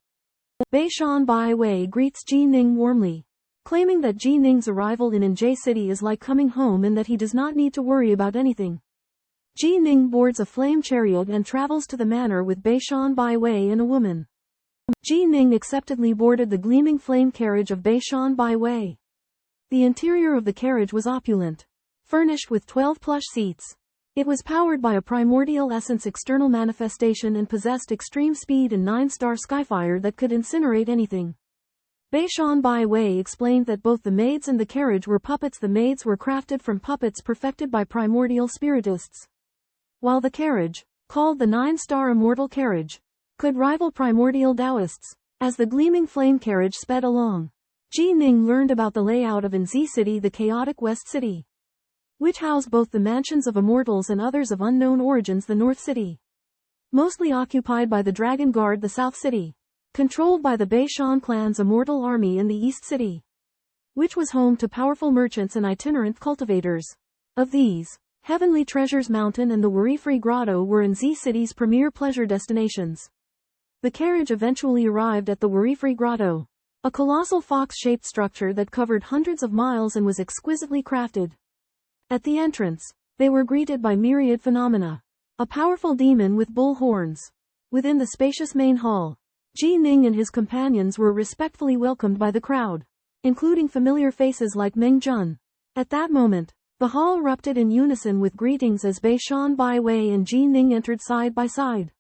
Beishan Bai Wei greets Ji Ning warmly, claiming that Ji Ning's arrival in Anjay City is like coming home and that he does not need to worry about anything. Ji Ning boards a flame chariot and travels to the manor with Beishan Bai Wei and a woman. Ji Ning acceptedly boarded the gleaming flame carriage of Beishan Bai Wei. The interior of the carriage was opulent, furnished with 12 plush seats. It was powered by a primordial essence external manifestation and possessed extreme speed and 9-star skyfire that could incinerate anything. Beishan Bai Wei explained that both the maids and the carriage were puppets. The maids were crafted from puppets perfected by primordial spiritists, while the carriage, called the 9-star immortal carriage, could rival primordial Taoists. As the gleaming flame carriage sped along, Ji Ning learned about the layout of Anzi City, the chaotic West City, which housed both the mansions of immortals and others of unknown origins. The North City, mostly occupied by the Dragon Guard. The South City, controlled by the Beishan clan's immortal army. In the East City, which was home to powerful merchants and itinerant cultivators. Of these, Heavenly Treasures Mountain and the Worry-Free Grotto were Anzi City's premier pleasure destinations. The carriage eventually arrived at the Worry-Free Grotto, a colossal fox-shaped structure that covered hundreds of miles and was exquisitely crafted. At the entrance, they were greeted by myriad phenomena. A powerful demon with bull horns. Within the spacious main hall, Ji Ning and his companions were respectfully welcomed by the crowd, including familiar faces like Meng Jun. At that moment, the hall erupted in unison with greetings as Beishan Bai Wei and Ji Ning entered side by side,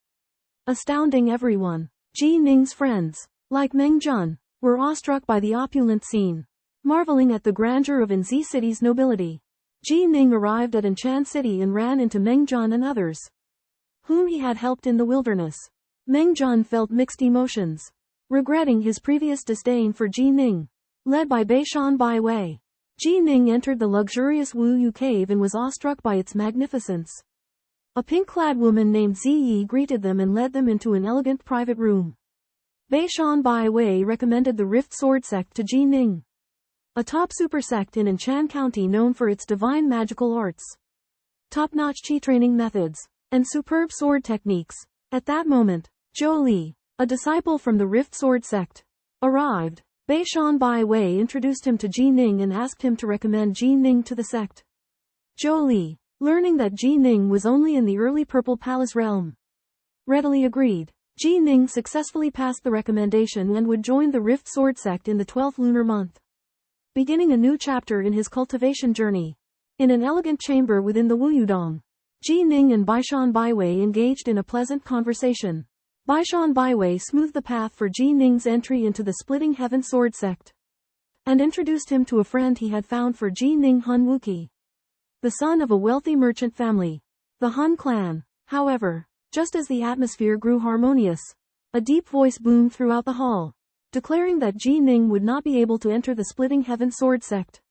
astounding everyone. Ji Ning's friends, like Meng Jun, were awestruck by the opulent scene, marveling at the grandeur of Anzi City's nobility. Ji Ning arrived at Anchan City and ran into Meng Jun and others, whom he had helped in the wilderness. Meng Jun felt mixed emotions, regretting his previous disdain for Ji Ning. Led by Beishan Bai Wei, Ji Ning entered the luxurious Wu Yu cave and was awestruck by its magnificence. A pink-clad woman named Ziyi greeted them and led them into an elegant private room. Beishan Bai Wei recommended the Rift Sword sect to Ji Ning, a top super sect in Anchan County known for its divine magical arts, top-notch chi training methods, and superb sword techniques. At that moment, Zhou Li, a disciple from the Rift Sword sect, arrived. Beishan Bai Wei introduced him to Ji Ning and asked him to recommend Ji Ning to the sect. Zhou Li, learning that Ji Ning was only in the early Purple Palace realm, readily agreed. Ji Ning successfully passed the recommendation and would join the Rift Sword sect in the 12th lunar month, beginning a new chapter in his cultivation journey. In an elegant chamber within the Wuyudong, Ji Ning and Beishan Bai Wei engaged in a pleasant conversation. Beishan Bai Wei smoothed the path for Ji Ning's entry into the Splitting Heaven Sword sect, and introduced him to a friend he had found for Ji Ning, Hun Wuqi, the son of a wealthy merchant family, the Hun clan. However, just as the atmosphere grew harmonious, a deep voice boomed throughout the hall, declaring that Ji Ning would not be able to enter the Splitting Heaven Sword sect.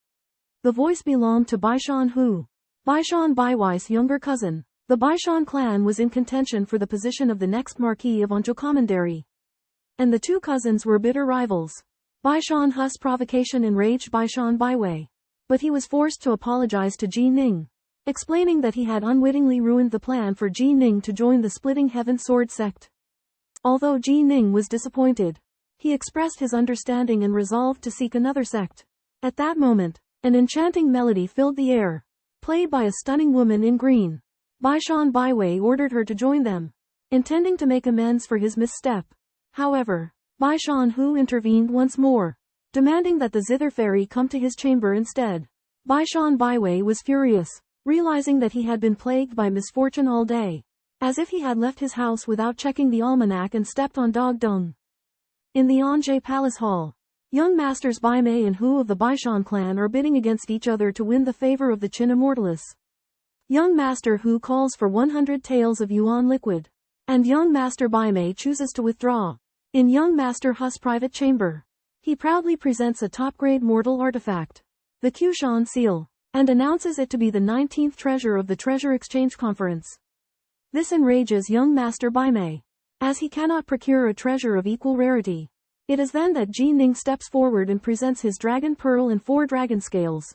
The voice belonged to Beishan Hu, Beishan Bai Wei's younger cousin. The Beishan clan was in contention for the position of the next Marquis of Anzhou Commandery, and the two cousins were bitter rivals. Beishan Hu's provocation enraged Beishan Bai Wei, but he was forced to apologize to Ji Ning, explaining that he had unwittingly ruined the plan for Ji Ning to join the Splitting Heaven Sword sect. Although Ji Ning was disappointed, he expressed his understanding and resolved to seek another sect. At that moment, an enchanting melody filled the air, played by a stunning woman in green. Baishan Baiwei ordered her to join them, intending to make amends for his misstep. However, Baishan Hu intervened once more, demanding that the zither fairy come to his chamber instead. Baishan Baiwei was furious, realizing that he had been plagued by misfortune all day, as if he had left his house without checking the almanac and stepped on dog dung. In the Anjay Palace Hall, young masters Bai Mei and Hu of the Baishan clan are bidding against each other to win the favor of the Qin Immortalists. Young Master Hu calls for 100 taels of yuan liquid, and young Master Bai Mei chooses to withdraw. In young Master Hu's private chamber, he proudly presents a top-grade mortal artifact, the Qishan seal, and announces it to be the 19th treasure of the Treasure Exchange Conference. This enrages young Master Bai Mei, as he cannot procure a treasure of equal rarity. It is then that Ji Ning steps forward and presents his dragon pearl and 4 dragon scales,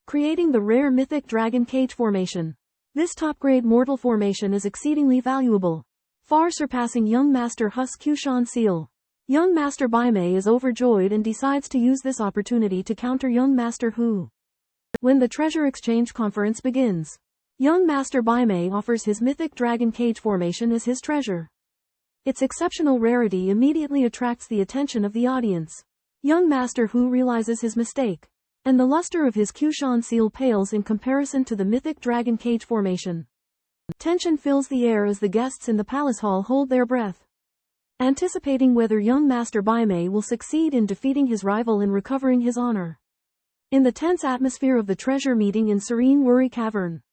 creating the rare mythic dragon cage formation. This top-grade mortal formation is exceedingly valuable, far surpassing young Master Hu's Qishan seal. Young Master Bai Mei is overjoyed and decides to use this opportunity to counter young Master Hu. When the Treasure Exchange Conference begins, young Master Bai Mei offers his mythic dragon cage formation as his treasure. Its exceptional rarity immediately attracts the attention of the audience. Young Master Hu realizes his mistake, and the luster of his Qishan seal pales in comparison to the mythic dragon cage formation. Tension fills the air as the guests in the palace hall hold their breath, anticipating whether young Master Bai Mei will succeed in defeating his rival and recovering his honor. In the tense atmosphere of the treasure meeting in Serene Worry Cavern,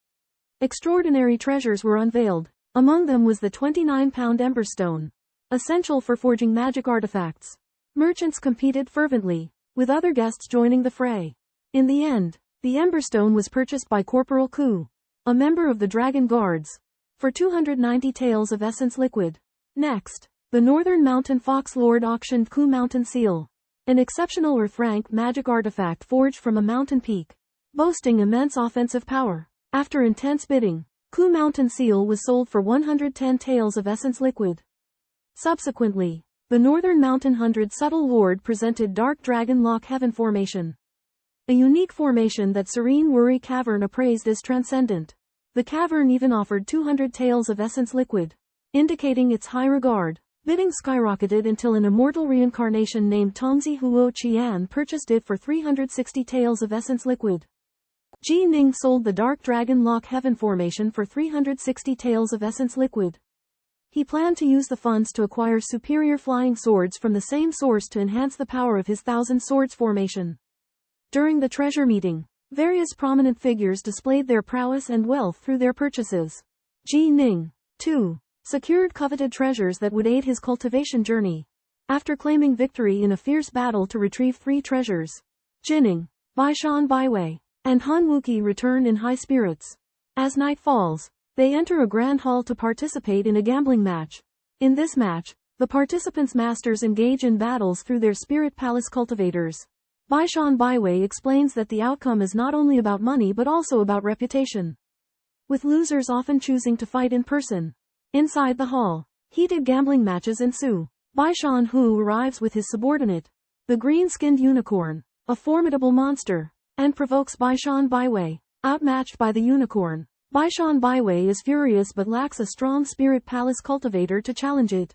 extraordinary treasures were unveiled. Among them was the 29-pound Emberstone, essential for forging magic artifacts. Merchants competed fervently, with other guests joining the fray. In the end, the Emberstone was purchased by Corporal Ku, a member of the Dragon Guards, for 290 taels of essence liquid. Next, the Northern Mountain Fox Lord auctioned Ku Mountain Seal, an exceptional earth-rank magic artifact forged from a mountain peak, boasting immense offensive power. After intense bidding, Ku Mountain Seal was sold for 110 taels of essence liquid. Subsequently, the Northern Mountain 100 Subtle Lord presented Dark Dragon Lock Heaven Formation, a unique formation that Serene Worry Cavern appraised as transcendent. The cavern even offered 200 taels of essence liquid, indicating its high regard. Bidding skyrocketed until an immortal reincarnation named Tongzi Huo Qian purchased it for 360 taels of essence liquid. Ji Ning sold the Dark Dragon Lock Heaven formation for 360 taels of essence liquid. He planned to use the funds to acquire superior flying swords from the same source to enhance the power of his Thousand Swords formation. During the treasure meeting, various prominent figures displayed their prowess and wealth through their purchases. Ji Ning, too, secured coveted treasures that would aid his cultivation journey. After claiming victory in a fierce battle to retrieve 3 treasures, Jining, Baishan Baiwei, and Han Wuqi return in high spirits. As night falls, they enter a grand hall to participate in a gambling match. In this match, the participants' masters engage in battles through their spirit palace cultivators. Baishan Baiwei explains that the outcome is not only about money but also about reputation, with losers often choosing to fight in person. Inside the hall, heated gambling matches ensue. Baishan Hu arrives with his subordinate, the green-skinned unicorn, a formidable monster, and provokes Baishan Baiwei. Outmatched by the unicorn, Baishan Baiwei is furious but lacks a strong spirit palace cultivator to challenge it.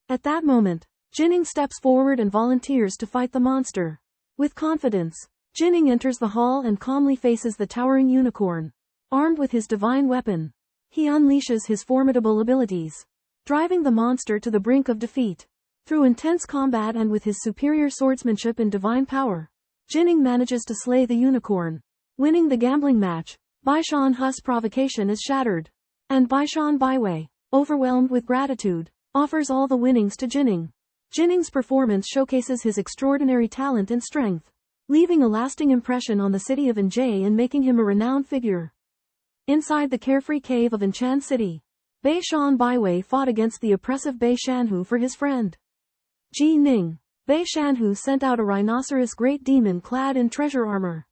At that moment, Jining steps forward and volunteers to fight the monster. With confidence, Jining enters the hall and calmly faces the towering unicorn. Armed with his divine weapon, he unleashes his formidable abilities, driving the monster to the brink of defeat. Through intense combat and with his superior swordsmanship and divine power, Jining manages to slay the unicorn. Winning the gambling match, Baishan Hu's provocation is shattered, and Baishan Baiwei, overwhelmed with gratitude, offers all the winnings to Jining. Jining's performance showcases his extraordinary talent and strength, leaving a lasting impression on the city of Anjay and making him a renowned figure. Inside the carefree cave of Anchan City, Baishan Baiwei fought against the oppressive Bei Shanhu for his friend Ji Ning. Bei Shanhu sent out a rhinoceros great demon clad in treasure armor,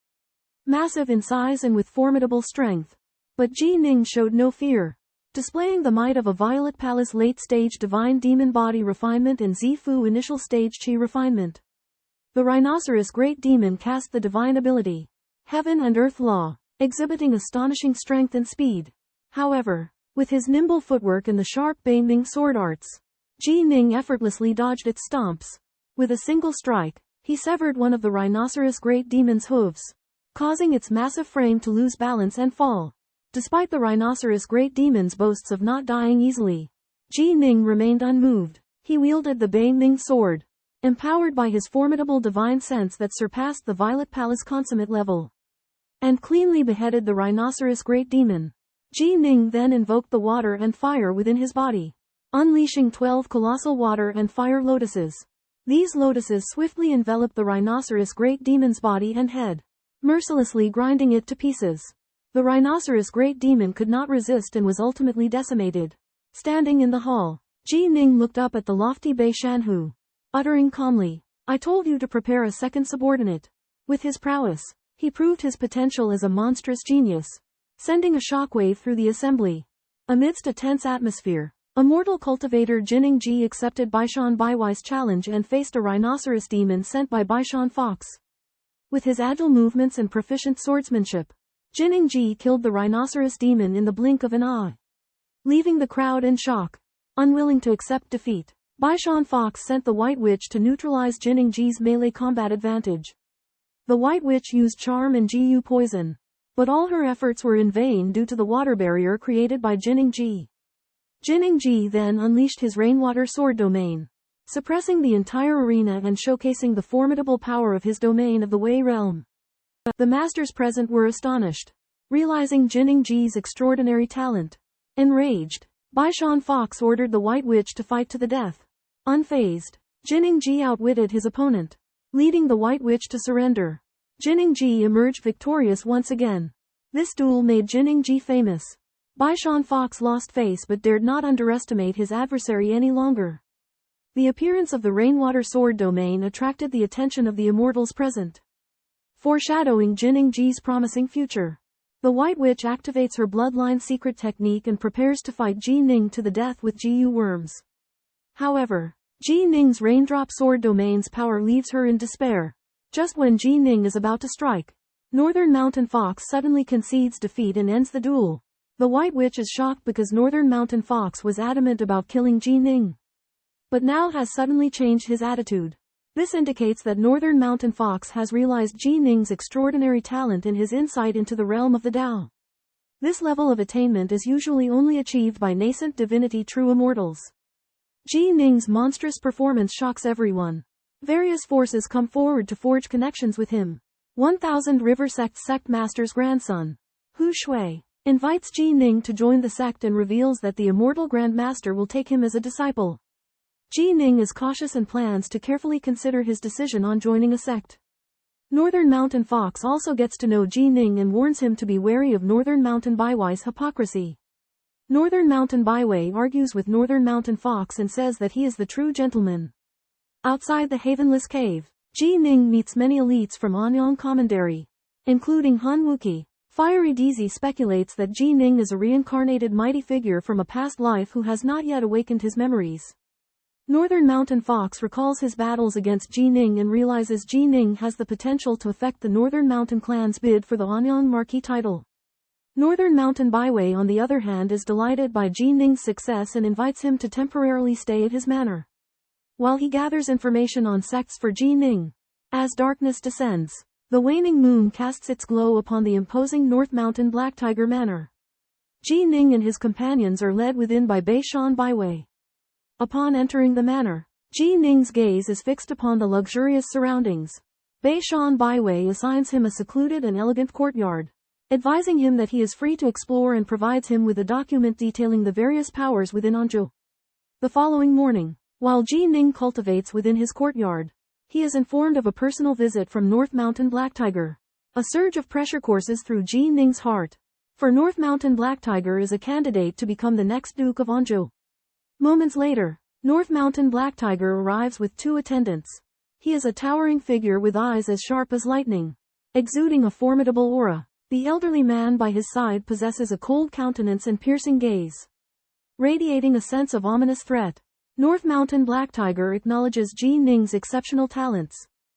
massive in size and with formidable strength. But Ji Ning showed no fear. displaying the might of a Violet Palace late-stage divine demon body refinement and Zifu initial stage Qi refinement. The rhinoceros great demon cast the divine ability, Heaven and Earth Law, exhibiting astonishing strength and speed. However, with his nimble footwork and the sharp Bei Ming sword arts, Ji Ning effortlessly dodged its stomps. With a single strike, he severed one of the rhinoceros great demon's hooves, causing its massive frame to lose balance and fall. Despite the rhinoceros great demon's boasts of not dying easily, Ji Ning remained unmoved. He wielded the Bei Ming sword, empowered by his formidable divine sense that surpassed the Violet Palace consummate level, and cleanly beheaded the rhinoceros great demon. Ji Ning then invoked the water and fire within his body, unleashing 12 colossal water and fire lotuses. These lotuses swiftly enveloped the rhinoceros great demon's body and head, mercilessly grinding it to pieces. The rhinoceros great demon could not resist and was ultimately decimated. Standing in the hall, Ji Ning looked up at the lofty Bei Shanhu, uttering calmly, "I told you to prepare a second subordinate." With his prowess, he proved his potential as a monstrous genius, sending a shockwave through the assembly. Amidst a tense atmosphere, immortal cultivator Jining Ji accepted Baishan Baiwai's challenge and faced a rhinoceros demon sent by Baishan Fox. With his agile movements and proficient swordsmanship, Jining Ji killed the rhinoceros demon in the blink of an eye, leaving the crowd in shock. Unwilling to accept defeat, Baishan Fox sent the White Witch to neutralize Jining Ji's melee combat advantage. The White Witch used charm and Jiyu poison, but all her efforts were in vain due to the water barrier created by Jining Ji. Jining Ji then unleashed his rainwater sword domain, suppressing the entire arena and showcasing the formidable power of his domain of the Wei realm. The masters present were astonished, realizing Jining Ji's extraordinary talent. Enraged, Baishan Fox ordered the White Witch to fight to the death. Unfazed, Jining Ji outwitted his opponent, leading the White Witch to surrender. Jining Ji emerged victorious once again. This duel made Jining Ji famous. Baishan Fox lost face but dared not underestimate his adversary any longer. The appearance of the rainwater sword domain attracted the attention of the immortals present, foreshadowing Jining Ji's promising future. The White Witch activates her bloodline secret technique and prepares to fight Ji Ning to the death with Jiyu worms. However, Ji Ning's raindrop sword domain's power leaves her in despair. Just when Ji Ning is about to strike, Northern Mountain Fox suddenly concedes defeat and ends the duel. The White Witch is shocked because Northern Mountain Fox was adamant about killing Ji Ning, but now has suddenly changed his attitude. This indicates that Northern Mountain Fox has realized Ji Ning's extraordinary talent and his insight into the realm of the Tao. This level of attainment is usually only achieved by nascent divinity true immortals. Ji Ning's monstrous performance shocks everyone. Various forces come forward to forge connections with him. 1000 River Sect Master's grandson, Hu Shui, invites Ji Ning to join the sect and reveals that the immortal Grand Master will take him as a disciple. Ji Ning is cautious and plans to carefully consider his decision on joining a sect. Northern Mountain Fox also gets to know Ji Ning and warns him to be wary of Northern Mountain Baiwai's hypocrisy. Northern Mountain Baiwai argues with Northern Mountain Fox and says that he is the true gentleman. Outside the Havenless Cave, Ji Ning meets many elites from Anyang Commandery, including Han Wuki. Fiery DZ speculates that Ji Ning is a reincarnated mighty figure from a past life who has not yet awakened his memories. Northern Mountain Fox recalls his battles against Ji Ning and realizes Ji Ning has the potential to affect the Northern Mountain clan's bid for the Anyang Marquis title. Northern Mountain Baiwai on the other hand is delighted by Ji Ning's success and invites him to temporarily stay at his manor, while he gathers information on sects for Ji Ning. As darkness descends, the waning moon casts its glow upon the imposing North Mountain Black Tiger Manor. Ji Ning and his companions are led within by Baishan Baiwai. Upon entering the manor, Ji Ning's gaze is fixed upon the luxurious surroundings. Baishan Baiwai assigns him a secluded and elegant courtyard, advising him that he is free to explore and provides him with a document detailing the various powers within Anzhou. The following morning, while Ji Ning cultivates within his courtyard, he is informed of a personal visit from North Mountain Black Tiger. A surge of pressure courses through Ji Ning's heart, for North Mountain Black Tiger is a candidate to become the next Duke of Anzhou. Moments later, North Mountain Black Tiger arrives with 2 attendants. He is a towering figure with eyes as sharp as lightning, exuding a formidable aura. The elderly man by his side possesses a cold countenance and piercing gaze. radiating a sense of ominous threat. North Mountain Black Tiger acknowledges Ji Ning's exceptional talents,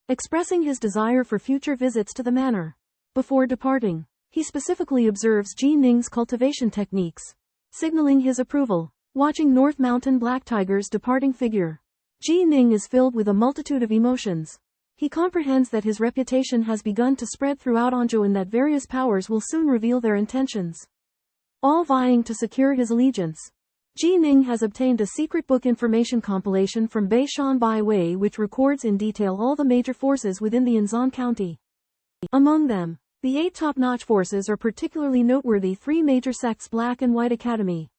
expressing his desire for future visits to the manor. Before departing, he specifically observes Ji Ning's cultivation techniques, signaling his approval. Watching North Mountain Black Tiger's departing figure, Ji Ning is filled with a multitude of emotions. He comprehends that his reputation has begun to spread throughout Anzhou and that various powers will soon reveal their intentions, all vying to secure his allegiance. Ji Ning has obtained a secret book information compilation from Beishan Bai Wei which records in detail all the major forces within the Anzan County. Among them, the 8 top-notch forces are particularly noteworthy: 3 major sects: Black and White Academy,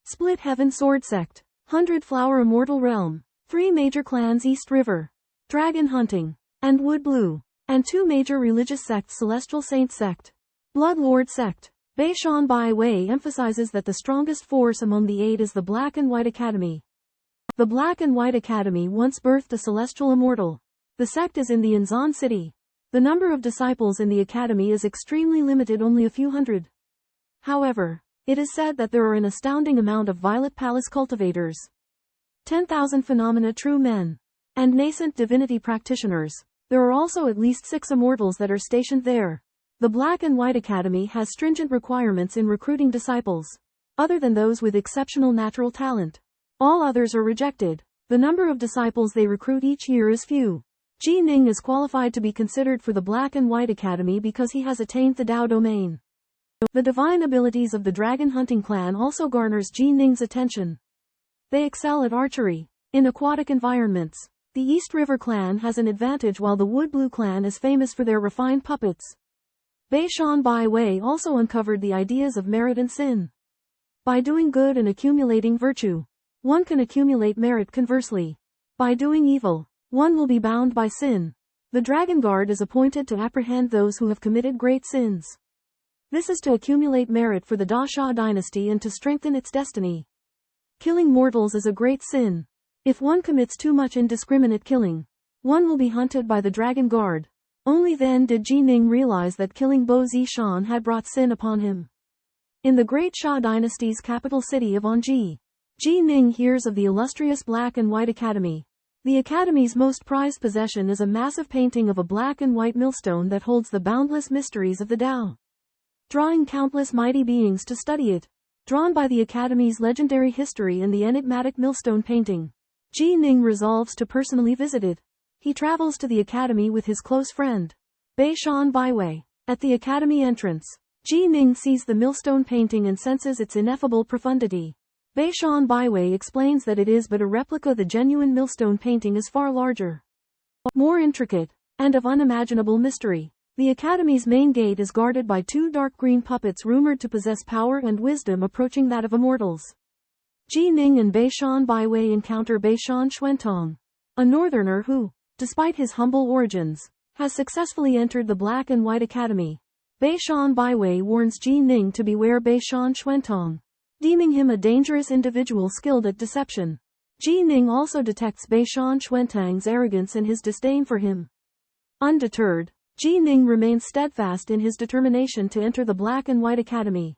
Split Heaven Sword Sect, 100 Flower Immortal Realm, 3 major clans: East River, Dragon Hunting, and Wood Blue, and 2 major religious sects: Celestial Saint Sect, Blood Lord Sect. Beishan Bai Wei emphasizes that the strongest force among the 8 is the Black and White Academy. The Black and White Academy once birthed a celestial immortal. The sect is in the Anzan city. The number of disciples in the academy is extremely limited, only a few hundred. However, it is said that there are an astounding amount of Violet Palace cultivators, 10,000 phenomena true men, and nascent divinity practitioners. There are also at least 6 immortals that are stationed there. The Black and White Academy has stringent requirements in recruiting disciples. Other than those with exceptional natural talent, all others are rejected. The number of disciples they recruit each year is few. Ji Ning is qualified to be considered for the Black and White Academy because he has attained the Dao domain. The divine abilities of the Dragon Hunting clan also garners Ji Ning's attention. They excel at archery. In aquatic environments, the East River clan has an advantage while the Wood Blue clan is famous for their refined puppets. Beishan Bai Wei also uncovered the ideas of merit and sin. By doing good and accumulating virtue, one can accumulate merit. Conversely, by doing evil, one will be bound by sin. The Dragon Guard is appointed to apprehend those who have committed great sins. This is to accumulate merit for the Da Xia dynasty and to strengthen its destiny. Killing mortals is a great sin. If one commits too much indiscriminate killing, one will be hunted by the Dragon Guard. Only then did Ji Ning realize that killing Bo Zishan had brought sin upon him. In the great Xia dynasty's capital city of Anji, Ji Ning hears of the illustrious Black and White Academy. The academy's most prized possession is a massive painting of a black and white millstone that holds the boundless mysteries of the Tao, drawing countless mighty beings to study it. Drawn by the academy's legendary history and the enigmatic millstone painting, Ji Ning resolves to personally visit it. He travels to the academy with his close friend, Beishan Bai Wei. At the academy entrance, Ji Ning sees the millstone painting and senses its ineffable profundity. Beishan Bai Wei explains that it is but a replica. The genuine millstone painting is far larger, more intricate, and of unimaginable mystery. The academy's main gate is guarded by 2 dark green puppets rumored to possess power and wisdom approaching that of immortals. Ji Ning and Beishan Bai Wei encounter Beishan Xuantong, a northerner who, despite his humble origins, has successfully entered the Black and White Academy. Beishan Bai Wei warns Ji Ning to beware Beishan Xuantong, deeming him a dangerous individual skilled at deception. Ji Ning also detects Beishan Xuantong's arrogance and his disdain for him. Undeterred, Ji Ning remains steadfast in his determination to enter the Black and White Academy,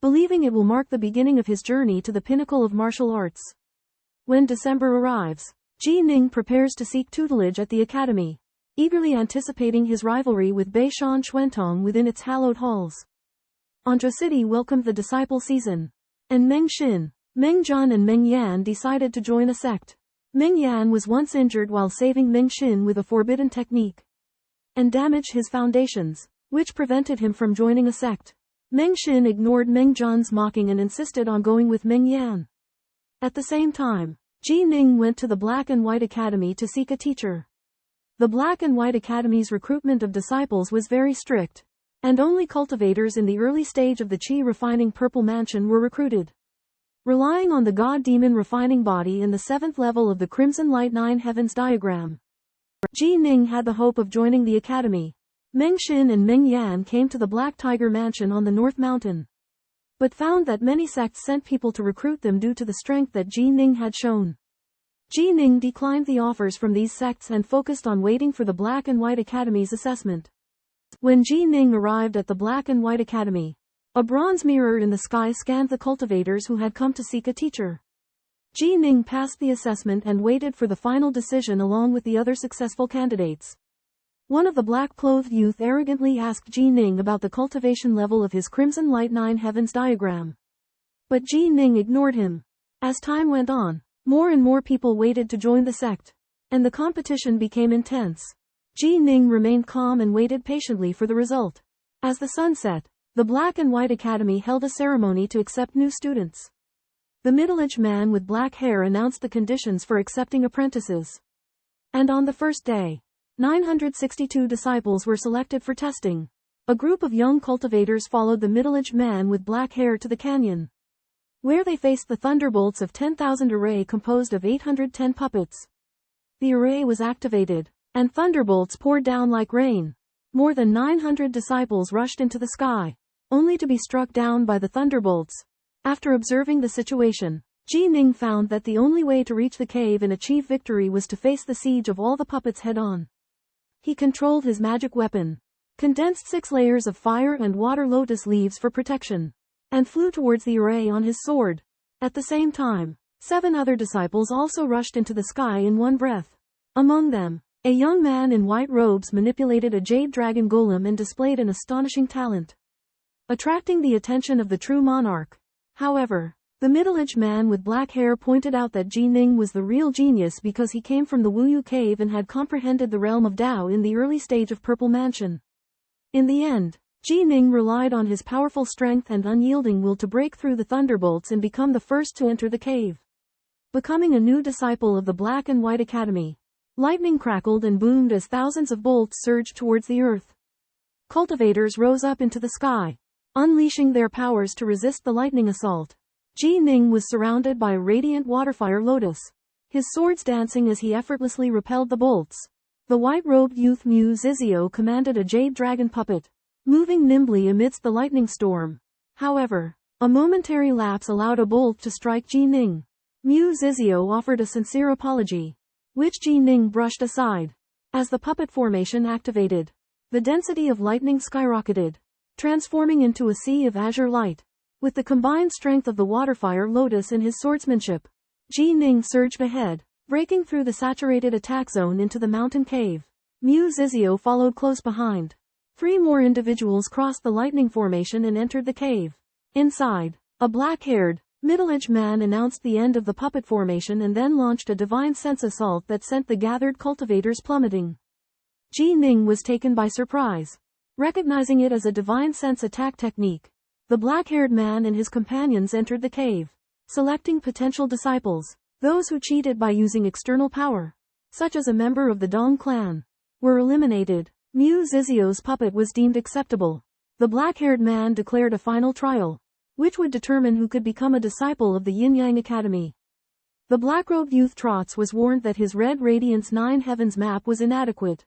believing it will mark the beginning of his journey to the pinnacle of martial arts. When December arrives, Ji Ning prepares to seek tutelage at the academy, eagerly anticipating his rivalry with Beishan Xuantong within its hallowed halls. Anzhou City welcomed the disciple season, and Meng Xin, Meng Zhan and Meng Yan decided to join a sect. Meng Yan was once injured while saving Meng Xin with a forbidden technique, and damaged his foundations, which prevented him from joining a sect. Meng Xin ignored Meng Zhan's mocking and insisted on going with Meng Yan. At the same time, Ji Ning went to the Black and White Academy to seek a teacher. The Black and White Academy's recruitment of disciples was very strict, and only cultivators in the early stage of the Qi refining purple mansion were recruited. Relying on the God-Demon refining body in the 7th level of the Crimson Light 9 Heavens diagram, Ji Ning had the hope of joining the academy. Meng Xin and Meng Yan came to the Black Tiger Mansion on the North Mountain, but found that many sects sent people to recruit them due to the strength that Ji Ning had shown. Ji Ning declined the offers from these sects and focused on waiting for the Black and White Academy's assessment. When Ji Ning arrived at the Black and White Academy, A bronze mirror in the sky scanned the cultivators who had come to seek a teacher. Ji Ning passed the assessment and waited for the final decision along with the other successful candidates. One of the black-clothed youth arrogantly asked Ji Ning about the cultivation level of his Crimson Light Nine Heavens diagram. But Ji Ning ignored him. As time went on, more and more people waited to join the sect, and the competition became intense. Ji Ning remained calm and waited patiently for the result. As the sun set, the Black and White Academy held a ceremony to accept new students. The middle-aged man with black hair announced the conditions for accepting apprentices. And on the first day, 962 disciples were selected for testing. A group of young cultivators followed the middle-aged man with black hair to the canyon, where they faced the thunderbolts of 10,000 array composed of 810 puppets. The array was activated, and thunderbolts poured down like rain. More than 900 disciples rushed into the sky, only to be struck down by the thunderbolts. After observing the situation, Ji Ning found that the only way to reach the cave and achieve victory was to face the siege of all the puppets head-on. He controlled his magic weapon, condensed 6 layers of fire and water lotus leaves for protection, and flew towards the array on his sword. At the same time, 7 other disciples also rushed into the sky in one breath. Among them, a young man in white robes manipulated a jade dragon golem and displayed an astonishing talent, attracting the attention of the true monarch. However, the middle-aged man with black hair pointed out that Ji Ning was the real genius because he came from the Wuyu cave and had comprehended the realm of Tao in the early stage of Purple Mansion. In the end, Ji Ning relied on his powerful strength and unyielding will to break through the thunderbolts and become the first to enter the cave. Becoming a new disciple of the Black and White Academy, lightning crackled and boomed as thousands of bolts surged towards the earth. Cultivators rose up into the sky, unleashing their powers to resist the lightning assault. Ji Ning was surrounded by a radiant waterfire lotus, his swords dancing as he effortlessly repelled the bolts. The white-robed youth Mu Zizio commanded a jade dragon puppet, moving nimbly amidst the lightning storm. However, a momentary lapse allowed a bolt to strike Ji Ning. Mu Zizio offered a sincere apology, which Ji Ning brushed aside. As the puppet formation activated, the density of lightning skyrocketed, transforming into a sea of azure light. With the combined strength of the waterfire lotus in his swordsmanship, Ji Ning surged ahead, breaking through the saturated attack zone into the mountain cave. Mu Zizio followed close behind. 3 more individuals crossed the lightning formation and entered the cave. Inside, a black-haired, middle-aged man announced the end of the puppet formation and then launched a divine sense assault that sent the gathered cultivators plummeting. Ji Ning was taken by surprise, recognizing it as a divine sense attack technique. The black-haired man and his companions entered the cave, selecting potential disciples. Those who cheated by using external power, such as a member of the Dong clan, were eliminated. Mu Zizio's puppet was deemed acceptable. The black-haired man declared a final trial, which would determine who could become a disciple of the Yin-Yang Academy. The black-robed youth Trots was warned that his Red Radiance 9 Heavens map was inadequate,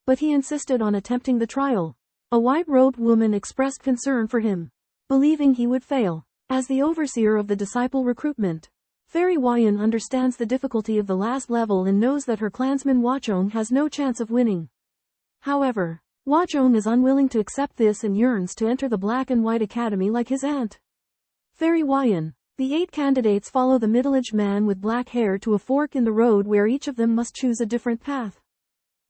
but he insisted on attempting the trial. A white-robed woman expressed concern for him, believing he would fail. As the overseer of the disciple recruitment, Fairy Wayan understands the difficulty of the last level and knows that her clansman Wachong has no chance of winning. However, Wachong is unwilling to accept this and yearns to enter the Black and White Academy like his aunt. Fairy Wayan. The 8 candidates follow the middle-aged man with black hair to a fork in the road where each of them must choose a different path.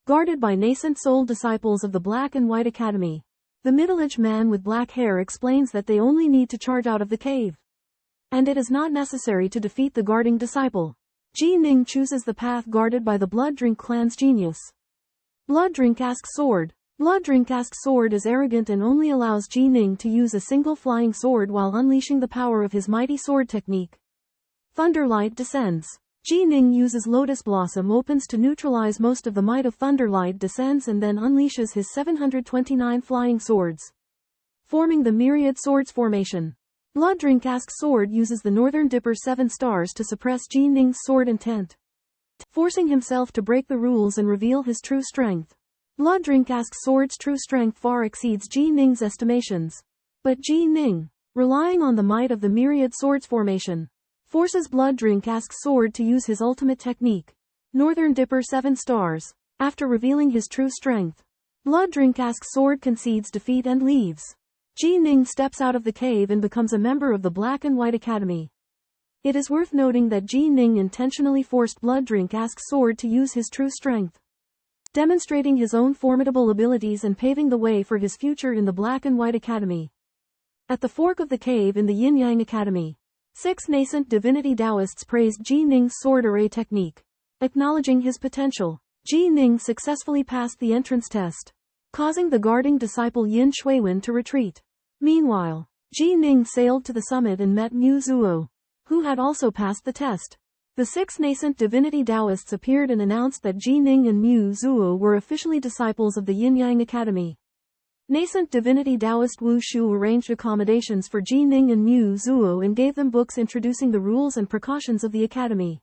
Guarded by nascent soul disciples of the Black and White Academy, the middle-aged man with black hair explains that they only need to charge out of the cave, and it is not necessary to defeat the guarding disciple. Ji Ning chooses the path guarded by the Blood Drink clan's genius. Blood Drink asks sword. Blood Drink asks sword is arrogant and only allows Ji Ning to use a single flying sword while unleashing the power of his mighty sword technique. Thunderlight descends. Ji Ning uses Lotus Blossom opens to neutralize most of the might of Thunderlight descends and then unleashes his 729 flying swords, forming the Myriad Swords formation. Blood Drink asks sword uses the Northern Dipper 7 stars to suppress Ji Ning's sword intent, forcing himself to break the rules and reveal his true strength. Blood Drink asks sword's true strength far exceeds Ji Ning's estimations, but Ji Ning, relying on the might of the Myriad Swords formation, forces Blood Drink asks sword to use his ultimate technique, Northern Dipper 7 stars. After revealing his true strength, Blood Drink asks sword concedes defeat and leaves. Ji Ning steps out of the cave and becomes a member of the Black and White Academy. It is worth noting that Ji Ning intentionally forced Blood Drink Ask's sword to use his true strength, demonstrating his own formidable abilities and paving the way for his future in the Black and White Academy. At the fork of the cave in the Yin Yang Academy, 6 nascent divinity Taoists praised Ji Ning's sword array technique. Acknowledging his potential, Ji Ning successfully passed the entrance test, causing the guarding disciple Yin Shuiwen to retreat. Meanwhile, Ji Ning sailed to the summit and met Mu Zuo, who had also passed the test. The 6 nascent divinity Taoists appeared and announced that Ji Ning and Mu Zuo were officially disciples of the Yin Yang Academy. Nascent divinity Taoist Wu Shu arranged accommodations for Ji Ning and Mu Zuo and gave them books introducing the rules and precautions of the academy.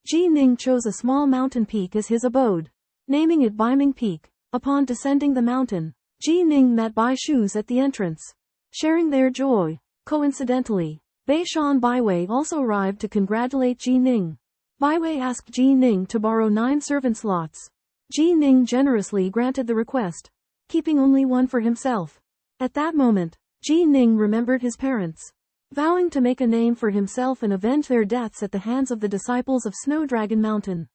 Ji Ning chose a small mountain peak as his abode, naming it Baiming Peak. Upon descending the mountain, Ji Ning met Bai Shu's at the entrance, sharing their joy. Coincidentally, Bei Shan Baiwei also arrived to congratulate Ji Ning. Baiwei asked Ji Ning to borrow 9 servant slots. Ji Ning generously granted the request, keeping only one for himself. At that moment, Ji Ning remembered his parents, vowing to make a name for himself and avenge their deaths at the hands of the disciples of Snow Dragon Mountain.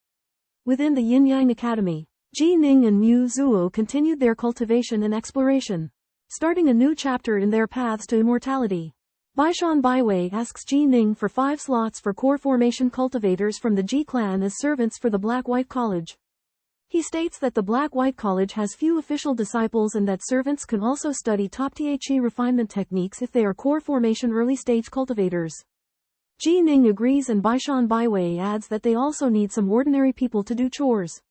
Within the Yin Yang Academy, Ji Ning and Mu Zuo continued their cultivation and exploration, starting a new chapter in their paths to immortality. Baishan Baiwei asks Ji Ning for 5 slots for core formation cultivators from the Ji clan as servants for the Black-White College. He states that the Black-White College has few official disciples and that servants can also study top Tie refinement techniques if they are core formation early-stage cultivators. Ji Ning agrees and Baishan Baiwei adds that they also need some ordinary people to do chores.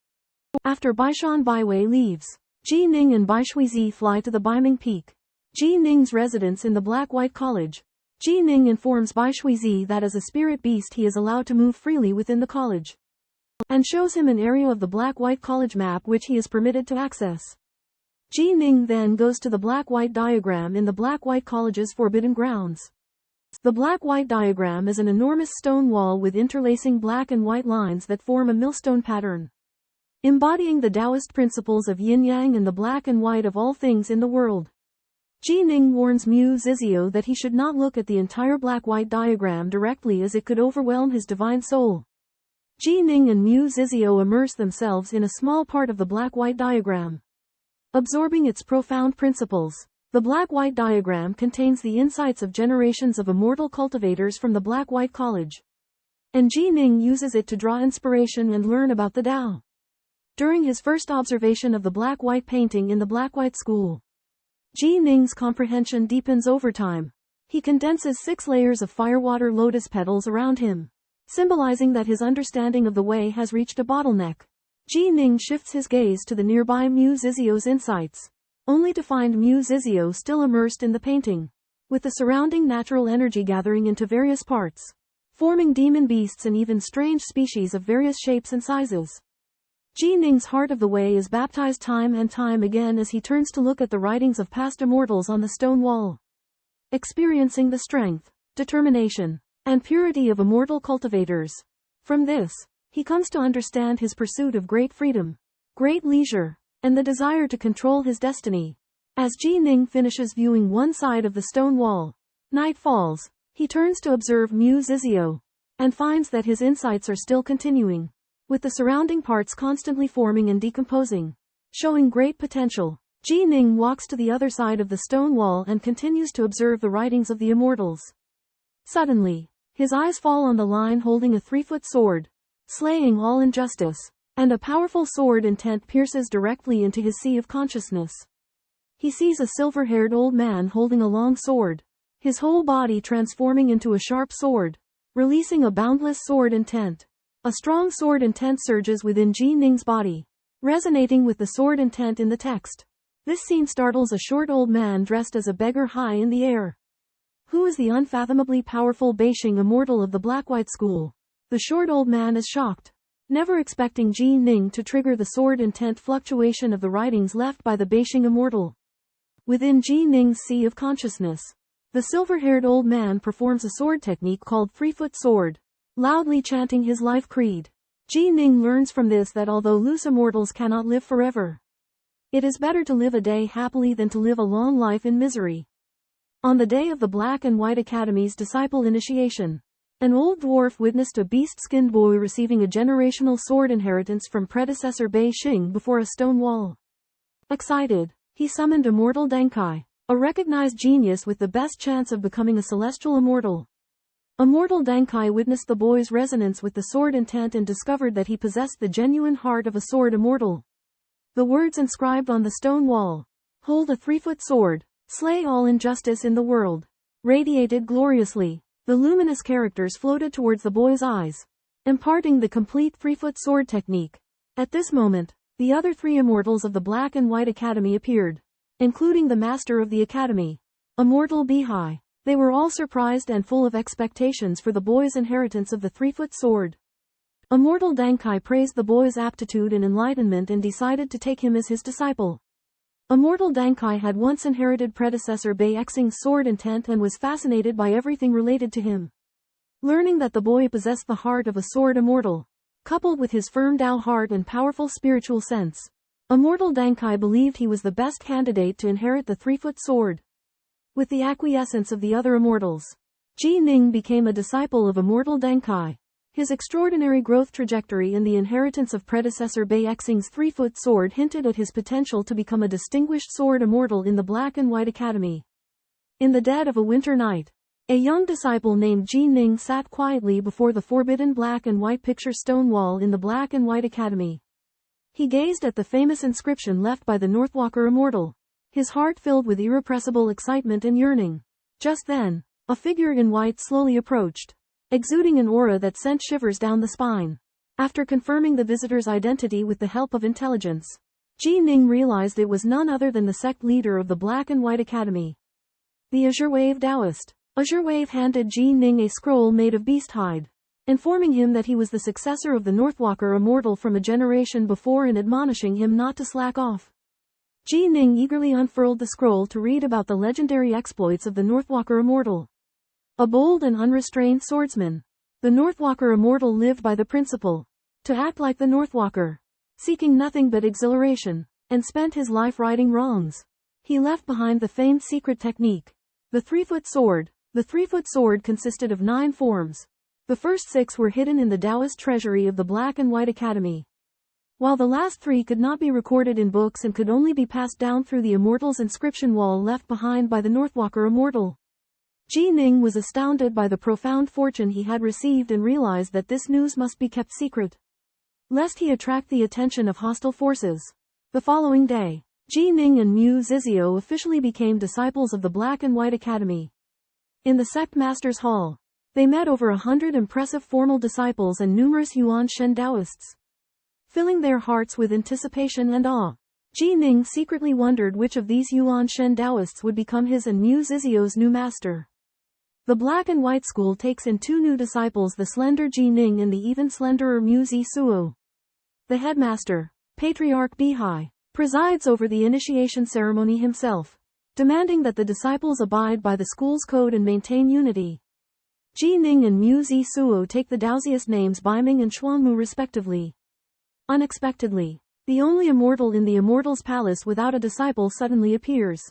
After Baishan Baiwei leaves, Ji Ning and Bai Shuizi fly to the Baiming Peak, Ji Ning's residence in the Black-White College. Ji Ning informs Bai Shuizi that as a spirit beast he is allowed to move freely within the college, and shows him an area of the Black-White College map which he is permitted to access. Ji Ning then goes to the Black-White diagram in the Black-White College's forbidden grounds. The Black-White diagram is an enormous stone wall with interlacing black and white lines that form a millstone pattern, embodying the Taoist principles of yin-yang and the black and white of all things in the world. Ji Ning warns Mu Zizio that he should not look at the entire black-white diagram directly as it could overwhelm his divine soul. Ji Ning and Mu Zizio immerse themselves in a small part of the black-white diagram, absorbing its profound principles. The black-white diagram contains the insights of generations of immortal cultivators from the Black-White College, and Ji Ning uses it to draw inspiration and learn about the Tao. During his first observation of the black-white painting in the black-white school, Ji Ning's comprehension deepens over time. He condenses 6 layers of firewater lotus petals around him, symbolizing that his understanding of the way has reached a bottleneck. Ji Ning shifts his gaze to the nearby Mu Zizio's insights, only to find Mu Zizio still immersed in the painting, with the surrounding natural energy gathering into various parts, forming demon beasts and even strange species of various shapes and sizes. Ji Ning's heart of the way is baptized time and time again as he turns to look at the writings of past immortals on the stone wall, experiencing the strength, determination, and purity of immortal cultivators. From this, he comes to understand his pursuit of great freedom, great leisure, and the desire to control his destiny. As Ji Ning finishes viewing one side of the stone wall, night falls. He turns to observe Mu Zizio, and finds that his insights are still continuing, with the surrounding parts constantly forming and decomposing, showing great potential. Ji Ning walks to the other side of the stone wall and continues to observe the writings of the immortals. Suddenly, his eyes fall on the line holding a 3-foot sword, slaying all injustice, and a powerful sword intent pierces directly into his sea of consciousness. He sees a silver-haired old man holding a long sword, his whole body transforming into a sharp sword, releasing a boundless sword intent. A strong sword intent surges within Ji Ning's body, resonating with the sword intent in the text. This scene startles a short old man dressed as a beggar high in the air. Who is the unfathomably powerful Beixing immortal of the Black-White School? The short old man is shocked, never expecting Ji Ning to trigger the sword intent fluctuation of the writings left by the Beixing immortal. Within Ji Ning's sea of consciousness, the silver-haired old man performs a sword technique called 3-foot sword, loudly chanting his life creed. Ji Ning learns from this that although loose immortals cannot live forever, it is better to live a day happily than to live a long life in misery. On the day of the Black and White Academy's disciple initiation, an old dwarf witnessed a beast-skinned boy receiving a generational sword inheritance from predecessor Bei Xing before a stone wall. Excited, he summoned Immortal Denkai, a recognized genius with the best chance of becoming a celestial immortal. Immortal Denkai witnessed the boy's resonance with the sword intent and discovered that he possessed the genuine heart of a sword immortal. The words inscribed on the stone wall, "Hold a 3-foot sword, slay all injustice in the world," radiated gloriously. The luminous characters floated towards the boy's eyes, imparting the complete 3-foot sword technique. At this moment, the other 3 immortals of the Black and White Academy appeared, including the master of the academy, Immortal Bihai. They were all surprised and full of expectations for the boy's inheritance of the 3-foot sword. Immortal Denkai praised the boy's aptitude and enlightenment and decided to take him as his disciple. Immortal Denkai had once inherited predecessor Bei Xing's sword intent and was fascinated by everything related to him. Learning that the boy possessed the heart of a sword immortal, coupled with his firm Dao heart and powerful spiritual sense, Immortal Denkai believed he was the best candidate to inherit the 3-foot sword. With the acquiescence of the other immortals, Ji Ning became a disciple of Immortal Denkai. His extraordinary growth trajectory and the inheritance of predecessor Bei Xing's 3-foot sword hinted at his potential to become a distinguished sword immortal in the Black and White Academy. In the dead of a winter night, a young disciple named Ji Ning sat quietly before the forbidden black and white picture stone wall in the Black and White Academy. He gazed at the famous inscription left by the Northwalker immortal, his heart filled with irrepressible excitement and yearning. Just then, a figure in white slowly approached, exuding an aura that sent shivers down the spine. After confirming the visitor's identity with the help of intelligence, Ji Ning realized it was none other than the sect leader of the Black and White Academy, the Azure Wave Taoist. Azure Wave handed Ji Ning a scroll made of beast hide, informing him that he was the successor of the Northwalker immortal from a generation before and admonishing him not to slack off. Ji Ning eagerly unfurled the scroll to read about the legendary exploits of the Northwalker immortal. A bold and unrestrained swordsman, the Northwalker immortal lived by the principle to act like the Northwalker, seeking nothing but exhilaration, and spent his life righting wrongs. He left behind the famed secret technique, the 3-foot sword. The 3-foot sword consisted of 9 forms. The first 6 were hidden in the Taoist treasury of the Black and White Academy, while the last 3 could not be recorded in books and could only be passed down through the immortal's inscription wall left behind by the Northwalker immortal. Ji Ning was astounded by the profound fortune he had received and realized that this news must be kept secret, lest he attract the attention of hostile forces. The following day, Ji Ning and Mu Zizio officially became disciples of the Black and White Academy. In the sect master's hall, they met over 100 impressive formal disciples and numerous Yuan Shen Taoists, filling their hearts with anticipation and awe. Ji Ning secretly wondered which of these Yuan Shen Taoists would become his and Mu Zizio's new master. The Black and White School takes in 2 new disciples, the slender Ji Ning and the even slenderer Mu Zisuo. The headmaster, Patriarch Bihai, presides over the initiation ceremony himself, demanding that the disciples abide by the school's code and maintain unity. Ji Ning and Mu Zisuo take the Daoxiest names Baiming and Xuanmu respectively. Unexpectedly, the only immortal in the Immortal's Palace without a disciple suddenly appears,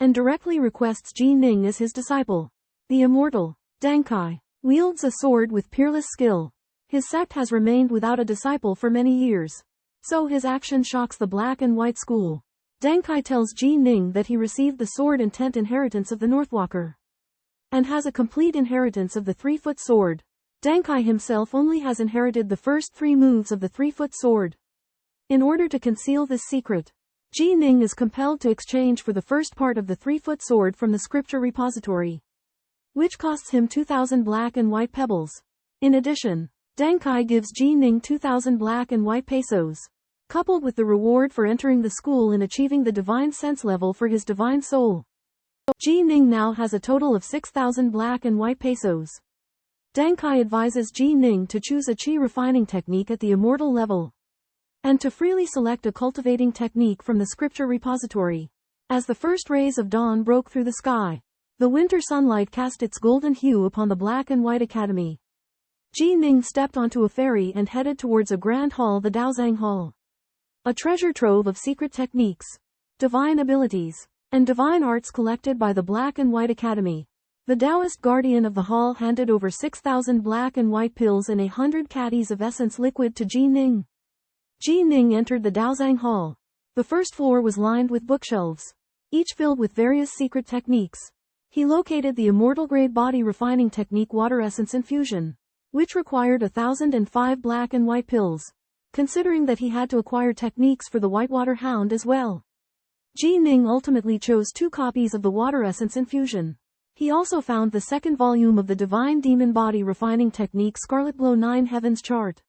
and directly requests Ji Ning as his disciple. The immortal, Denkai, wields a sword with peerless skill. His sect has remained without a disciple for many years, so his action shocks the Black and White School. Denkai tells Ji Ning that he received the sword intent inheritance of the Northwalker, and has a complete inheritance of the 3-foot sword. Denkai himself only has inherited the first 3 moves of the 3-foot sword. In order to conceal this secret, Ji Ning is compelled to exchange for the first part of the 3-foot sword from the scripture repository, which costs him 2,000 black and white pebbles. In addition, Denkai gives Ji Ning 2,000 black and white pesos, coupled with the reward for entering the school and achieving the divine sense level for his divine soul. Ji Ning now has a total of 6,000 black and white pesos. Denkai advises Ji Ning to choose a chi refining technique at the immortal level, and to freely select a cultivating technique from the scripture repository. As the first rays of dawn broke through the sky, the winter sunlight cast its golden hue upon the Black and White Academy. Ji Ning stepped onto a ferry and headed towards a grand hall, the Daozang Hall. A treasure trove of secret techniques, divine abilities, and divine arts collected by the Black and White Academy. The Taoist guardian of the hall handed over 6,000 black and white pills and 100 caddies of essence liquid to Ji Ning. Ji Ning entered the Daozang Hall. The first floor was lined with bookshelves, each filled with various secret techniques. He located the immortal-grade body refining technique water essence infusion, which required 1,005 black and white pills, considering that he had to acquire techniques for the Whitewater Hound as well. Ji Ning ultimately chose 2 copies of the water essence infusion. He also found the second volume of the Divine Demon Body Refining Technique Scarlet Glow 9 Heavens chart,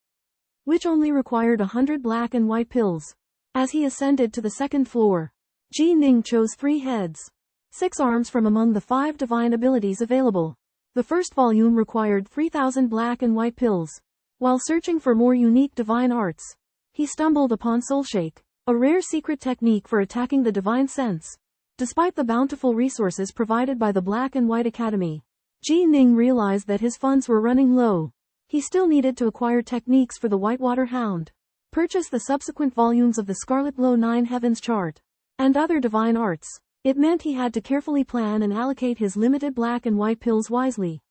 which only required 100 black and white pills. As he ascended to the second floor, Ji Ning chose 3 heads, 6 arms from among the 5 divine abilities available. The first volume required 3,000 black and white pills. While searching for more unique divine arts, he stumbled upon Soulshake, a rare secret technique for attacking the divine sense. Despite the bountiful resources provided by the Black and White Academy, Ji Ning realized that his funds were running low. He still needed to acquire techniques for the Whitewater Hound, purchase the subsequent volumes of the Scarlet Glow 9 Heavens chart, and other divine arts. It meant he had to carefully plan and allocate his limited black and white pills wisely.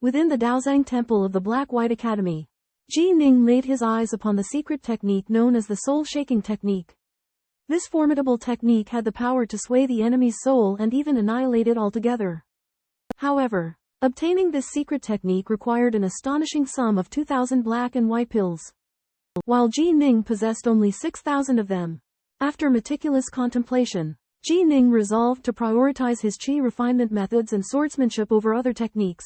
Within the Daozang Temple of the Black-White Academy, Ji Ning laid his eyes upon the secret technique known as the soul-shaking technique. This formidable technique had the power to sway the enemy's soul and even annihilate it altogether. However, obtaining this secret technique required an astonishing sum of 2,000 black and white pills, while Ji Ning possessed only 6,000 of them. After meticulous contemplation, Ji Ning resolved to prioritize his qi refinement methods and swordsmanship over other techniques.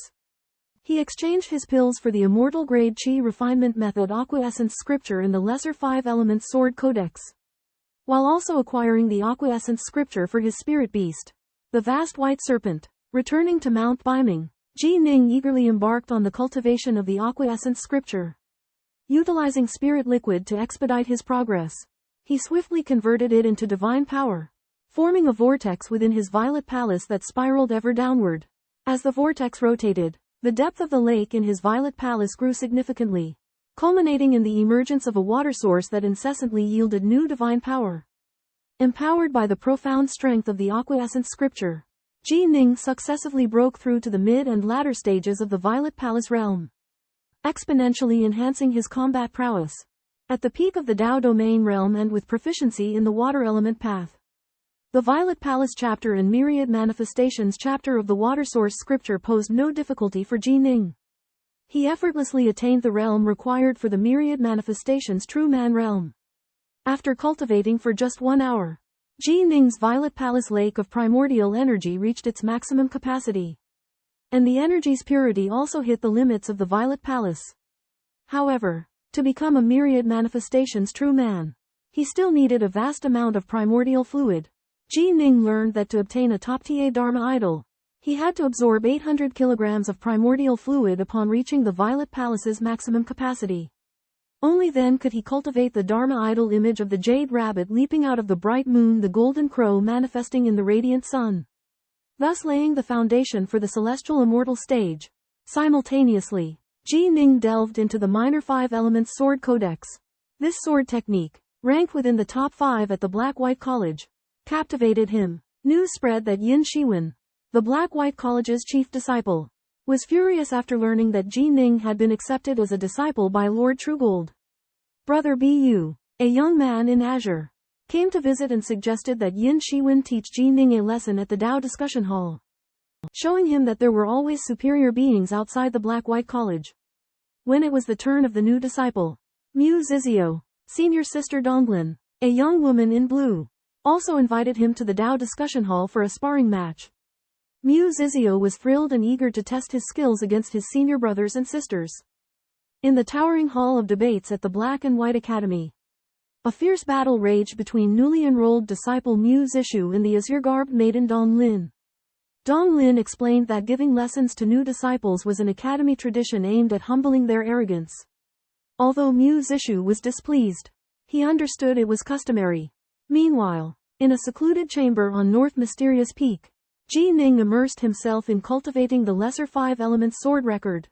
He exchanged his pills for the immortal-grade qi refinement method Aqua Essence scripture in the Lesser 5 Elements Sword Codex, while also acquiring the Aqua Essence scripture for his spirit beast, the vast white serpent. Returning to Mount Biming, Ji Ning eagerly embarked on the cultivation of the Aqua Essence scripture. Utilizing spirit liquid to expedite his progress, he swiftly converted it into divine power, forming a vortex within his violet palace that spiraled ever downward. As the vortex rotated, the depth of the lake in his violet palace grew significantly, culminating in the emergence of a water source that incessantly yielded new divine power. Empowered by the profound strength of the Aqua Essence scripture, Ji Ning successively broke through to the mid and latter stages of the Violet Palace realm, exponentially enhancing his combat prowess. At the peak of the Dao Domain realm and with proficiency in the water element path, the Violet Palace chapter and Myriad Manifestations chapter of the Water Source scripture posed no difficulty for Ji Ning. He effortlessly attained the realm required for the Myriad Manifestations True Man realm. After cultivating for just 1 hour, Ji Ning's Violet Palace lake of primordial energy reached its maximum capacity, and the energy's purity also hit the limits of the Violet Palace. However, to become a Myriad Manifestations True Man, he still needed a vast amount of primordial fluid. Ji Ning learned that to obtain a top-tier Dharma idol, he had to absorb 800 kilograms of primordial fluid upon reaching the Violet Palace's maximum capacity. Only then could he cultivate the Dharma idol image of the jade rabbit leaping out of the bright moon, the golden crow manifesting in the radiant sun, thus laying the foundation for the celestial immortal stage. Simultaneously, Ji Ning delved into the Minor 5 Elements Sword Codex. This sword technique, ranked within the top 5 at the Black-White College, captivated him. News spread that Yin Shiwen, the Black-White College's chief disciple, was furious after learning that Ji Ning had been accepted as a disciple by Lord Truegold. Brother Bu, a young man in Azure, came to visit and suggested that Yin Shiwen teach Ji Ning a lesson at the Dao Discussion Hall, showing him that there were always superior beings outside the Black-White College. When it was the turn of the new disciple, Mu Zizio, senior sister Donglin, a young woman in blue, also invited him to the Dao Discussion Hall for a sparring match. Mu Zizio was thrilled and eager to test his skills against his senior brothers and sisters. In the towering hall of debates at the Black and White Academy, a fierce battle raged between newly enrolled disciple Mu Zishu and the azure-garbed maiden Dong Lin. Dong Lin explained that giving lessons to new disciples was an academy tradition aimed at humbling their arrogance. Although Mu Zishu was displeased, he understood it was customary. Meanwhile, in a secluded chamber on North Mysterious Peak, Ji Ning immersed himself in cultivating the Lesser 5 Elements sword record.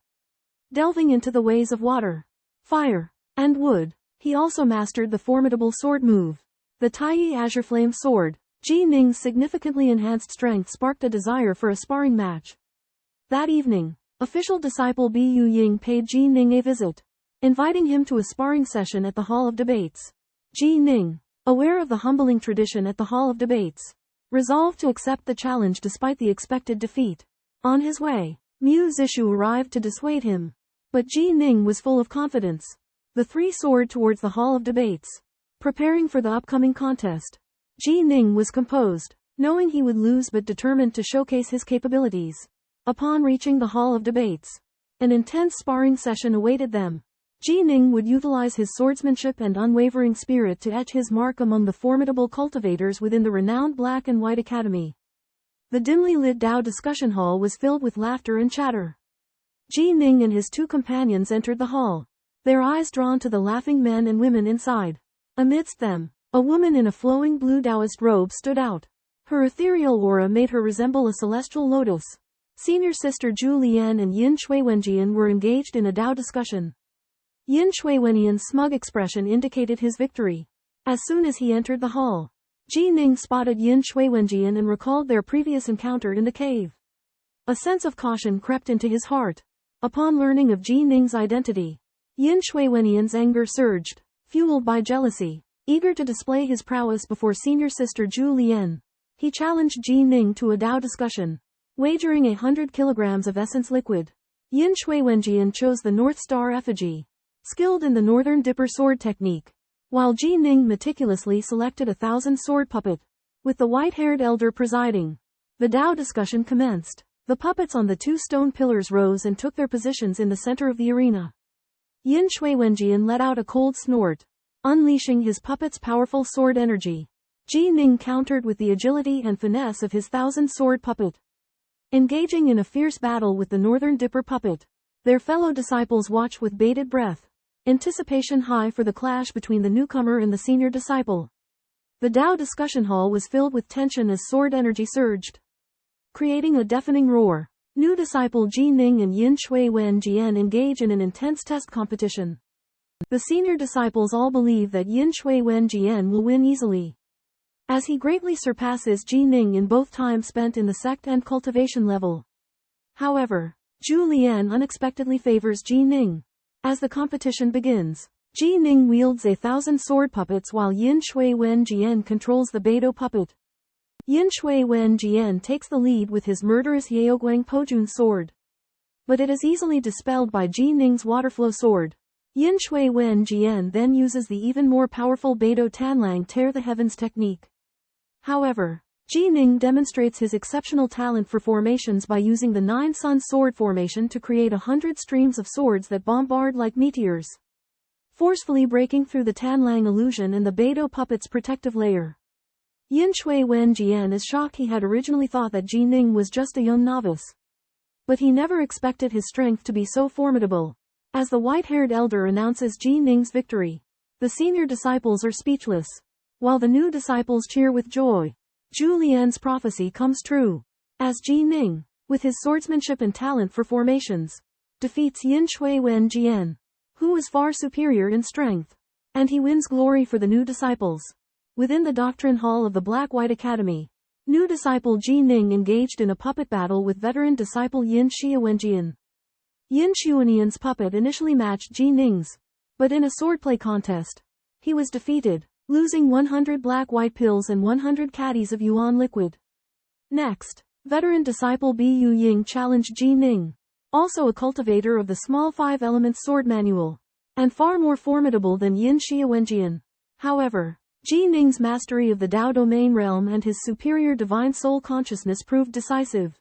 Delving into the ways of water, fire, and wood, he also mastered the formidable sword move, the Taiyi Azure Flame Sword. Ji Ning's significantly enhanced strength sparked a desire for a sparring match. That evening, official disciple Bu Ying paid Ji Ning a visit, inviting him to a sparring session at the Hall of Debates. Ji Ning, aware of the humbling tradition at the Hall of Debates, resolved to accept the challenge despite the expected defeat. On his way, Mu Zishu arrived to dissuade him. But Ji Ning was full of confidence. The three soared towards the Hall of Debates, preparing for the upcoming contest. Ji Ning was composed, knowing he would lose but determined to showcase his capabilities. Upon reaching the Hall of Debates, an intense sparring session awaited them. Ji Ning would utilize his swordsmanship and unwavering spirit to etch his mark among the formidable cultivators within the renowned Black and White Academy. The dimly lit Dao discussion hall was filled with laughter and chatter. Ji Ning and his two companions entered the hall, their eyes drawn to the laughing men and women inside. Amidst them, a woman in a flowing blue Taoist robe stood out. Her ethereal aura made her resemble a celestial lotus. Senior sister Zhu Lian and Yin Shuiwenjian were engaged in a Dao discussion. Yin Shuiwenjian's smug expression indicated his victory. As soon as he entered the hall, Ji Ning spotted Yin Shuiwenjian and recalled their previous encounter in the cave. A sense of caution crept into his heart. Upon learning of Ji Ning's identity, Yin Shuiwenjian's anger surged, fueled by jealousy. Eager to display his prowess before senior sister Zhu Lian, he challenged Ji Ning to a Dao discussion, wagering 100 kilograms of essence liquid. Yin Shuiwenjian chose the North Star effigy, skilled in the Northern Dipper sword technique, while Ji Ning meticulously selected 1,000 sword puppet. With the white-haired elder presiding, the Dao discussion commenced. The puppets on the two stone pillars rose and took their positions in the center of the arena. Yin Shuiwenjian let out a cold snort, unleashing his puppet's powerful sword energy. Ji Ning countered with the agility and finesse of his 1,000 sword puppet. Engaging in a fierce battle with the Northern Dipper puppet, their fellow disciples watched with bated breath, anticipation high for the clash between the newcomer and the senior disciple. The Dao discussion hall was filled with tension as sword energy surged, creating a deafening roar. New disciple Ji Ning and Yin Shuiwenjian engage in an intense test competition. The senior disciples all believe that Yin Shuiwenjian will win easily, as he greatly surpasses Ji Ning in both time spent in the sect and cultivation level. However, Zhu Lian unexpectedly favors Ji Ning. As the competition begins, Ji Ning wields 1,000 sword puppets while Yin Shuiwenjian controls the Beidou puppet. Yin Shuiwenjian takes the lead with his murderous Yaoguang Pojun sword, but it is easily dispelled by Ji Ning's waterflow sword. Yin Shuiwenjian then uses the even more powerful Beidou Tanlang Tear the Heavens technique. However, Ji Ning demonstrates his exceptional talent for formations by using the 9 Sun sword formation to create 100 streams of swords that bombard like meteors, forcefully breaking through the Tanlang illusion and the Beidou puppet's protective layer. Yin Shuiwenjian is shocked. He had originally thought that Ji Ning was just a young novice, but he never expected his strength to be so formidable. As the white-haired elder announces Ji Ning's victory, the senior disciples are speechless, while the new disciples cheer with joy. Zhu Lian's prophecy comes true, as Ji Ning, with his swordsmanship and talent for formations, defeats Yin Shuiwenjian, who is far superior in strength, and he wins glory for the new disciples. Within the doctrine hall of the Black-White Academy, new disciple Ji Ning engaged in a puppet battle with veteran disciple Yin Shuiwenjian. Yin Shuiwenjian's puppet initially matched Ji Ning's, but in a swordplay contest, he was defeated, losing 100 black-white pills and 100 caddies of yuan liquid. Next, veteran disciple Bu Ying challenged Ji Ning, also a cultivator of the small 5-element sword manual, and far more formidable than Yin Shuiwenjian. However, Ji Ning's mastery of the Dao domain realm and his superior divine soul consciousness proved decisive.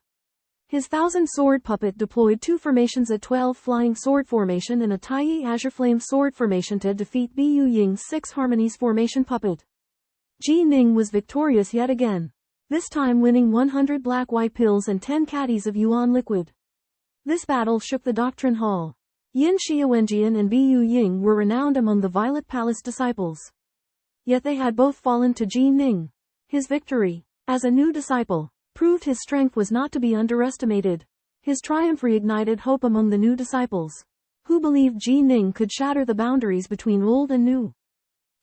His 1,000 sword puppet deployed 2 formations, a 12 flying sword formation and a Taiyi Azure Flame sword formation to defeat Bu Ying's 6 harmonies formation puppet. Ji Ning was victorious yet again, this time winning 100 black-white pills and 10 caddies of yuan liquid. This battle shook the doctrine hall. Yin Shuiwenjian and Bu Ying were renowned among the Violet Palace disciples, yet they had both fallen to Ji Ning. His victory, as a new disciple, proved his strength was not to be underestimated. His triumph reignited hope among the new disciples, who believed Ji Ning could shatter the boundaries between old and new,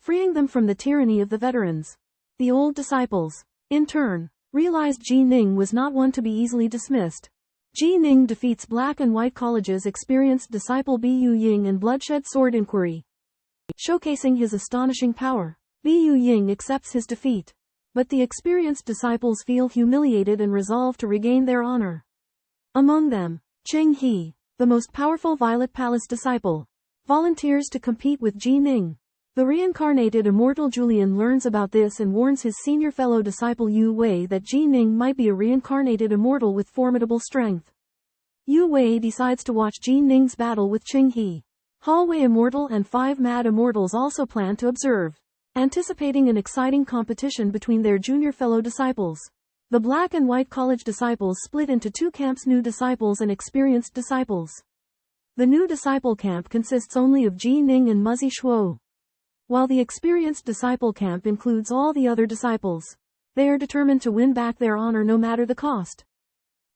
freeing them from the tyranny of the veterans. The old disciples, in turn, realized Ji Ning was not one to be easily dismissed. Ji Ning defeats Black and White College's experienced disciple Bu Ying in Bloodshed Sword Inquiry. Showcasing his astonishing power, Bu Ying accepts his defeat. But the experienced disciples feel humiliated and resolve to regain their honor. Among them, Qing He, the most powerful Violet Palace disciple, volunteers to compete with Ji Ning. The reincarnated immortal Julian learns about this and warns his senior fellow disciple Yu Wei that Ji Ning might be a reincarnated immortal with formidable strength. Yu Wei decides to watch Ji Ning's battle with Qing He. Hallway Immortal and 5 Mad Immortals also plan to observe, anticipating an exciting competition between their junior fellow disciples. The Black and White College disciples split into 2 camps: new disciples and experienced disciples. The new disciple camp consists only of Ji Ning and Muzzy Shuo, while the experienced disciple camp includes all the other disciples. They are determined to win back their honor no matter the cost.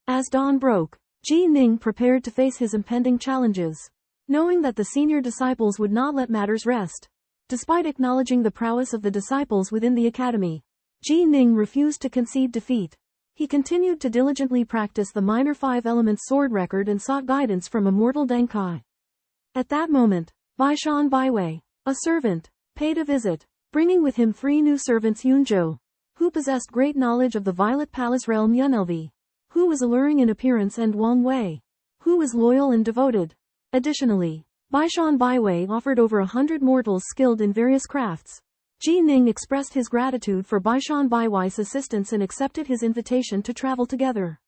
As dawn broke, Ji Ning prepared to face his impending challenges, knowing that the senior disciples would not let matters rest. Despite acknowledging the prowess of the disciples within the academy, Ji Ning refused to concede defeat. He continued to diligently practice the minor 5-element sword record and sought guidance from Immortal Denkai. At that moment, Baishan Baiwei, a servant, paid a visit, bringing with him 3 new servants: Yunzhou, who possessed great knowledge of the Violet Palace realm; Yunelvi, who was alluring in appearance; and Wang Wei, who was loyal and devoted. Additionally, Baishan Baiwei offered over 100 mortals skilled in various crafts. Ji Ning expressed his gratitude for Baishan Baiwei's assistance and accepted his invitation to travel together.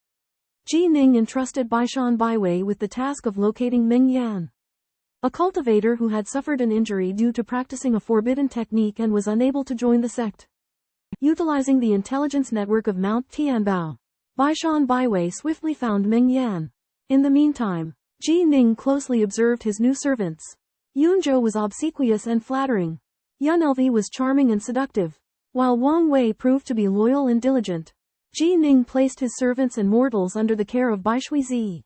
Ji Ning entrusted Baishan Baiwei with the task of locating Ming Yan, a cultivator who had suffered an injury due to practicing a forbidden technique and was unable to join the sect. Utilizing the intelligence network of Mount Tianbao, Baishan Baiwei swiftly found Ming Yan. In the meantime, Ji Ning closely observed his new servants. Yunzhou was obsequious and flattering. Yunelvi was charming and seductive, while Wang Wei proved to be loyal and diligent. Ji Ning placed his servants and mortals under the care of Bai Shuizi,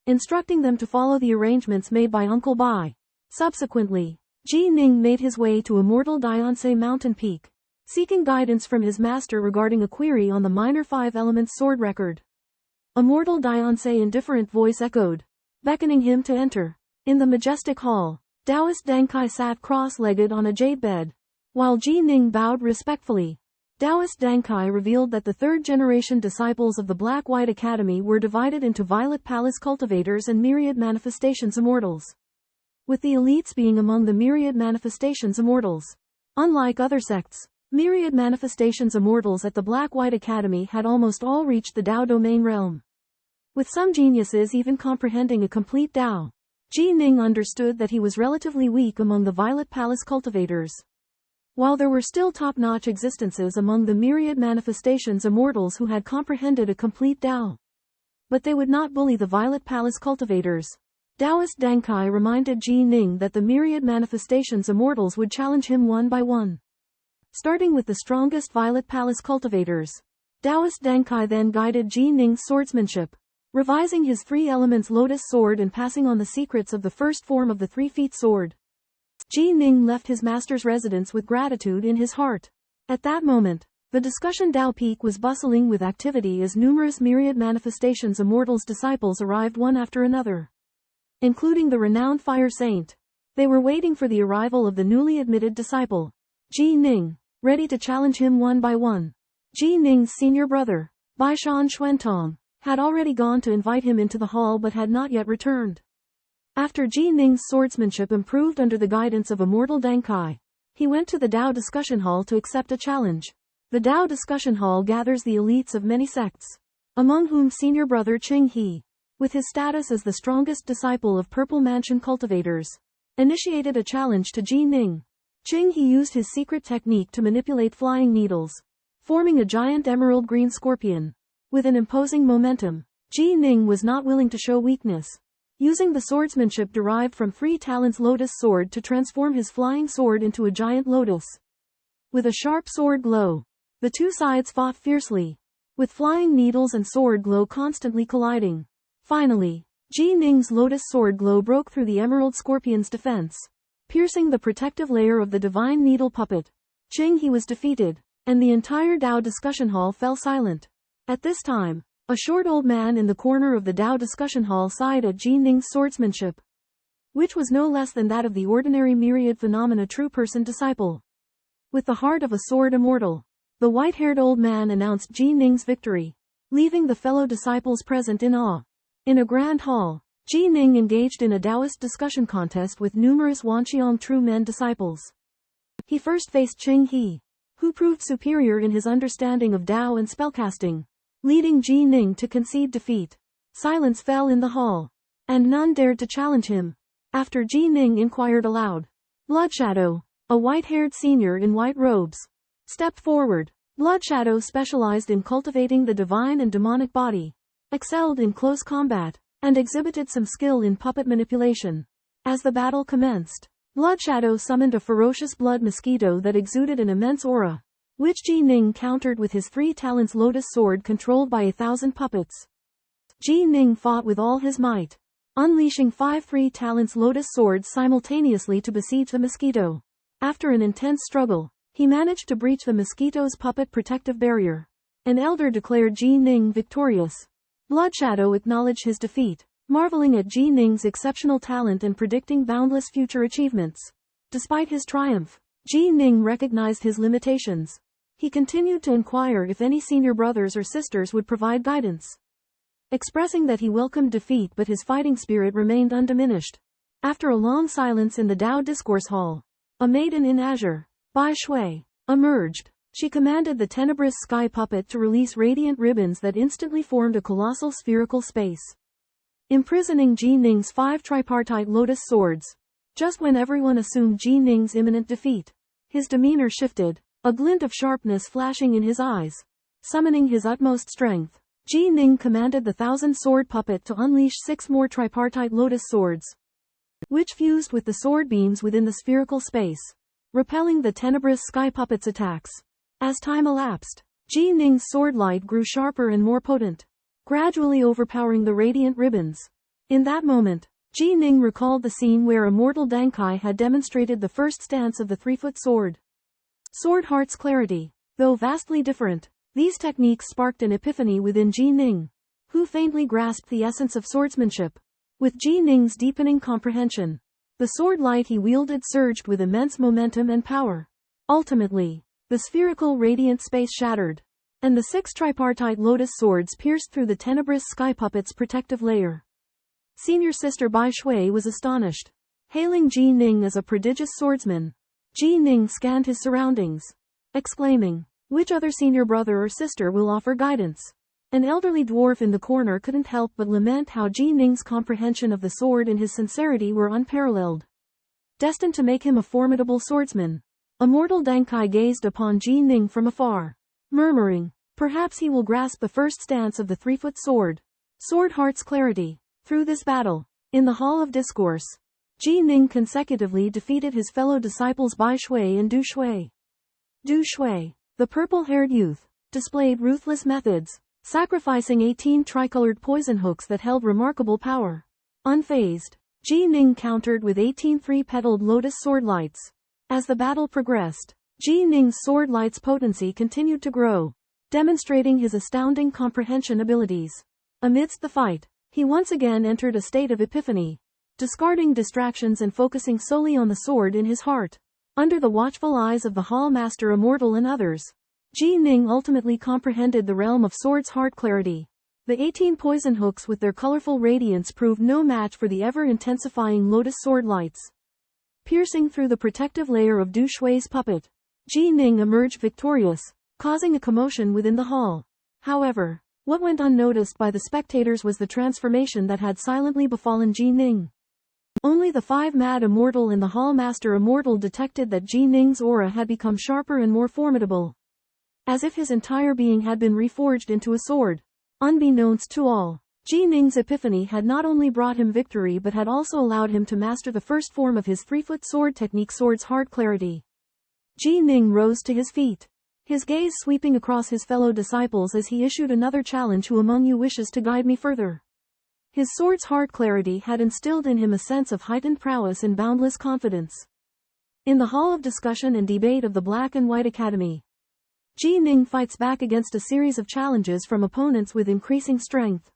instructing them to follow the arrangements made by Uncle Bai. Subsequently, Ji Ning made his way to Immortal Dianse Mountain Peak, seeking guidance from his master regarding a query on the minor 5-element sword record. Immortal Dianse indifferent voice echoed, beckoning him to enter. In the majestic hall, Taoist Dankai sat cross-legged on a jade bed. While Ji Ning bowed respectfully, Taoist Dankai revealed that the 3rd-generation disciples of the Black-White Academy were divided into Violet Palace cultivators and Myriad Manifestations Immortals, with the elites being among the Myriad Manifestations Immortals. Unlike other sects, Myriad Manifestations Immortals at the Black-White Academy had almost all reached the Dao domain realm, with some geniuses even comprehending a complete Dao. Ji Ning understood that he was relatively weak among the Violet Palace cultivators, while there were still top-notch existences among the Myriad Manifestations Immortals who had comprehended a complete Dao. But they would not bully the Violet Palace cultivators. Taoist Dankai reminded Ji Ning that the Myriad Manifestations Immortals would challenge him one by one, starting with the strongest Violet Palace cultivators. Taoist Dankai then guided Ji Ning's swordsmanship, revising his 3 elements Lotus Sword and passing on the secrets of the first form of the 3 feet sword. Ji Ning left his master's residence with gratitude in his heart. At that moment, the discussion Dao Peak was bustling with activity as numerous Myriad Manifestations Immortals disciples arrived one after another, including the renowned Fire Saint. They were waiting for the arrival of the newly admitted disciple, Ji Ning, ready to challenge him one by one. Ji Ning's senior brother, Baishan Xuantong, had already gone to invite him into the hall but had not yet returned. After Ji Ning's swordsmanship improved under the guidance of Immortal Dankai, he went to the Dao discussion hall to accept a challenge. The Dao discussion hall gathers the elites of many sects, among whom senior brother Qing He, with his status as the strongest disciple of Purple Mansion cultivators, initiated a challenge to Ji Ning. Qing He used his secret technique to manipulate flying needles, forming a giant emerald green scorpion. With an imposing momentum, Ji Ning was not willing to show weakness, using the swordsmanship derived from 3 talents Lotus Sword to transform his flying sword into a giant lotus. With a sharp sword glow, the 2 sides fought fiercely, with flying needles and sword glow constantly colliding. Finally, Ji Ning's Lotus Sword glow broke through the Emerald Scorpion's defense, piercing the protective layer of the Divine Needle puppet. Qing He was defeated. and the entire Dao discussion hall fell silent. At this time, a short old man in the corner of the Dao discussion hall sighed at Ji Ning's swordsmanship, which was no less than that of the ordinary myriad phenomena true person disciple. With the heart of a sword immortal, the white-haired old man announced Ji Ning's victory, leaving the fellow disciples present in awe. In a grand hall, Ji Ning engaged in a Taoist discussion contest with numerous Wanqiang true men disciples. He first faced Qing He, who proved superior in his understanding of Tao and spellcasting, leading Ji Ning to concede defeat. Silence fell in the hall, and none dared to challenge him. After Ji Ning inquired aloud, Bloodshadow, a white-haired senior in white robes, stepped forward. Bloodshadow specialized in cultivating the divine and demonic body, excelled in close combat, and exhibited some skill in puppet manipulation. As the battle commenced, Bloodshadow summoned a ferocious blood mosquito that exuded an immense aura, which Ji Ning countered with his 3 talents lotus sword controlled by 1,000 puppets. Ji Ning fought with all his might, unleashing 5 3 talents lotus swords simultaneously to besiege the mosquito. After an intense struggle, he managed to breach the mosquito's puppet protective barrier. An elder declared Ji Ning victorious. Bloodshadow acknowledged his defeat, marveling at Ji Ning's exceptional talent and predicting boundless future achievements. Despite his triumph, Ji Ning recognized his limitations. He continued to inquire if any senior brothers or sisters would provide guidance, expressing that he welcomed defeat but his fighting spirit remained undiminished. After a long silence in the Tao Discourse Hall, a maiden in azure, Bai Shui, emerged. She commanded the tenebrous sky puppet to release radiant ribbons that instantly formed a colossal spherical space, imprisoning Ji Ning's 5 tripartite lotus swords. Just when everyone assumed Ji Ning's imminent defeat, his demeanor shifted, a glint of sharpness flashing in his eyes. Summoning his utmost strength, Ji Ning commanded the 1,000-sword puppet to unleash 6 more tripartite lotus swords, which fused with the sword beams within the spherical space, repelling the tenebrous sky puppet's attacks. As time elapsed, Ji Ning's sword light grew sharper and more potent, gradually overpowering the radiant ribbons. In that moment, Ji Ning recalled the scene where immortal Dankai had demonstrated the first stance of the 3-foot sword. Sword Heart's clarity, though vastly different, these techniques sparked an epiphany within Ji Ning, who faintly grasped the essence of swordsmanship. With Ji Ning's deepening comprehension, the sword light he wielded surged with immense momentum and power. Ultimately, the spherical radiant space shattered, and the 6 tripartite lotus swords pierced through the tenebrous sky puppet's protective layer. Senior sister Bai Shui was astonished. Hailing Ji Ning as a prodigious swordsman, Ji Ning scanned his surroundings, exclaiming, "Which other senior brother or sister will offer guidance?" An elderly dwarf in the corner couldn't help but lament how Ji Ning's comprehension of the sword and his sincerity were unparalleled, destined to make him a formidable swordsman. Immortal Dankai gazed upon Ji Ning from afar, murmuring, "Perhaps he will grasp the first stance of the 3-foot sword." Sword Heart's clarity. Through this battle, in the Hall of Discourse, Ji Ning consecutively defeated his fellow disciples Bai Shui and Du Shui. Du Shui, the purple-haired youth, displayed ruthless methods, sacrificing 18 tricolored poison hooks that held remarkable power. Unfazed, Ji Ning countered with 18 3-petaled lotus sword lights. As the battle progressed, Ji Ning's sword light's potency continued to grow, demonstrating his astounding comprehension abilities. Amidst the fight, he once again entered a state of epiphany, discarding distractions and focusing solely on the sword in his heart. Under the watchful eyes of the Hall Master Immortal and others, Ji Ning ultimately comprehended the realm of sword's heart clarity. The 18 poison hooks with their colorful radiance proved no match for the ever-intensifying lotus sword lights. Piercing through the protective layer of Du Shui's puppet, Ji Ning emerged victorious, causing a commotion within the hall. However, what went unnoticed by the spectators was the transformation that had silently befallen Ji Ning. Only the 5 Mad Immortal and the Hall Master Immortal detected that Ji Ning's aura had become sharper and more formidable, as if his entire being had been reforged into a sword. Unbeknownst to all, Ji Ning's epiphany had not only brought him victory but had also allowed him to master the first form of his 3-foot sword technique, Sword's Heart Clarity. Ji Ning rose to his feet, his gaze sweeping across his fellow disciples as he issued another challenge: "Who among you wishes to guide me further?" His Sword's Heart Clarity had instilled in him a sense of heightened prowess and boundless confidence. In the hall of discussion and debate of the Black and White Academy, Ji Ning fights back against a series of challenges from opponents with increasing strength.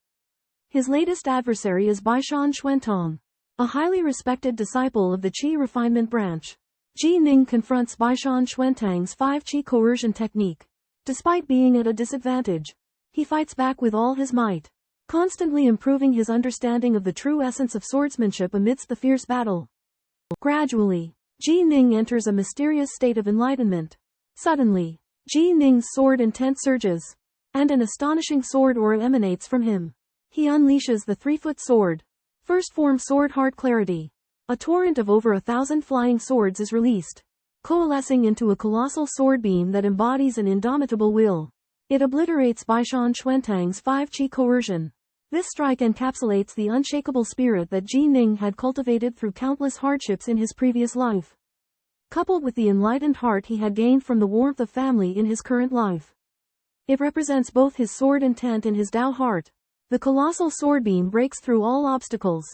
His latest adversary is Baishan Xuantong, a highly respected disciple of the Qi refinement branch. Ji Ning confronts Baishan Xuantang's 5 Qi coercion technique. Despite being at a disadvantage, he fights back with all his might, constantly improving his understanding of the true essence of swordsmanship amidst the fierce battle. Gradually, Ji Ning enters a mysterious state of enlightenment. Suddenly, Ji Ning's sword intent surges, and an astonishing sword aura emanates from him. He unleashes the 3-foot sword. First form sword heart clarity. A torrent of over 1,000 flying swords is released, coalescing into a colossal sword beam that embodies an indomitable will. It obliterates Baishan Xuantang's 5 Qi coercion. This strike encapsulates the unshakable spirit that Ji Ning had cultivated through countless hardships in his previous life, coupled with the enlightened heart he had gained from the warmth of family in his current life. It represents both his sword intent and his Dao heart. The colossal sword beam breaks through all obstacles,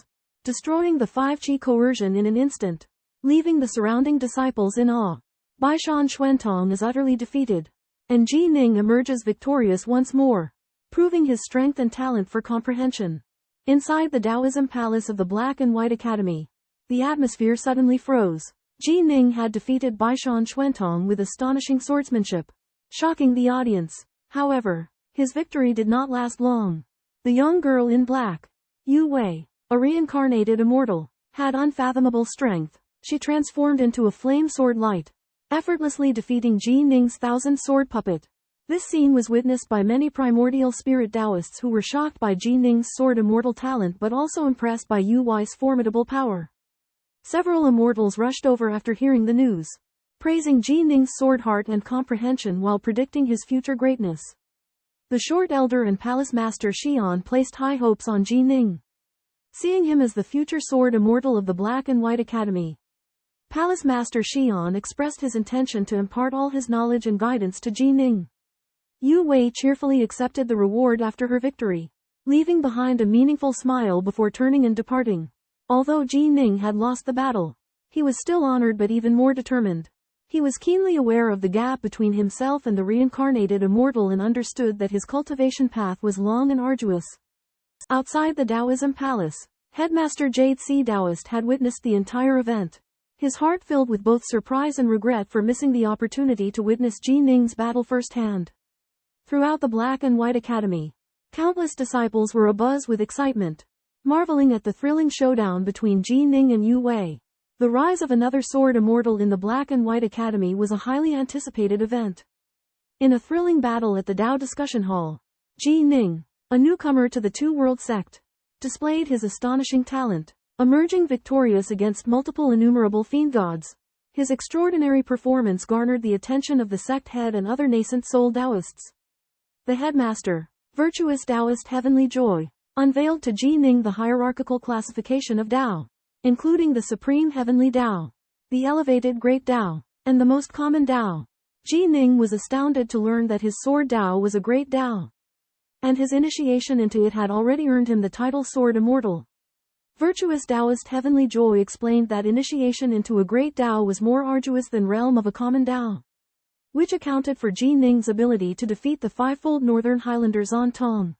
destroying the 5 Qi coercion in an instant, leaving the surrounding disciples in awe. Baishan Xuantong is utterly defeated, and Ji Ning emerges victorious once more, proving his strength and talent for comprehension. Inside the Taoism Palace of the Black and White Academy, the atmosphere suddenly froze. Ji Ning had defeated Baishan Xuantong with astonishing swordsmanship, shocking the audience. However, his victory did not last long. The young girl in black, Yu Wei, a reincarnated immortal, had unfathomable strength. She transformed into a flame sword light, effortlessly defeating Ji Ning's 1,000-sword puppet. This scene was witnessed by many primordial spirit Taoists who were shocked by Ji Ning's sword immortal talent but also impressed by Yu Wei's formidable power. Several immortals rushed over after hearing the news, praising Ji Ning's sword heart and comprehension while predicting his future greatness. The short elder and palace master Xian placed high hopes on Ji Ning, seeing him as the future sword immortal of the Black and White Academy. Palace master Xian expressed his intention to impart all his knowledge and guidance to Ji Ning. Yu Wei cheerfully accepted the reward after her victory, leaving behind a meaningful smile before turning and departing. Although Ji Ning had lost the battle, he was still honored but even more determined. He was keenly aware of the gap between himself and the reincarnated immortal and understood that his cultivation path was long and arduous. Outside the Taoism Palace, Headmaster Jade C. Taoist had witnessed the entire event, his heart filled with both surprise and regret for missing the opportunity to witness Ji Ning's battle firsthand. Throughout the Black and White Academy, countless disciples were abuzz with excitement, marveling at the thrilling showdown between Ji Ning and Yu Wei. The rise of another sword immortal in the Black and White Academy was a highly anticipated event. In a thrilling battle at the Dao Discussion Hall, Ji Ning, a newcomer to the Two-World sect, displayed his astonishing talent, emerging victorious against multiple innumerable fiend gods. His extraordinary performance garnered the attention of the sect head and other nascent soul Taoists. The headmaster, virtuous Taoist Heavenly Joy, unveiled to Ji Ning the hierarchical classification of Tao, including the Supreme Heavenly Tao, the Elevated Great Tao, and the Most Common Tao. Ji Ning was astounded to learn that his sword Tao was a Great Tao, and his initiation into it had already earned him the title Sword Immortal. Virtuous Taoist Heavenly Joy explained that initiation into a Great Tao was more arduous than realm of a common Tao, which accounted for Ji Ning's ability to defeat the fivefold Northern Highlanders on Tong.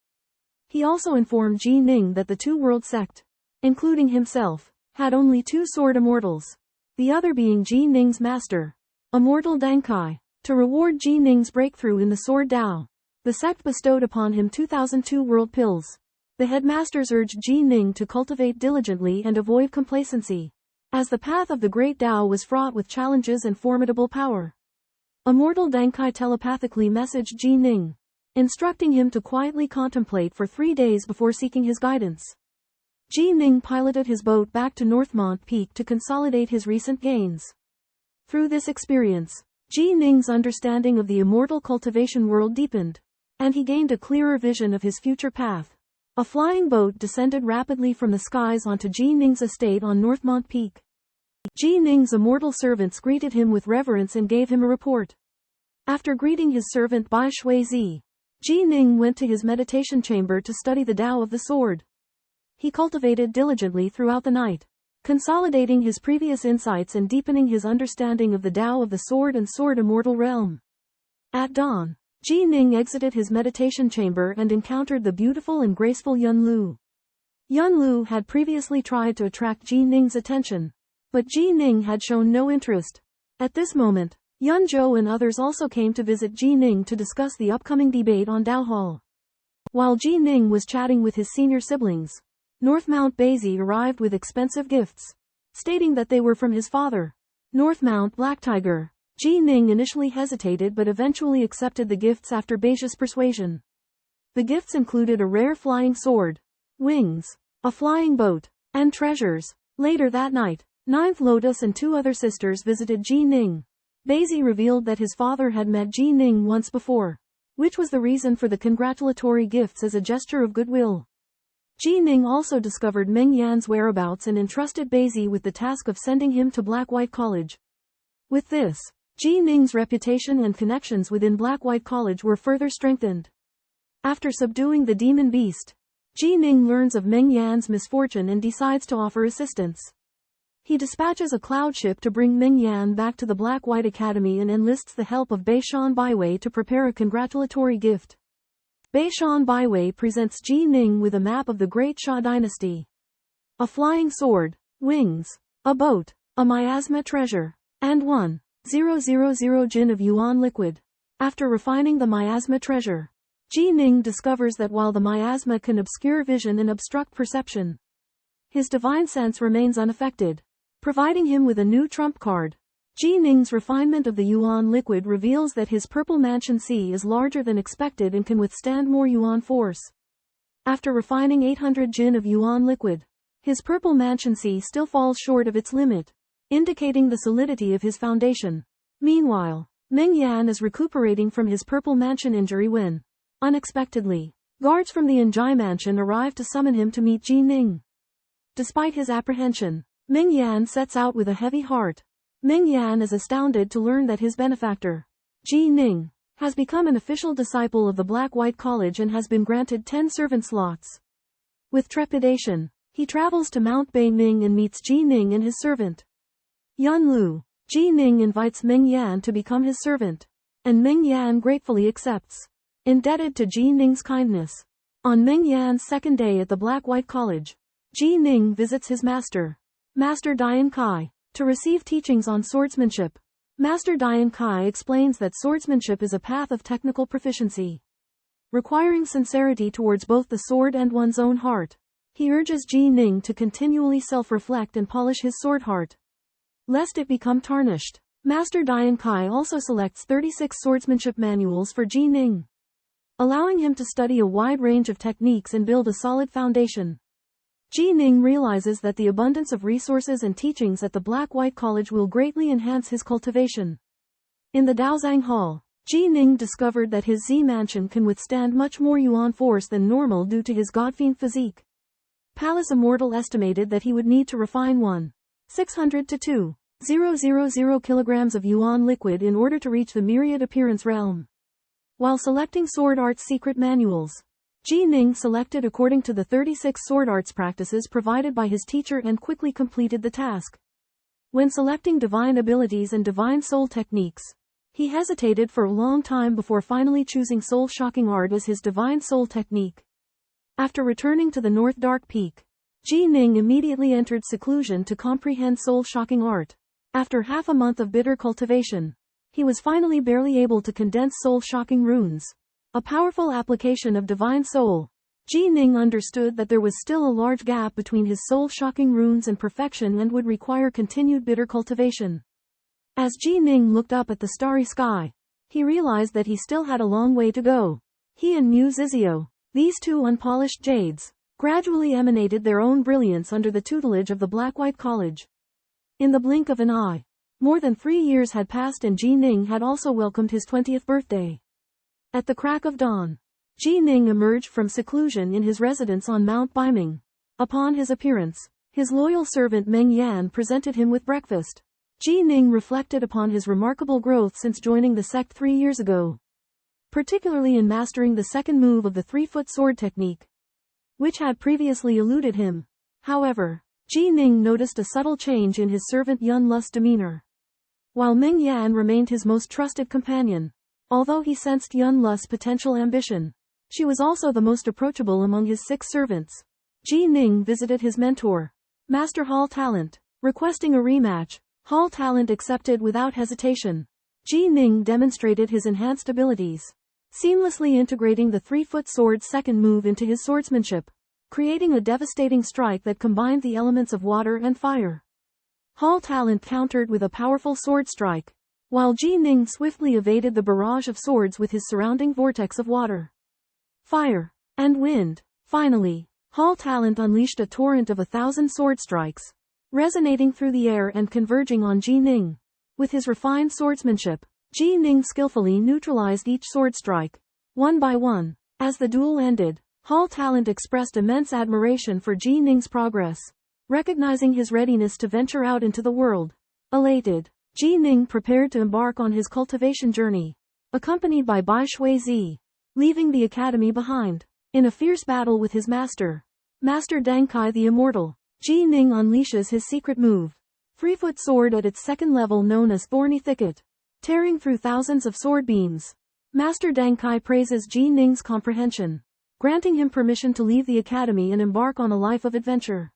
He also informed Ji Ning that the Two-World sect, including himself, had only 2 sword immortals, the other being Ji Ning's master, Immortal Dankai. To reward Ji Ning's breakthrough in the sword Tao, the sect bestowed upon him 2002 world pills. The headmasters urged Ji Ning to cultivate diligently and avoid complacency, as the path of the Great Tao was fraught with challenges and formidable power. Immortal Dankai telepathically messaged Ji Ning, instructing him to quietly contemplate for 3 days before seeking his guidance. Ji Ning piloted his boat back to Northmont Peak to consolidate his recent gains. Through this experience, Ji Ning's understanding of the immortal cultivation world deepened, and he gained a clearer vision of his future path. A flying boat descended rapidly from the skies onto Ji Ning's estate on Northmont Peak. Ji Ning's immortal servants greeted him with reverence and gave him a report. After greeting his servant Bai Shuizi, Ji Ning went to his meditation chamber to study the Tao of the sword. He cultivated diligently throughout the night, consolidating his previous insights and deepening his understanding of the Tao of the sword and sword immortal realm. At dawn, Ji Ning exited his meditation chamber and encountered the beautiful and graceful Yun Lu. Yun Lu had previously tried to attract Ji Ning's attention, but Ji Ning had shown no interest. At this moment, Yun Zhou and others also came to visit Ji Ning to discuss the upcoming debate on Dao Hall. While Ji Ning was chatting with his senior siblings, North Mount Baisi arrived with expensive gifts, stating that they were from his father, North Mount Black Tiger. Ji Ning initially hesitated but eventually accepted the gifts after Baisi's persuasion. The gifts included a rare flying sword, wings, a flying boat, and treasures. Later that night, Ninth Lotus and two other sisters visited Ji Ning. Baisi revealed that his father had met Ji Ning once before, which was the reason for the congratulatory gifts as a gesture of goodwill. Ji Ning also discovered Meng Yan's whereabouts and entrusted Baisi with the task of sending him to Black-White College. With this, Ji Ning's reputation and connections within Black-White College were further strengthened. After subduing the demon beast, Ji Ning learns of Meng Yan's misfortune and decides to offer assistance. He dispatches a cloud ship to bring Meng Yan back to the Black-White Academy and enlists the help of Beishan Baiwei to prepare a congratulatory gift. Beishan Baiwei presents Ji Ning with a map of the Great Xia Dynasty. A flying sword, wings, a boat, a miasma treasure, and 1,000 jin of yuan liquid. After refining the miasma treasure, Ji Ning discovers that while the miasma can obscure vision and obstruct perception, his divine sense remains unaffected, providing him with a new trump card. Ji Ning's refinement of the yuan liquid reveals that his purple mansion C is larger than expected and can withstand more yuan force. After refining 800 jin of yuan liquid, his purple mansion C still falls short of its limit, indicating the solidity of his foundation. Meanwhile, Meng Yan is recuperating from his purple mansion injury when, unexpectedly, guards from the Enjai mansion arrive to summon him to meet Ji Ning. Despite his apprehension, Meng Yan sets out with a heavy heart. Meng Yan is astounded to learn that his benefactor, Ji Ning, has become an official disciple of the Black-White College and has been granted 10 servant slots. With trepidation, he travels to Mount Bei Ming and meets Ji Ning and his servant, Yun Lu. Ji Ning invites Meng Yan to become his servant, and Meng Yan gratefully accepts. Indebted to Ji Ning's kindness. On Meng Yan's second day at the Black-White College, Ji Ning visits his master, Master Dian Kai, to receive teachings on swordsmanship. Master Dian Kai explains that swordsmanship is a path of technical proficiency, requiring sincerity towards both the sword and one's own heart. He urges Ji Ning to continually self-reflect and polish his sword heart, lest it become tarnished. Master Dian Kai also selects 36 swordsmanship manuals for Ji Ning, allowing him to study a wide range of techniques and build a solid foundation. Ji Ning realizes that the abundance of resources and teachings at the Black-White College will greatly enhance his cultivation. In the Daozang Hall, Ji Ning discovered that his Z mansion can withstand much more yuan force than normal due to his godfiend physique. Palace Immortal estimated that he would need to refine 1,600 to 2,000 kilograms of yuan liquid in order to reach the myriad appearance realm. While selecting sword arts secret manuals, Ji Ning selected according to the 36 sword arts practices provided by his teacher and quickly completed the task. When selecting divine abilities and divine soul techniques, he hesitated for a long time before finally choosing Soul Shocking Art as his divine soul technique. After returning to the North Dark Peak, Ji Ning immediately entered seclusion to comprehend Soul Shocking Art. After half a month of bitter cultivation, he was finally barely able to condense soul-shocking runes, a powerful application of divine soul. Ji Ning understood that there was still a large gap between his soul-shocking runes and perfection and would require continued bitter cultivation. As Ji Ning looked up at the starry sky, he realized that he still had a long way to go. He and Mu Zizio, these two unpolished jades, gradually emanated their own brilliance under the tutelage of the Black-White College. In the blink of an eye, more than 3 years had passed and Ji Ning had also welcomed his 20th birthday. At the crack of dawn, Ji Ning emerged from seclusion in his residence on Mount Baiming. Upon his appearance, his loyal servant Meng Yan presented him with breakfast. Ji Ning reflected upon his remarkable growth since joining the sect 3 years ago, particularly in mastering the second move of the 3-foot sword technique, which had previously eluded him. However, Ji Ning noticed a subtle change in his servant Yun Lu's demeanor. While Meng Yan remained his most trusted companion, Although he sensed Yun Lu's potential ambition, she was also the most approachable among his 6 servants. Ji Ning visited his mentor, Master Hall Talent, requesting a rematch. Hall Talent accepted without hesitation. Ji Ning demonstrated his enhanced abilities, seamlessly integrating the 3-foot sword's second move into his swordsmanship, creating a devastating strike that combined the elements of water and fire. Hall Talent countered with a powerful sword strike, while Ji Ning swiftly evaded the barrage of swords with his surrounding vortex of water, fire, and wind. Finally, Hall Talent unleashed a torrent of 1,000 sword strikes, resonating through the air and converging on Ji Ning. With his refined swordsmanship, Ji Ning skillfully neutralized each sword strike, one by one. As the duel ended, Hall Talent expressed immense admiration for Ji Ning's progress, recognizing his readiness to venture out into the world. Elated, Ji Ning prepared to embark on his cultivation journey, accompanied by Bai Shuizi, leaving the academy behind. In a fierce battle with his master, Master Dengkai the Immortal, Ji Ning unleashes his secret move, 3-foot sword at its second level known as Thorny Thicket, tearing through thousands of sword beams. Master Dengkai praises Ji Ning's comprehension, granting him permission to leave the academy and embark on a life of adventure.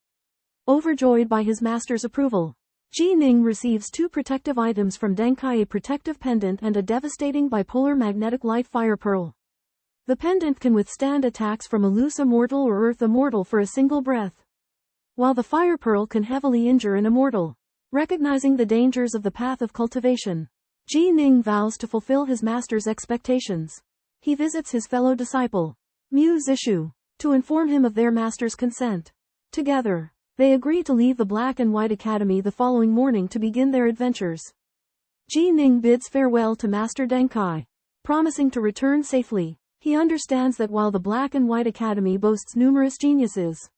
Overjoyed by his master's approval, Ji Ning receives 2 protective items from Dengkai: a protective pendant and a devastating bipolar magnetic light fire pearl. The pendant can withstand attacks from a loose immortal or earth immortal for a single breath, while the fire pearl can heavily injure an immortal. Recognizing the dangers of the path of cultivation, Ji Ning vows to fulfill his master's expectations. He visits his fellow disciple, Mu Zishu, to inform him of their master's consent. Together, they agree to leave the Black and White Academy the following morning to begin their adventures. Ji Ning bids farewell to Master Dengkai, promising to return safely. He understands that while the Black and White Academy boasts numerous geniuses,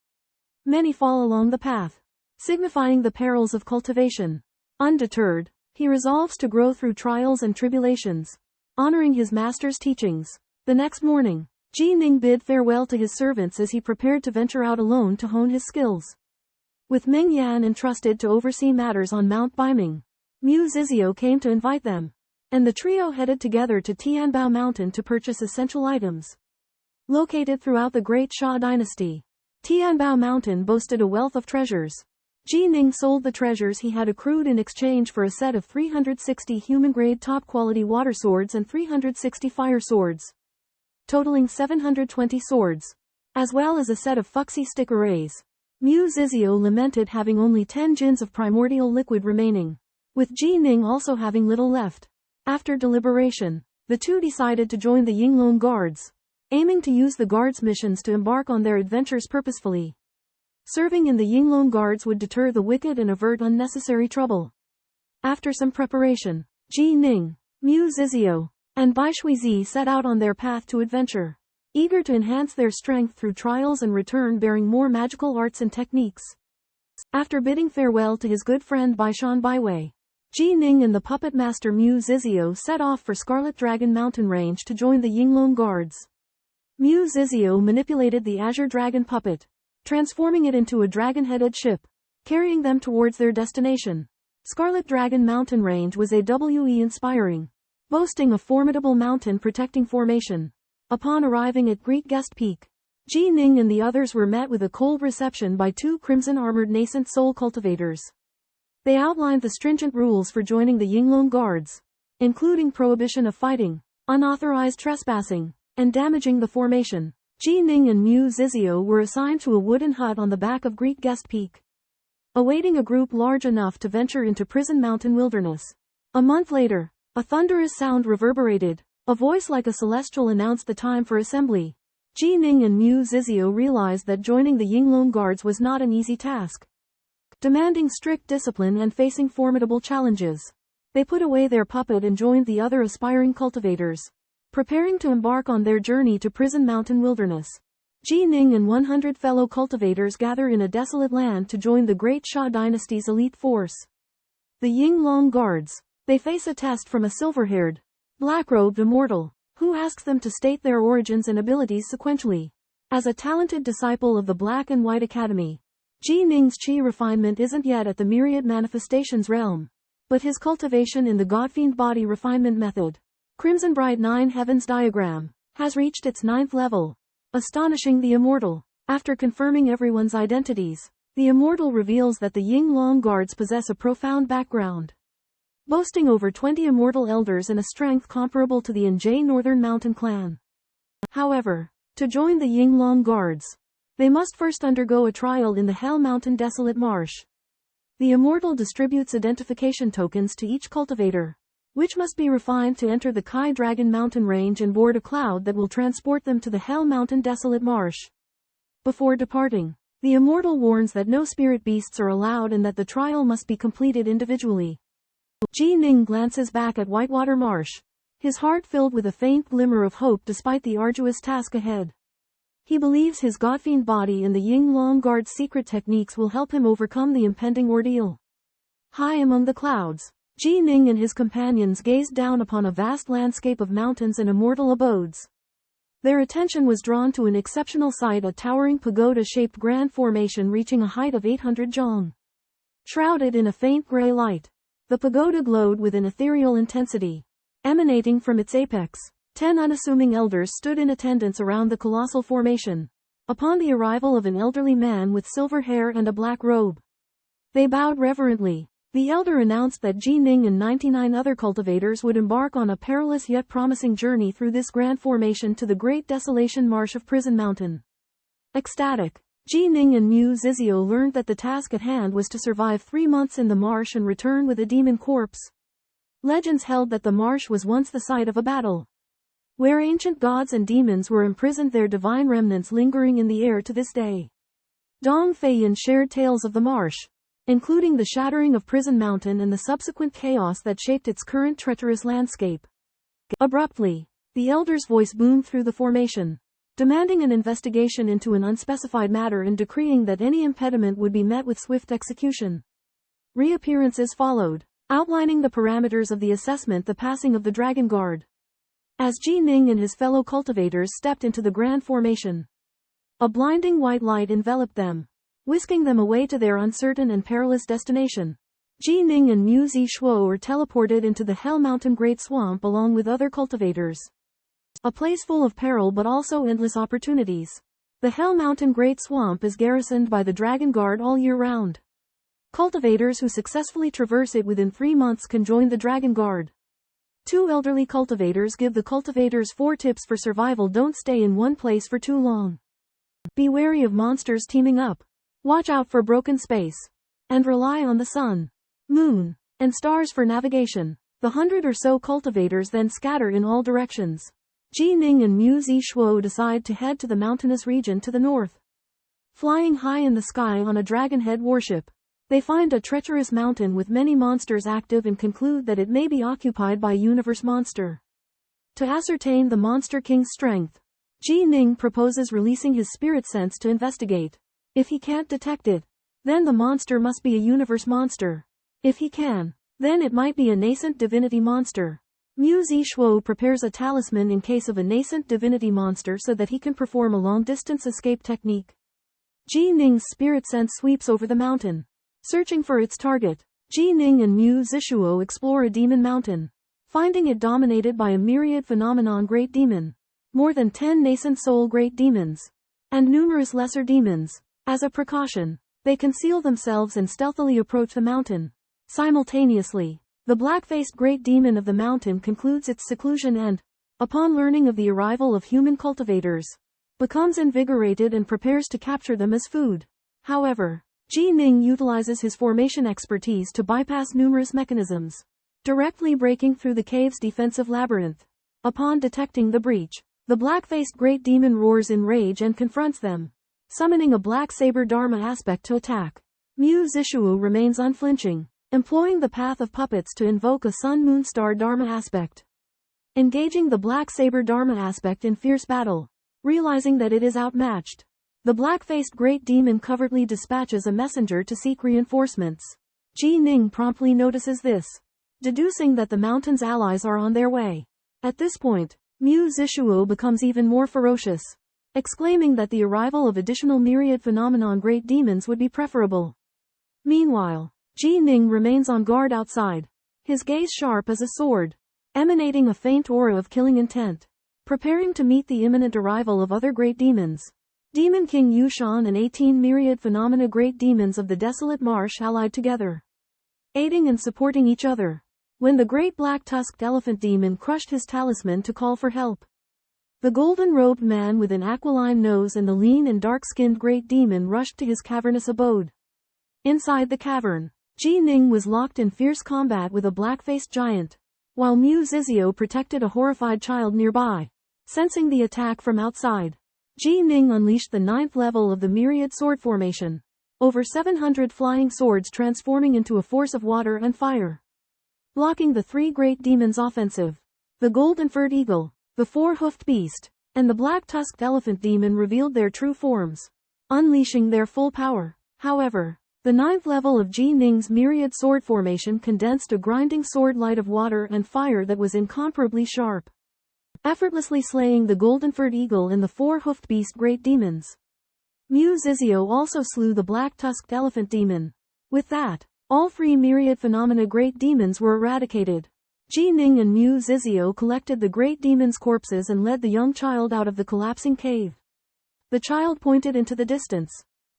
many fall along the path, signifying the perils of cultivation. Undeterred, he resolves to grow through trials and tribulations, honoring his master's teachings. The next morning, Ji Ning bid farewell to his servants as he prepared to venture out alone to hone his skills. With Ming Yan entrusted to oversee matters on Mount Baiming, Mu Zizio came to invite them, and the trio headed together to Tianbao Mountain to purchase essential items. Located throughout the Great Xia Dynasty, Tianbao Mountain boasted a wealth of treasures. Ji Ning sold the treasures he had accrued in exchange for a set of 360 human-grade top-quality water swords and 360 fire swords, totaling 720 swords, as well as a set of Fuxi stick arrays. Mu Zizio lamented having only 10 jins of primordial liquid remaining, with Ji Ning also having little left. After deliberation, the two decided to join the Yinglong Guards, aiming to use the Guards' missions to embark on their adventures purposefully. Serving in the Yinglong Guards would deter the wicked and avert unnecessary trouble. After some preparation, Ji Ning, Mu Zizio, and Bai Shuizi set out on their path to adventure, eager to enhance their strength through trials and return bearing more magical arts and techniques. After bidding farewell to his good friend Baishan Baiwei, Ji Ning and the puppet master Mu Zizio set off for Scarlet Dragon Mountain Range to join the Yinglong Guards. Mu Zizio manipulated the Azure Dragon puppet, transforming it into a dragon-headed ship, carrying them towards their destination. Scarlet Dragon Mountain Range was AWE inspiring, boasting a formidable mountain protecting formation. Upon arriving at Great Guest Peak, Ji Ning and the others were met with a cold reception by 2 crimson-armored nascent soul cultivators. They outlined the stringent rules for joining the Yinglong Guards, including prohibition of fighting, unauthorized trespassing, and damaging the formation. Ji Ning and Mu Zizio were assigned to a wooden hut on the back of Great Guest Peak, awaiting a group large enough to venture into Prison Mountain Wilderness. A month later, a thunderous sound reverberated. A voice like a celestial announced the time for assembly. Ji Ning and Mu Zizio realized that joining the Yinglong Guards was not an easy task, demanding strict discipline and facing formidable challenges. They put away their puppet and joined the other aspiring cultivators, preparing to embark on their journey to Prison Mountain Wilderness. Ji Ning and 100 fellow cultivators gather in a desolate land to join the Great Xia Dynasty's elite force, the Yinglong Guards. They face a test from a silver-haired, black-robed immortal, who asks them to state their origins and abilities sequentially. As a talented disciple of the Black and White Academy, Ji Ning's chi refinement isn't yet at the myriad manifestations realm, but his cultivation in the Godfiend body refinement method Crimson Bride 9 Heavens diagram has reached its 9th level. Astonishing the Immortal. After confirming everyone's identities, the Immortal reveals that the Yinglong guards possess a profound background, boasting over 20 immortal elders and a strength comparable to the Nj Northern Mountain clan. However, to join the Yinglong guards, they must first undergo a trial in the Hell Mountain Desolate Marsh. The Immortal distributes identification tokens to each cultivator, which must be refined to enter the Kai Dragon Mountain range and board a cloud that will transport them to the Hell Mountain Desolate Marsh. Before departing, the Immortal warns that no spirit beasts are allowed and that the trial must be completed individually. Ji Ning glances back at Whitewater Marsh, his heart filled with a faint glimmer of hope despite the arduous task ahead. He believes his godfiend body and the Yinglong Guard's secret techniques will help him overcome the impending ordeal. High among the clouds, Ji Ning and his companions gazed down upon a vast landscape of mountains and immortal abodes. Their attention was drawn to an exceptional sight, a towering pagoda-shaped grand formation reaching a height of 800 zhong. Shrouded in a faint gray light, the pagoda glowed with an ethereal intensity, emanating from its apex. 10 unassuming elders stood in attendance around the colossal formation. Upon the arrival of an elderly man with silver hair and a black robe, they bowed reverently. The elder announced that Ji Ning and 99 other cultivators would embark on a perilous yet promising journey through this grand formation to the Great Desolation Marsh of Prison Mountain. Ecstatic, Ji Ning and Mu Zizio learned that the task at hand was to survive 3 months in the marsh and return with a demon corpse. Legends held that the marsh was once the site of a battle, where ancient gods and demons were imprisoned, their divine remnants lingering in the air to this day. Dong Feiyan shared tales of the marsh, including the shattering of Prison Mountain and the subsequent chaos that shaped its current treacherous landscape. Abruptly, the elder's voice boomed through the formation, demanding an investigation into an unspecified matter and decreeing that any impediment would be met with swift execution. Reappearances followed, outlining the parameters of the assessment, the passing of the Dragon Guard. As Ji Ning and his fellow cultivators stepped into the grand formation, a blinding white light enveloped them, whisking them away to their uncertain and perilous destination. Ji Ning and Mu Zishuo were teleported into the Hell Mountain Great Swamp along with other cultivators. A place full of peril but also endless opportunities. The Hell Mountain Great Swamp is garrisoned by the Dragon Guard all year round. Cultivators who successfully traverse it within 3 months can join the Dragon Guard. 2 elderly cultivators give the cultivators 4 tips for survival. Don't stay in one place for too long. Be wary of monsters teaming up. Watch out for broken space. And rely on the sun, moon, and stars for navigation. The 100 or so cultivators then scatter in all directions. Ji Ning and Mu Zishuo decide to head to the mountainous region to the north. Flying high in the sky on a dragonhead warship, they find a treacherous mountain with many monsters active and conclude that it may be occupied by a universe monster. To ascertain the Monster King's strength, Ji Ning proposes releasing his spirit sense to investigate. If he can't detect it, then the monster must be a universe monster. If he can, then it might be a nascent divinity monster. Mu Zishuo prepares a talisman in case of a nascent divinity monster so that he can perform a long-distance escape technique. Ji Ning's spirit sense sweeps over the mountain, searching for its target. Ji Ning and Mu Zishuo explore a demon mountain, finding it dominated by a myriad phenomenon great demon, more than 10 nascent soul great demons, and numerous lesser demons. As a precaution, they conceal themselves and stealthily approach the mountain. Simultaneously, the black-faced great demon of the mountain concludes its seclusion and, upon learning of the arrival of human cultivators, becomes invigorated and prepares to capture them as food. However, Ji Ning utilizes his formation expertise to bypass numerous mechanisms, directly breaking through the cave's defensive labyrinth. Upon detecting the breach, the black-faced great demon roars in rage and confronts them, summoning a black saber Dharma aspect to attack. Mu Zishuo remains unflinching, employing the Path of Puppets to invoke a Sun Moon Star Dharma aspect. Engaging the black saber Dharma aspect in fierce battle, realizing that it is outmatched, the black-faced great demon covertly dispatches a messenger to seek reinforcements. Ji Ning promptly notices this, deducing that the mountain's allies are on their way. At this point, Mu Zishuo becomes even more ferocious, exclaiming that the arrival of additional myriad phenomenon great demons would be preferable. Meanwhile, Ji Ning remains on guard outside, his gaze sharp as a sword, emanating a faint aura of killing intent, preparing to meet the imminent arrival of other great demons. Demon King Yushan and 18 myriad phenomena great demons of the desolate marsh allied together, aiding and supporting each other. When the great black-tusked elephant demon crushed his talisman to call for help, the golden-robed man with an aquiline nose and the lean and dark-skinned great demon rushed to his cavernous abode. Inside the cavern, Ji Ning was locked in fierce combat with a black-faced giant, while Mu Zizio protected a horrified child nearby. Sensing the attack from outside, Ji Ning unleashed the 9th level of the myriad sword formation, over 700 flying swords transforming into a force of water and fire, blocking the 3 great demons' offensive. The golden-furred eagle, the 4-hoofed beast, and the black-tusked elephant demon revealed their true forms, unleashing their full power. However, the 9th level of Ji Ning's myriad sword formation condensed a grinding sword light of water and fire that was incomparably sharp, effortlessly slaying the golden-furred eagle and the 4-hoofed beast great demons. Mu Zizio also slew the black-tusked elephant demon. With that, all 3 myriad phenomena great demons were eradicated. Ji Ning and Mu Zizio collected the great demons' corpses and led the young child out of the collapsing cave. The child pointed into the distance,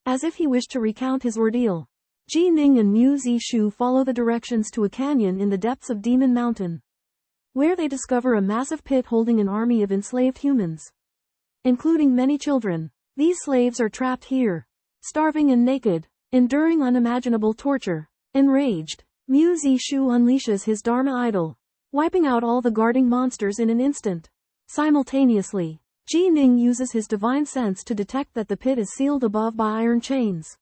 as if he wished to recount his ordeal. Ji Ning and Mu Zishu follow the directions to a canyon in the depths of Demon Mountain, where they discover a massive pit holding an army of enslaved humans, including many children. These slaves are trapped here, starving and naked, enduring unimaginable torture. Enraged, Mu Zishu unleashes his Dharma idol, wiping out all the guarding monsters in an instant. Simultaneously, Ji Ning uses his divine sense to detect that the pit is sealed above by iron chains,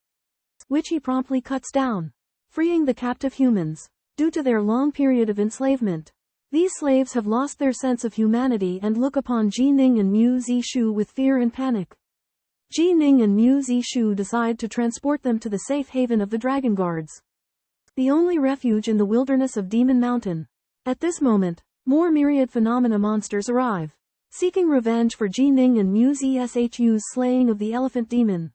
which he promptly cuts down, freeing the captive humans. Due to their long period of enslavement, these slaves have lost their sense of humanity and look upon Ji Ning and Mu Zishu with fear and panic. Ji Ning and Mu Zishu decide to transport them to the safe haven of the Dragon Guards, the only refuge in the wilderness of Demon Mountain. At this moment, more myriad phenomena monsters arrive, seeking revenge for Ji Ning and Mu Zishu's slaying of the elephant demon.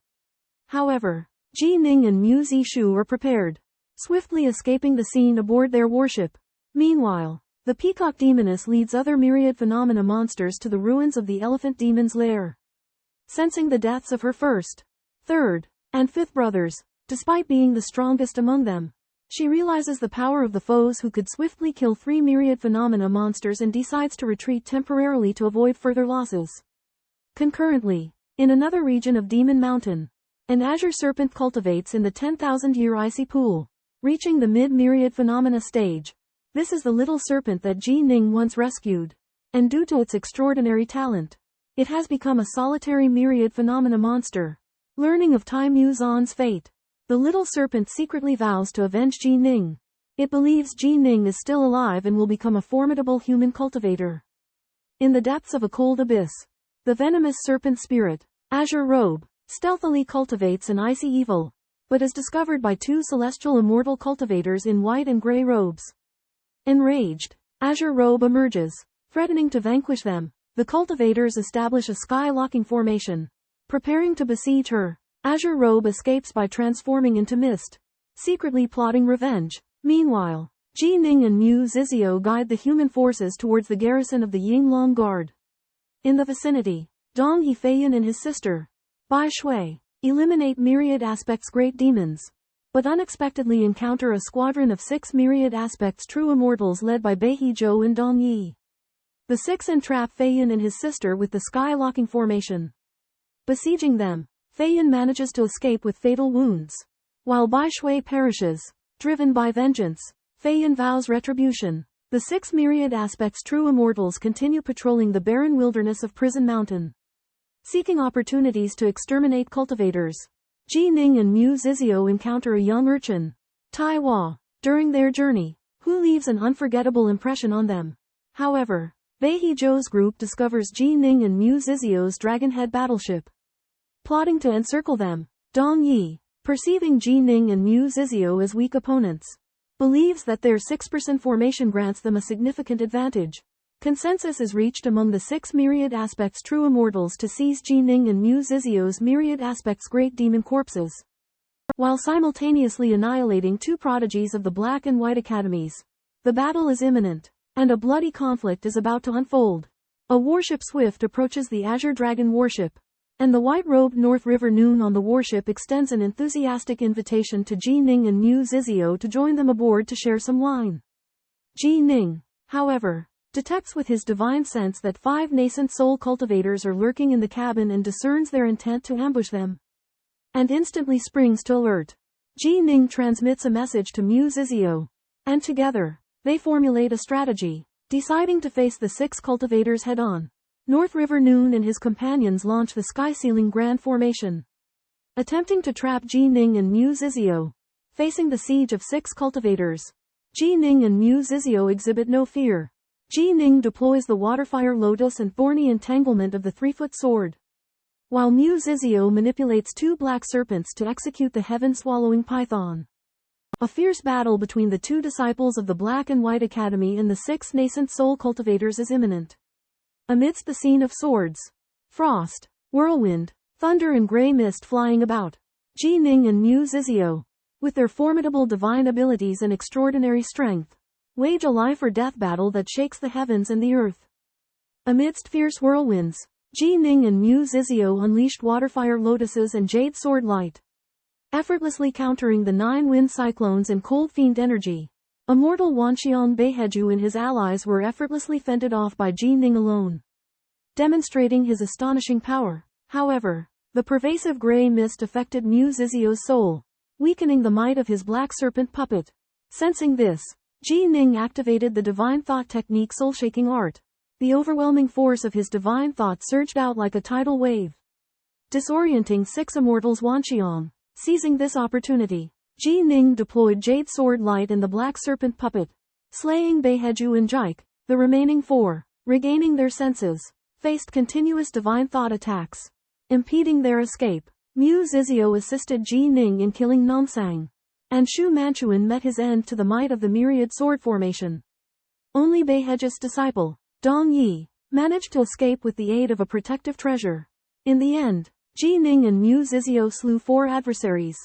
However, Ji Ning and Mu Zishu are prepared, swiftly escaping the scene aboard their warship. Meanwhile, the peacock demoness leads other myriad phenomena monsters to the ruins of the elephant demon's lair. Sensing the deaths of her first, third, and fifth brothers, despite being the strongest among them, she realizes the power of the foes who could swiftly kill 3 myriad phenomena monsters and decides to retreat temporarily to avoid further losses. Concurrently, in another region of Demon Mountain, an azure serpent cultivates in the 10,000-year icy pool, reaching the mid-myriad phenomena stage. This is the little serpent that Ji Ning once rescued, and due to its extraordinary talent, it has become a solitary myriad phenomena monster. Learning of Tai Muzan's fate, the little serpent secretly vows to avenge Ji Ning. It believes Ji Ning is still alive and will become a formidable human cultivator. In the depths of a cold abyss, the venomous serpent spirit, Azure Robe, stealthily cultivates an icy evil, but is discovered by 2 celestial immortal cultivators in white and gray robes. Enraged, Azure Robe emerges, threatening to vanquish them. The cultivators establish a sky-locking formation, preparing to besiege her. Azure Robe escapes by transforming into mist, secretly plotting revenge. Meanwhile, Ji Ning and Mu Zizio guide the human forces towards the garrison of the Yinglong Guard. In the vicinity, Dong Yifeiyan and his sister, Bai Shui, eliminate myriad aspects great demons, but unexpectedly encounter a squadron of 6 myriad aspects true immortals led by Bai Hezhou and Dong Yi. The 6 entrap Feiyan and his sister with the sky-locking formation. Besieging them, Feiyan manages to escape with fatal wounds, while Bai Shui perishes. Driven by vengeance, Feiyan vows retribution. The 6 myriad aspects true immortals continue patrolling the barren wilderness of Prison Mountain, seeking opportunities to exterminate cultivators. Ji Ning and Mu Zizio encounter a young urchin, Tai Hua, during their journey, who leaves an unforgettable impression on them. However, Bai Hezhou's group discovers Ji Ning and Mu Zizio's Dragonhead battleship, plotting to encircle them. Dong Yi, perceiving Ji Ning and Mu Zizio as weak opponents, believes that their 6% formation grants them a significant advantage. Consensus is reached among the 6 myriad aspects true immortals to seize Ji Ning and Mu Zizio's myriad aspects great demon corpses, while simultaneously annihilating 2 prodigies of the Black and White Academies. The battle is imminent. and a bloody conflict is about to unfold. A warship swift approaches the Azure Dragon warship, and the white-robed North River Noon on the warship extends an enthusiastic invitation to Ji Ning and Mu Zizio to join them aboard to share some wine. Ji Ning, however, detects with his divine sense that 5 nascent soul cultivators are lurking in the cabin and discerns their intent to ambush them, and instantly springs to alert. Ji Ning transmits a message to Mu Zizio, and together, they formulate a strategy, deciding to face the 6 cultivators head-on. North River Noon and his companions launch the sky-sealing grand formation, attempting to trap Ji Ning and Mu Zizio. Facing the siege of 6 cultivators, Ji Ning and Mu Zizio exhibit no fear. Ji Ning deploys the Waterfire Lotus and thorny entanglement of the 3-foot sword, while Mu Zizio manipulates 2 black serpents to execute the heaven-swallowing python. A fierce battle between the 2 disciples of the Black and White Academy and the 6 nascent soul cultivators is imminent. Amidst the scene of swords, frost, whirlwind, thunder and grey mist flying about, Ji Ning and Mu Zizio, with their formidable divine abilities and extraordinary strength, wage a life-or-death battle that shakes the heavens and the earth. Amidst fierce whirlwinds, Ji Ning and Mu Zizio unleashed Waterfire Lotuses and Jade Sword Light, effortlessly countering the 9 wind cyclones and cold fiend energy. Immortal Wanxiang Beiheju and his allies were effortlessly fended off by Ji Ning alone, demonstrating his astonishing power. However, the pervasive grey mist affected Mu Zizio's soul, weakening the might of his black serpent puppet. Sensing this, Ji Ning activated the divine thought technique soul-shaking art. The overwhelming force of his divine thought surged out like a tidal wave, disorienting 6 immortals Wanxiang. Seizing this opportunity, Ji Ning deployed Jade Sword Light and the Black Serpent Puppet, slaying Beiheju and Jike. The remaining 4, regaining their senses, faced continuous divine thought attacks, impeding their escape. Mu Zizio assisted Ji Ning in killing Namsang, and Shu Manchuan met his end to the might of the myriad sword formation. Only Beiheju's disciple, Dong Yi, managed to escape with the aid of a protective treasure. In the end, Ji Ning and Mu Zizio slew 4 adversaries,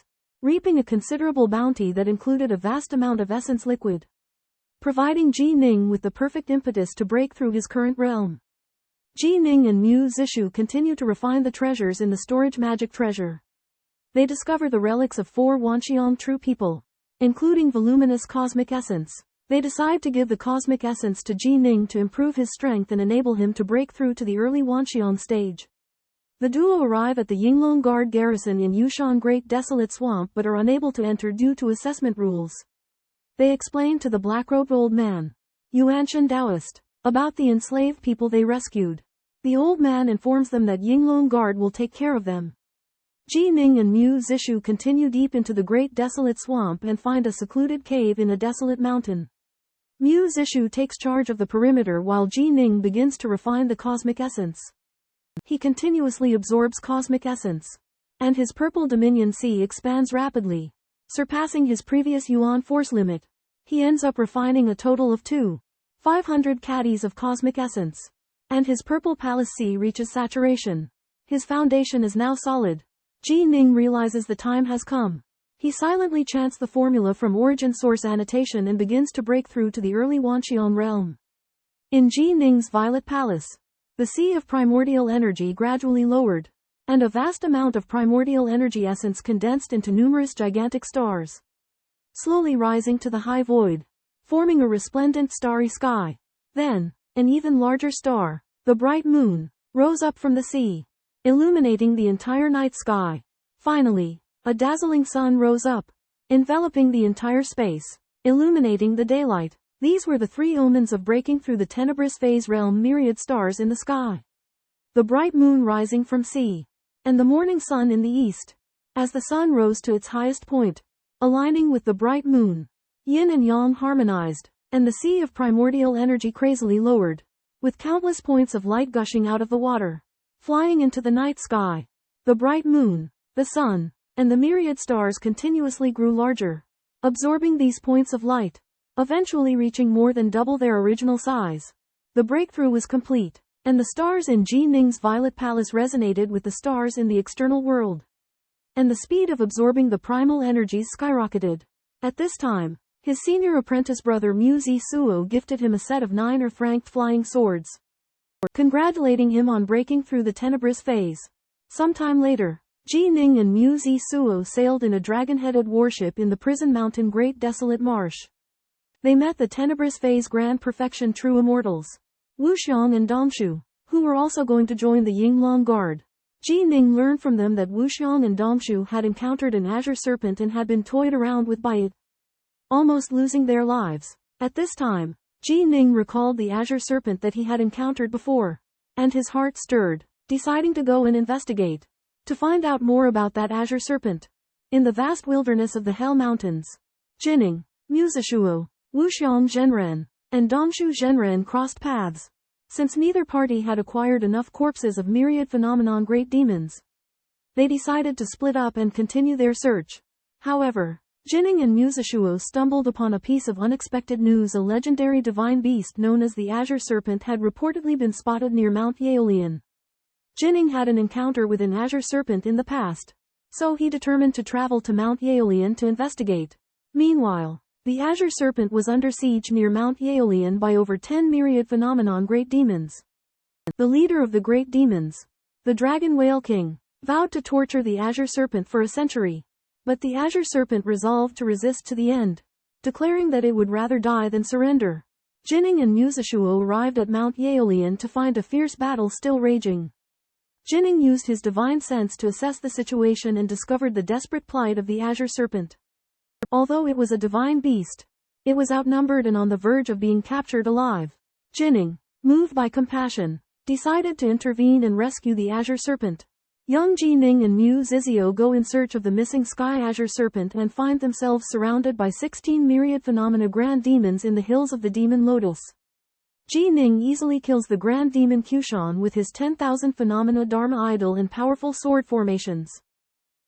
reaping a considerable bounty that included a vast amount of essence liquid, providing Ji Ning with the perfect impetus to break through his current realm. Ji Ning and Mu Zizio continue to refine the treasures in the storage magic treasure. They discover the relics of 4 Wanxiang true people, including voluminous cosmic essence. They decide to give the cosmic essence to Ji Ning to improve his strength and enable him to break through to the early Wanxiang stage. The duo arrive at the Yinglong Guard garrison in Yushan Great Desolate Swamp but are unable to enter due to assessment rules. They explain to the black-robed old man, Yuanshan Taoist, about the enslaved people they rescued. The old man informs them that Yinglong Guard will take care of them. Ji Ning and Mu Zizio continue deep into the Great Desolate Swamp and find a secluded cave in a desolate mountain. Mu Zizio takes charge of the perimeter while Ji Ning begins to refine the cosmic essence. He continuously absorbs cosmic essence, and his purple dominion sea expands rapidly, surpassing his previous Yuan force limit. He ends up refining a total of 500 caddies of cosmic essence, and his purple palace sea reaches saturation. His foundation is now solid. Ji Ning realizes the time has come. He silently chants the formula from Origin Source Annotation and begins to break through to the early Wanxiang realm. In Ji Ning's Violet Palace, the sea of primordial energy gradually lowered, and a vast amount of primordial energy essence condensed into numerous gigantic stars, slowly rising to the high void, forming a resplendent starry sky. Then, an even larger star, the bright moon, rose up from the sea, illuminating the entire night sky. Finally, a dazzling sun rose up, enveloping the entire space, illuminating the daylight. These were the 3 omens of breaking through the tenebrous phase realm. Myriad stars in the sky, the bright moon rising from sea, and the morning sun in the east. As the sun rose to its highest point, aligning with the bright moon, yin and yang harmonized, and the sea of primordial energy crazily lowered, with countless points of light gushing out of the water, flying into the night sky. The bright moon, the sun, and the myriad stars continuously grew larger, absorbing these points of light, eventually reaching more than double their original size. The breakthrough was complete, and the stars in Ji Ning's Violet Palace resonated with the stars in the external world, and the speed of absorbing the primal energies skyrocketed. At this time, His senior apprentice brother Mu Zisuo gifted him a set of 9 earth-ranked flying swords, congratulating him on breaking through the tenebrous phase. Sometime later, Ji Ning and Mu Zisuo sailed in a dragon-headed warship in the Prison Mountain Great Desolate Marsh. They met the tenebrous phase Grand Perfection True Immortals, Wuxiang and Domshu, who were also going to join the Yinglong Guard. Ji Ning learned from them that Wuxiang and Domshu had encountered an azure serpent and had been toyed around with by it, almost losing their lives. At this time, Ji Ning recalled the azure serpent that he had encountered before, and his heart stirred, deciding to go and investigate, to find out more about that azure serpent. In the vast wilderness of the Hell Mountains, Jining, Mu Zishuo, Wuxiang Zhenren, and Domshu Zhenren crossed paths. Since neither party had acquired enough corpses of myriad phenomenon great demons, they decided to split up and continue their search. However, Jining and Mu Zishuo stumbled upon a piece of unexpected news. A legendary divine beast known as the Azure Serpent had reportedly been spotted near Mount Yaolian. Jining had an encounter with an Azure Serpent in the past, so he determined to travel to Mount Yaolian to investigate. Meanwhile, the Azure Serpent was under siege near Mount Yaolian by over 10 myriad phenomenon great demons. The leader of the great demons, the Dragon Whale King, vowed to torture the Azure Serpent for a century. But the Azure Serpent resolved to resist to the end, declaring that it would rather die than surrender. Jining and Mu Zishuo arrived at Mount Yaolian to find a fierce battle still raging. Jining used his divine sense to assess the situation and discovered the desperate plight of the Azure Serpent. Although it was a divine beast, it was outnumbered and on the verge of being captured alive. Jining, moved by compassion, decided to intervene and rescue the Azure Serpent. Young Ji Ning and Mu Zizio go in search of the missing Sky Azure Serpent and find themselves surrounded by 16 myriad phenomena grand demons in the hills of the Demon Lotus. Ji Ning easily kills the Grand Demon Kushan with his 10,000 phenomena Dharma idol and powerful sword formations,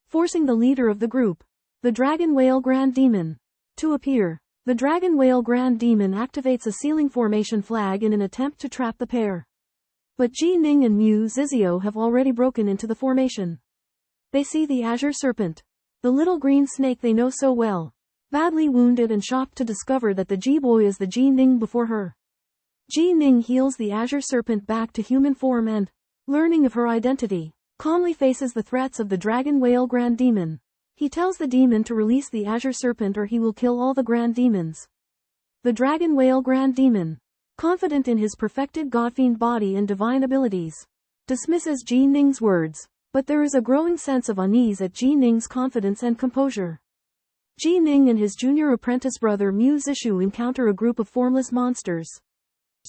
forcing the leader of the group, the Dragon Whale Grand Demon, to appear. The Dragon Whale Grand Demon activates a sealing formation flag in an attempt to trap the pair. But Ji Ning and Mu Zizio have already broken into the formation. They see the Azure Serpent, the little green snake they know so well, badly wounded and shocked to discover that the Ji-boy is the Ji Ning before her. Ji Ning heals the Azure Serpent back to human form and, learning of her identity, calmly faces the threats of the Dragon Whale Grand Demon. He tells the demon to release the Azure Serpent or he will kill all the Grand Demons. The Dragon Whale Grand Demon, confident in his perfected godfiend body and divine abilities, dismisses Ji Ning's words, but there is a growing sense of unease at Ji Ning's confidence and composure. Ji Ning and his junior apprentice brother Mu Zishu encounter a group of formless monsters.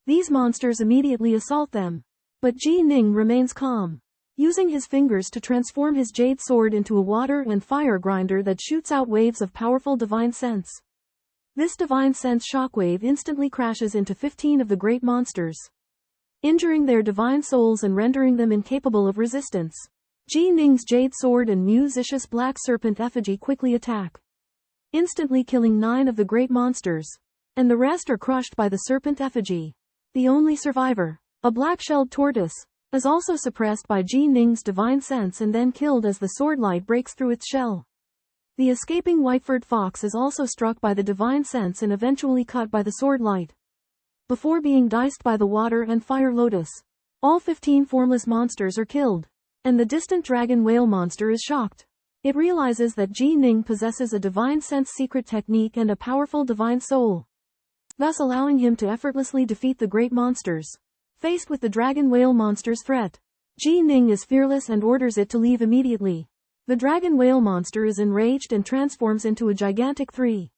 These monsters immediately assault them, but Ji Ning remains calm, using his fingers to transform his jade sword into a water and fire grinder that shoots out waves of powerful divine sense. This divine sense shockwave instantly crashes into 15 of the great monsters, injuring their divine souls and rendering them incapable of resistance. Ji Ning's jade sword and Mu Zishu's black serpent effigy quickly attack, instantly killing 9 of the great monsters, and the rest are crushed by the serpent effigy. The only survivor, a black-shelled tortoise, is also suppressed by Ji Ning's divine sense and then killed as the sword light breaks through its shell. The escaping white-furred fox is also struck by the divine sense and eventually cut by the sword light, before being diced by the water and fire lotus. All 15 formless monsters are killed, and the distant dragon whale monster is shocked. It realizes that Ji Ning possesses a divine sense secret technique and a powerful divine soul, thus allowing him to effortlessly defeat the great monsters. Faced with the dragon whale monster's threat, Ji Ning is fearless and orders it to leave immediately. The dragon whale monster is enraged and transforms into a gigantic 3,000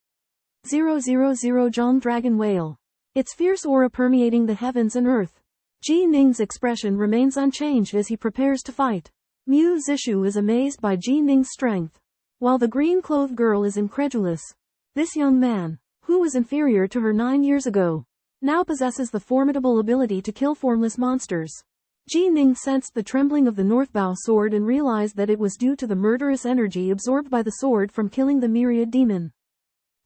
Zhong dragon whale, its fierce aura permeating the heavens and earth. Ji Ning's expression remains unchanged as he prepares to fight. Mu Zishu is amazed by Ji Ning's strength, while the green-clothed girl is incredulous. This young man, who was inferior to her 9 years ago, now possesses the formidable ability to kill formless monsters. Ji Ning sensed the trembling of the Northbow sword and realized that it was due to the murderous energy absorbed by the sword from killing the myriad demon.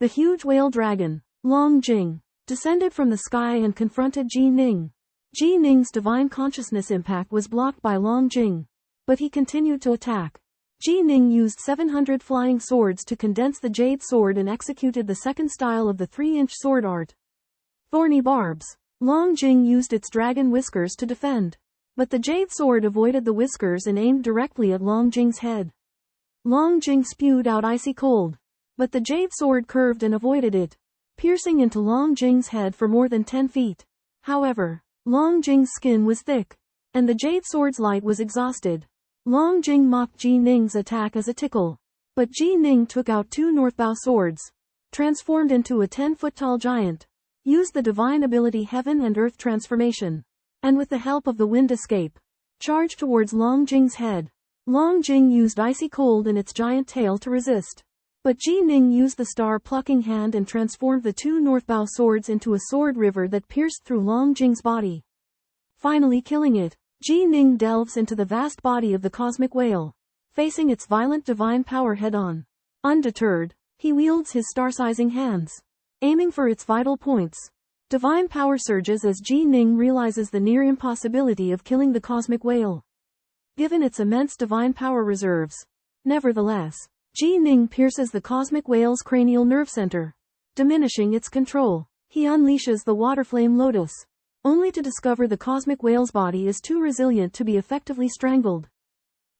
The huge whale dragon, Long Jing, descended from the sky and confronted Ji Ning. Ji Ning's divine consciousness impact was blocked by Long Jing, but he continued to attack. Ji Ning used 700 flying swords to condense the jade sword and executed the second style of the 3-inch sword art. Thorny barbs. Long Jing used its dragon whiskers to defend. But the jade sword avoided the whiskers and aimed directly at Long Jing's head. Long Jing spewed out icy cold. But the jade sword curved and avoided it, piercing into Long Jing's head for more than 10 feet. However, Long Jing's skin was thick, and the jade sword's light was exhausted. Long Jing mocked Ji Ning's attack as a tickle. But Ji Ning took out 2 northbow swords, transformed into a 10-foot-tall giant, used the divine ability Heaven and Earth Transformation, and with the help of the Wind Escape, charged towards Long Jing's head. Long Jing used icy cold in its giant tail to resist. But Ji Ning used the star-plucking hand and transformed the 2 northbow swords into a sword river that pierced through Long Jing's body, finally killing it. Ji Ning delves into the vast body of the cosmic whale, facing its violent divine power head-on. Undeterred, he wields his star-sizing hands, aiming for its vital points. Divine power surges as Ji Ning realizes the near impossibility of killing the cosmic whale, given its immense divine power reserves. Nevertheless, Ji Ning pierces the cosmic whale's cranial nerve center, diminishing its control. He unleashes the water flame lotus, only to discover the cosmic whale's body is too resilient to be effectively strangled.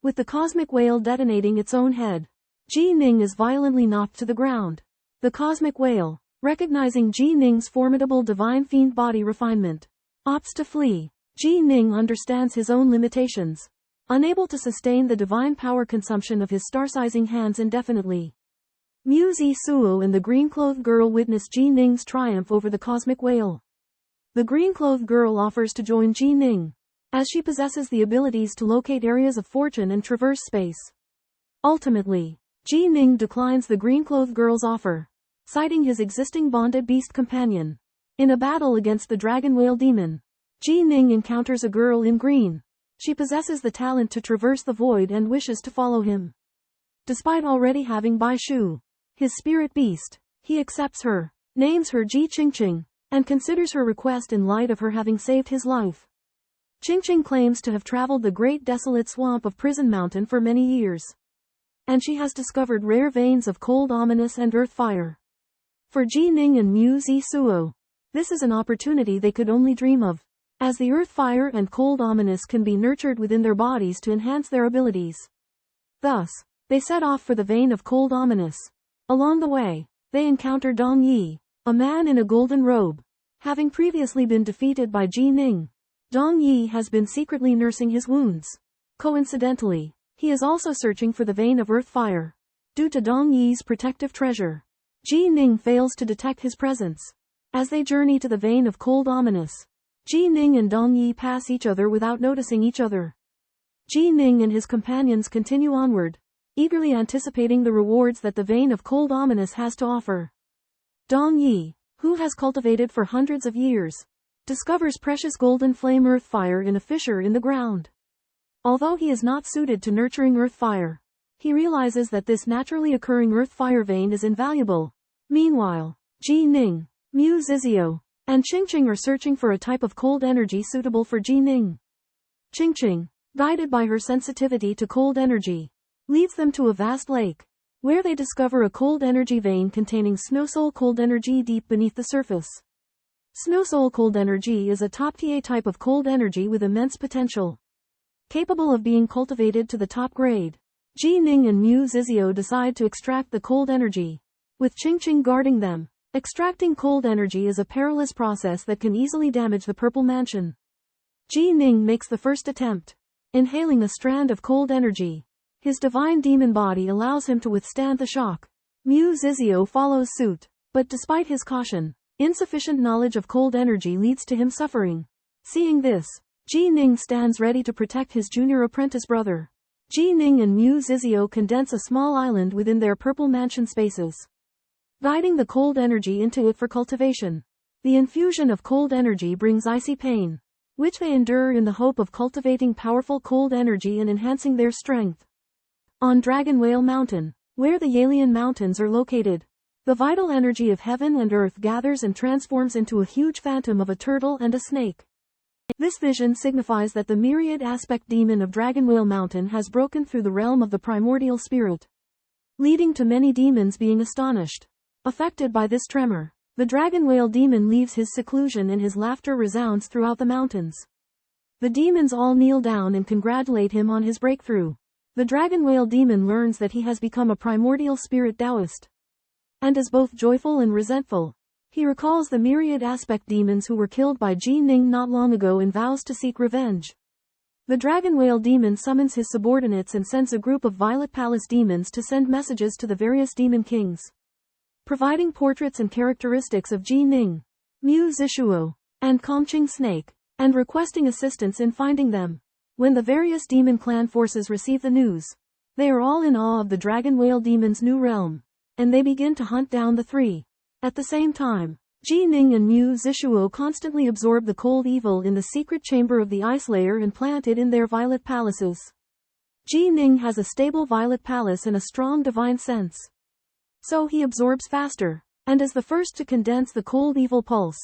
With the cosmic whale detonating its own head, Ji Ning is violently knocked to the ground. The cosmic whale, recognizing Ji Ning's formidable divine fiend body refinement, opts to flee. Ji Ning understands his own limitations, unable to sustain the divine power consumption of his star-sizing hands indefinitely. Mu Zi Suo and the green-clothed girl witness Ji Ning's triumph over the cosmic whale. The green-clothed girl offers to join Ji Ning, as she possesses the abilities to locate areas of fortune and traverse space. Ultimately, Ji Ning declines the green-clothed girl's offer, citing his existing bonded beast companion. In a battle against the dragon whale demon, Ji Ning encounters a girl in green. She possesses the talent to traverse the void and wishes to follow him. Despite already having Bai Shu, his spirit beast, he accepts her, names her Ji Qingqing, and considers her request in light of her having saved his life. Qingqing claims to have traveled the great desolate swamp of Prison Mountain for many years, and she has discovered rare veins of cold ominous and earth fire. For Ji Ning and Mu Zi Suo, this is an opportunity they could only dream of, as the earth fire and cold ominous can be nurtured within their bodies to enhance their abilities. Thus, they set off for the vein of cold ominous. Along the way, they encounter Dong Yi, a man in a golden robe. Having previously been defeated by Ji Ning, Dong Yi has been secretly nursing his wounds. Coincidentally, he is also searching for the vein of earth fire. Due to Dong Yi's protective treasure, Ji Ning fails to detect his presence. As they journey to the vein of cold ominous, Ji Ning and Dong Yi pass each other without noticing each other. Ji Ning and his companions continue onward, eagerly anticipating the rewards that the vein of cold ominous has to offer. Dong Yi, who has cultivated for hundreds of years, discovers precious golden flame earth fire in a fissure in the ground. Although he is not suited to nurturing earth fire, he realizes that this naturally occurring earth fire vein is invaluable. Meanwhile, Ji Ning, Mu Zizio, and Qingqing are searching for a type of cold energy suitable for Ji Ning. Qingqing, guided by her sensitivity to cold energy, leads them to a vast lake, where they discover a cold energy vein containing Snowsoul cold energy deep beneath the surface. Snowsoul cold energy is a top-tier type of cold energy with immense potential, capable of being cultivated to the top grade. Ji Ning and Mu Zizio decide to extract the cold energy, with Qingqing guarding them. Extracting cold energy is a perilous process that can easily damage the Purple Mansion. Ji Ning makes the first attempt, inhaling a strand of cold energy. His divine demon body allows him to withstand the shock. Mu Zizio follows suit, but despite his caution, insufficient knowledge of cold energy leads to him suffering. Seeing this, Ji Ning stands ready to protect his junior apprentice brother. Ji Ning and Mu Zizio condense a small island within their Purple Mansion spaces, guiding the cold energy into it for cultivation. The infusion of cold energy brings icy pain, which they endure in the hope of cultivating powerful cold energy and enhancing their strength. On Dragon Whale Mountain, where the Yalian Mountains are located, the vital energy of heaven and earth gathers and transforms into a huge phantom of a turtle and a snake. This vision signifies that the myriad aspect demon of Dragon Whale Mountain has broken through the realm of the primordial spirit, leading to many demons being astonished. Affected by this tremor, the Dragon Whale demon leaves his seclusion and his laughter resounds throughout the mountains. The demons all kneel down and congratulate him on his breakthrough. The Dragon Whale demon learns that he has become a primordial spirit Taoist, and is both joyful and resentful. He recalls the myriad aspect demons who were killed by Ji Ning not long ago and vows to seek revenge. The Dragon Whale demon summons his subordinates and sends a group of Violet Palace demons to send messages to the various demon kings, providing portraits and characteristics of Ji Ning, Mu Zishuo, and Kongqing Snake, and requesting assistance in finding them. When the various demon clan forces receive the news, they are all in awe of the Dragon Whale demon's new realm, and they begin to hunt down the three. At the same time, Ji Ning and Mu Zishuo constantly absorb the cold evil in the secret chamber of the ice layer and plant it in their violet palaces. Ji Ning has a stable violet palace and a strong divine sense, so he absorbs faster, and is the first to condense the cold evil pulse.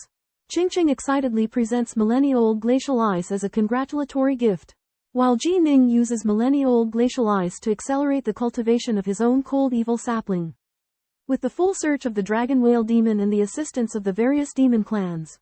Qingqing excitedly presents millennia-old glacial ice as a congratulatory gift, while Ji Ning uses millennia-old glacial ice to accelerate the cultivation of his own cold evil sapling. With the full search of the Dragon Whale demon and the assistance of the various demon clans,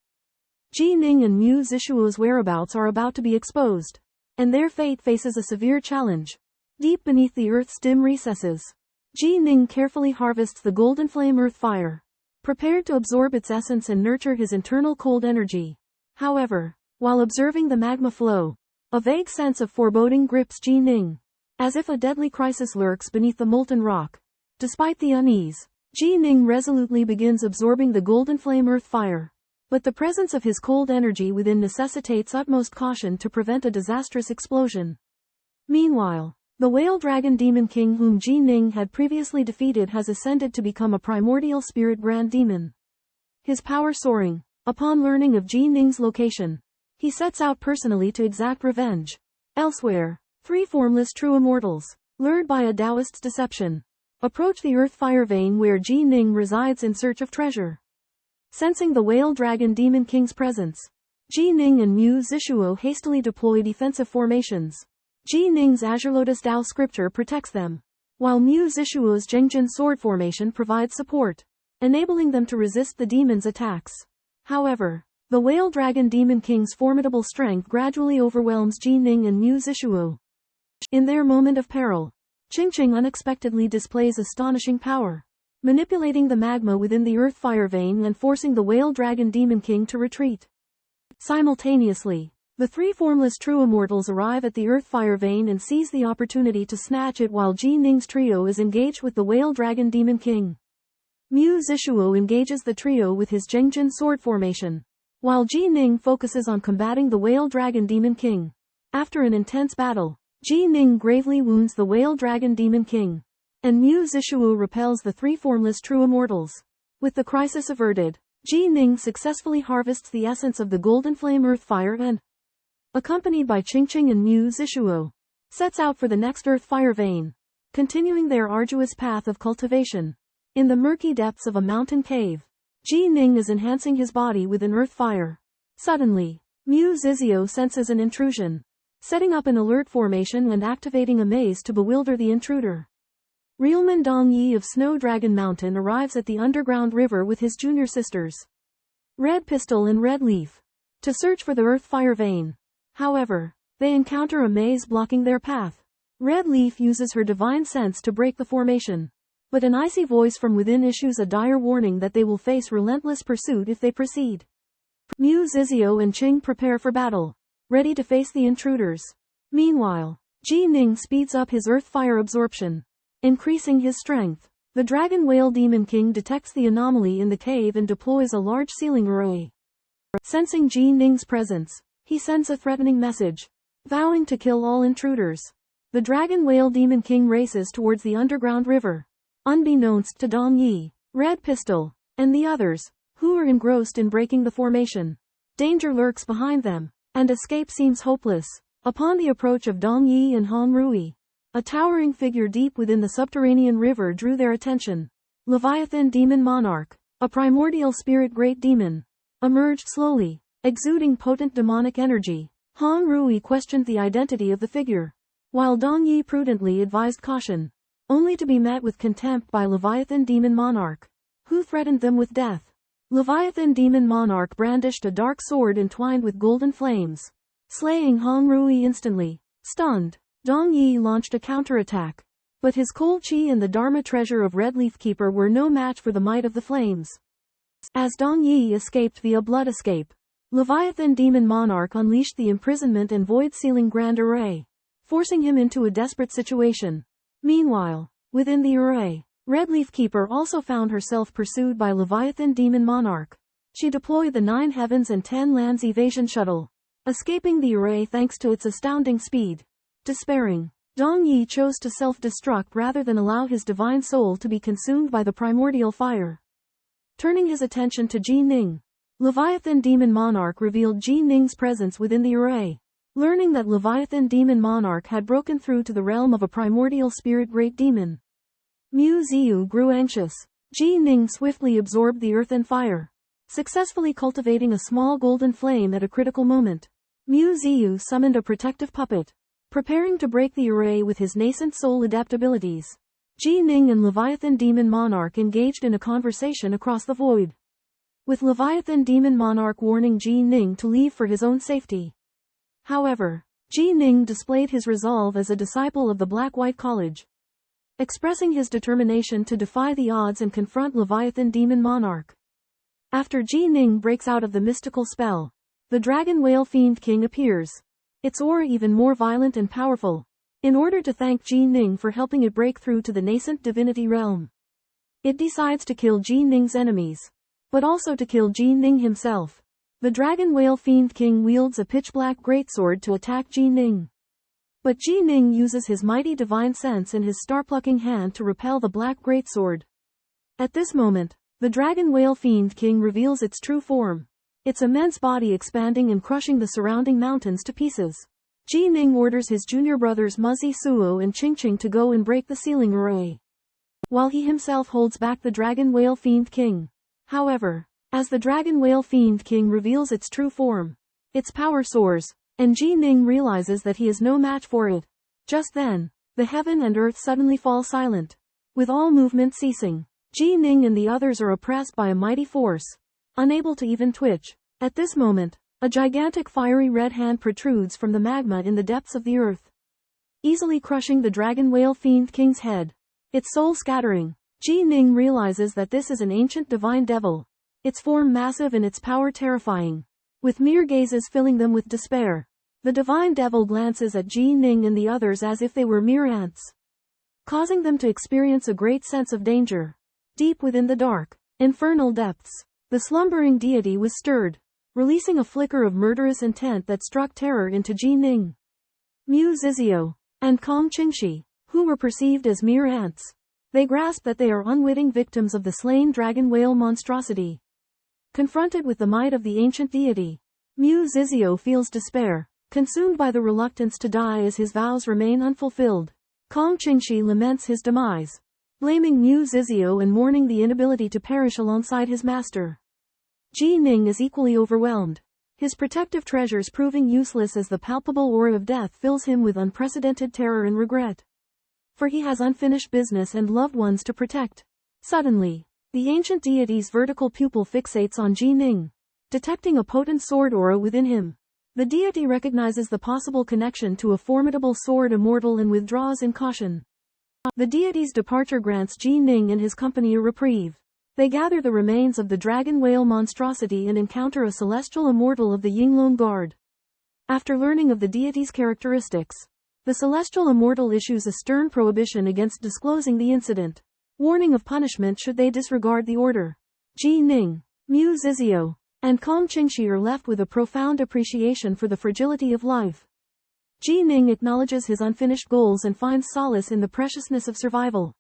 Ji Ning and Mu Zishuo's whereabouts are about to be exposed, and their fate faces a severe challenge. Deep beneath the earth's dim recesses, Ji Ning carefully harvests the golden flame earth fire, prepared to absorb its essence and nurture his internal cold energy. However, while observing the magma flow, a vague sense of foreboding grips Ji Ning, as if a deadly crisis lurks beneath the molten rock. Despite the unease, Ji Ning resolutely begins absorbing the golden flame earth fire, but the presence of his cold energy within necessitates utmost caution to prevent a disastrous explosion. Meanwhile, the whale dragon demon king whom Ji Ning had previously defeated has ascended to become a primordial spirit grand demon, his power soaring. Upon learning of Ji Ning's location, he sets out personally to exact revenge. Elsewhere, three formless true immortals, lured by a Taoist's deception, approach the earth fire vein where Ji Ning resides in search of treasure. Sensing the whale dragon demon king's presence, Ji Ning and Mu Zishuo hastily deploy defensive formations. Ji Ning's Azure Lotus Dao scripture protects them, while Mu Zishuo's Zhengjin sword formation provides support, enabling them to resist the demon's attacks. However, the whale dragon demon king's formidable strength gradually overwhelms Ji Ning and Mu Zishuo. In their moment of peril, Qingqing unexpectedly displays astonishing power, manipulating the magma within the earth fire vein and forcing the whale dragon demon king to retreat. Simultaneously, the three formless true immortals arrive at the earth fire vein and seize the opportunity to snatch it while Ji Ning's trio is engaged with the whale dragon demon king. Mu Zishuo engages the trio with his Zhengjin sword formation, while Ji Ning focuses on combating the whale dragon demon king. After an intense battle, Ji Ning gravely wounds the whale dragon demon king, and Mu Zishuo repels the three formless true immortals. With the crisis averted, Ji Ning successfully harvests the essence of the golden flame earth fire and, accompanied by Qingqing and Mu Zishuo, sets out for the next earth fire vein, continuing their arduous path of cultivation. In the murky depths of a mountain cave, Ji Ning is enhancing his body with an earth fire. Suddenly, Mu Zishuo senses an intrusion, setting up an alert formation and activating a maze to bewilder the intruder. Realman Dongyi of Snow Dragon Mountain arrives at the underground river with his junior sisters, Red Pistol and Red Leaf, to search for the earth fire vein. However, they encounter a maze blocking their path. Red Leaf uses her divine sense to break the formation, but an icy voice from within issues a dire warning that they will face relentless pursuit if they proceed. Mu Zishuo and Qing prepare for battle, ready to face the intruders. Meanwhile, Ji Ning speeds up his earth fire absorption, increasing his strength. The Dragon Whale Demon King detects the anomaly in the cave and deploys a large sealing array. Sensing Ji Ning's presence, he sends a threatening message, vowing to kill all intruders. The Dragon Whale Demon King races towards the underground river, unbeknownst to Dong Yi, Red Pistol, and the others, who are engrossed in breaking the formation. Danger lurks behind them, and escape seems hopeless. Upon the approach of Dong Yi and Han Rui, a towering figure deep within the subterranean river drew their attention. Leviathan Demon Monarch, a primordial spirit great demon, emerged slowly, exuding potent demonic energy. Han Rui questioned the identity of the figure, while Dong Yi prudently advised caution, only to be met with contempt by Leviathan Demon Monarch, who threatened them with death. Leviathan Demon Monarch brandished a dark sword entwined with golden flames, slaying Han Rui instantly. Stunned, Dong Yi launched a counterattack, but his cold chi and the Dharma treasure of Red Leaf Keeper were no match for the might of the flames. As Dong Yi escaped via blood escape, Leviathan Demon Monarch unleashed the imprisonment and void-sealing Grand Array, forcing him into a desperate situation. Meanwhile, within the array, Red Leaf Keeper also found herself pursued by Leviathan Demon Monarch. She deployed the 9 Heavens and 10 Lands evasion shuttle, escaping the array thanks to its astounding speed. Despairing, Dong Yi chose to self-destruct rather than allow his divine soul to be consumed by the primordial fire. Turning his attention to Ji Ning, Leviathan Demon Monarch revealed Ji Ning's presence within the array. Learning that Leviathan Demon Monarch had broken through to the realm of a primordial spirit great demon, Mu Ziyu grew anxious. Ji Ning swiftly absorbed the earth and fire, successfully cultivating a small golden flame at a critical moment. Mu Ziyu summoned a protective puppet, preparing to break the array with his nascent soul adaptabilities. Ji Ning and Leviathan Demon Monarch engaged in a conversation across the void, with Leviathan Demon Monarch warning Ji Ning to leave for his own safety. However, Ji Ning displayed his resolve as a disciple of the Black-White College, expressing his determination to defy the odds and confront Leviathan Demon Monarch. After Ji Ning breaks out of the mystical spell, the Dragon Whale Fiend King appears, its aura even more violent and powerful. In order to thank Ji Ning for helping it break through to the nascent divinity realm, it decides to kill Ji Ning's enemies, but also to kill Ji Ning himself. The Dragon Whale Fiend King wields a pitch-black greatsword to attack Ji Ning, but Ji Ning uses his mighty divine sense in his star-plucking hand to repel the black greatsword. At this moment, the Dragon Whale Fiend King reveals its true form, its immense body expanding and crushing the surrounding mountains to pieces. Ji Ning orders his junior brothers Muzzy Suo and Qingqing to go and break the sealing array, while he himself holds back the Dragon Whale Fiend King. However, as the Dragon Whale Fiend King reveals its true form, its power soars, and Ji Ning realizes that he is no match for it. Just then, the heaven and earth suddenly fall silent, with all movement ceasing. Ji Ning and the others are oppressed by a mighty force, unable to even twitch. At this moment, a gigantic fiery red hand protrudes from the magma in the depths of the earth, easily crushing the Dragon Whale Fiend King's head, its soul scattering. Ji Ning realizes that this is an ancient divine devil, its form massive and its power terrifying. With mere gazes filling them with despair, the divine devil glances at Ji Ning and the others as if they were mere ants, causing them to experience a great sense of danger. Deep within the dark, infernal depths, the slumbering deity was stirred, releasing a flicker of murderous intent that struck terror into Ji Ning, Mu Zizio, and Kong Qingxi, who were perceived as mere ants. They grasp that they are unwitting victims of the slain dragon whale monstrosity. Confronted with the might of the ancient deity, Mu Zizio feels despair, consumed by the reluctance to die as his vows remain unfulfilled. Kong Qingxi laments his demise, blaming Mu Zizio and mourning the inability to perish alongside his master. Ji Ning is equally overwhelmed, his protective treasures proving useless as the palpable aura of death fills him with unprecedented terror and regret. For he has unfinished business and loved ones to protect. Suddenly, the ancient deity's vertical pupil fixates on Ji Ning, detecting a potent sword aura within him. The deity recognizes the possible connection to a formidable sword immortal and withdraws in caution. The deity's departure grants Ji Ning and his company a reprieve. They gather the remains of the dragon whale monstrosity and encounter a celestial immortal of the Yinglong Guard. After learning of the deity's characteristics, the celestial immortal issues a stern prohibition against disclosing the incident, warning of punishment should they disregard the order. Ji Ning, Mu Zizio, and Kong Qingxi are left with a profound appreciation for the fragility of life. Ji Ning acknowledges his unfinished goals and finds solace in the preciousness of survival,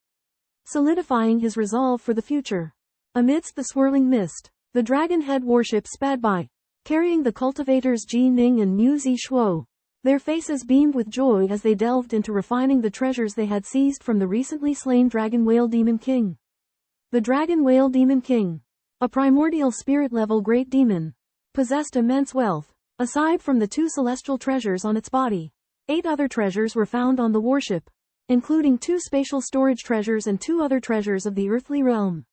solidifying his resolve for the future. Amidst the swirling mist, the dragon head warship sped by, carrying the cultivators Ji Ning and Mu Zishuo. Their faces beamed with joy as they delved into refining the treasures they had seized from the recently slain Dragon Whale Demon King. The Dragon Whale Demon King, a primordial spirit-level great demon, possessed immense wealth. Aside from the 2 celestial treasures on its body, 8 other treasures were found on the warship, including 2 spatial storage treasures and 2 other treasures of the earthly realm.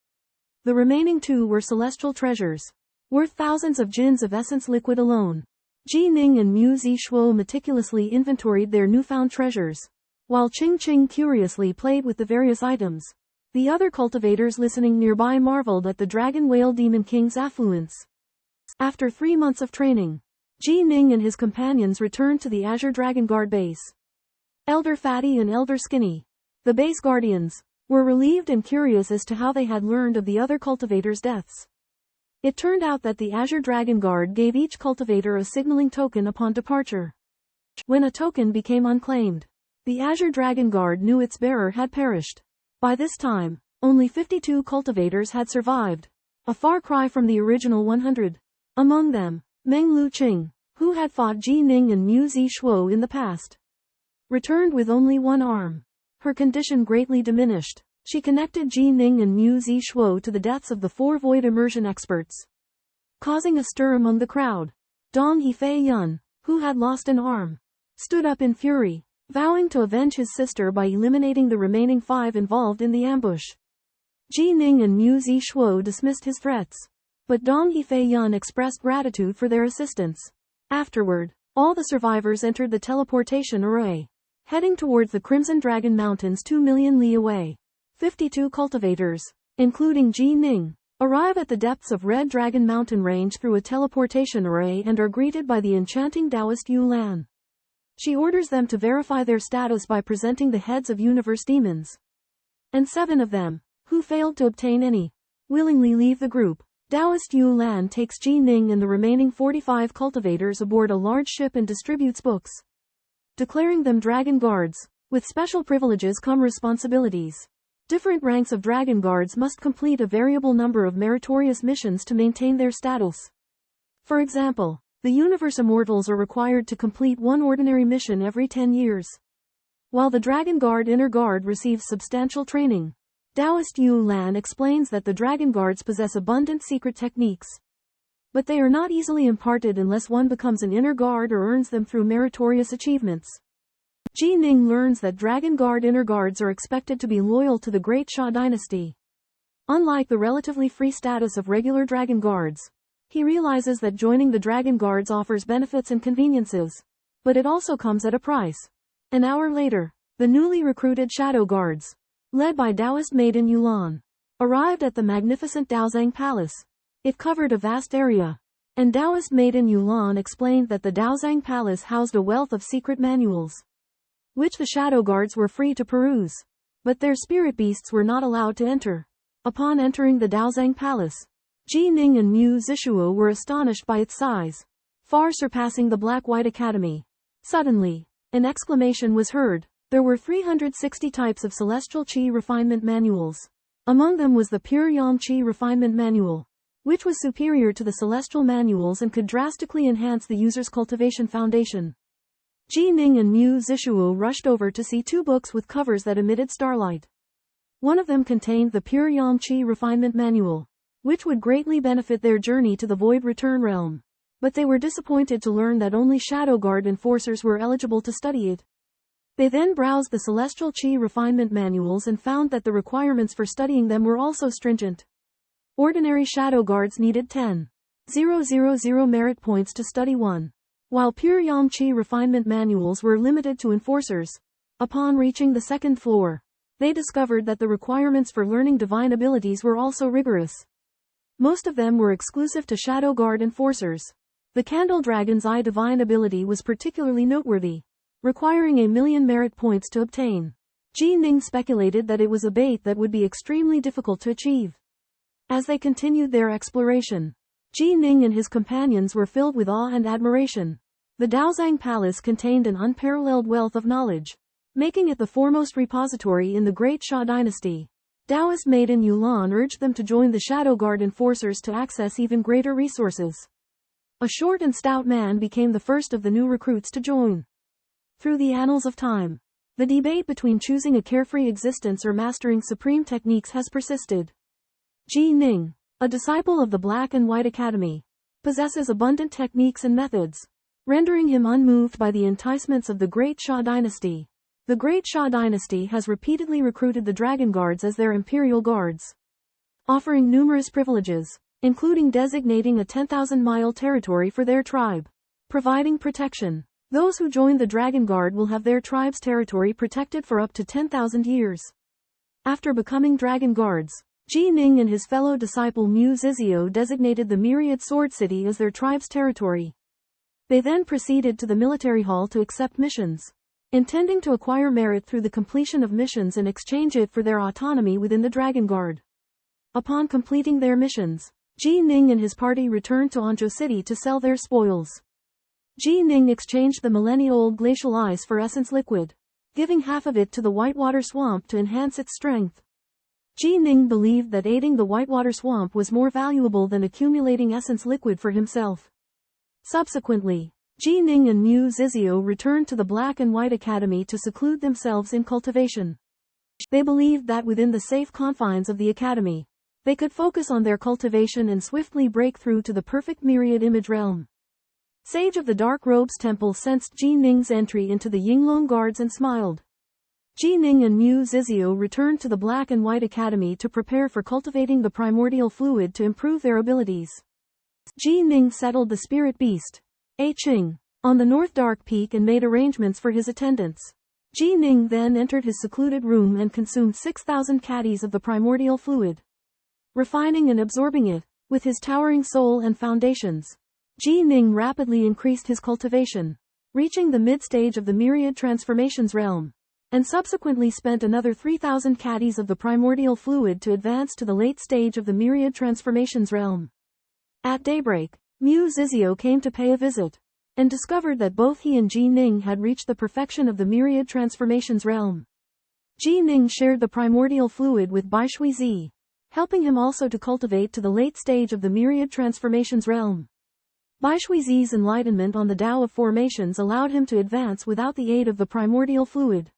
The remaining 2 were celestial treasures, worth thousands of jins of essence liquid alone. Ji Ning and Mu Zishuo meticulously inventoried their newfound treasures, while Qing Qing curiously played with the various items. The other cultivators listening nearby marveled at the Dragon Whale Demon King's affluence. After 3 months of training, Ji Ning and his companions returned to the Azure Dragon Guard base. Elder Fatty and Elder Skinny, the base guardians, were relieved and curious as to how they had learned of the other cultivators' deaths. It turned out that the Azure Dragon Guard gave each cultivator a signaling token upon departure. When a token became unclaimed, the Azure Dragon Guard knew its bearer had perished. By this time, only 52 cultivators had survived, a far cry from the original 100. Among them, Meng Lu Qing, who had fought Ji Ning and Mu Zishuo in the past, returned with only 1 arm. Her condition greatly diminished. She connected Ji Ning and Mu Zishuo to the deaths of the 4 void immersion experts, causing a stir among the crowd. Dong Yifei Yun, who had lost an arm, stood up in fury, vowing to avenge his sister by eliminating the remaining 5 involved in the ambush. Ji Ning and Mu Zishuo dismissed his threats, but Dong Yifei Yun expressed gratitude for their assistance. Afterward, all the survivors entered the teleportation array, heading towards the Crimson Dragon Mountains 2 million li away. 52 cultivators, including Ji Ning, arrive at the depths of Red Dragon Mountain Range through a teleportation array and are greeted by the enchanting Taoist Yu Lan. She orders them to verify their status by presenting the heads of universe demons. And 7 of them, who failed to obtain any, willingly leave the group. Taoist Yu Lan takes Ji Ning and the remaining 45 cultivators aboard a large ship and distributes books, declaring them Dragon Guards. With special privileges come responsibilities. Different ranks of Dragon Guards must complete a variable number of meritorious missions to maintain their status. For example, the Universe Immortals are required to complete 1 ordinary mission every 10 years, while the Dragon Guard Inner Guard receives substantial training. Taoist Yu Lan explains that the Dragon Guards possess abundant secret techniques, but they are not easily imparted unless one becomes an Inner Guard or earns them through meritorious achievements. Ji Ning learns that Dragon Guard Inner Guards are expected to be loyal to the Great Xia dynasty. Unlike the relatively free status of regular Dragon Guards, he realizes that joining the Dragon Guards offers benefits and conveniences, but it also comes at a price. An hour later, the newly recruited Shadow Guards, led by Taoist Maiden Yulan, arrived at the magnificent Daozang Palace. It covered a vast area, and Taoist Maiden Yulan explained that the Daozang Palace housed a wealth of secret manuals, which the Shadow Guards were free to peruse, but their spirit beasts were not allowed to enter. Upon entering the Daozang Palace, Ji Ning and Mu Zishuo were astonished by its size, far surpassing the Black-White Academy. Suddenly, an exclamation was heard. There were 360 types of celestial qi refinement manuals. Among them was the Pure Yang Qi Refinement Manual, which was superior to the celestial manuals and could drastically enhance the user's cultivation foundation. Ji Ning and Mu Zishuo rushed over to see 2 books with covers that emitted starlight. One of them contained the Pure Yang Qi Refinement Manual, which would greatly benefit their journey to the Void Return Realm. But they were disappointed to learn that only Shadow Guard enforcers were eligible to study it. They then browsed the Celestial Qi Refinement Manuals and found that the requirements for studying them were also stringent. Ordinary Shadow Guards needed 10,000 merit points to study one, while Pure Yang Qi Refinement Manuals were limited to enforcers. Upon reaching the 2nd floor, they discovered that the requirements for learning divine abilities were also rigorous. Most of them were exclusive to Shadow Guard enforcers. The Candle Dragon's Eye divine ability was particularly noteworthy, requiring 1,000,000 merit points to obtain. Ji Ning speculated that it was a bait that would be extremely difficult to achieve. As they continued their exploration, Ji Ning and his companions were filled with awe and admiration. The Daozang Palace contained an unparalleled wealth of knowledge, making it the foremost repository in the Great Xia dynasty. Taoist Maiden Yulan urged them to join the Shadow Guard enforcers to access even greater resources. A short and stout man became the first of the new recruits to join. Through the annals of time, the debate between choosing a carefree existence or mastering supreme techniques has persisted. Ji Ning, a disciple of the Black and White Academy, possesses abundant techniques and methods, rendering him unmoved by the enticements of the Great Xia dynasty. The Great Xia dynasty has repeatedly recruited the Dragon Guards as their imperial guards, offering numerous privileges, including designating a 10,000-mile territory for their tribe, providing protection. Those who join the Dragon Guard will have their tribe's territory protected for up to 10,000 years. After becoming Dragon Guards, Ji Ning and his fellow disciple Mu Zizio designated the Myriad Sword City as their tribe's territory. They then proceeded to the military hall to accept missions, intending to acquire merit through the completion of missions and exchange it for their autonomy within the Dragon Guard. Upon completing their missions, Ji Ning and his party returned to Anzhou City to sell their spoils. Ji Ning exchanged the millennia-old glacial ice for essence liquid, giving half of it to the Whitewater Swamp to enhance its strength. Ji Ning believed that aiding the Whitewater Swamp was more valuable than accumulating essence liquid for himself. Subsequently, Ji Ning and Mu Zizio returned to the Black and White Academy to seclude themselves in cultivation. They believed that within the safe confines of the academy, they could focus on their cultivation and swiftly break through to the perfect myriad image realm. Sage of the Dark Robes Temple sensed Ji Ning's entry into the Yinglong Guards and smiled. Ji Ning and Mu Zizio returned to the Black and White Academy to prepare for cultivating the primordial fluid to improve their abilities. Ji Ning settled the spirit beast, A Qing, on the North Dark Peak and made arrangements for his attendance. Ji Ning then entered his secluded room and consumed 6,000 caddies of the primordial fluid, refining and absorbing it, with his towering soul and foundations. Ji Ning rapidly increased his cultivation, reaching the mid-stage of the myriad transformations realm, and subsequently spent another 3,000 caddies of the primordial fluid to advance to the late stage of the myriad transformations realm. At daybreak, Mu Zizio came to pay a visit, and discovered that both he and Ji Ning had reached the perfection of the myriad transformations realm. Ji Ning shared the primordial fluid with Bai Shuizi, helping him also to cultivate to the late stage of the myriad transformations realm. Bai Shuizi's enlightenment on the Tao of formations allowed him to advance without the aid of the primordial fluid.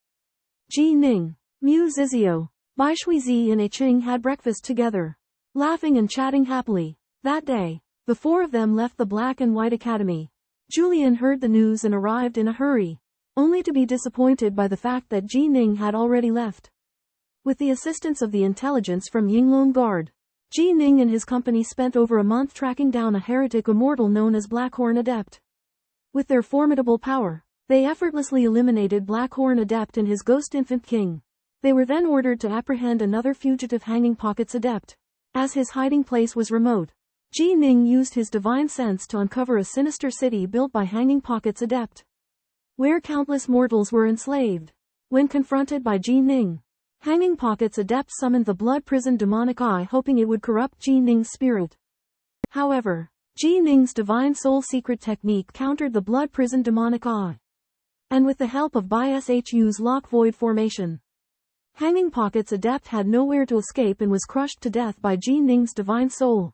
Ji Ning, Mu Zizio, Bai Shuizi and A Qing had breakfast together, laughing and chatting happily. That day, the four of them left the Black and White Academy. Julian heard the news and arrived in a hurry, only to be disappointed by the fact that Ji Ning had already left. With the assistance of the intelligence from Yinglong Guard, Ji Ning and his company spent over a month tracking down a heretic immortal known as Blackhorn Adept. With their formidable power, they effortlessly eliminated Blackhorn Adept and his ghost infant king. They were then ordered to apprehend another fugitive Hanging Pockets Adept. As his hiding place was remote, Ji Ning used his divine sense to uncover a sinister city built by Hanging Pockets Adept, where countless mortals were enslaved. When confronted by Ji Ning, Hanging Pockets Adept summoned the blood prison demonic eye, hoping it would corrupt Ji Ning's spirit. However, Ji Ning's divine soul secret technique countered the blood prison demonic eye. And with the help of Bai Shu's lock void formation, Hanging Pockets Adept had nowhere to escape and was crushed to death by Ji Ning's divine soul.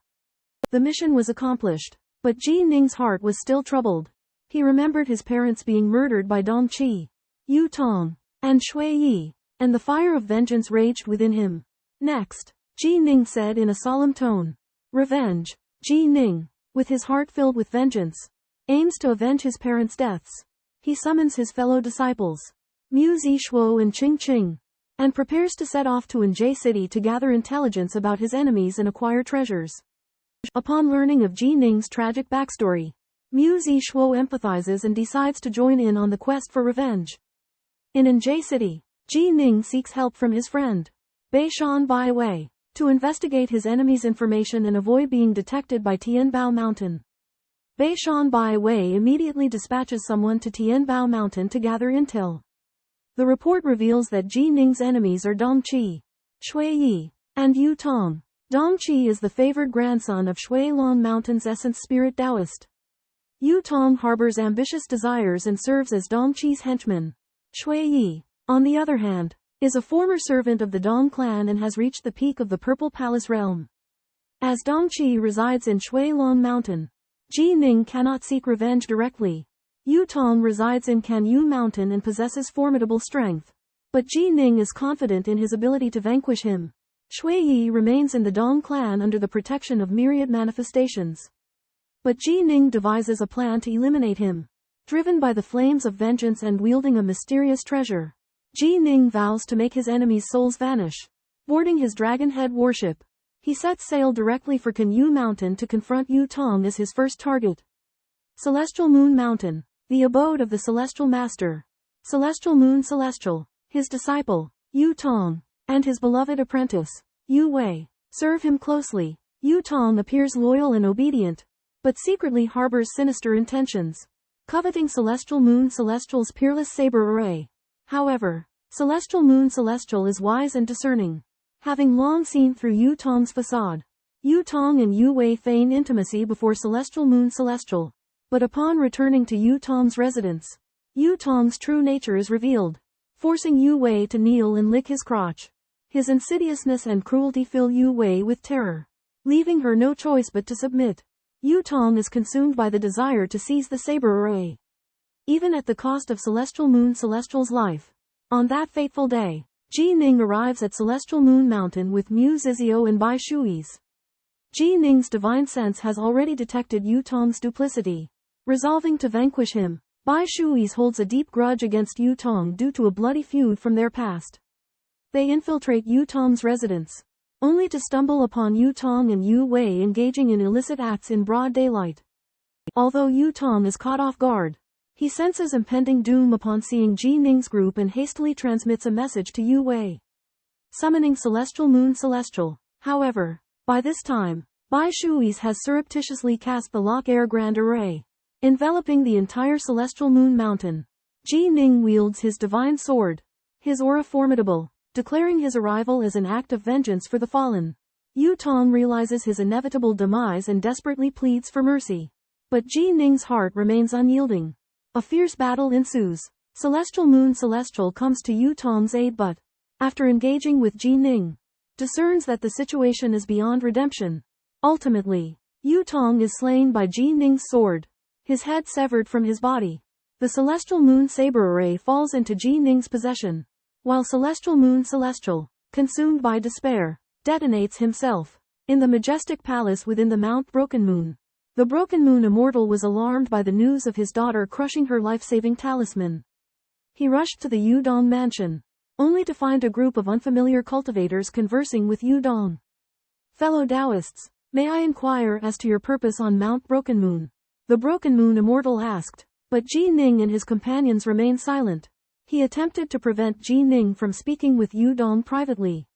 The mission was accomplished, but Ji Ning's heart was still troubled. He remembered his parents being murdered by Dong Qi, Yu Tong, and Shui Yi, and the fire of vengeance raged within him. Next, Ji Ning said in a solemn tone, "Revenge." Ji Ning, with his heart filled with vengeance, aims to avenge his parents' deaths. He summons his fellow disciples, Mu Zishuo and Qing Qing, and prepares to set off to Anjay City to gather intelligence about his enemies and acquire treasures. Upon learning of Ji Ning's tragic backstory, Mu Zishuo empathizes and decides to join in on the quest for revenge. In Anjay City, Ji Ning seeks help from his friend, Bei Shan Bai Wei, to investigate his enemy's information and avoid being detected by Tianbao Mountain. Bei Shan Bai Wei immediately dispatches someone to Tianbao Mountain to gather intel. The report reveals that Ji Ning's enemies are Dong Qi, Shui Yi, and Yu Tong. Dong Qi is the favored grandson of Shui Long Mountain's essence spirit Taoist. Yu Tong harbors ambitious desires and serves as Dong Qi's henchman. Shui Yi, on the other hand, is a former servant of the Dong clan and has reached the peak of the Purple Palace realm. As Dong Qi resides in Shui Long Mountain, Ji Ning cannot seek revenge directly. Yu Tong resides in Kanyu Mountain and possesses formidable strength, but Ji Ning is confident in his ability to vanquish him. Shui Yi remains in the Dong clan under the protection of myriad manifestations. But Ji Ning devises a plan to eliminate him. Driven by the flames of vengeance and wielding a mysterious treasure, Ji Ning vows to make his enemies' souls vanish. Boarding his dragon head warship, he sets sail directly for Kanyu Mountain to confront Yu Tong as his first target. Celestial Moon Mountain, the abode of the Celestial Master. Celestial Moon Celestial, his disciple, Yu Tong, and his beloved apprentice, Yu Wei, serve him closely. Yu Tong appears loyal and obedient, but secretly harbors sinister intentions, coveting Celestial Moon Celestial's peerless saber array. However, Celestial Moon Celestial is wise and discerning. Having long seen through Yu Tong's facade, Yu Tong and Yu Wei feign intimacy before Celestial Moon Celestial. But upon returning to Yu Tong's residence, Yu Tong's true nature is revealed, forcing Yu Wei to kneel and lick his crotch. His insidiousness and cruelty fill Yu Wei with terror, leaving her no choice but to submit. Yu Tong is consumed by the desire to seize the saber array, even at the cost of Celestial Moon Celestial's life. On that fateful day, Ji Ning arrives at Celestial Moon Mountain with Mu Zizio and Bai Shui's. Ji Ning's divine sense has already detected Yu Tong's duplicity. Resolving to vanquish him, Bai Shui's holds a deep grudge against Yu Tong due to a bloody feud from their past. They infiltrate Yu Tong's residence, only to stumble upon Yu Tong and Yu Wei engaging in illicit acts in broad daylight. Although Yu Tong is caught off guard, he senses impending doom upon seeing Ji Ning's group and hastily transmits a message to Yu Wei, summoning Celestial Moon Celestial. However, by this time, Bai Shui's has surreptitiously cast the Lock Air Grand Array, enveloping the entire Celestial Moon Mountain. Ji Ning wields his divine sword, his aura formidable, declaring his arrival as an act of vengeance for the fallen. Yu Tong realizes his inevitable demise and desperately pleads for mercy. But Ji Ning's heart remains unyielding. A fierce battle ensues. Celestial Moon Celestial comes to Yu Tong's aid but, after engaging with Ji Ning, discerns that the situation is beyond redemption. Ultimately, Yu Tong is slain by Ji Ning's sword, his head severed from his body. The Celestial Moon Saber Array falls into Ji Ning's possession, while Celestial Moon Celestial, consumed by despair, detonates himself. In the majestic palace within the Mount Broken Moon, the Broken Moon Immortal was alarmed by the news of his daughter crushing her life-saving talisman. He rushed to the Yudong mansion, only to find a group of unfamiliar cultivators conversing with Yudong. Fellow Taoists, may I inquire as to your purpose on Mount Broken Moon? The Broken Moon Immortal asked, but Ji Ning and his companions remained silent. He attempted to prevent Ji Ning from speaking with Yudong privately,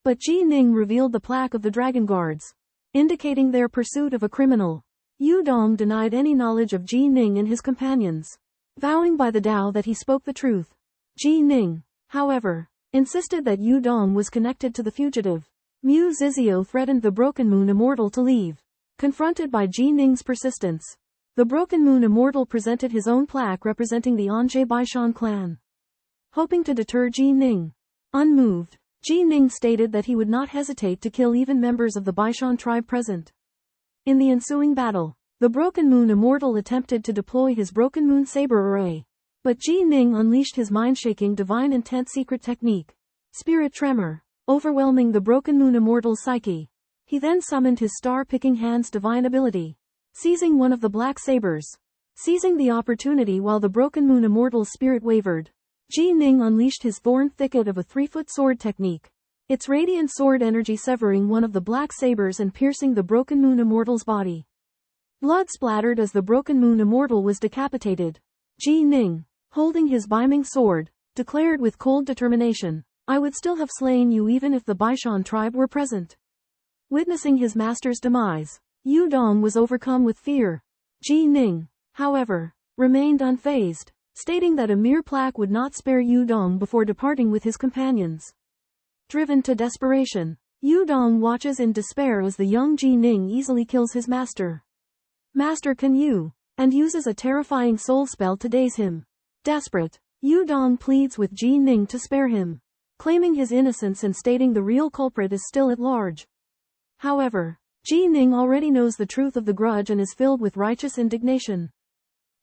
but Ji Ning revealed the plaque of the Dragon Guards, indicating their pursuit of a criminal. Yudong denied any knowledge of Ji Ning and his companions, vowing by the Tao that he spoke the truth. Ji Ning, however, insisted that Yudong was connected to the fugitive. Mu Zizio threatened the Broken Moon Immortal to leave. Confronted by Ji Ning's persistence, the Broken Moon Immortal presented his own plaque representing the Anjie Baishan clan, hoping to deter Ji Ning. Unmoved, Ji Ning stated that he would not hesitate to kill even members of the Baishan tribe present. In the ensuing battle, the Broken Moon Immortal attempted to deploy his Broken Moon Saber Array, but Ji Ning unleashed his mind-shaking divine intent secret technique, Spirit Tremor, overwhelming the Broken Moon Immortal's psyche. He then summoned his Star-Picking Hand's divine ability, seizing one of the black sabers. Seizing the opportunity while the Broken Moon Immortal's spirit wavered, Ji Ning unleashed his Thorn Thicket of a 3-foot sword technique, its radiant sword energy severing one of the black sabers and piercing the Broken Moon Immortal's body. Blood splattered as the Broken Moon Immortal was decapitated. Ji Ning, holding his beaming sword, declared with cold determination, I would still have slain you even if the Baishan tribe were present. Witnessing his master's demise, Yudong was overcome with fear. Ji Ning, however, remained unfazed, stating that a mere plaque would not spare Yudong before departing with his companions. Driven to desperation, Yudong watches in despair as the young Ji Ning easily kills his master, Master Kanyu, and uses a terrifying soul spell to daze him. Desperate, Yudong pleads with Ji Ning to spare him, claiming his innocence and stating the real culprit is still at large. However, Ji Ning already knows the truth of the grudge and is filled with righteous indignation.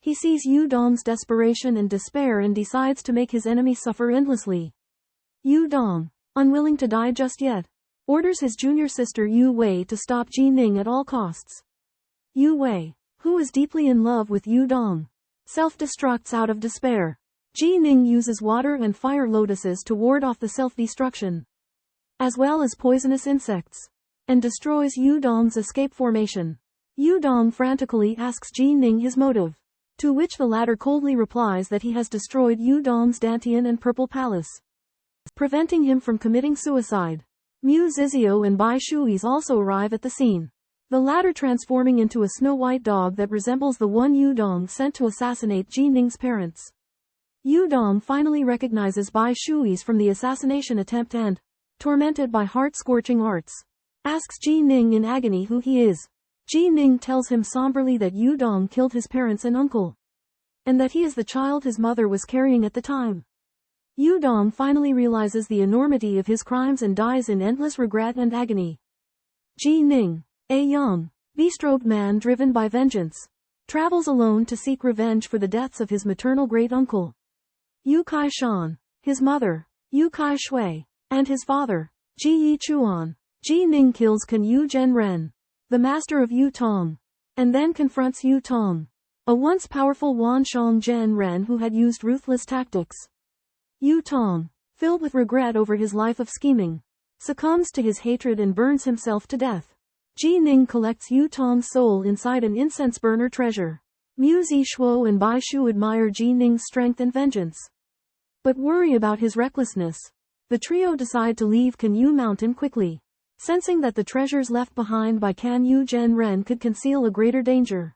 He sees Yudong's desperation and despair and decides to make his enemy suffer endlessly. Yudong, unwilling to die just yet, orders his junior sister Yu Wei to stop Ji Ning at all costs. Yu Wei, who is deeply in love with Yu Dong, self-destructs out of despair. Ji Ning uses water and fire lotuses to ward off the self-destruction, as well as poisonous insects, and destroys Yu Dong's escape formation. Yu Dong frantically asks Ji Ning his motive, to which the latter coldly replies that he has destroyed Yu Dong's Dantian and Purple Palace, preventing him from committing suicide. Mu Zizio and Bai Shui's also arrive at the scene, the latter transforming into a snow-white dog that resembles the one Yu Dong sent to assassinate Ji Ning's parents. Yu Dong finally recognizes Bai Shui's from the assassination attempt and, tormented by heart-scorching arts, asks Ji Ning in agony who he is. Ji Ning tells him somberly that Yu Dong killed his parents and uncle, and that he is the child his mother was carrying at the time. Yu Dong finally realizes the enormity of his crimes and dies in endless regret and agony. Ji Ning, a young, bestrobed man driven by vengeance, travels alone to seek revenge for the deaths of his maternal great-uncle, Yu Kai Shan, his mother, Yu Kai Shui, and his father, Ji Yi Chuan. Ji Ning kills Kan Yu Zhenren, the master of Yu Tong, and then confronts Yu Tong, a once powerful Wan Shang Zhenren who had used ruthless tactics. Yu Tong, filled with regret over his life of scheming, succumbs to his hatred and burns himself to death. Ji Ning collects Yu Tong's soul inside an incense burner treasure. Mu Zishuo and Bai Shu admire Ji Ning's strength and vengeance, but worry about his recklessness. The trio decide to leave Kan Yu Mountain quickly, sensing that the treasures left behind by Kan Yu Zhenren could conceal a greater danger.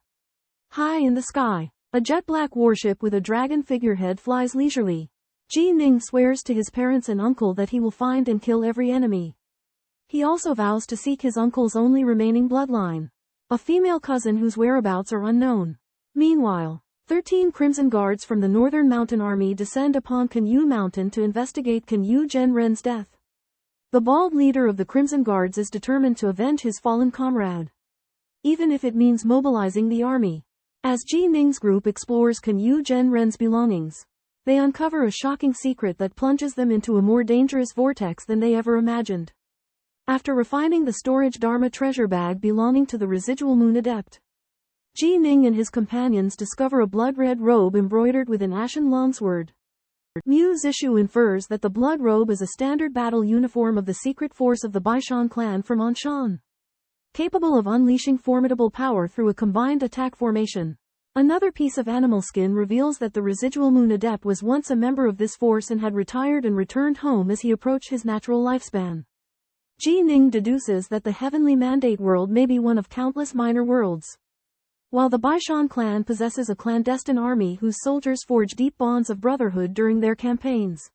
High in the sky, a jet-black warship with a dragon figurehead flies leisurely. Ji Ning swears to his parents and uncle that he will find and kill every enemy. He also vows to seek his uncle's only remaining bloodline, a female cousin whose whereabouts are unknown. Meanwhile, 13 Crimson Guards from the Northern Mountain Army descend upon Kan Yu Mountain to investigate Kan Yu Zhenren's death. The bald leader of the Crimson Guards is determined to avenge his fallen comrade, even if it means mobilizing the army. As Ji Ning's group explores Kan Yu Zhenren's belongings, they uncover a shocking secret that plunges them into a more dangerous vortex than they ever imagined. After refining the storage Dharma treasure bag belonging to the residual moon adept, Ji Ning and his companions discover a blood-red robe embroidered with an ashen longsword. Mu Zishu infers that the blood robe is a standard battle uniform of the secret force of the Baishan clan from Anshan, capable of unleashing formidable power through a combined attack formation. Another piece of animal skin reveals that the residual moon adept was once a member of this force and had retired and returned home as he approached his natural lifespan. Ji Ning deduces that the heavenly mandate world may be one of countless minor worlds, while the Baishan clan possesses a clandestine army whose soldiers forge deep bonds of brotherhood during their campaigns.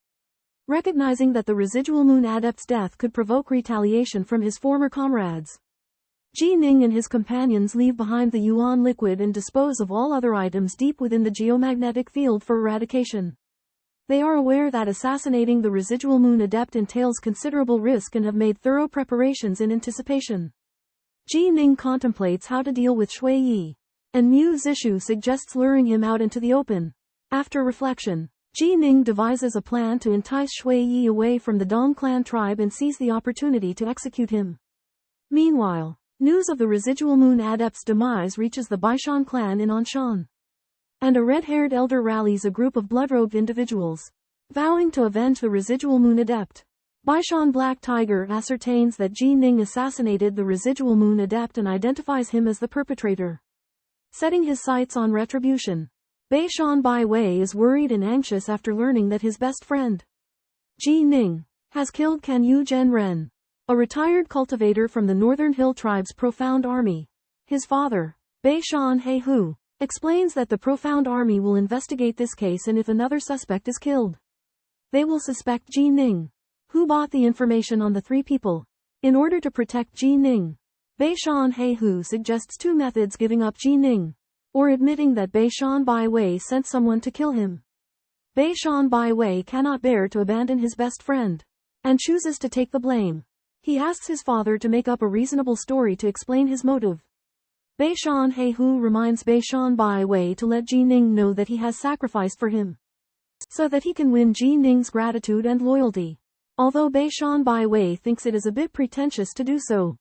Recognizing that the residual moon adept's death could provoke retaliation from his former comrades, Ji Ning and his companions leave behind the Yuan liquid and dispose of all other items deep within the geomagnetic field for eradication. They are aware that assassinating the residual moon adept entails considerable risk and have made thorough preparations in anticipation. Ji Ning contemplates how to deal with Shui Yi, and Mu Zishu suggests luring him out into the open. After reflection, Ji Ning devises a plan to entice Shui Yi away from the Dong clan tribe and seize the opportunity to execute him. Meanwhile, news of the residual moon adept's demise reaches the Baishan clan in Anshan, and a red-haired elder rallies a group of bloodrobed individuals, vowing to avenge the residual moon adept. Baishan Black Tiger ascertains that Ji Ning assassinated the residual moon adept and identifies him as the perpetrator, setting his sights on retribution. Baishan Bai Wei is worried and anxious after learning that his best friend, Ji Ning, has killed Kan Yu Zhenren, a retired cultivator from the Northern Hill Tribe's Profound Army. His father, Baishan Heihu, explains that the Profound Army will investigate this case and if another suspect is killed, they will suspect Ji Ning, who bought the information on the three people. In order to protect Ji Ning, Baishan Heihu suggests two methods: giving up Ji Ning, or admitting that Baishan Bai Wei sent someone to kill him. Baishan Bai Wei cannot bear to abandon his best friend, and chooses to take the blame. He asks his father to make up a reasonable story to explain his motive. Baishan Heihu reminds Baishan Bai Wei to let Ji Ning know that he has sacrificed for him, so that he can win Ji Ning's gratitude and loyalty. Although Baishan Bai Wei thinks it is a bit pretentious to do so,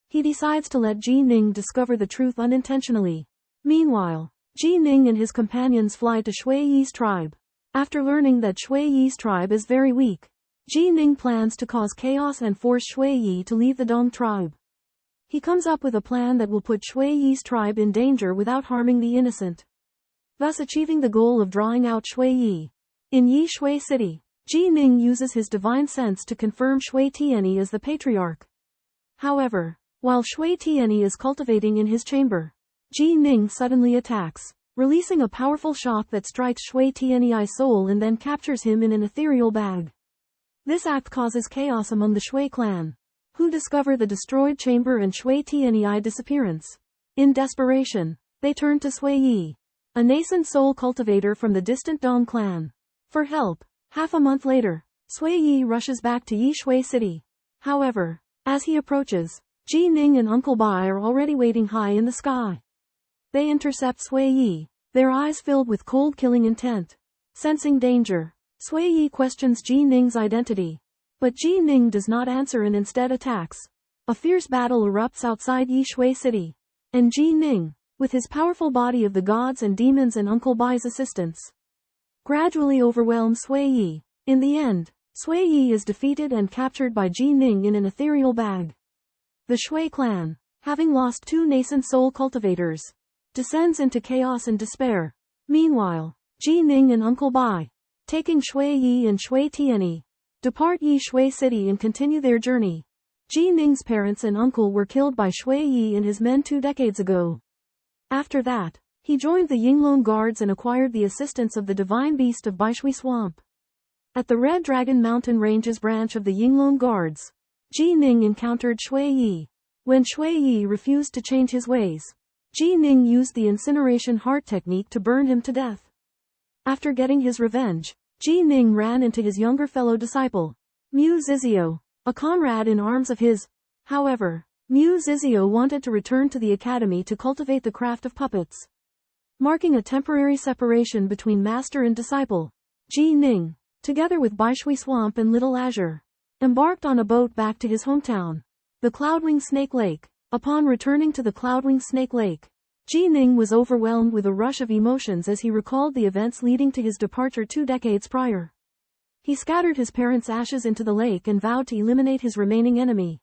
he decides to let Ji Ning discover the truth unintentionally. Meanwhile, Ji Ning and his companions fly to Shui Yi's tribe. After learning that Shui Yi's tribe is very weak, Ji Ning plans to cause chaos and force Shui Yi to leave the Dong tribe. He comes up with a plan that will put Shui Yi's tribe in danger without harming the innocent, thus achieving the goal of drawing out Shui Yi. In Yi Shui City, Ji Ning uses his divine sense to confirm Shui Tianyi as the patriarch. However, while Shui Tianyi is cultivating in his chamber, Ji Ning suddenly attacks, releasing a powerful shock that strikes Shui Tianyi's soul and then captures him in an ethereal bag. This act causes chaos among the Shui clan, who discover the destroyed chamber and Shui Tianyi's disappearance. In desperation, they turn to Sui Yi, a nascent soul cultivator from the distant Dong clan, for help. Half a month later, Sui Yi rushes back to Yi Shui City. However, as he approaches, Ji Ning and Uncle Bai are already waiting high in the sky. They intercept Sui Yi, their eyes filled with cold killing intent. Sensing danger, Sui Yi questions Ji Ning's identity. But Ji Ning does not answer and instead attacks. A fierce battle erupts outside Yi Shui City. And Ji Ning, with his powerful body of the gods and demons and Uncle Bai's assistance, gradually overwhelms Sui Yi. In the end, Sui Yi is defeated and captured by Ji Ning in an ethereal bag. The Shui clan, having lost 2 nascent soul cultivators, descends into chaos and despair. Meanwhile, Ji Ning and Uncle Bai, taking Shui Yi and Shui Tianyi, depart Yi Shui City and continue their journey. Ji Ning's parents and uncle were killed by Shui Yi and his men 2 decades ago. After that, he joined the Yinglong Guards and acquired the assistance of the divine beast of Baishui Swamp. At the Red Dragon Mountain Ranges branch of the Yinglong Guards, Ji Ning encountered Shui Yi. When Shui Yi refused to change his ways, Ji Ning used the incineration heart technique to burn him to death. After getting his revenge, Ji Ning ran into his younger fellow disciple, Mu Zizio, a comrade in arms of his. However, Mu Zizio wanted to return to the academy to cultivate the craft of puppets. Marking a temporary separation between master and disciple, Ji Ning, together with Baishui Swamp and Little Azure, embarked on a boat back to his hometown, the Cloudwing Snake Lake. Upon returning to the Cloudwing Snake Lake, Ji Ning was overwhelmed with a rush of emotions as he recalled the events leading to his departure 2 decades prior. He scattered his parents' ashes into the lake and vowed to eliminate his remaining enemy,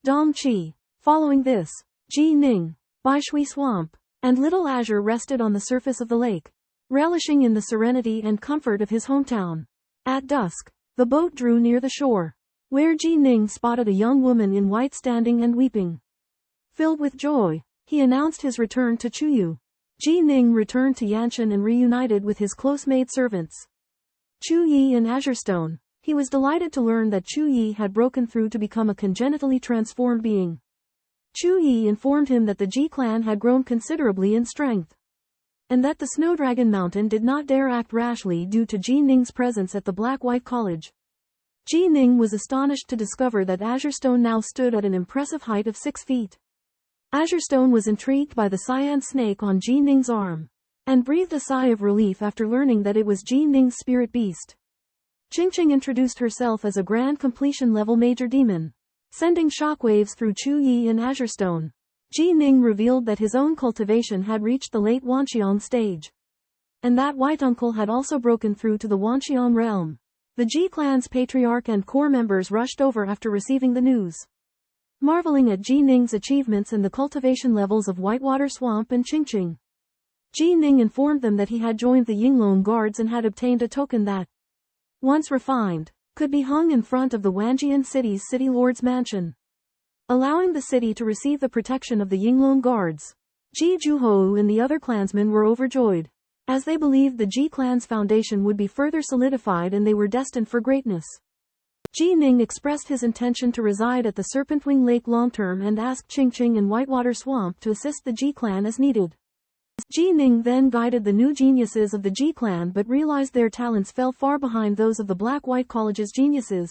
Dong Qi. Following this, Ji Ning, Baishui Swamp, and Little Azure rested on the surface of the lake, relishing in the serenity and comfort of his hometown. At dusk, the boat drew near the shore, where Ji Ning spotted a young woman in white standing and weeping. Filled with joy, he announced his return to Chuyu. Ji Ning returned to Yanshan and reunited with his close maid-servants, Chu Yi and Azure Stone. He was delighted to learn that Chu Yi had broken through to become a congenitally transformed being. Chu Yi informed him that the Ji clan had grown considerably in strength, and that the Snowdragon Mountain did not dare act rashly due to Ji Ning's presence at the Black-White College. Ji Ning was astonished to discover that Azure Stone now stood at an impressive height of 6 feet. Azure Stone was intrigued by the cyan snake on Ji Ning's arm, and breathed a sigh of relief after learning that it was Ji Ning's spirit beast. Qingqing introduced herself as a grand completion level major demon, sending shockwaves through Chu Yi and Azure Stone. Ji Ning revealed that his own cultivation had reached the late Wanqiang stage, and that White Uncle had also broken through to the Wanqiang realm. The Ji clan's patriarch and core members rushed over after receiving the news, marveling at Ji Ning's achievements and the cultivation levels of Whitewater Swamp and Qingqing. Ji Ning informed them that he had joined the Yinglong Guards and had obtained a token that, once refined, could be hung in front of the Wanjian City's City Lord's mansion, allowing the city to receive the protection of the Yinglong Guards. Ji Juhou and the other clansmen were overjoyed, as they believed the Ji clan's foundation would be further solidified and they were destined for greatness. Ji Ning expressed his intention to reside at the Serpentwing Lake long-term and asked Qingqing and Whitewater Swamp to assist the Ji clan as needed. Ji Ning then guided the new geniuses of the Ji clan but realized their talents fell far behind those of the Black-White College's geniuses.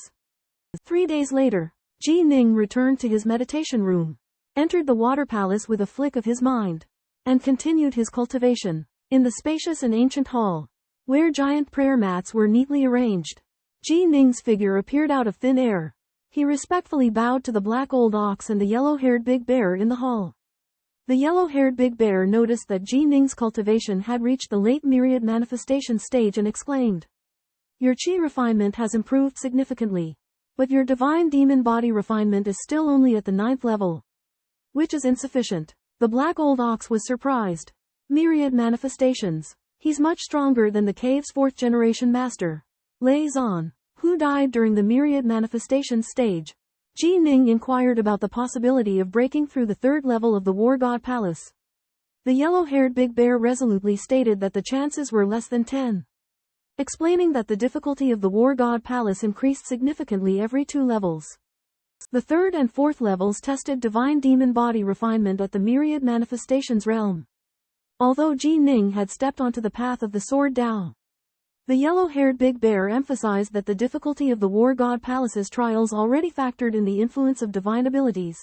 3 days later, Ji Ning returned to his meditation room, entered the water palace with a flick of his mind, and continued his cultivation. In the spacious and ancient hall, where giant prayer mats were neatly arranged, Ji Ning's figure appeared out of thin air. He respectfully bowed to the black old ox and the yellow-haired big bear in the hall. The yellow-haired Big Bear noticed that Ji Ning's cultivation had reached the late myriad manifestation stage and exclaimed, "Your chi refinement has improved significantly. But your divine demon body refinement is still only at the 9th level. Which is insufficient." The black old ox was surprised. Myriad manifestations. He's much stronger than the cave's 4th generation master. Lay Zan, who died during the myriad manifestation stage. Ji Ning inquired about the possibility of breaking through the 3rd level of the War God Palace. The yellow-haired Big Bear resolutely stated that the chances were less than 10. Explaining that the difficulty of the War God Palace increased significantly every 2 levels. The 3rd and 4th levels tested divine demon body refinement at the myriad manifestations realm. Although Ji Ning had stepped onto the path of the Sword Dao, the yellow-haired Big Bear emphasized that the difficulty of the War God Palace's trials already factored in the influence of divine abilities.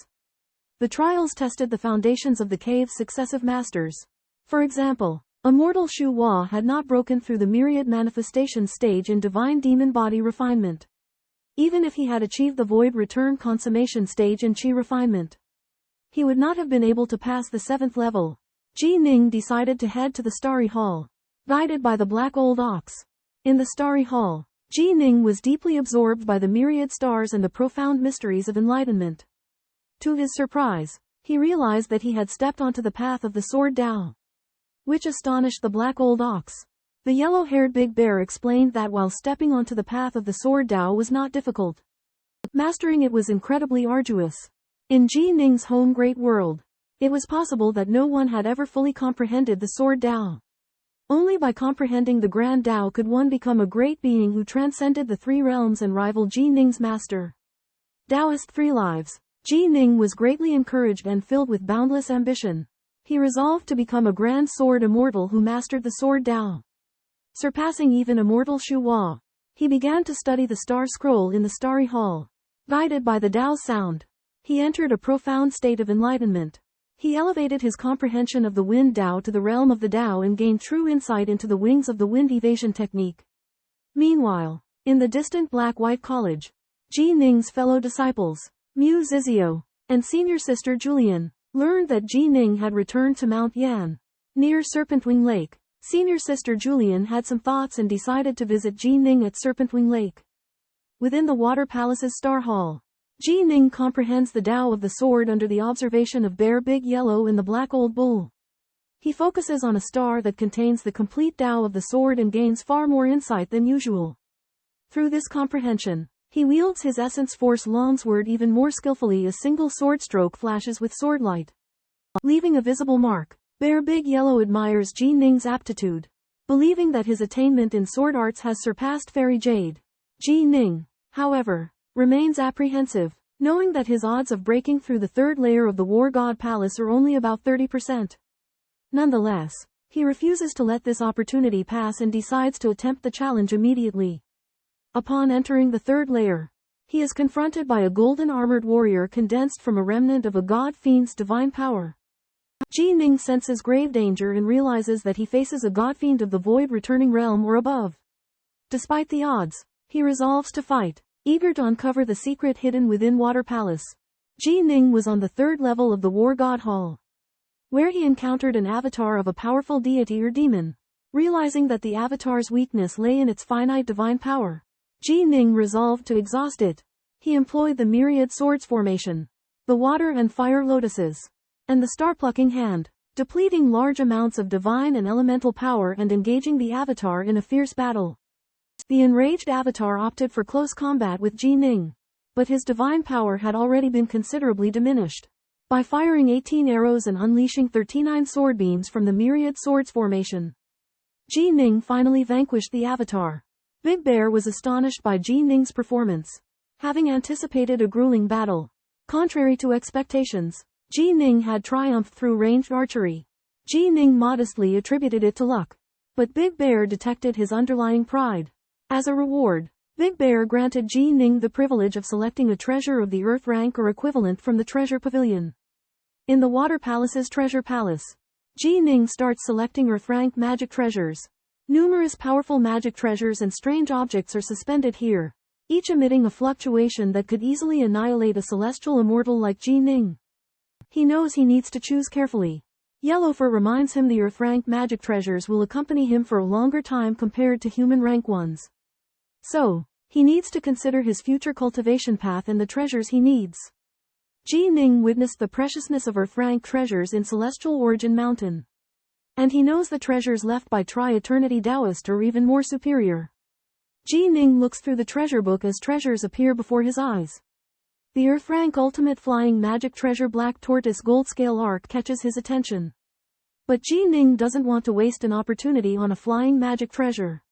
The trials tested the foundations of the cave's successive masters. For example, Immortal Shu Hua had not broken through the myriad manifestation stage in divine demon body refinement. Even if he had achieved the void return consummation stage in chi refinement, he would not have been able to pass the 7th level. Ji Ning decided to head to the Starry Hall, guided by the black old ox. In the Starry Hall, Ji Ning was deeply absorbed by the myriad stars and the profound mysteries of enlightenment. To his surprise, he realized that he had stepped onto the path of the Sword Dao, which astonished the black old ox. The yellow-haired Big Bear explained that while stepping onto the path of the Sword Dao was not difficult, mastering it was incredibly arduous. In Ji Ning's home great world, it was possible that no one had ever fully comprehended the Sword Dao. Only by comprehending the Grand Dao could one become a great being who transcended the 3 realms and rival Ji Ning's master. Taoist 3 lives. Ji Ning was greatly encouraged and filled with boundless ambition. He resolved to become a grand sword immortal who mastered the Sword Dao, surpassing even Immortal Shu Hua. He began to study the Star Scroll in the Starry Hall. Guided by the Dao's sound, he entered a profound state of enlightenment. He elevated his comprehension of the Wind Dao to the realm of the Dao and gained true insight into the wings of the wind evasion technique. Meanwhile, in the distant Black-White College, Ji Ning's fellow disciples, Mu Zizio, and senior sister Julian, learned that Ji Ning had returned to Mount Yan, near Serpentwing Lake. Senior sister Julian had some thoughts and decided to visit Ji Ning at Serpentwing Lake. Within the Water Palace's Star Hall, Ji Ning comprehends the Dao of the Sword under the observation of Bear Big Yellow and the Black Old Bull. He focuses on a star that contains the complete Dao of the Sword and gains far more insight than usual. Through this comprehension, he wields his essence force longsword even more skillfully. A single sword stroke flashes with sword light, leaving a visible mark. Bear Big Yellow admires Ji Ning's aptitude, believing that his attainment in sword arts has surpassed Fairy Jade. Ji Ning, however, remains apprehensive, knowing that his odds of breaking through the 3rd layer of the War God Palace are only about 30%. Nonetheless, he refuses to let this opportunity pass and decides to attempt the challenge immediately. Upon entering the 3rd layer, he is confronted by a golden armored warrior condensed from a remnant of a god fiend's divine power. Ji Ning senses grave danger and realizes that he faces a god fiend of the void returning realm or above. Despite the odds, he resolves to fight, eager to uncover the secret hidden within Water Palace. Ji Ning was on the 3rd level of the War God Hall, where he encountered an avatar of a powerful deity or demon. Realizing that the avatar's weakness lay in its finite divine power, Ji Ning resolved to exhaust it. He employed the myriad swords formation, the water and fire lotuses, and the star-plucking hand, depleting large amounts of divine and elemental power and engaging the avatar in a fierce battle. The enraged avatar opted for close combat with Ji Ning, but his divine power had already been considerably diminished. By firing 18 arrows and unleashing 39 sword beams from the myriad swords formation, Ji Ning finally vanquished the avatar. Big Bear was astonished by Ji Ning's performance, having anticipated a grueling battle. Contrary to expectations, Ji Ning had triumphed through ranged archery. Ji Ning modestly attributed it to luck, but Big Bear detected his underlying pride. As a reward, Big Bear granted Ji Ning the privilege of selecting a treasure of the Earth rank or equivalent from the treasure pavilion. In the Water Palace's treasure palace, Ji Ning starts selecting Earth rank magic treasures. Numerous powerful magic treasures and strange objects are suspended here, each emitting a fluctuation that could easily annihilate a celestial immortal like Ji Ning. He knows he needs to choose carefully. Yellowfur reminds him the Earth rank magic treasures will accompany him for a longer time compared to human rank ones. So, he needs to consider his future cultivation path and the treasures he needs. Ji Ning witnessed the preciousness of Earth rank treasures in Celestial Origin Mountain. And he knows the treasures left by Tri-Eternity Taoist are even more superior. Ji Ning looks through the treasure book as treasures appear before his eyes. The Earth rank ultimate flying magic treasure Black Tortoise Gold Scale Arc catches his attention. But Ji Ning doesn't want to waste an opportunity on a flying magic treasure.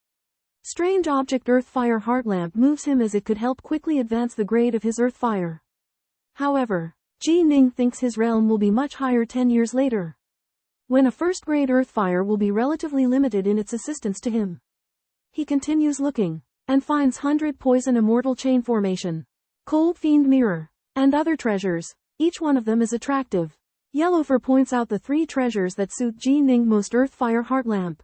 Strange object Earth Fire Heart Lamp moves him as it could help quickly advance the grade of his Earth Fire. However, Ji Ning thinks his realm will be much higher 10 years later, when a first-grade Earth Fire will be relatively limited in its assistance to him. He continues looking, and finds 100 Poison Immortal Chain Formation, Cold Fiend Mirror, and other treasures. Each one of them is attractive. Yellowfur points out the 3 treasures that suit Ji Ning most: Earth Fire Heart Lamp,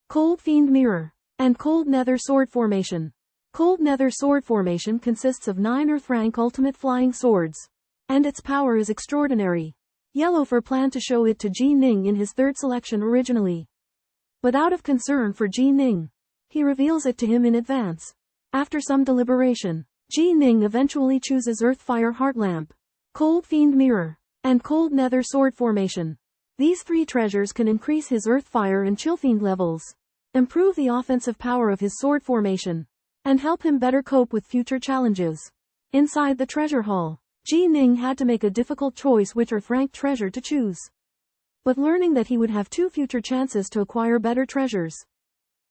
Cold Fiend Mirror, and Cold Nether Sword Formation. Cold Nether Sword Formation consists of 9 Earth rank ultimate flying swords, and its power is extraordinary. Yellowfur planned to show it to Ji Ning in his 3rd selection originally. But out of concern for Ji Ning, he reveals it to him in advance. After some deliberation, Ji Ning eventually chooses Earth Fire Heart Lamp, Cold Fiend Mirror, and Cold Nether Sword Formation. These 3 treasures can increase his Earth Fire and Chill Fiend levels, improve the offensive power of his sword formation, and help him better cope with future challenges. Inside the treasure hall, Ji Ning had to make a difficult choice which Earth rank treasure to choose. But learning that he would have 2 future chances to acquire better treasures,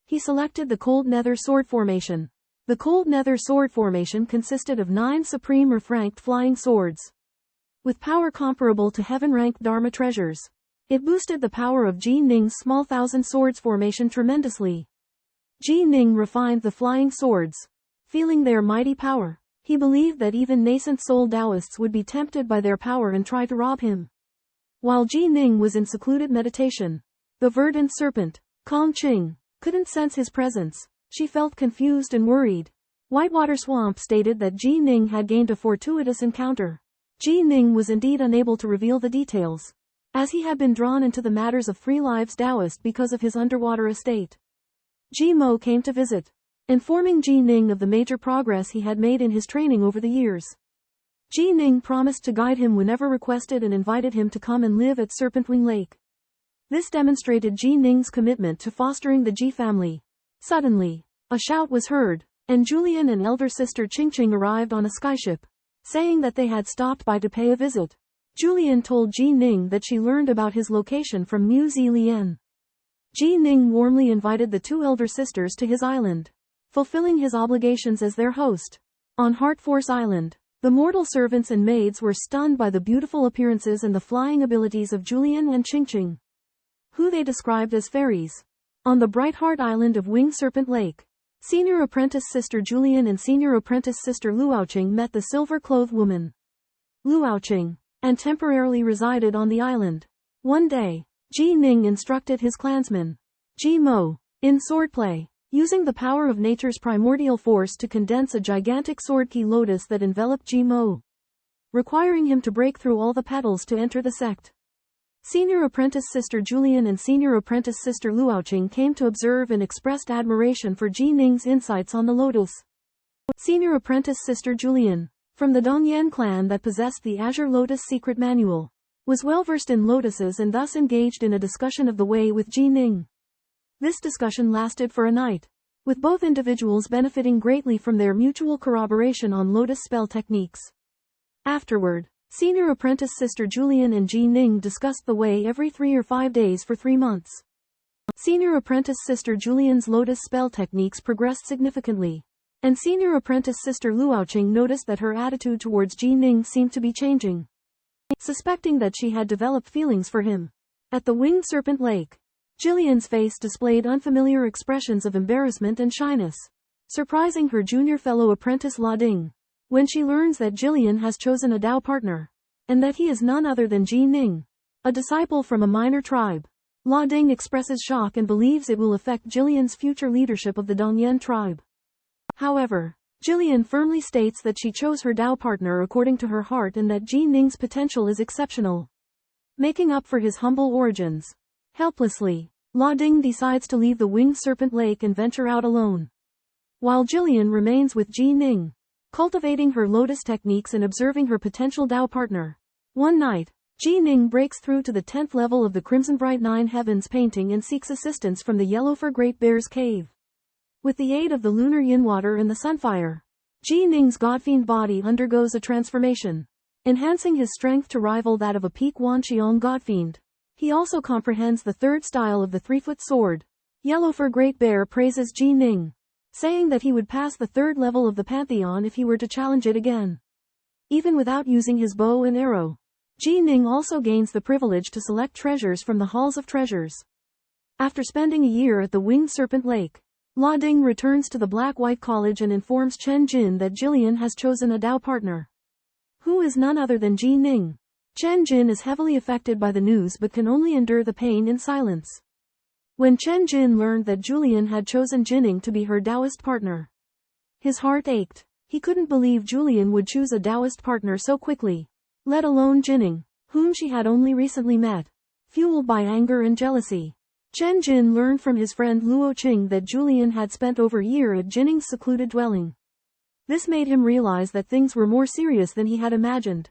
he selected the Cold Nether Sword Formation. The Cold Nether Sword Formation consisted of 9 supreme Earth-ranked flying swords, with power comparable to heaven-ranked Dharma treasures. It boosted the power of Ji Ning's small Thousand Swords formation tremendously. Ji Ning refined the flying swords, feeling their mighty power. He believed that even nascent soul Taoists would be tempted by their power and try to rob him. While Ji Ning was in secluded meditation, the verdant serpent, Kong Qing, couldn't sense his presence. She felt confused and worried. Whitewater Swamp stated that Ji Ning had gained a fortuitous encounter. Ji Ning was indeed unable to reveal the details, as he had been drawn into the matters of Three Lives Taoist because of his underwater estate. Ji Mo came to visit, informing Ji Ning of the major progress he had made in his training over the years. Ji Ning promised to guide him whenever requested and invited him to come and live at Serpentwing Lake. This demonstrated Ji Ning's commitment to fostering the Ji family. Suddenly, a shout was heard, and Julian and elder sister Qingqing arrived on a skyship, saying that they had stopped by to pay a visit. Julian told Ji Ning that she learned about his location from Mu Zilian. Ji Ning warmly invited the 2 elder sisters to his island, fulfilling his obligations as their host. On Heart Force Island, the mortal servants and maids were stunned by the beautiful appearances and the flying abilities of Julian and Qingqing, who they described as fairies. On the Bright Heart Island of Winged Serpent Lake, Senior Apprentice Sister Julian and Senior Apprentice Sister Luoqing met the silver-clothed woman, Luoqing, and temporarily resided on the island. One day, Ji Ning instructed his clansman, Ji Mo, in swordplay, using the power of nature's primordial force to condense a gigantic sword key lotus that enveloped Ji Mo, requiring him to break through all the petals to enter the sect. Senior Apprentice Sister Julian and Senior Apprentice Sister Luoqing came to observe and expressed admiration for Ji Ning's insights on the lotus. Senior Apprentice Sister Julian, from the Dongyan clan that possessed the Azure Lotus secret manual, was well versed in lotuses and thus engaged in a discussion of the way with Ji Ning. This discussion lasted for a night, with both individuals benefiting greatly from their mutual corroboration on lotus spell techniques. Afterward, Senior Apprentice Sister Julian and Ji Ning discussed the way every 3 or 5 days for 3 months. Senior Apprentice Sister Julian's lotus spell techniques progressed significantly, and Senior Apprentice Sister Luoqing noticed that her attitude towards Ji Ning seemed to be changing. Suspecting that she had developed feelings for him. At the Winged Serpent Lake, Jillian's face displayed unfamiliar expressions of embarrassment and shyness, surprising her junior fellow apprentice La Ding. When she learns that Jillian has chosen a Dao partner, and that he is none other than Ji Ning, a disciple from a minor tribe, La Ding expresses shock and believes it will affect Jillian's future leadership of the Dongyan tribe. However, Jillian firmly states that she chose her Dao partner according to her heart and that Ji Ning's potential is exceptional, making up for his humble origins. Helplessly, La Ding decides to leave the Winged Serpent Lake and venture out alone, while Jillian remains with Ji Ning, cultivating her lotus techniques and observing her potential Dao partner. One night, Ji Ning breaks through to the 10th level of the Crimson Bright Nine Heavens painting and seeks assistance from the Yellow Fur Great Bear's cave. With the aid of the lunar yin water and the sunfire, Ji Ning's godfiend body undergoes a transformation, enhancing his strength to rival that of a peak Wanqiong godfiend. He also comprehends the third style of the 3-foot sword. Yellow Fur Great Bear praises Ji Ning, saying that he would pass the third level of the Pantheon if he were to challenge it again, even without using his bow and arrow. Ji Ning also gains the privilege to select treasures from the halls of treasures. After spending a year at the Winged Serpent Lake, La Ding returns to the Black-White College and informs Chen Jin that Jillian has chosen a Dao partner, who is none other than Ji Ning. Chen Jin is heavily affected by the news but can only endure the pain in silence. When Chen Jin learned that Julian had chosen Jinning to be her Taoist partner, his heart ached. He couldn't believe Julian would choose a Taoist partner so quickly, let alone Jinning, whom she had only recently met. Fueled by anger and jealousy, Chen Jin learned from his friend Luo Qing that Julian had spent over a year at Jinning's secluded dwelling. This made him realize that things were more serious than he had imagined.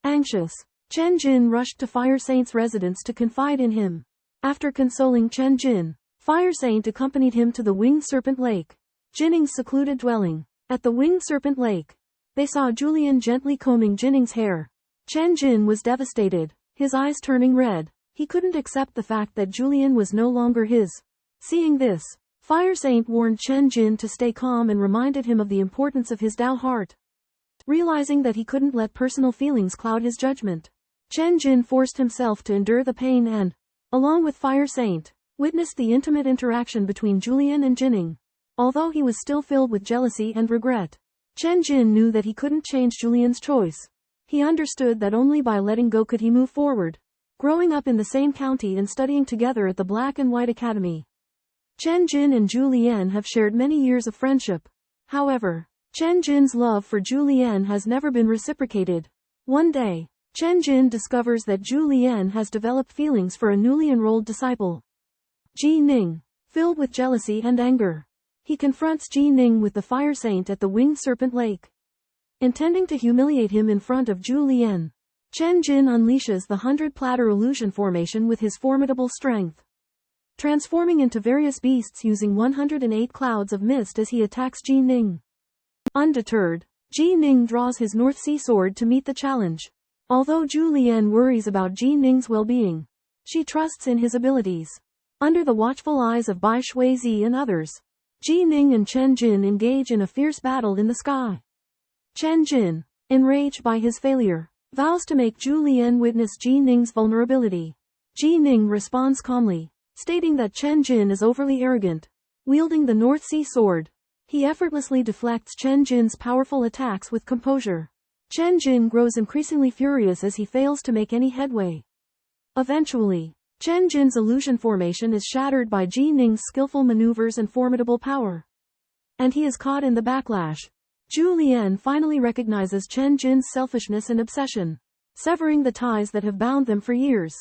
Anxious, Chen Jin rushed to Fire Saint's residence to confide in him. After consoling Chen Jin, Fire Saint accompanied him to the Winged Serpent Lake, Jinning's secluded dwelling. At the Winged Serpent Lake, they saw Julian gently combing Jinning's hair. Chen Jin was devastated, his eyes turning red. He couldn't accept the fact that Julian was no longer his. Seeing this, Fire Saint warned Chen Jin to stay calm and reminded him of the importance of his Dao heart. Realizing that he couldn't let personal feelings cloud his judgment, Chen Jin forced himself to endure the pain and, along with Fire Saint, witnessed the intimate interaction between Julian and Jinning. Although he was still filled with jealousy and regret, Chen Jin knew that he couldn't change Julian's choice. He understood that only by letting go could he move forward. Growing up in the same county and studying together at the Black and White Academy, Chen Jin and Julian have shared many years of friendship. However, Chen Jin's love for Julian has never been reciprocated. One day, Chen Jin discovers that Julian has developed feelings for a newly enrolled disciple, Ji Ning. Filled with jealousy and anger, he confronts Ji Ning with the Fire Saint at the Winged Serpent Lake. Intending to humiliate him in front of Julian, Chen Jin unleashes the 100-platter illusion formation with his formidable strength, transforming into various beasts using 108 clouds of mist as he attacks Ji Ning. Undeterred, Ji Ning draws his North Sea sword to meet the challenge. Although Julian worries about Ji Ning's well-being, she trusts in his abilities. Under the watchful eyes of Bai Shuizi and others, Ji Ning and Chen Jin engage in a fierce battle in the sky. Chen Jin, enraged by his failure, vows to make Julian witness Ji Ning's vulnerability. Ji Ning responds calmly, stating that Chen Jin is overly arrogant. Wielding the North Sea sword, he effortlessly deflects Chen Jin's powerful attacks with composure. Chen Jin grows increasingly furious as he fails to make any headway. Eventually, Chen Jin's illusion formation is shattered by Ji Ning's skillful maneuvers and formidable power, and he is caught in the backlash. Julian finally recognizes Chen Jin's selfishness and obsession, severing the ties that have bound them for years.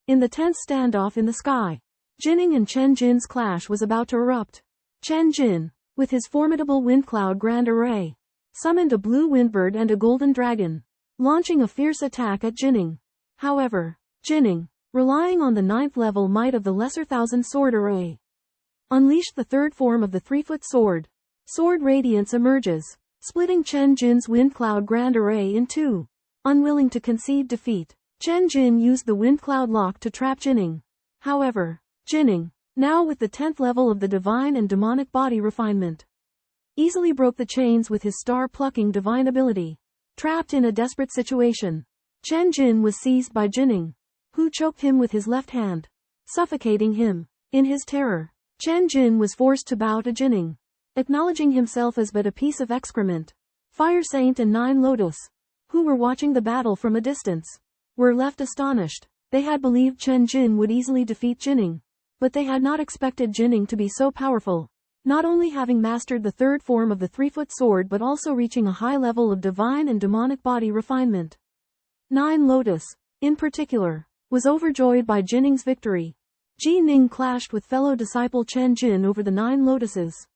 In the tense standoff in the sky, Jinning and Chen Jin's clash was about to erupt. Chen Jin, with his formidable wind cloud grand array, summoned a blue windbird and a golden dragon, launching a fierce attack at Jinning. However, Jinning, relying on the 9th level might of the Lesser Thousand Sword Array, unleashed the third form of the 3-foot sword. Sword Radiance emerges, splitting Chen Jin's wind cloud grand array in two. Unwilling to concede defeat, Chen Jin used the wind cloud lock to trap Jinning. However, Jinning, now with the 10th level of the divine and demonic body refinement, easily broke the chains with his star-plucking divine ability. Trapped in a desperate situation, Chen Jin was seized by Jinning, who choked him with his left hand, suffocating him. In his terror, Chen Jin was forced to bow to Jinning, acknowledging himself as but a piece of excrement. Fire Saint and 9 Lotus, who were watching the battle from a distance, were left astonished. They had believed Chen Jin would easily defeat Jinning, but they had not expected Jinning to be so powerful. not only having mastered the third form of the 3-foot sword but also reaching a high level of divine and demonic body refinement. 9 Lotus, in particular, was overjoyed by Jinning's victory. Ji Ning clashed with fellow disciple Chen Jin over the 9 lotuses.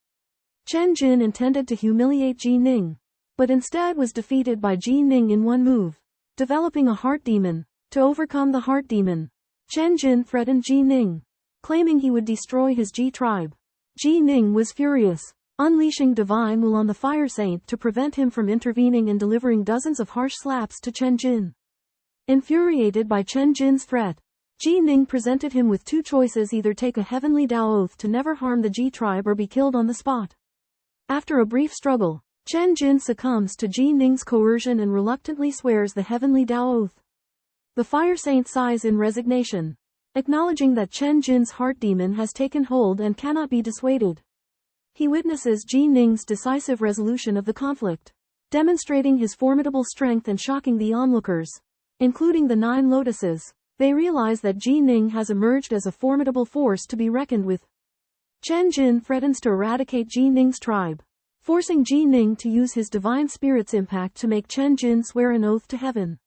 Chen Jin intended to humiliate Ji Ning, but instead was defeated by Ji Ning in one move, developing a heart demon. To overcome the heart demon, Chen Jin threatened Ji Ning, claiming he would destroy his Ji tribe. Ji Ning was furious, unleashing divine will on the fire saint to prevent him from intervening and delivering dozens of harsh slaps to Chen Jin. Infuriated by Chen Jin's threat, Ji Ning presented him with 2 choices: either take a heavenly Dao oath to never harm the Ji tribe or be killed on the spot. After a brief struggle, Chen Jin succumbs to Ji Ning's coercion and reluctantly swears the heavenly Dao oath. The fire saint sighs in resignation, acknowledging that Chen Jin's heart demon has taken hold and cannot be dissuaded. He witnesses Ji Ning's decisive resolution of the conflict, demonstrating his formidable strength and shocking the onlookers, including the 9 lotuses. They realize that Ji Ning has emerged as a formidable force to be reckoned with. Chen Jin threatens to eradicate Ji Ning's tribe, forcing Ji Ning to use his divine spirit's impact to make Chen Jin swear an oath to heaven,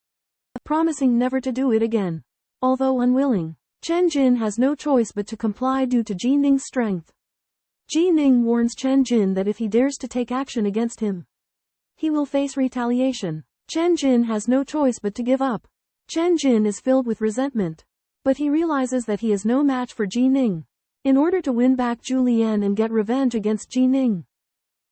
promising never to do it again. Although unwilling, Chen Jin has no choice but to comply due to Ji Ning's strength. Ji Ning warns Chen Jin that if he dares to take action against him, he will face retaliation. Chen Jin has no choice but to give up. Chen Jin is filled with resentment, but he realizes that he is no match for Ji Ning. In order to win back Zhu Lian and get revenge against Ji Ning,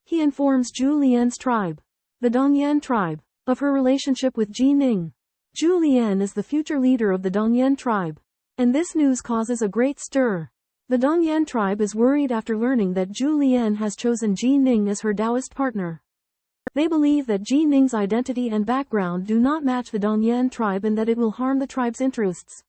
he informs Zhu Lian's tribe, the Dongyan tribe, of her relationship with Ji Ning. Zhu Lian is the future leader of the Dongyan tribe, and this news causes a great stir. The Dongyan tribe is worried after learning that Zhu Lian has chosen Ji Ning as her Taoist partner. They believe that Ji Ning's identity and background do not match the Dongyan tribe and that it will harm the tribe's interests.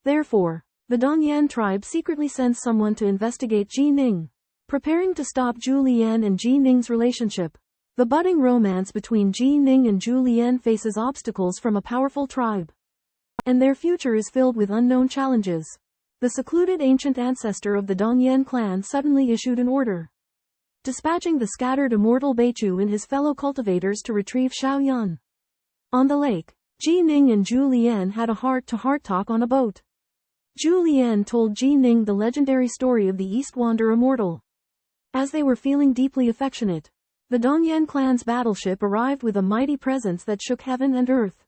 Therefore, the Dongyan tribe secretly sends someone to investigate Ji Ning, preparing to stop Zhu Lian and Ji Ning's relationship. The budding romance between Ji Ning and Zhu Lian faces obstacles from a powerful tribe, and their future is filled with unknown challenges. The secluded ancient ancestor of the Dongyan clan suddenly issued an order, dispatching the scattered immortal Beichu and his fellow cultivators to retrieve Xiaoyan. On the lake, Ji Ning and Zhu Lian had a heart-to-heart talk on a boat. Zhu Lian told Ji Ning the legendary story of the East Wander immortal. As they were feeling deeply affectionate, the Dongyan clan's battleship arrived with a mighty presence that shook heaven and earth.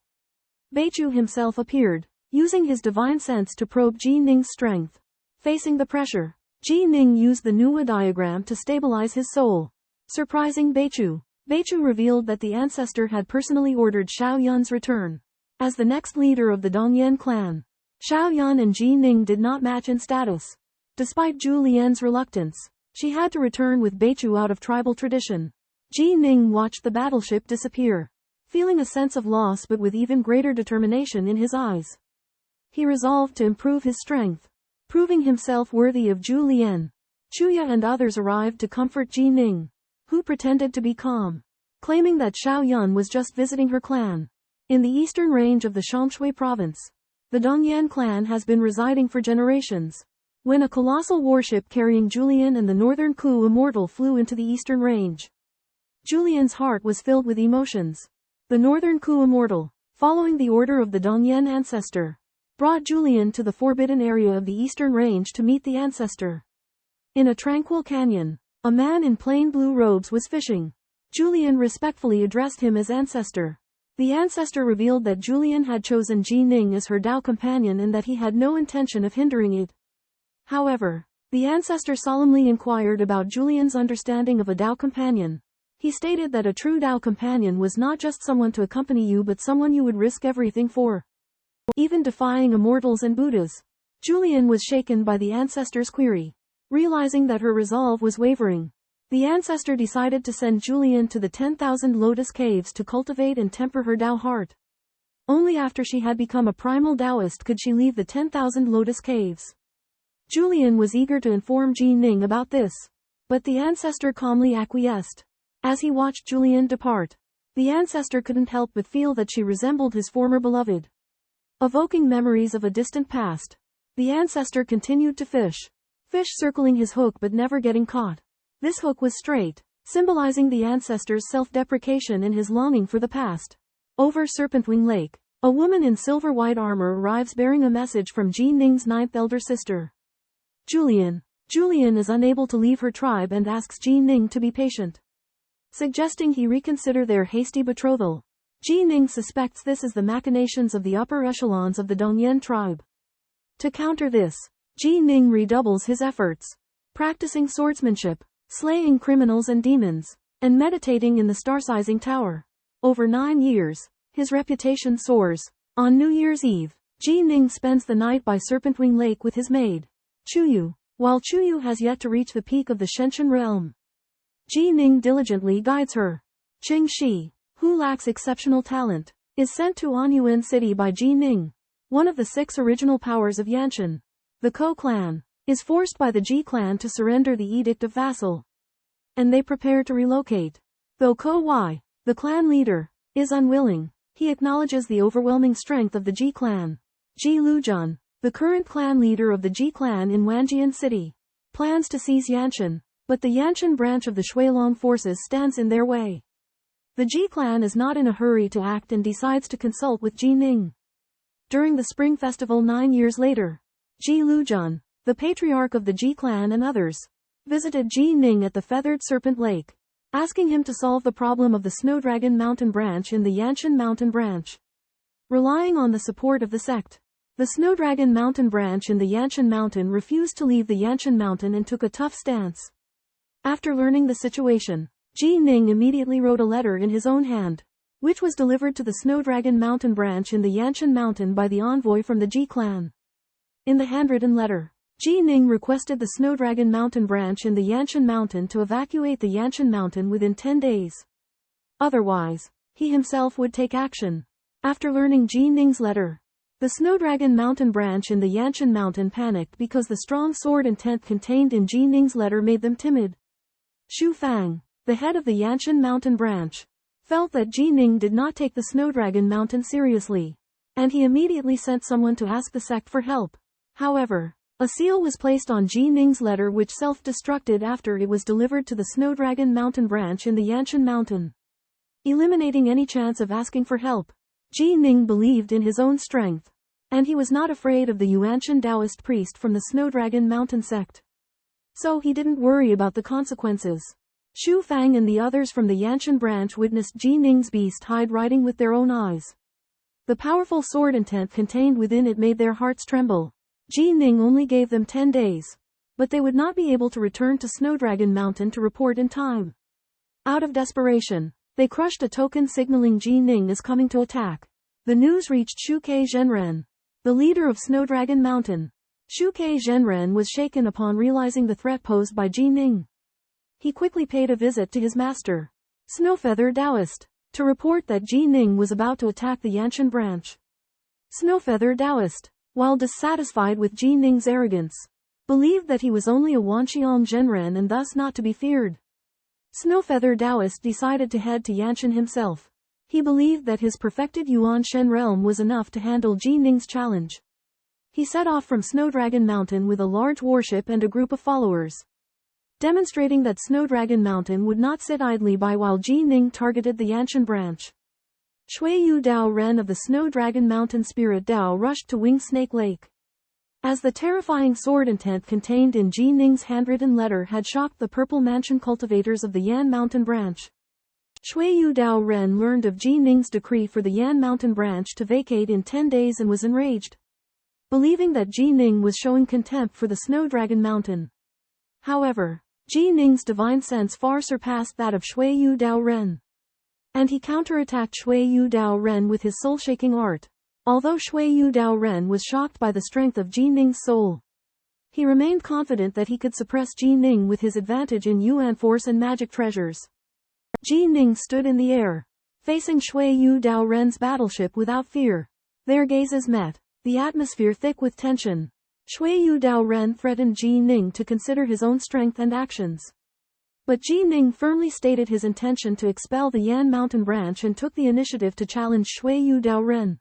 Beichu himself appeared, using his divine sense to probe Ji Ning's strength. Facing the pressure, Ji Ning used the Nuwa diagram to stabilize his soul, surprising Beichu. Beichu revealed that the ancestor had personally ordered Xiaoyan's return. As the next leader of the Dongyan clan, Xiaoyan and Ji Ning did not match in status. Despite Zhu Lian's reluctance, she had to return with Beichu out of tribal tradition. Ji Ning watched the battleship disappear, feeling a sense of loss but with even greater determination in his eyes. He resolved to improve his strength, proving himself worthy of Zhu Lian. Chuya and others arrived to comfort Ji Ning, who pretended to be calm, claiming that Xiaoyan was just visiting her clan. In the eastern range of the Shangshui province, the Dongyan clan has been residing for generations. When a colossal warship carrying Julian and the northern Ku immortal flew into the eastern range, Julian's heart was filled with emotions. The northern Ku immortal, following the order of the Dongyan ancestor, brought Julian to the forbidden area of the eastern range to meet the ancestor. In a tranquil canyon, a man in plain blue robes was fishing. Julian respectfully addressed him as ancestor. The ancestor revealed that Julian had chosen Ji Ning as her Dao companion and that he had no intention of hindering it. However, the ancestor solemnly inquired about Julian's understanding of a Dao companion. He stated that a true Dao companion was not just someone to accompany you but someone you would risk everything for, even defying immortals and Buddhas. Julian was shaken by the ancestor's query. Realizing that her resolve was wavering, the ancestor decided to send Julian to the 10,000 lotus caves to cultivate and temper her Dao heart. Only after she had become a primal Taoist could she leave the 10,000 lotus caves. Julian was eager to inform Ji Ning about this, but the ancestor calmly acquiesced. As he watched Julian depart, the ancestor couldn't help but feel that she resembled his former beloved. Evoking memories of a distant past, the ancestor continued to fish circling his hook but never getting caught. This hook was straight, symbolizing the ancestor's self-deprecation and his longing for the past. Over Serpentwing Lake, a woman in silver-white armor arrives bearing a message from Ji Ning's ninth elder sister, Julian. Julian is unable to leave her tribe and asks Ji Ning to be patient, suggesting he reconsider their hasty betrothal. Ji Ning suspects this is the machinations of the upper echelons of the Dongyan tribe. To counter this, Ji Ning redoubles his efforts, practicing swordsmanship, slaying criminals and demons, and meditating in the star-sizing tower. Over 9 years, his reputation soars. On New Year's Eve, Ji Ning spends the night by Serpentwing Lake with his maid, Chuyu. While Chuyu has yet to reach the peak of the Shenshen realm, Ji Ning diligently guides her. Qing Shi, who lacks exceptional talent, is sent to Anyuan City by Ji Ning, one of the 6 original powers of Yanshan. The Ko clan is forced by the Ji clan to surrender the Edict of Vassal, and they prepare to relocate. Though Ko Y, the clan leader, is unwilling, he acknowledges the overwhelming strength of the Ji clan. Ji Lujun, the current clan leader of the Ji clan in Wanjian City, plans to seize Yanshan, but the Yanshan branch of the Shuilong forces stands in their way. The Ji clan is not in a hurry to act and decides to consult with Ji Ning. During the spring festival 9 years later, Ji Lujun, the patriarch of the Ji clan and others, visited Ji Ning at the Feathered Serpent Lake, asking him to solve the problem of the Snowdragon Mountain branch in the Yanshan Mountain branch. Relying on the support of the sect, the Snowdragon Mountain branch in the Yanshan Mountain refused to leave the Yanshan Mountain and took a tough stance. After learning the situation, Ji Ning immediately wrote a letter in his own hand, which was delivered to the Snowdragon Mountain branch in the Yanshan Mountain by the envoy from the Ji clan. In the handwritten letter, Ji Ning requested the Snowdragon Mountain branch in the Yanshan Mountain to evacuate the Yanshan Mountain within 10 days. Otherwise, he himself would take action. After learning Ji Ning's letter, the Snowdragon Mountain branch in the Yanshan Mountain panicked because the strong sword intent contained in Ji Ning's letter made them timid. Xu Fang, the head of the Yanshan Mountain branch, felt that Ji Ning did not take the Snowdragon Mountain seriously, and he immediately sent someone to ask the sect for help. However, a seal was placed on Ji Ning's letter which self-destructed after it was delivered to the Snowdragon Mountain branch in the Yanshan Mountain. Eliminating any chance of asking for help, Ji Ning believed in his own strength, and he was not afraid of the Yuanshan Taoist priest from the Snowdragon Mountain sect. So he didn't worry about the consequences. Xu Fang and the others from the Yanshan branch witnessed Ji Ning's beast hide riding with their own eyes. The powerful sword intent contained within it made their hearts tremble. Ji Ning only gave them 10 days, but they would not be able to return to Snowdragon Mountain to report in time. Out of desperation, they crushed a token signaling Ji Ning is coming to attack. The news reached Shuke Zhenren, the leader of Snowdragon Mountain. Shuke Zhenren was shaken upon realizing the threat posed by Ji Ning. He quickly paid a visit to his master, Snowfeather Taoist, to report that Ji Ning was about to attack the Yanshan branch. Snowfeather Taoist, while dissatisfied with Ji Ning's arrogance, believed that he was only a Wanxiong Zhenren and thus not to be feared. Snowfeather Taoist decided to head to Yanshan himself. He believed that his perfected Yuan Shen realm was enough to handle Ji Ning's challenge. He set off from Snowdragon Mountain with a large warship and a group of followers, demonstrating that Snowdragon Mountain would not sit idly by while Ji Ning targeted the Yanshan branch. Shuiyu Dao Ren of the Snowdragon Mountain Spirit Dao rushed to Wing Snake Lake. As the terrifying sword intent contained in Ji Ning's handwritten letter had shocked the Purple Mansion cultivators of the Yan Mountain branch, Shuiyu Dao Ren learned of Ji Ning's decree for the Yan Mountain branch to vacate in 10 days and was enraged, believing that Ji Ning was showing contempt for the Snowdragon Mountain. However, Ji Ning's divine sense far surpassed that of Shuiyu Dao Ren, and he counterattacked Shuiyu Dao Ren with his soul-shaking art. Although Shuiyu Dao Ren was shocked by the strength of Ji Ning's soul, he remained confident that he could suppress Ji Ning with his advantage in Yuan force and magic treasures. Ji Ning stood in the air, facing Shuiyu Dao Ren's battleship without fear. Their gazes met, the atmosphere thick with tension. Shuiyu Dao Ren threatened Ji Ning to consider his own strength and actions. But Ji Ning firmly stated his intention to expel the Yan Mountain branch and took the initiative to challenge Shuiyu Dao Ren.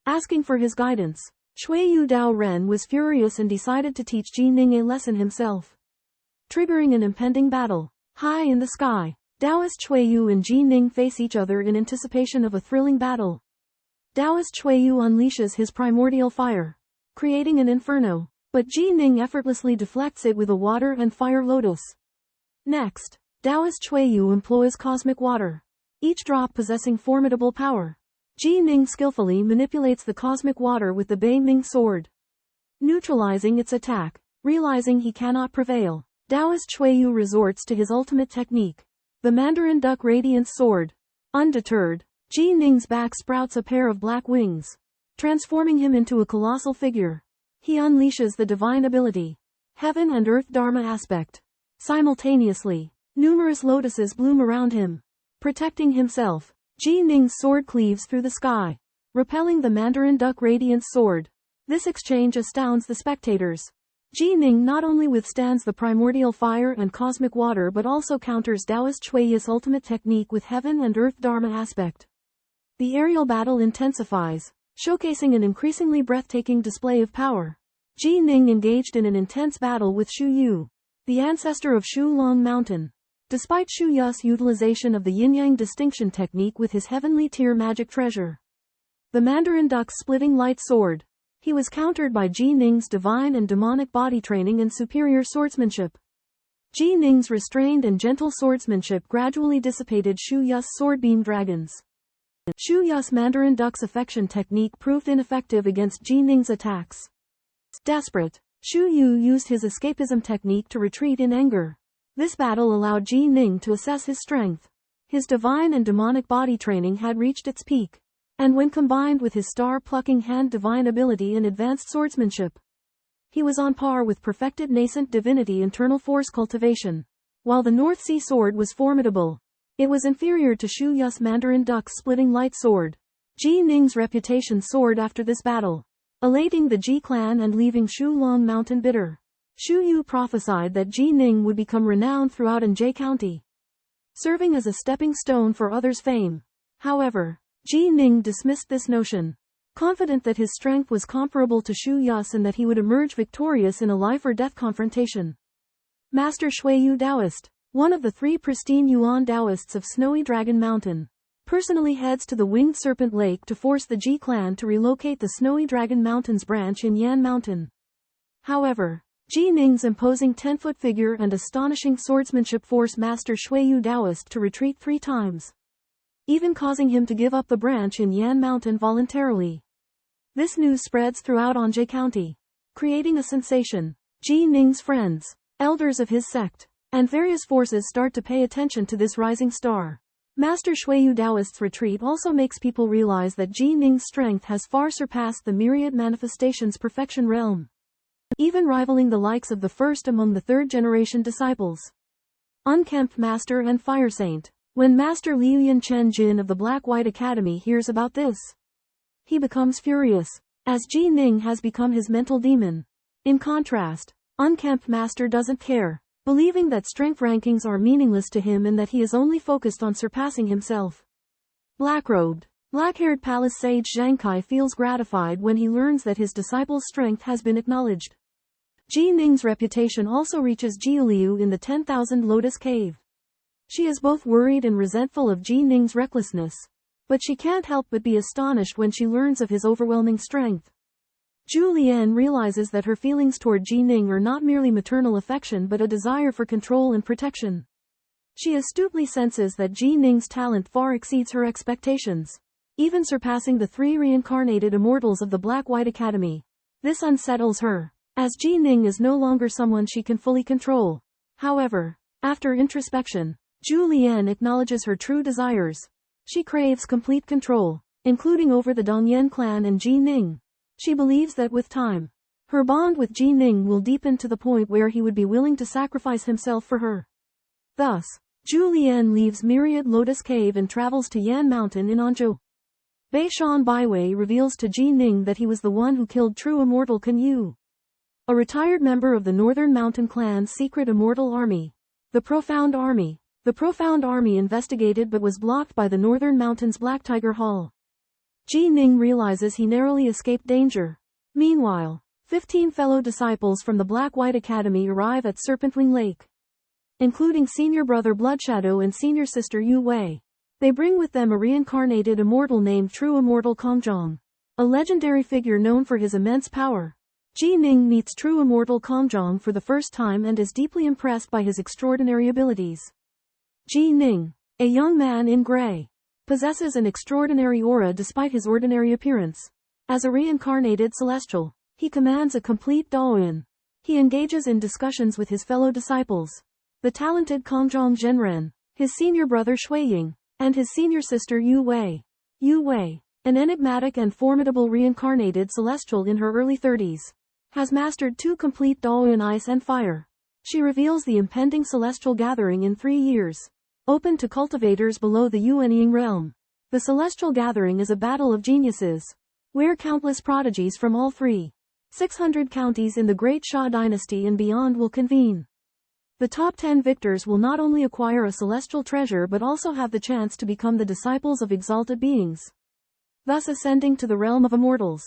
Asking for his guidance, Shuiyu Dao Ren was furious and decided to teach Ji Ning a lesson himself. triggering an impending battle. High in the sky, Taoist Chuiyu and Ji Ning face each other in anticipation of a thrilling battle. Taoist Chuiyu unleashes his primordial fire, creating an inferno, but Ji Ning effortlessly deflects it with a water and fire lotus. Next, Taoist Chuiyu employs cosmic water, each drop possessing formidable power. Ji Ning skillfully manipulates the cosmic water with the Bei Ming sword, neutralizing its attack. Realizing he cannot prevail, Taoist Chuiyu resorts to his ultimate technique, the Mandarin Duck Radiance Sword. Undeterred, Ji Ning's back sprouts a pair of black wings, transforming him into a colossal figure. He unleashes the divine ability, Heaven and Earth Dharma aspect. Simultaneously, numerous lotuses bloom around him. Protecting himself, Ji Ning's sword cleaves through the sky, repelling the Mandarin Duck Radiance Sword. This exchange astounds the spectators. Ji Ning not only withstands the primordial fire and cosmic water but also counters Taoist Chuiyu's ultimate technique with Heaven and Earth Dharma aspect. The aerial battle intensifies, showcasing an increasingly breathtaking display of power. Ji Ning engaged in an intense battle with Shu Yu, the ancestor of Shu Long Mountain. Despite Shu Yu's utilization of the yin-yang distinction technique with his heavenly tier magic treasure, the Mandarin Duck's splitting light sword, he was countered by Ji Ning's divine and demonic body training and superior swordsmanship. Ji Ning's restrained and gentle swordsmanship gradually dissipated Shu Yu's sword-beam dragons. Shu Yu's Mandarin Duck's affection technique proved ineffective against Ji Ning's attacks. Desperate, Shu Yu used his escapism technique to retreat in anger. This battle allowed Ji Ning to assess his strength. His divine and demonic body training had reached its peak, and when combined with his star-plucking hand divine ability and advanced swordsmanship, he was on par with perfected nascent divinity internal force cultivation. While the North Sea sword was formidable, it was inferior to Shu Yu's Mandarin Duck's splitting light sword. Ji Ning's reputation soared after this battle, elating the Ji clan and leaving Shu Long Mountain bitter. Shu Yu prophesied that Ji Ning would become renowned throughout Anjie County, serving as a stepping stone for others' fame. However, Ji Ning dismissed this notion, confident that his strength was comparable to Shu Yu's and that he would emerge victorious in a life-or-death confrontation. Master Xueyu Taoist, one of the 3 pristine Yuan Taoists of Snowy Dragon Mountain, personally heads to the Winged Serpent Lake to force the Ji clan to relocate the Snowy Dragon Mountain's branch in Yan Mountain. However, Ji Ning's imposing 10-foot figure and astonishing swordsmanship force Master Xueyu Taoist to retreat 3 times, even causing him to give up the branch in Yan Mountain voluntarily. This news spreads throughout Anjie County, creating a sensation. Ji Ning's friends, elders of his sect, and various forces start to pay attention to this rising star. Master Xueyu Taoist's retreat also makes people realize that Ji Ning's strength has far surpassed the myriad manifestations perfection realm, even rivaling the likes of the first among the 3rd-generation disciples. Unkempt Master and Fire Saint. When Master Liuyan Chen Jin of the Black-White Academy hears about this, he becomes furious, as Ji Ning has become his mental demon. In contrast, Unkempt Master doesn't care, believing that strength rankings are meaningless to him and that he is only focused on surpassing himself. Black-robed, black-haired palace sage Zhang Kai feels gratified when he learns that his disciple's strength has been acknowledged. Ji Ning's reputation also reaches Jiuliu in the 10,000 Lotus Cave. She is both worried and resentful of Ji Ning's recklessness, but she can't help but be astonished when she learns of his overwhelming strength. Zhu Lian realizes that her feelings toward Ji Ning are not merely maternal affection but a desire for control and protection. She astutely senses that Ji Ning's talent far exceeds her expectations, even surpassing the 3 reincarnated immortals of the Black-White Academy. This unsettles her, as Ji Ning is no longer someone she can fully control. However, after introspection, Zhu Lian acknowledges her true desires. She craves complete control, including over the Dongyan clan and Ji Ning. She believes that with time, her bond with Ji Ning will deepen to the point where he would be willing to sacrifice himself for her. Thus, Zhu Lian leaves Myriad Lotus Cave and travels to Yan Mountain in Anzhou. Beishan Baiwei reveals to Ji Ning that he was the one who killed true immortal Kun Yu, a retired member of the Northern Mountain Clan's secret immortal army, the Profound Army. The Profound Army investigated but was blocked by the Northern Mountain's Black Tiger Hall. Ji Ning realizes he narrowly escaped danger. Meanwhile, 15 fellow disciples from the Black-White Academy arrive at Serpentwing Lake. including senior brother Bloodshadow and senior sister Yu Wei. They bring with them a reincarnated immortal named True Immortal Kongjong, a legendary figure known for his immense power. Ji Ning meets True Immortal Kongjong for the first time and is deeply impressed by his extraordinary abilities. Ji Ning, a young man in gray, possesses an extraordinary aura despite his ordinary appearance. As a reincarnated celestial, he commands a complete Daoyin. He engages in discussions with his fellow disciples, the talented Kongjong Zhenren, his senior brother Shuiying, and his senior sister Yu Wei. Yu Wei, an enigmatic and formidable reincarnated celestial in her early 30s, has mastered 2 complete Daoyin ice and fire. She reveals the impending celestial gathering in 3 years, open to cultivators below the Yuanying realm. The celestial gathering is a battle of geniuses, where countless prodigies from all 600 counties in the Great Xia dynasty and beyond will convene. The top 10 victors will not only acquire a celestial treasure but also have the chance to become the disciples of exalted beings, thus ascending to the realm of immortals.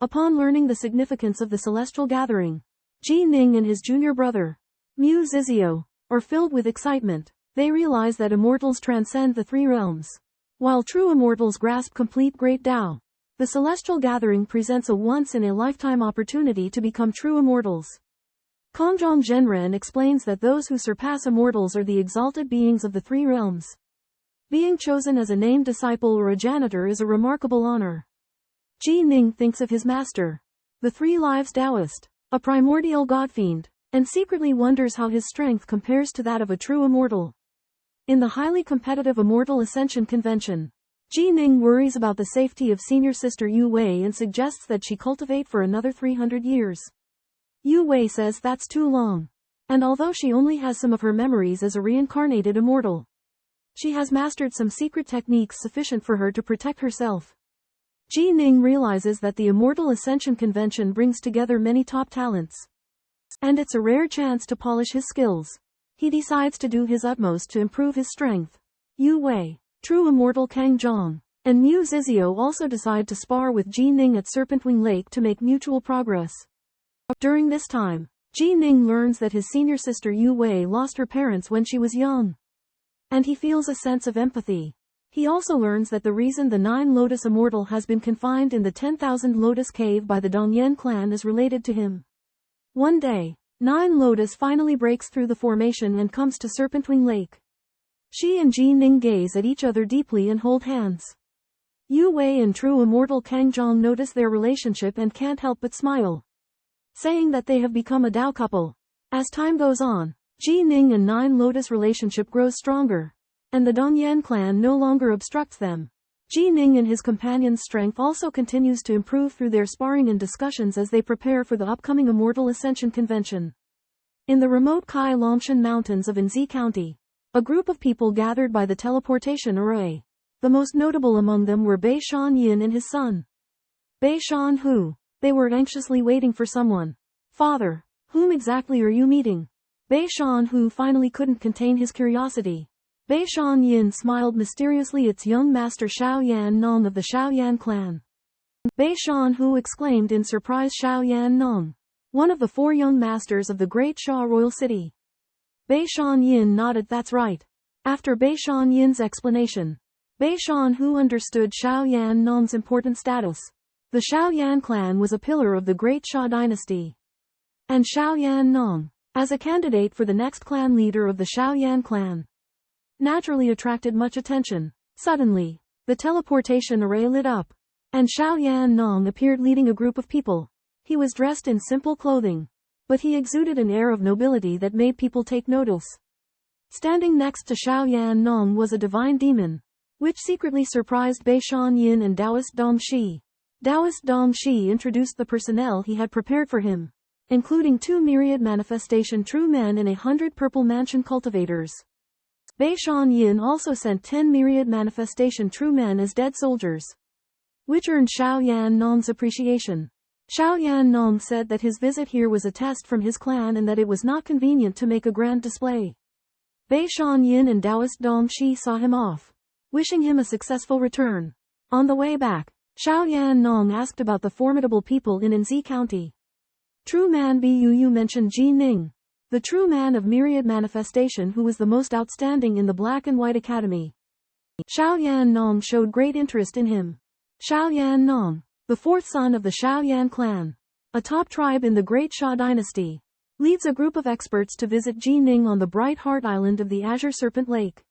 Upon learning the significance of the celestial gathering, Ji Ning and his junior brother, Mu Zizio, are filled with excitement. They realize that immortals transcend the 3 realms, while true immortals grasp complete Great Tao. The celestial gathering presents a once-in-a-lifetime opportunity to become true immortals. Kongjong Zhenren explains that those who surpass immortals are the exalted beings of the 3 realms. Being chosen as a named disciple or a janitor is a remarkable honor. Ji Ning thinks of his master, the 3 Lives Taoist, a primordial godfiend, and secretly wonders how his strength compares to that of a true immortal. In the highly competitive Immortal Ascension Convention, Ji Ning worries about the safety of senior sister Yu Wei and suggests that she cultivate for another 300 years. Yu Wei says that's too long. And although she only has some of her memories as a reincarnated immortal, she has mastered some secret techniques sufficient for her to protect herself. Ji Ning realizes that the Immortal Ascension Convention brings together many top talents, and it's a rare chance to polish his skills. He decides to do his utmost to improve his strength. Yu Wei, True Immortal Kongjong, and Mu Zizio also decide to spar with Ji Ning at Serpentwing Lake to make mutual progress. During this time, Ji Ning learns that his senior sister Yu Wei lost her parents when she was young, and he feels a sense of empathy. He also learns that the reason the 9 Lotus Immortal has been confined in the 10,000 Lotus Cave by the Dongyan clan is related to him. One day, 9 Lotus finally breaks through the formation and comes to Serpentwing Lake. She and Ji Ning gaze at each other deeply and hold hands. Yu Wei and True Immortal Kongjong notice their relationship and can't help but smile, saying that they have become a Tao couple. As time goes on, Ji Ning and 9 Lotus relationship grows stronger, and the Dongyan clan no longer obstructs them. Ji Ning and his companion's strength also continues to improve through their sparring and discussions as they prepare for the upcoming Immortal Ascension Convention. In the remote Kai Longshan Mountains of Anzi County, a group of people gathered by the teleportation array. The most notable among them were Bei Shan Yin and his son, Bei Shan Hu. They were anxiously waiting for someone. Father, whom exactly are you meeting? Bei Shan Hu finally couldn't contain his curiosity. Bei Shan Yin smiled mysteriously. It's young master Xiao Yan Nong of the Xiao Yan clan. Bei Shan Hu exclaimed in surprise. Xiao Yan Nong, one of the 4 young masters of the Great Xia Royal City. Bei Shan Yin nodded. That's right. After Bei Shan Yin's explanation, Bei Shan Hu understood Xiao Yan Nong's important status. The Xiao Yan clan was a pillar of the Great Xia dynasty, and Xiao Yan Nong, as a candidate for the next clan leader of the Xiao Yan clan, naturally attracted much attention. Suddenly, the teleportation array lit up, and Xiao Yan Nong appeared leading a group of people. He was dressed in simple clothing, but he exuded an air of nobility that made people take notice. Standing next to Xiao Yan Nong was a divine demon, which secretly surprised Bei Shan Yin and Taoist Dong Shi. Taoist Dong Shi introduced the personnel he had prepared for him, including 2 myriad manifestation true men and 100 purple mansion cultivators. Bei Shan Yin also sent 10 myriad manifestation true men as dead soldiers, which earned Xiao Yan Nong's appreciation. Xiao Yan Nong said that his visit here was a test from his clan and that it was not convenient to make a grand display. Bei Shan Yin and Taoist Dong Shi saw him off, wishing him a successful return. On the way back, Xiao Yan Nong asked about the formidable people in Anzi County. True man Bu Yu mentioned Ji Ning, the true man of myriad manifestation who was the most outstanding in the Black and White Academy. Xiaoyan Nong showed great interest in him. Xiaoyan Nong, the fourth son of the Xiaoyan clan, a top tribe in the Great Xia dynasty, leads a group of experts to visit Jining on the Bright Heart Island of the Azure Serpent Lake.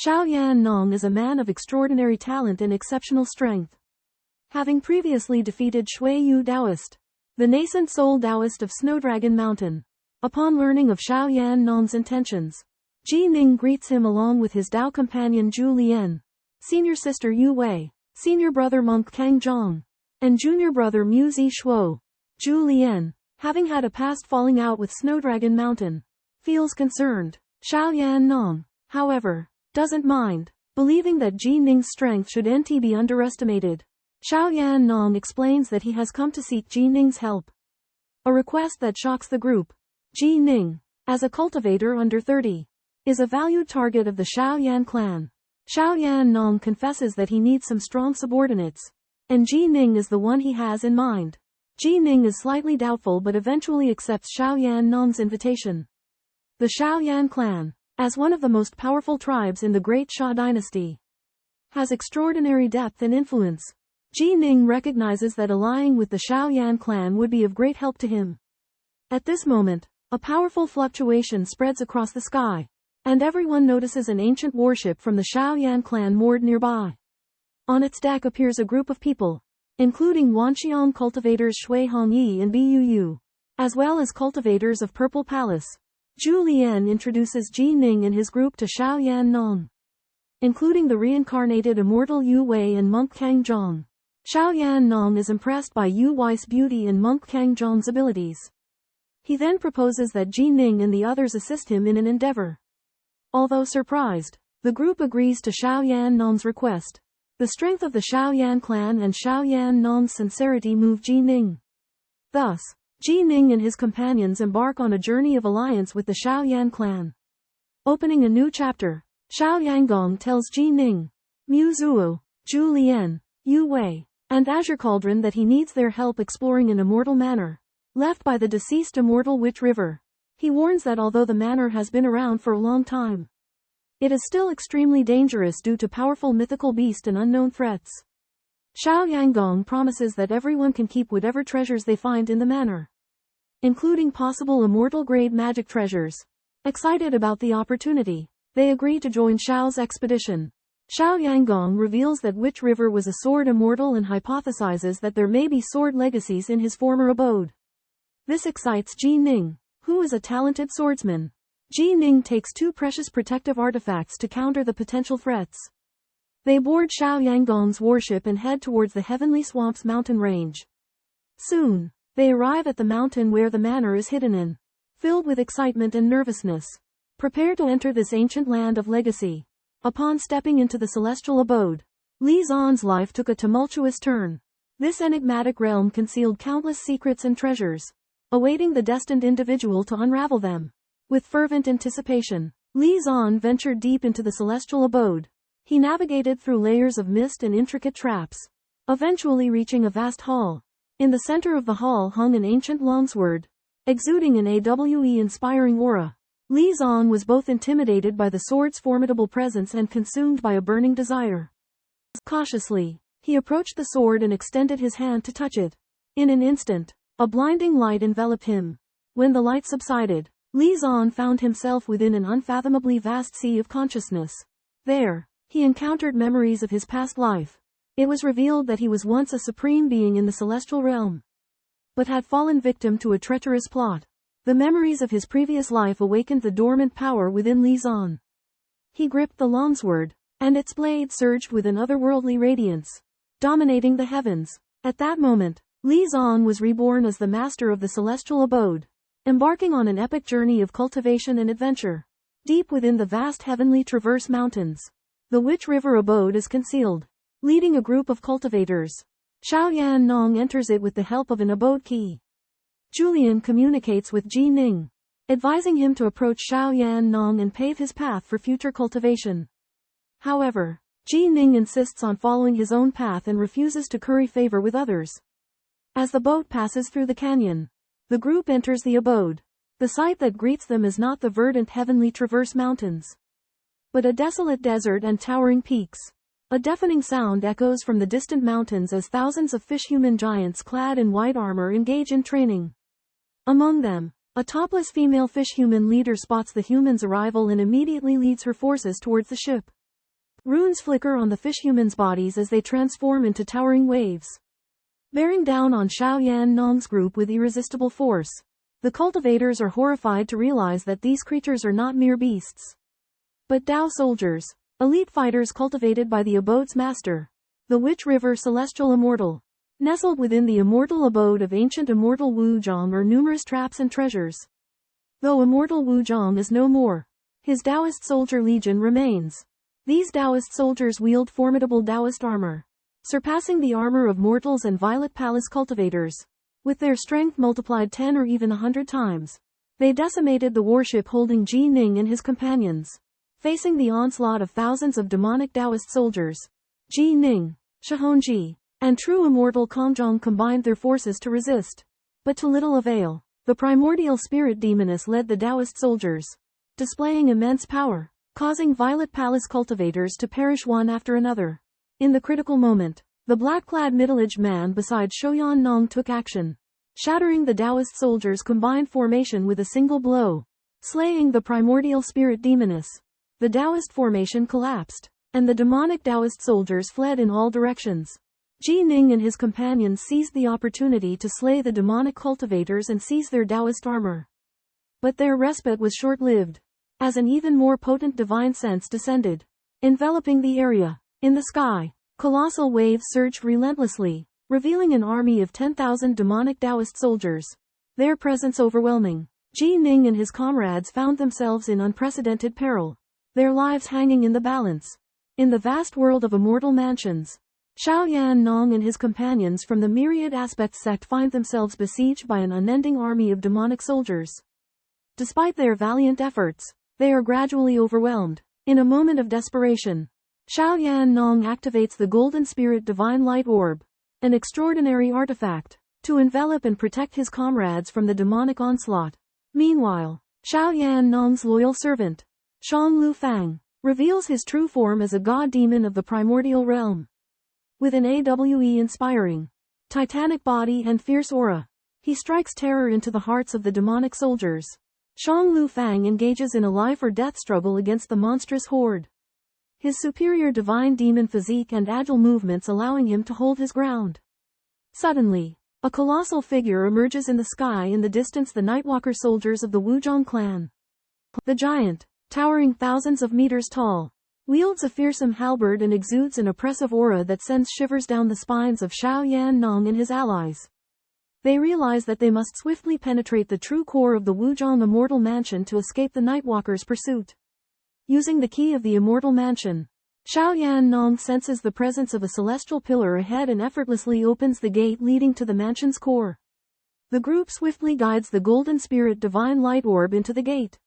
Xiaoyan Nong is a man of extraordinary talent and exceptional strength. Having previously defeated Shui Yu Taoist, the nascent soul Taoist of Snowdragon Mountain, upon learning of Xiaoyan Nong's intentions, Jining greets him along with his Tao companion Zhu Lian, senior sister Yu Wei, senior brother Monk Kang Zhang, and junior brother Mu Zi Shuo. Zhu Lian, having had a past falling out with Snowdragon Mountain, feels concerned. Xiaoyan Nong, however, doesn't mind, believing that Jining's strength should be underestimated. Xiaoyan Nong explains that he has come to seek Jining's help. A request that shocks the group. Jining, as a cultivator under 30, is a valued target of the Xiaoyan clan. Xiaoyan Nong confesses that he needs some strong subordinates, and Jining is the one he has in mind. Jining is slightly doubtful but eventually accepts Xiaoyan Nong's invitation. The Xiaoyan clan, as one of the most powerful tribes in the Great Xia dynasty, has extraordinary depth and influence. Jining recognizes that allying with the Xiaoyan clan would be of great help to him. At this moment, a powerful fluctuation spreads across the sky, and everyone notices an ancient warship from the Xiaoyan clan moored nearby. On its deck appears a group of people, including Wanxiang cultivators Shui Hongyi and Buu, as well as cultivators of Purple Palace. Zhu Lian introduces Jining and his group to Xiaoyan Nong, including the reincarnated immortal Yu Wei and Monk Kang Zhang. Xiaoyan Nong is impressed by Yu Wei's beauty and Monk Kang Zhang's abilities. He then proposes that Jining and the others assist him in an endeavor. Although surprised, the group agrees to Xiaoyan Nong's request. The strength of the Xiaoyan clan and Xiaoyan Nong's sincerity move Jining. Thus, Jining and his companions embark on a journey of alliance with the Xiaoyan clan. Opening a new chapter, Xiao Yanggong tells Jining, Mu Zuo, Zhu Lian, Yu Wei, and Azure Cauldron that he needs their help exploring an immortal manor, left by the deceased immortal Witch River. He warns that although the manor has been around for a long time, it is still extremely dangerous due to powerful mythical beasts and unknown threats. Xiao Yanggong promises that everyone can keep whatever treasures they find in the manor, including possible immortal-grade magic treasures. Excited about the opportunity, they agree to join Xiao's expedition. Xiao Yanggong reveals that Witch River was a sword immortal and hypothesizes that there may be sword legacies in his former abode. This excites Jining, who is a talented swordsman. Jining takes 2 precious protective artifacts to counter the potential threats. They board Xiao Yanggong's warship and head towards the Heavenly Swamps mountain range. Soon, they arrive at the mountain where the manor is hidden in. Filled with excitement and nervousness, prepare to enter this ancient land of legacy. Upon stepping into the celestial abode, Li Zan's life took a tumultuous turn. This enigmatic realm concealed countless secrets and treasures, awaiting the destined individual to unravel them. With fervent anticipation, Li Zan ventured deep into the celestial abode. He navigated through layers of mist and intricate traps, eventually reaching a vast hall. In the center of the hall hung an ancient longsword, exuding an awe-inspiring aura. Li Zan was both intimidated by the sword's formidable presence and consumed by a burning desire. Cautiously, he approached the sword and extended his hand to touch it. In an instant, a blinding light enveloped him. When the light subsided, Li Zan found himself within an unfathomably vast sea of consciousness. There, he encountered memories of his past life. It was revealed that he was once a supreme being in the celestial realm, but had fallen victim to a treacherous plot. The memories of his previous life awakened the dormant power within Li Zan. He gripped the longsword, and its blade surged with an otherworldly radiance, dominating the heavens. At that moment, Li Zan was reborn as the master of the celestial abode, embarking on an epic journey of cultivation and adventure. Deep within the vast heavenly traverse mountains, the Witch River abode is concealed. Leading a group of cultivators, Xiaoyan Nong enters it with the help of an abode key. Julian communicates with Jining, advising him to approach Xiaoyan Nong and pave his path for future cultivation. However, Jining insists on following his own path and refuses to curry favor with others. As the boat passes through the canyon, the group enters the abode. The sight that greets them is not the verdant heavenly traverse mountains, but a desolate desert and towering peaks. A deafening sound echoes from the distant mountains as thousands of fish-human giants clad in white armor engage in training. Among them, a topless female fish-human leader spots the humans' arrival and immediately leads her forces towards the ship. Runes flicker on the fish-humans' bodies as they transform into towering waves, bearing down on Xiaoyan Nong's group with irresistible force. The cultivators are horrified to realize that these creatures are not mere beasts, but Dao soldiers, elite fighters cultivated by the abode's master, the Witch River Celestial Immortal. Nestled within the immortal abode of ancient immortal Wuzhong are numerous traps and treasures. Though immortal Wuzhong is no more, his Taoist soldier legion remains. These Taoist soldiers wield formidable Taoist armor, surpassing the armor of mortals and Violet Palace cultivators. With their strength multiplied 10 or even 100 times, they decimated the warship holding Ji Ning and his companions. Facing the onslaught of thousands of demonic Taoist soldiers, Ji Ning, Shihonji, and true immortal Kongjong combined their forces to resist, but to little avail. The primordial spirit demoness led the Taoist soldiers, displaying immense power, causing Violet Palace cultivators to perish one after another. In the critical moment, the black-clad middle-aged man beside Xiaoyan Nong took action, shattering the Taoist soldiers' combined formation with a single blow, slaying the primordial spirit demoness. The Taoist formation collapsed, and the demonic Taoist soldiers fled in all directions. Ji Ning and his companions seized the opportunity to slay the demonic cultivators and seize their Taoist armor. But their respite was short-lived, as an even more potent divine sense descended, enveloping the area. In the sky, colossal waves surged relentlessly, revealing an army of 10,000 demonic Taoist soldiers, their presence overwhelming. Ji Ning and his comrades found themselves in unprecedented peril, their lives hanging in the balance. In the vast world of immortal mansions, Xiaoyan Nong and his companions from the Myriad Aspect sect find themselves besieged by an unending army of demonic soldiers. Despite their valiant efforts, they are gradually overwhelmed. In a moment of desperation, Xiaoyan Nong activates the Golden Spirit Divine Light Orb, an extraordinary artifact, to envelop and protect his comrades from the demonic onslaught. Meanwhile, Xiaoyan Nong's loyal servant, Shang Lu Fang, reveals his true form as a god demon of the primordial realm. With an AWE-inspiring, titanic body and fierce aura, he strikes terror into the hearts of the demonic soldiers. Shang Lu Fang engages in a life-or-death struggle against the monstrous horde, his superior divine demon physique and agile movements allowing him to hold his ground. Suddenly, a colossal figure emerges in the sky. In the distance, the Nightwalker soldiers of the Wuzhong clan. The giant, towering thousands of meters tall, wields a fearsome halberd and exudes an oppressive aura that sends shivers down the spines of Xiaoyan Nong and his allies. They realize that they must swiftly penetrate the true core of the Wuzhong Immortal Mansion to escape the Nightwalker's pursuit. Using the key of the Immortal Mansion, Xiaoyan Nong senses the presence of a celestial pillar ahead and effortlessly opens the gate leading to the mansion's core. The group swiftly guides the Golden Spirit Divine Light Orb into the gate,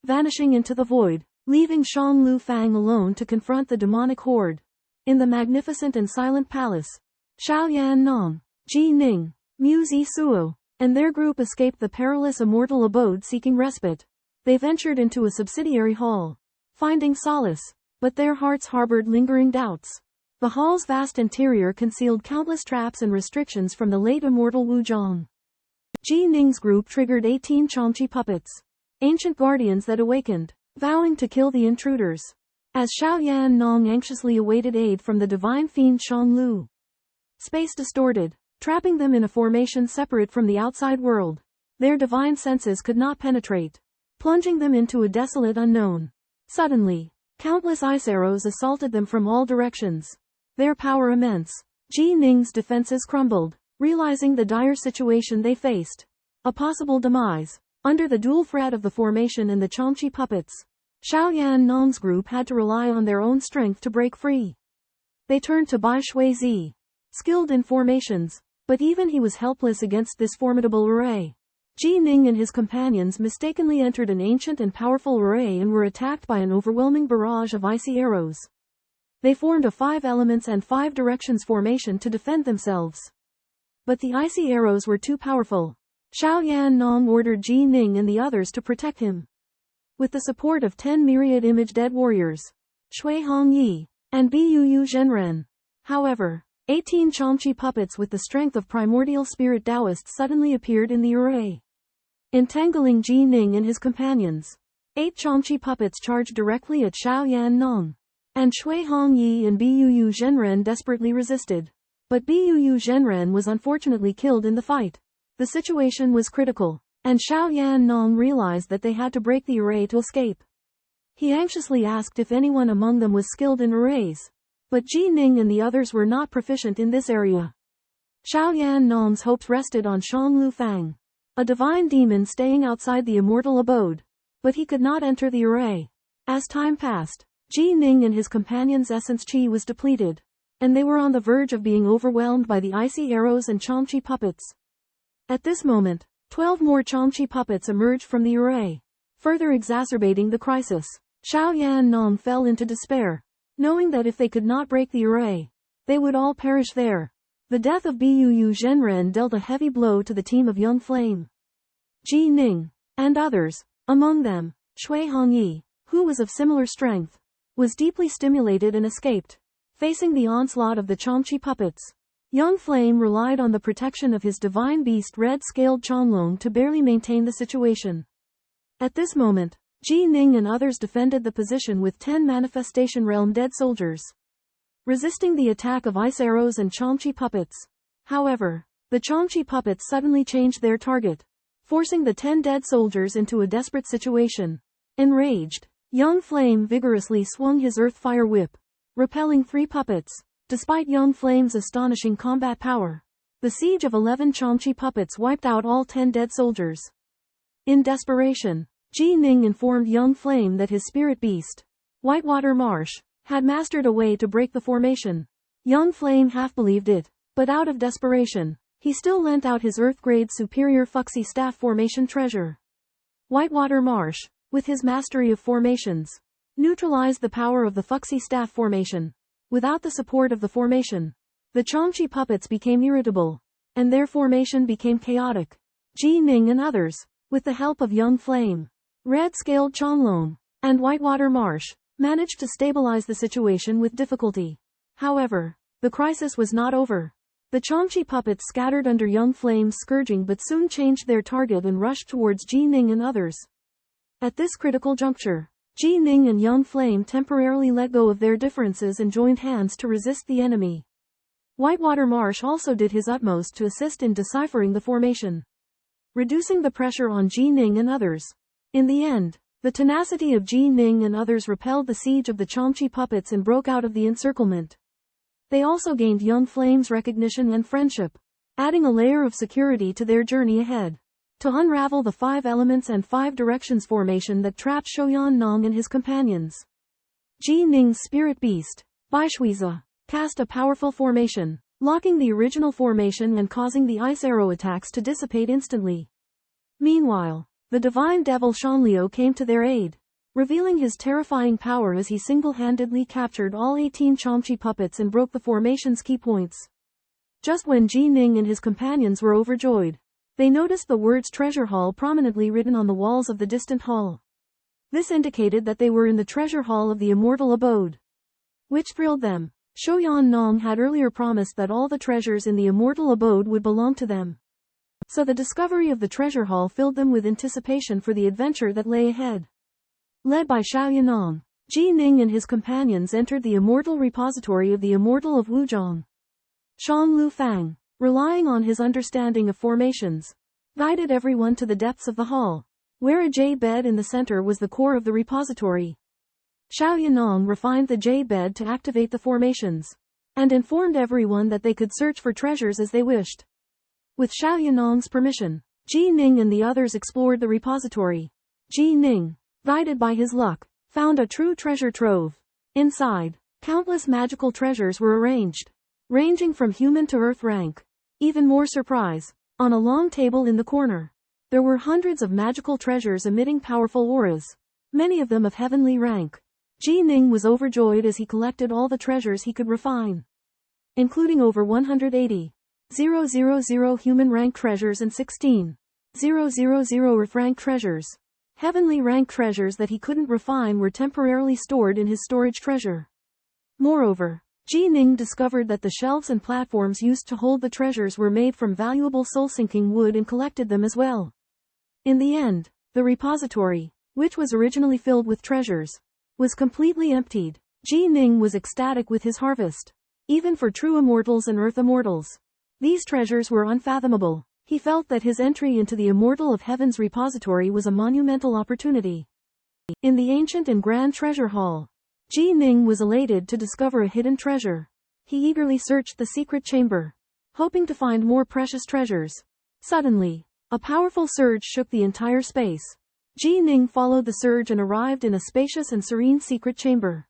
vanishing into the void, leaving Shang Lu Fang alone to confront the demonic horde. In the magnificent and silent palace, Xiaoyan Nong, Ji Ning, Mu Zisuo, and their group escaped the perilous immortal abode seeking respite. They ventured into a subsidiary hall, finding solace, but their hearts harbored lingering doubts. The hall's vast interior concealed countless traps and restrictions from the late immortal Wuzhong. Ji Ning's group triggered 18 Changqi puppets, ancient guardians that awakened, vowing to kill the intruders. As Xiaoyan Nong anxiously awaited aid from the divine fiend Shang Lu, space distorted, trapping them in a formation separate from the outside world. Their divine senses could not penetrate, plunging them into a desolate unknown. Suddenly, countless ice arrows assaulted them from all directions, their power immense. Ji Ning's defenses crumbled, realizing the dire situation they faced. A possible demise. Under the dual threat of the formation and the Changqi puppets, Xiaoyan Nong's group had to rely on their own strength to break free. They turned to Bai Shuizi, skilled in formations, but even he was helpless against this formidable array. Ji Ning and his companions mistakenly entered an ancient and powerful array and were attacked by an overwhelming barrage of icy arrows. They formed a 5 elements and 5 directions formation to defend themselves. But the icy arrows were too powerful. Xiaoyan Nong ordered Ji Ning and the others to protect him. With the support of 10 myriad image dead warriors, Shui Hongyi, and Buu Zhenren. However, 18 Changqi puppets with the strength of primordial spirit Taoists suddenly appeared in the array, entangling Ji Ning and his companions. 8 Changqi puppets charged directly at Xiaoyan Nong, and Shui Hongyi and Buu Zhenren desperately resisted. But Buu Zhenren was unfortunately killed in the fight. The situation was critical, and Xiaoyan Nong realized that they had to break the array to escape. He anxiously asked if anyone among them was skilled in arrays. But Ji Ning and the others were not proficient in this area. Xiaoyan Nong's hopes rested on Shanglu Fang, a divine demon staying outside the immortal abode. But he could not enter the array. As time passed, Ji Ning and his companions' essence chi was depleted, and they were on the verge of being overwhelmed by the icy arrows and Changqi puppets. At this moment, 12 more Changqi puppets emerged from the array, further exacerbating the crisis. Xiaoyan Nong fell into despair, knowing that if they could not break the array, they would all perish there. The death of Buu Zhenren dealt a heavy blow to the team of Young Flame, Ji Ning, and others. Among them, Shui Hongyi, who was of similar strength, was deeply stimulated and escaped. Facing the onslaught of the Changqi puppets, Young Flame relied on the protection of his divine beast red-scaled Changlong to barely maintain the situation. At this moment, Ji Ning and others defended the position with 10 Manifestation Realm dead soldiers, resisting the attack of ice arrows and Changqi puppets. However, the Changqi puppets suddenly changed their target, forcing the 10 dead soldiers into a desperate situation. Enraged, Young Flame vigorously swung his earth fire whip, repelling 3 puppets. Despite Young Flame's astonishing combat power, the siege of 11 Changqi puppets wiped out all 10 dead soldiers. In desperation, Ji Ning informed Young Flame that his spirit beast, Whitewater Marsh, had mastered a way to break the formation. Young Flame half believed it, but out of desperation, he still lent out his Earth-grade superior Fuxi staff formation treasure. Whitewater Marsh, with his mastery of formations, neutralized the power of the Fuxi staff formation. Without the support of the formation, the Changqi puppets became irritable, and their formation became chaotic. Ji Ning and others, with the help of Young Flame, Red-Scaled Changlong, and Whitewater Marsh, managed to stabilize the situation with difficulty. However, the crisis was not over. The Changqi puppets scattered under Young Flame's scourging but soon changed their target and rushed towards Ji Ning and others. At this critical juncture, Ji Ning and Young Flame temporarily let go of their differences and joined hands to resist the enemy. Whitewater Marsh also did his utmost to assist in deciphering the formation, reducing the pressure on Ji Ning and others. In the end, the tenacity of Ji Ning and others repelled the siege of the Changqi puppets and broke out of the encirclement. They also gained Young Flame's recognition and friendship, adding a layer of security to their journey ahead. To unravel the 5 elements and 5 directions formation that trapped Xiaoyan Nong and his companions, Ji Ning's spirit beast, Baishuiza, cast a powerful formation, locking the original formation and causing the ice arrow attacks to dissipate instantly. Meanwhile, the divine devil Shanliu came to their aid, revealing his terrifying power as he single-handedly captured all 18 Changqi puppets and broke the formation's key points. Just when Ji Ning and his companions were overjoyed, they noticed the words Treasure Hall prominently written on the walls of the distant hall. This indicated that they were in the treasure hall of the immortal abode, which thrilled them. Xiaoyan Nong had earlier promised that all the treasures in the immortal abode would belong to them. So the discovery of the treasure hall filled them with anticipation for the adventure that lay ahead. Led by Xiaoyan Nong, Ji Ning and his companions entered the immortal repository of the immortal of Wuzhong. Shanglu Fang, relying on his understanding of formations, guided everyone to the depths of the hall, where a jade bed in the center was the core of the repository. Xiaoyan Nong refined the jade bed to activate the formations, and informed everyone that they could search for treasures as they wished. With Xiaoyan Nong's permission, Ji Ning and the others explored the repository. Ji Ning, guided by his luck, found a true treasure trove. Inside, countless magical treasures were arranged, ranging from human to earth rank. Even more surprise, on a long table in the corner, there were hundreds of magical treasures emitting powerful auras, many of them of heavenly rank. Ji Ning was overjoyed as he collected all the treasures he could refine, including over 180,000 human rank treasures and 16,000 000 rank treasures. Heavenly rank treasures that he couldn't refine were temporarily stored in his storage treasure. Moreover, Ji Ning discovered that the shelves and platforms used to hold the treasures were made from valuable soul-sinking wood and collected them as well. In the end, the repository, which was originally filled with treasures, was completely emptied. Ji Ning was ecstatic with his harvest. Even for true immortals and earth immortals, these treasures were unfathomable. He felt that his entry into the Immortal of Heaven's repository was a monumental opportunity. In the ancient and grand treasure hall, Ji Ning was elated to discover a hidden treasure. He eagerly searched the secret chamber, hoping to find more precious treasures. Suddenly, a powerful surge shook the entire space. Ji Ning followed the surge and arrived in a spacious and serene secret chamber.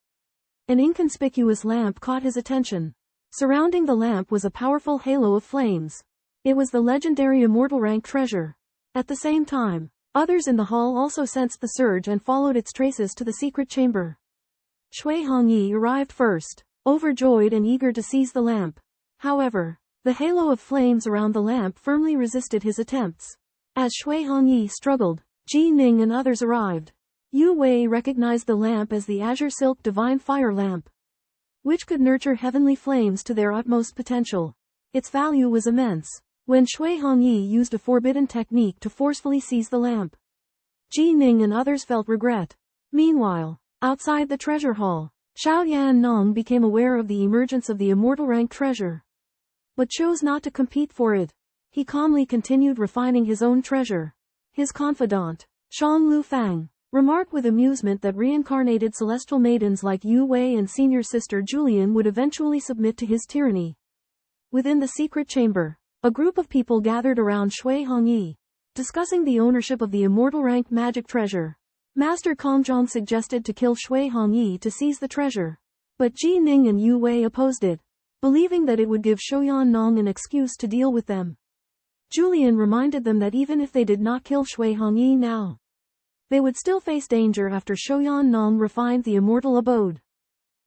An inconspicuous lamp caught his attention. Surrounding the lamp was a powerful halo of flames. It was the legendary immortal rank treasure. At the same time, others in the hall also sensed the surge and followed its traces to the secret chamber. Shui Hongyi arrived first, overjoyed and eager to seize the lamp. However, the halo of flames around the lamp firmly resisted his attempts. As Shui Hongyi struggled, Ji Ning and others arrived. Yu Wei recognized the lamp as the azure silk divine fire lamp, which could nurture heavenly flames to their utmost potential. Its value was immense. When Shui Hongyi used a forbidden technique to forcefully seize the lamp, Ji Ning and others felt regret. Meanwhile, outside the treasure hall, Xiaoyan Nong became aware of the emergence of the immortal rank treasure, but chose not to compete for it. He calmly continued refining his own treasure. His confidant, Shang Lu Fang, remarked with amusement that reincarnated celestial maidens like Yu Wei and senior sister Julian would eventually submit to his tyranny. Within the secret chamber, a group of people gathered around Shui Hongyi, discussing the ownership of the immortal rank magic treasure. Master Kongzhong suggested to kill Shui Hongyi to seize the treasure, but Ji Ning and Yu Wei opposed it, believing that it would give Shoyan Nong an excuse to deal with them. Julian reminded them that even if they did not kill Shui Hongyi now, they would still face danger after Shoyan Nong refined the immortal abode.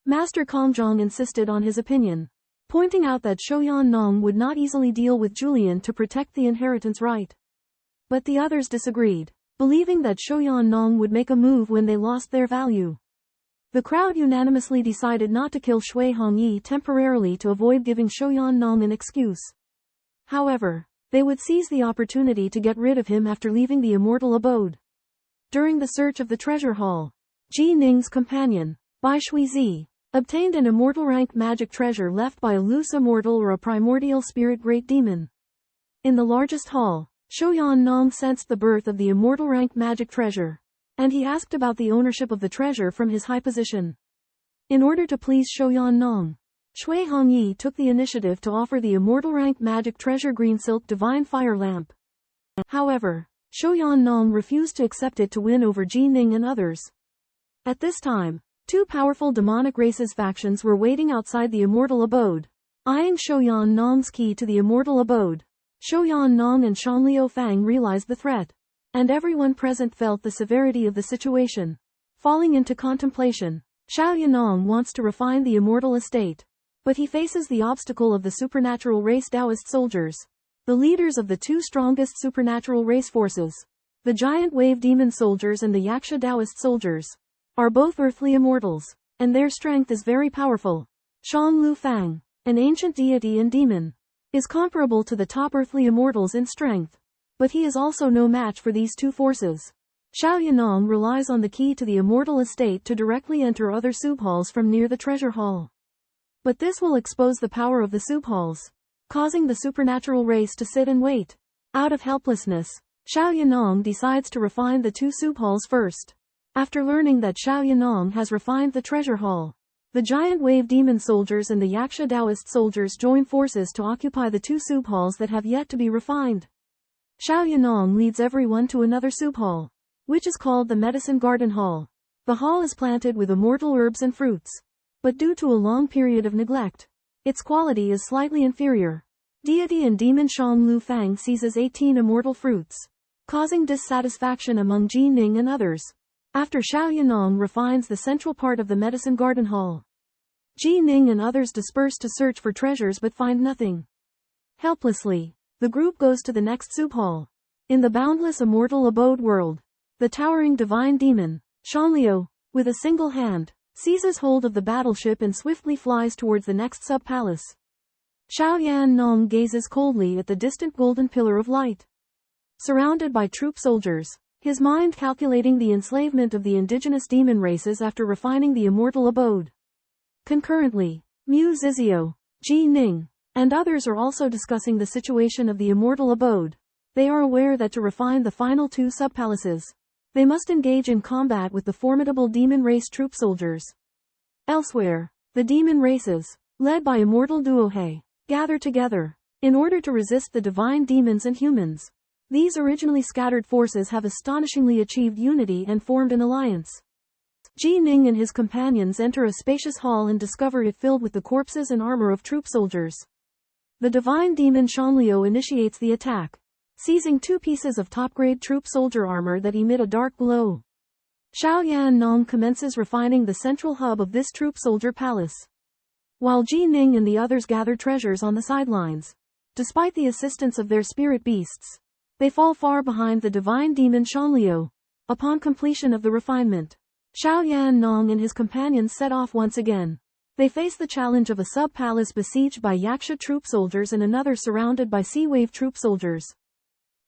Master Kongzhong insisted on his opinion, pointing out that Shoyan Nong would not easily deal with Julian to protect the inheritance right. But the others disagreed, believing that Shoyan Nong would make a move when they lost their value. The crowd unanimously decided not to kill Shui Hongyi temporarily to avoid giving Shoyan Nong an excuse. However, they would seize the opportunity to get rid of him after leaving the immortal abode. During the search of the treasure hall, Ji Ning's companion, Bai Shuizi, obtained an immortal rank magic treasure left by a loose immortal or a primordial spirit great demon. In the largest hall, Shoyan Nong sensed the birth of the immortal rank magic treasure, and he asked about the ownership of the treasure from his high position. In order to please Shoyan Nong, Shui Hongyi took the initiative to offer the immortal rank magic treasure green silk divine fire lamp. However, Shoyan Nong refused to accept it to win over Ji Ning and others. At this time, two powerful demonic races factions were waiting outside the immortal abode, eyeing Shoyan Nong's key to the immortal abode. Shoyan Nong and Shanliu Fang realized the threat, and everyone present felt the severity of the situation. Falling into contemplation, Xiao Yanong wants to refine the immortal estate, but he faces the obstacle of the supernatural race Taoist soldiers, the leaders of the two strongest supernatural race forces. The giant wave demon soldiers and the Yaksha Taoist soldiers are both earthly immortals, and their strength is very powerful. Shang Lu Fang, an ancient deity and demon, is comparable to the top earthly immortals in strength, but he is also no match for these two forces. Xiao Yanong relies on the key to the immortal estate to directly enter other soup halls from near the treasure hall. But this will expose the power of the soup halls, causing the supernatural race to sit and wait. Out of helplessness, Xiao Yanong decides to refine the two soup halls first. After learning that Xiao Yanong has refined the treasure hall, the giant wave demon soldiers and the Yaksha Taoist soldiers join forces to occupy the two soup halls that have yet to be refined. Xiao Yanong leads everyone to another soup hall, which is called the Medicine Garden Hall. The hall is planted with immortal herbs and fruits, but due to a long period of neglect, its quality is slightly inferior. Deity and demon Shang Lu Fang seizes 18 immortal fruits, causing dissatisfaction among Ji Ning and others. After Xiao Yanong refines the central part of the Medicine Garden Hall, Ji Ning and others disperse to search for treasures but find nothing. Helplessly, the group goes to the next soup hall. In the boundless immortal abode world, the towering divine demon, Shanliu, with a single hand, seizes hold of the battleship and swiftly flies towards the next sub-palace. Xiaoyan Nong gazes coldly at the distant golden pillar of light. Surrounded by troop soldiers, his mind calculating the enslavement of the indigenous demon races after refining the immortal abode. Concurrently, Mu Zizio, Ji Ning, and others are also discussing the situation of the immortal abode. They are aware that to refine the final two sub-palaces, they must engage in combat with the formidable demon race troop soldiers. Elsewhere, the demon races, led by immortal Duohe, gather together in order to resist the divine demons and humans. These originally scattered forces have astonishingly achieved unity and formed an alliance. Ji Ning and his companions enter a spacious hall and discover it filled with the corpses and armor of troop soldiers. The divine demon Shanliu initiates the attack, seizing two pieces of top-grade troop soldier armor that emit a dark glow. Xiaoyan Nong commences refining the central hub of this troop soldier palace, while Ji Ning and the others gather treasures on the sidelines. Despite the assistance of their spirit beasts, they fall far behind the divine demon Shanliu. Upon completion of the refinement, Xiaoyan Nong and his companions set off once again. They face the challenge of a sub-palace besieged by Yaksha troop soldiers and another surrounded by Sea Wave troop soldiers.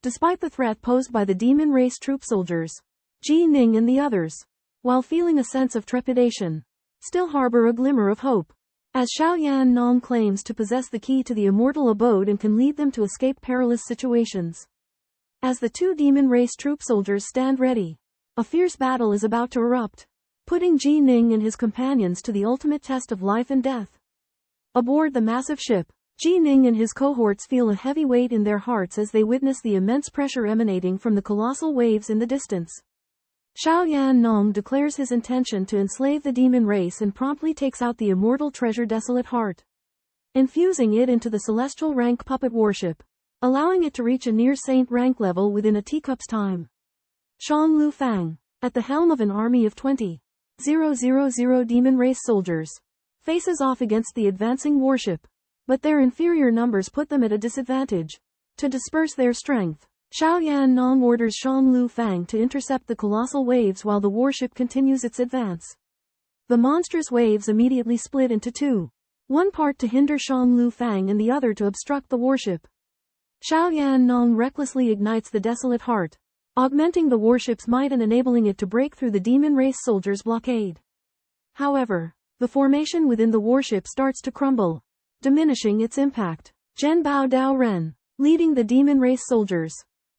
Despite the threat posed by the demon race troop soldiers, Ji Ning and the others, while feeling a sense of trepidation, still harbor a glimmer of hope. As Xiaoyan Nong claims to possess the key to the immortal abode and can lead them to escape perilous situations. As the two demon race troop soldiers stand ready, a fierce battle is about to erupt, putting Ji Ning and his companions to the ultimate test of life and death. Aboard the massive ship, Ji Ning and his cohorts feel a heavy weight in their hearts as they witness the immense pressure emanating from the colossal waves in the distance. Xiaoyan Nong declares his intention to enslave the demon race and promptly takes out the immortal treasure Desolate Heart, infusing it into the celestial rank puppet warship, allowing it to reach a near saint rank level within a teacup's time. Shang Lu Fang, at the helm of an army of 20,000 demon race soldiers, faces off against the advancing warship. But their inferior numbers put them at a disadvantage. To disperse their strength, Xiaoyan Nong orders Shang Lu Fang to intercept the colossal waves while the warship continues its advance. The monstrous waves immediately split into two, one part to hinder Shang Lu Fang and the other to obstruct the warship. Xiaoyan Nong recklessly ignites the Desolate Heart, augmenting the warship's might and enabling it to break through the demon race soldiers' blockade. However, the formation within the warship starts to crumble, diminishing its impact. Zhen Bao Dao Ren, leading the demon race soldiers,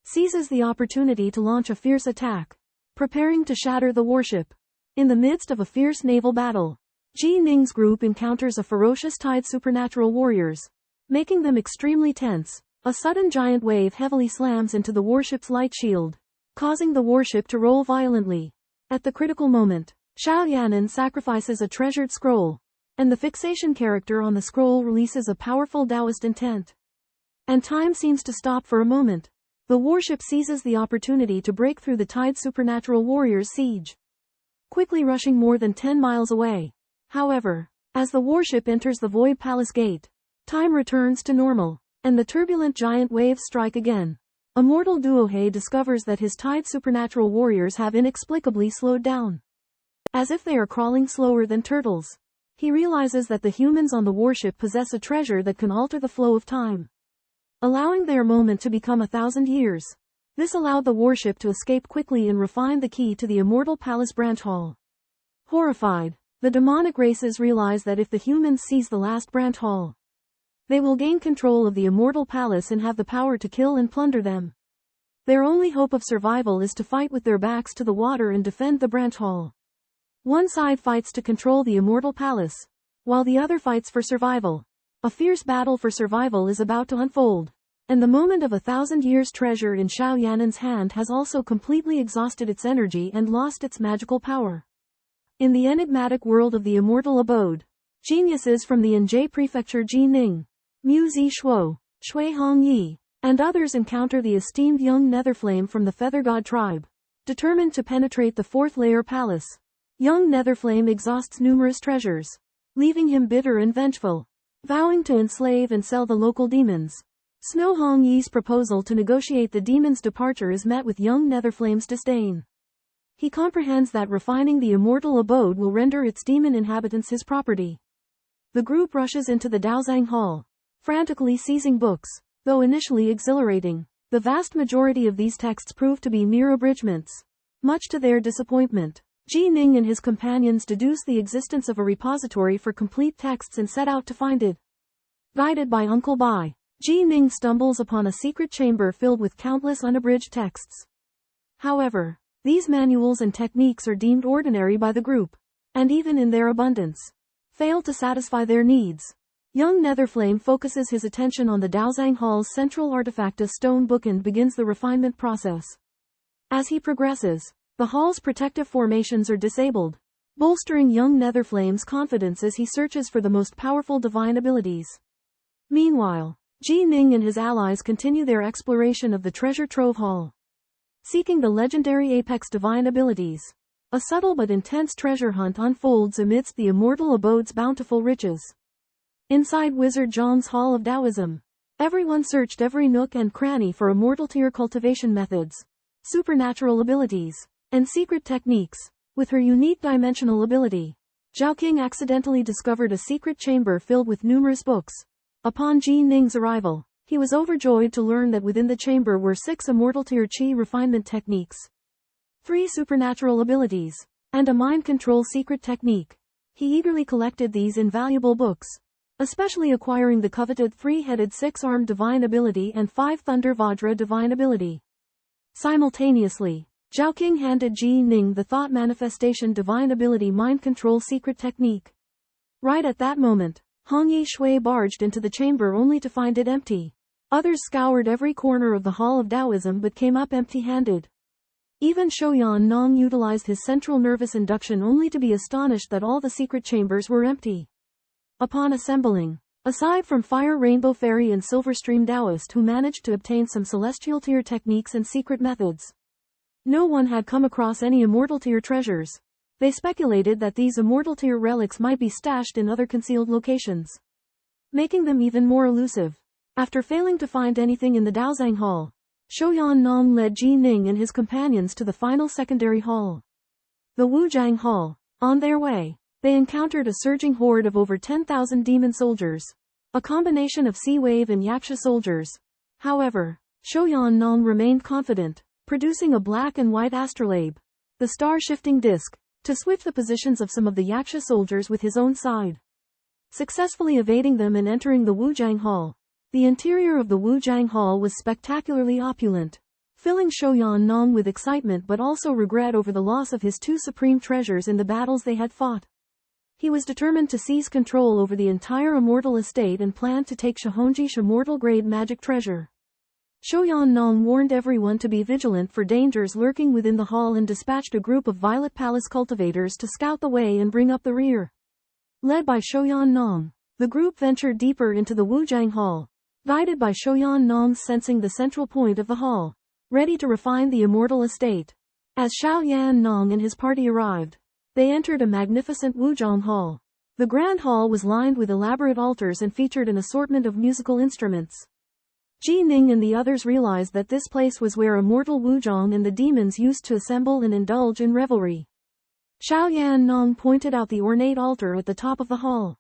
seizes the opportunity to launch a fierce attack, preparing to shatter the warship. In the midst of a fierce naval battle, Ji Ning's group encounters a ferocious tide supernatural warriors, making them extremely tense. A sudden giant wave heavily slams into the warship's light shield, causing the warship to roll violently. At the critical moment, Xiaoyanan sacrifices a treasured scroll, and the fixation character on the scroll releases a powerful Taoist intent. And time seems to stop for a moment. The warship seizes the opportunity to break through the tide supernatural warrior's siege, quickly rushing more than 10 miles away. However, as the warship enters the Void Palace Gate, time returns to normal, and the turbulent giant waves strike again. Immortal Duohe discovers that his tide supernatural warriors have inexplicably slowed down, as if they are crawling slower than turtles. He realizes that the humans on the warship possess a treasure that can alter the flow of time, allowing their moment to become 1,000 years. This allowed the warship to escape quickly and refine the key to the Immortal Palace branch hall. Horrified, the demonic races realize that if the humans seize the last branch hall, they will gain control of the Immortal Palace and have the power to kill and plunder them. Their only hope of survival is to fight with their backs to the water and defend the branch hall. One side fights to control the Immortal Palace, while the other fights for survival. A fierce battle for survival is about to unfold, and the moment of 1,000 years treasure in Xiaoyanan's hand has also completely exhausted its energy and lost its magical power. In the enigmatic world of the Immortal Abode, geniuses from the Anjie Prefecture Ji Ning, Mu Zishuo, Shui Hongyi, and others encounter the esteemed young Netherflame from the Feather God tribe, determined to penetrate the fourth layer palace. Young Netherflame exhausts numerous treasures, leaving him bitter and vengeful, vowing to enslave and sell the local demons. Snow Hong Yi's proposal to negotiate the demon's departure is met with young Netherflame's disdain. He comprehends that refining the immortal abode will render its demon inhabitants his property. The group rushes into the Daozang Hall, frantically seizing books. Though initially exhilarating, the vast majority of these texts prove to be mere abridgments. Much to their disappointment, Ji Ning and his companions deduce the existence of a repository for complete texts and set out to find it. Guided by Uncle Bai, Ji Ning stumbles upon a secret chamber filled with countless unabridged texts. However, these manuals and techniques are deemed ordinary by the group, and even in their abundance, fail to satisfy their needs. Young Netherflame focuses his attention on the Daozang Hall's central artifact. A stone book and begins the refinement process. As he progresses, the hall's protective formations are disabled, bolstering young Netherflame's confidence as he searches for the most powerful divine abilities. Meanwhile, Ji Ning and his allies continue their exploration of the treasure trove hall, seeking the legendary apex divine abilities. A subtle but intense treasure hunt unfolds amidst the immortal abode's bountiful riches. Inside Wizard Zhang's Hall of Taoism, everyone searched every nook and cranny for immortal tier cultivation methods, supernatural abilities, and secret techniques. With her unique dimensional ability, Zhao King accidentally discovered a secret chamber filled with numerous books. Upon Ji Ning's arrival, he was overjoyed to learn that within the chamber were 6 immortal tier chi refinement techniques, 3 supernatural abilities, and a mind control secret technique. He eagerly collected these invaluable books, especially acquiring the coveted 3-headed 6-armed divine ability and 5 Thunder Vajra divine ability. Simultaneously, Zhao King handed Ji Ning the thought manifestation divine ability mind control secret technique. Right at that moment, Hong Yi Shui barged into the chamber only to find it empty. Others scoured every corner of the Hall of Taoism but came up empty-handed. Even Shouyan Nong utilized his central nervous induction only to be astonished that all the secret chambers were empty. Upon assembling, aside from Fire Rainbow Fairy and Silverstream Taoist who managed to obtain some celestial tier techniques and secret methods, no one had come across any immortal tier treasures. They speculated that these immortal tier relics might be stashed in other concealed locations, making them even more elusive. After failing to find anything in the Daozang Hall, Shouyan Nong led Ji Ning and his companions to the final secondary hall, the Wujiang Hall. On their way, they encountered a surging horde of over 10,000 demon soldiers, a combination of Sea Wave and Yaksha soldiers. However, Shouyan Nong remained confident, producing a black and white astrolabe, the star-shifting disc, to switch the positions of some of the Yaksha soldiers with his own side, successfully evading them and entering the Wujiang Hall. The interior of the Wujiang Hall was spectacularly opulent, filling Shouyan Nong with excitement but also regret over the loss of his 2 supreme treasures in the battles they had fought. He was determined to seize control over the entire immortal estate and planned to take Shihonji's immortal-grade magic treasure. Shouyan Nong warned everyone to be vigilant for dangers lurking within the hall and dispatched a group of Violet Palace cultivators to scout the way and bring up the rear. Led by Shouyan Nong, the group ventured deeper into the Wujiang Hall, guided by Shouyan Nong sensing the central point of the hall, ready to refine the immortal estate. As Shouyan Nong and his party arrived, they entered a magnificent Wujiang Hall. The grand hall was lined with elaborate altars and featured an assortment of musical instruments. Ji Ning and the others realized that this place was where immortal Wujiang and the demons used to assemble and indulge in revelry. Shouyan Nong pointed out the ornate altar at the top of the hall,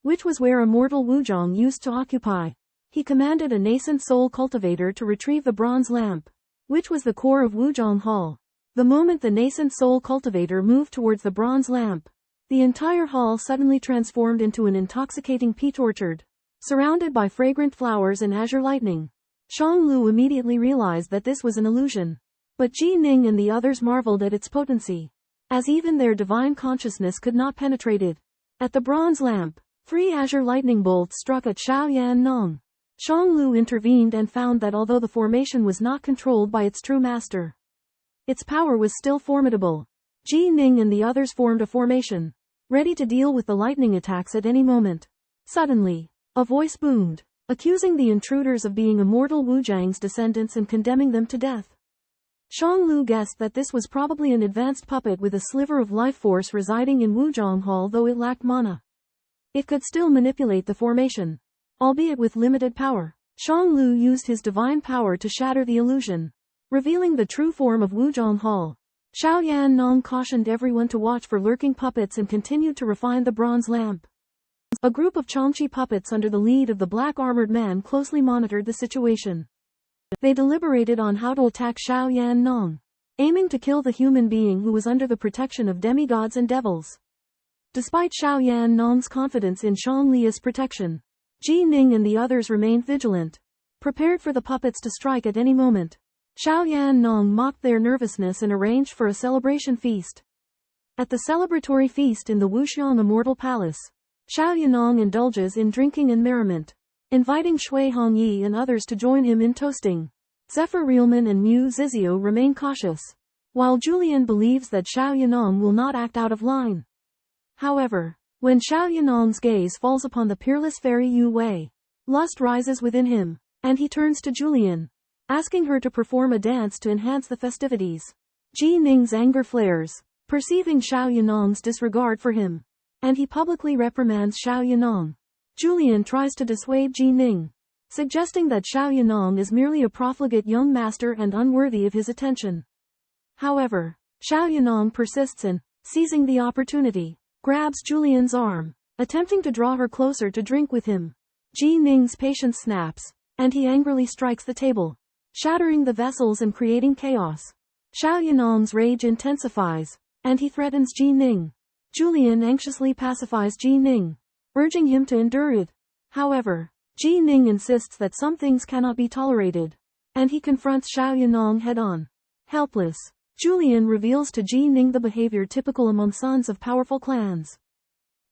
which was where immortal Wujiang used to occupy. He commanded a nascent soul cultivator to retrieve the bronze lamp, which was the core of Wujiang Hall. The moment the nascent soul cultivator moved towards the bronze lamp, the entire hall suddenly transformed into an intoxicating peach orchard, surrounded by fragrant flowers and azure lightning. Shang Lu immediately realized that this was an illusion, but Ji Ning and the others marveled at its potency, as even their divine consciousness could not penetrate it. At the bronze lamp, 3 azure lightning bolts struck at Shouyan Nong. Shang Lu intervened and found that although the formation was not controlled by its true master, its power was still formidable. Ji Ning and the others formed a formation, ready to deal with the lightning attacks at any moment. Suddenly, a voice boomed, accusing the intruders of being immortal Wujiang's descendants and condemning them to death. Shang Lu guessed that this was probably an advanced puppet with a sliver of life force residing in Wujiang Hall. Though it lacked mana, it could still manipulate the formation, albeit with limited power. Shanglu used his divine power to shatter the illusion, revealing the true form of Wuzhong Hall. Xiaoyan Nong cautioned everyone to watch for lurking puppets and continued to refine the bronze lamp. A group of Changqi puppets under the lead of the black-armored man closely monitored the situation. They deliberated on how to attack Xiaoyan Nong, aiming to kill the human being who was under the protection of demigods and devils. Despite Xiaoyan Nong's confidence in Shangli's protection, Ji Ning and the others remained vigilant, prepared for the puppets to strike at any moment. Xiaoyan Nong mocked their nervousness and arranged for a celebration feast. At the celebratory feast in the Wuxiang Immortal Palace, Xiao Yanong indulges in drinking and merriment, inviting Shui Hongyi and others to join him in toasting. Zephyr Realman and Mu Zizio remain cautious, while Julian believes that Xiao Yanong will not act out of line. However, when Xiao Yanong's gaze falls upon the peerless fairy Yu Wei, lust rises within him, and he turns to Julian, asking her to perform a dance to enhance the festivities. Ji Ning's anger flares, perceiving Xiao Yanong's disregard for him, and he publicly reprimands Xiao Yanong. Julian tries to dissuade Ji Ning, suggesting that Xiao Yanong is merely a profligate young master and unworthy of his attention. However, Xiao Yanong persists and, seizing the opportunity, grabs Julian's arm, attempting to draw her closer to drink with him. Ji Ning's patience snaps, and he angrily strikes the table, shattering the vessels and creating chaos. Xiao Yanong's rage intensifies, and he threatens Ji Ning. Julian anxiously pacifies Ji Ning, urging him to endure it. However, Ji Ning insists that some things cannot be tolerated, and he confronts Xiao Yanong head-on. Helpless, Julian reveals to Ji Ning the behavior typical among sons of powerful clans,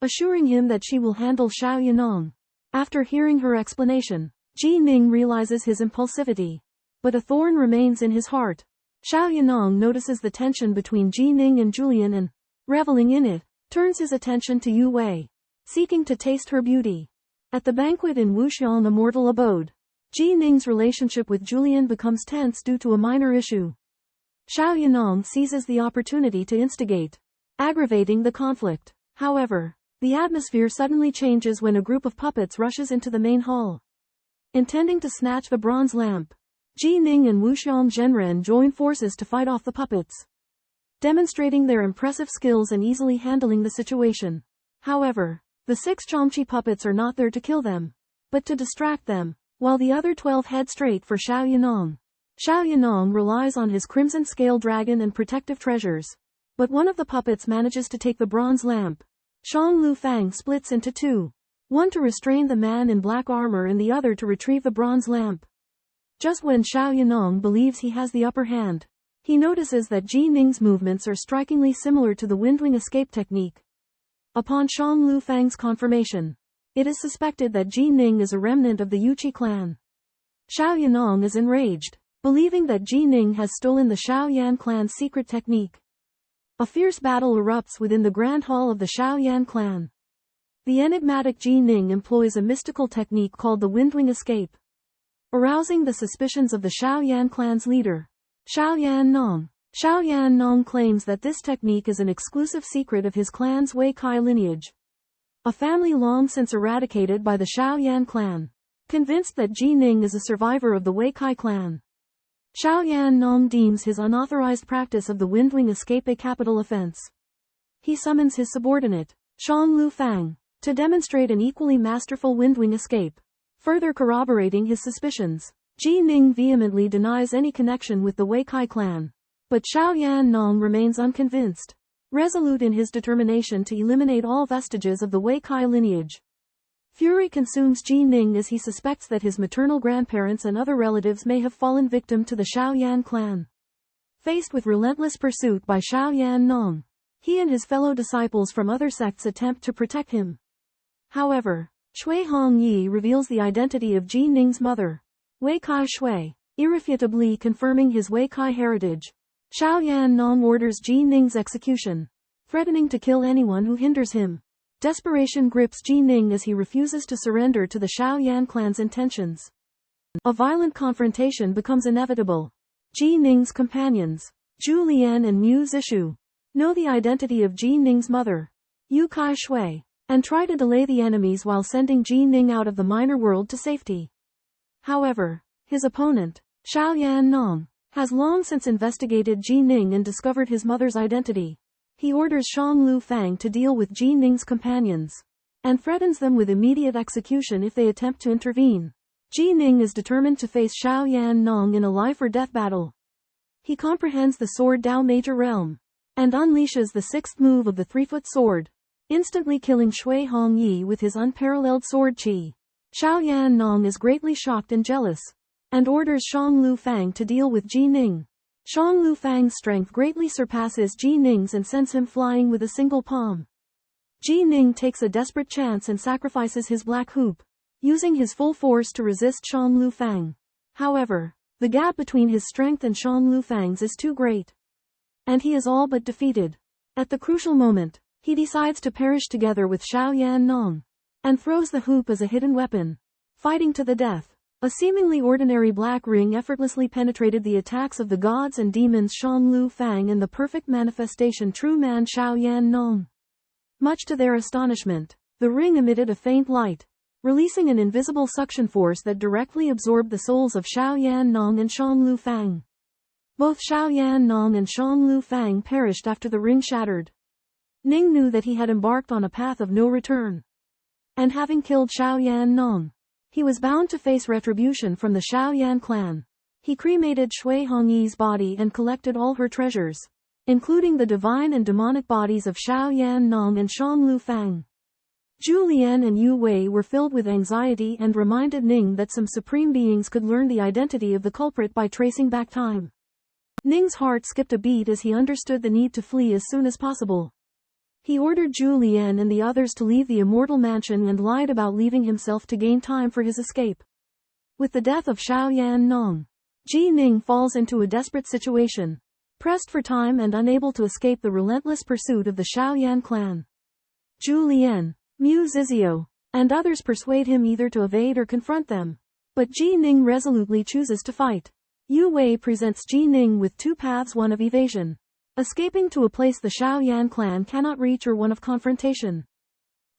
assuring him that she will handle Xiao Yanong. After hearing her explanation, Ji Ning realizes his impulsivity, but a thorn remains in his heart. Xiao Yanong notices the tension between Ji Ning and Julian and, reveling in it, turns his attention to Yu Wei, seeking to taste her beauty. At the banquet in Wuxiang Immortal Abode, Ji Ning's relationship with Julian becomes tense due to a minor issue. Xiao Yanong seizes the opportunity to instigate, aggravating the conflict. However, the atmosphere suddenly changes when a group of puppets rushes into the main hall, intending to snatch the bronze lamp. Ji Ning and Wuxiang Zhenren join forces to fight off the puppets, demonstrating their impressive skills and easily handling the situation. However, the 6 Changqi puppets are not there to kill them, but to distract them, while the other 12 head straight for Xiao Yanong. Xiao Yanong relies on his crimson scale dragon and protective treasures, but one of the puppets manages to take the bronze lamp. Shang Lu Fang splits into two, one to restrain the man in black armor and the other to retrieve the bronze lamp. Just when Xiao Yanong believes he has the upper hand, he notices that Ji Ning's movements are strikingly similar to the Windwing escape technique. Upon Shang Lu Fang's confirmation, it is suspected that Ji Ning is a remnant of the Yuqi clan. Xiao Yanong is enraged, believing that Ji Ning has stolen the Xiaoyan clan's secret technique. A fierce battle erupts within the Grand Hall of the Xiaoyan clan. The enigmatic Ji Ning employs a mystical technique called the Windwing escape, arousing the suspicions of the Xiaoyan clan's leader, Xiaoyan Nong. Xiaoyan Nong claims that this technique is an exclusive secret of his clan's Wei Kai lineage, a family long since eradicated by the Xiaoyan clan. Convinced that Ji Ning is a survivor of the Wei Kai clan, Xiaoyan Nong deems his unauthorized practice of the Windwing escape a capital offense. He summons his subordinate, Shang Lu Fang, to demonstrate an equally masterful Windwing escape, further corroborating his suspicions. Ji Ning vehemently denies any connection with the Wei Kai clan, but Xiaoyan Nong remains unconvinced, resolute in his determination to eliminate all vestiges of the Wei Kai lineage. Fury consumes Ji Ning as he suspects that his maternal grandparents and other relatives may have fallen victim to the Xiaoyan clan. Faced with relentless pursuit by Xiaoyan Nong, he and his fellow disciples from other sects attempt to protect him. However, Shui Hongyi reveals the identity of Ji Ning's mother, Wei Kai Shui, irrefutably confirming his Wei Kai heritage. Xiaoyan Nong orders Ji Ning's execution, threatening to kill anyone who hinders him. Desperation grips Ji Ning as he refuses to surrender to the Xiaoyan clan's intentions. A violent confrontation becomes inevitable. Ji Ning's companions, Zhu Lian and Mu Zishu, know the identity of Ji Ning's mother, Yu Kai Shui, and try to delay the enemies while sending Ji Ning out of the minor world to safety. However, his opponent, Xiao Yan Nong, has long since investigated Ji Ning and discovered his mother's identity. He orders Shang Lu Fang to deal with Ji Ning's companions, and threatens them with immediate execution if they attempt to intervene. Ji Ning is determined to face Xiao Yan Nong in a life-or-death battle. He comprehends the Sword Dao Major Realm, and unleashes the sixth move of the 3-foot sword, instantly killing Shui Hongyi with his unparalleled sword qi. Xiao Yan Nong is greatly shocked and jealous, and orders Shang Lu Fang to deal with Ji Ning. Shang Lu Fang's strength greatly surpasses Ji Ning's and sends him flying with a single palm. Ji Ning takes a desperate chance and sacrifices his black hoop, using his full force to resist Shang Lu Fang. However, the gap between his strength and Shang Lu Fang's is too great, and he is all but defeated. At the crucial moment, he decides to perish together with Xiao Yan Nong, and throws the hoop as a hidden weapon, fighting to the death. A seemingly ordinary black ring effortlessly penetrated the attacks of the gods and demons Shang Lu Fang and the perfect manifestation true man Xiao Yan Nong. Much to their astonishment, the ring emitted a faint light, releasing an invisible suction force that directly absorbed the souls of Xiao Yan Nong and Shang Lu Fang. Both Xiao Yan Nong and Shang Lu Fang perished after the ring shattered. Ning knew that he had embarked on a path of no return, and having killed Xiao Yan Nong, he was bound to face retribution from the Xiao Yan clan. He cremated Shui Hongyi's body and collected all her treasures, including the divine and demonic bodies of Xiao Yan Nong and Shang Lu Fang. Zhu Lian and Yu Wei were filled with anxiety and reminded Ning that some supreme beings could learn the identity of the culprit by tracing back time. Ning's heart skipped a beat as he understood the need to flee as soon as possible. He ordered Zhu Lian and the others to leave the immortal mansion and lied about leaving himself to gain time for his escape. With the death of Xiao Yan Nong, Ji Ning falls into a desperate situation, pressed for time and unable to escape the relentless pursuit of the Xiao Yan clan. Zhu Lian, Mu Zizio, and others persuade him either to evade or confront them, but Ji Ning resolutely chooses to fight. Yu Wei presents Ji Ning with two paths, one of evasion, escaping to a place the Xiao Yan clan cannot reach, or one of confrontation,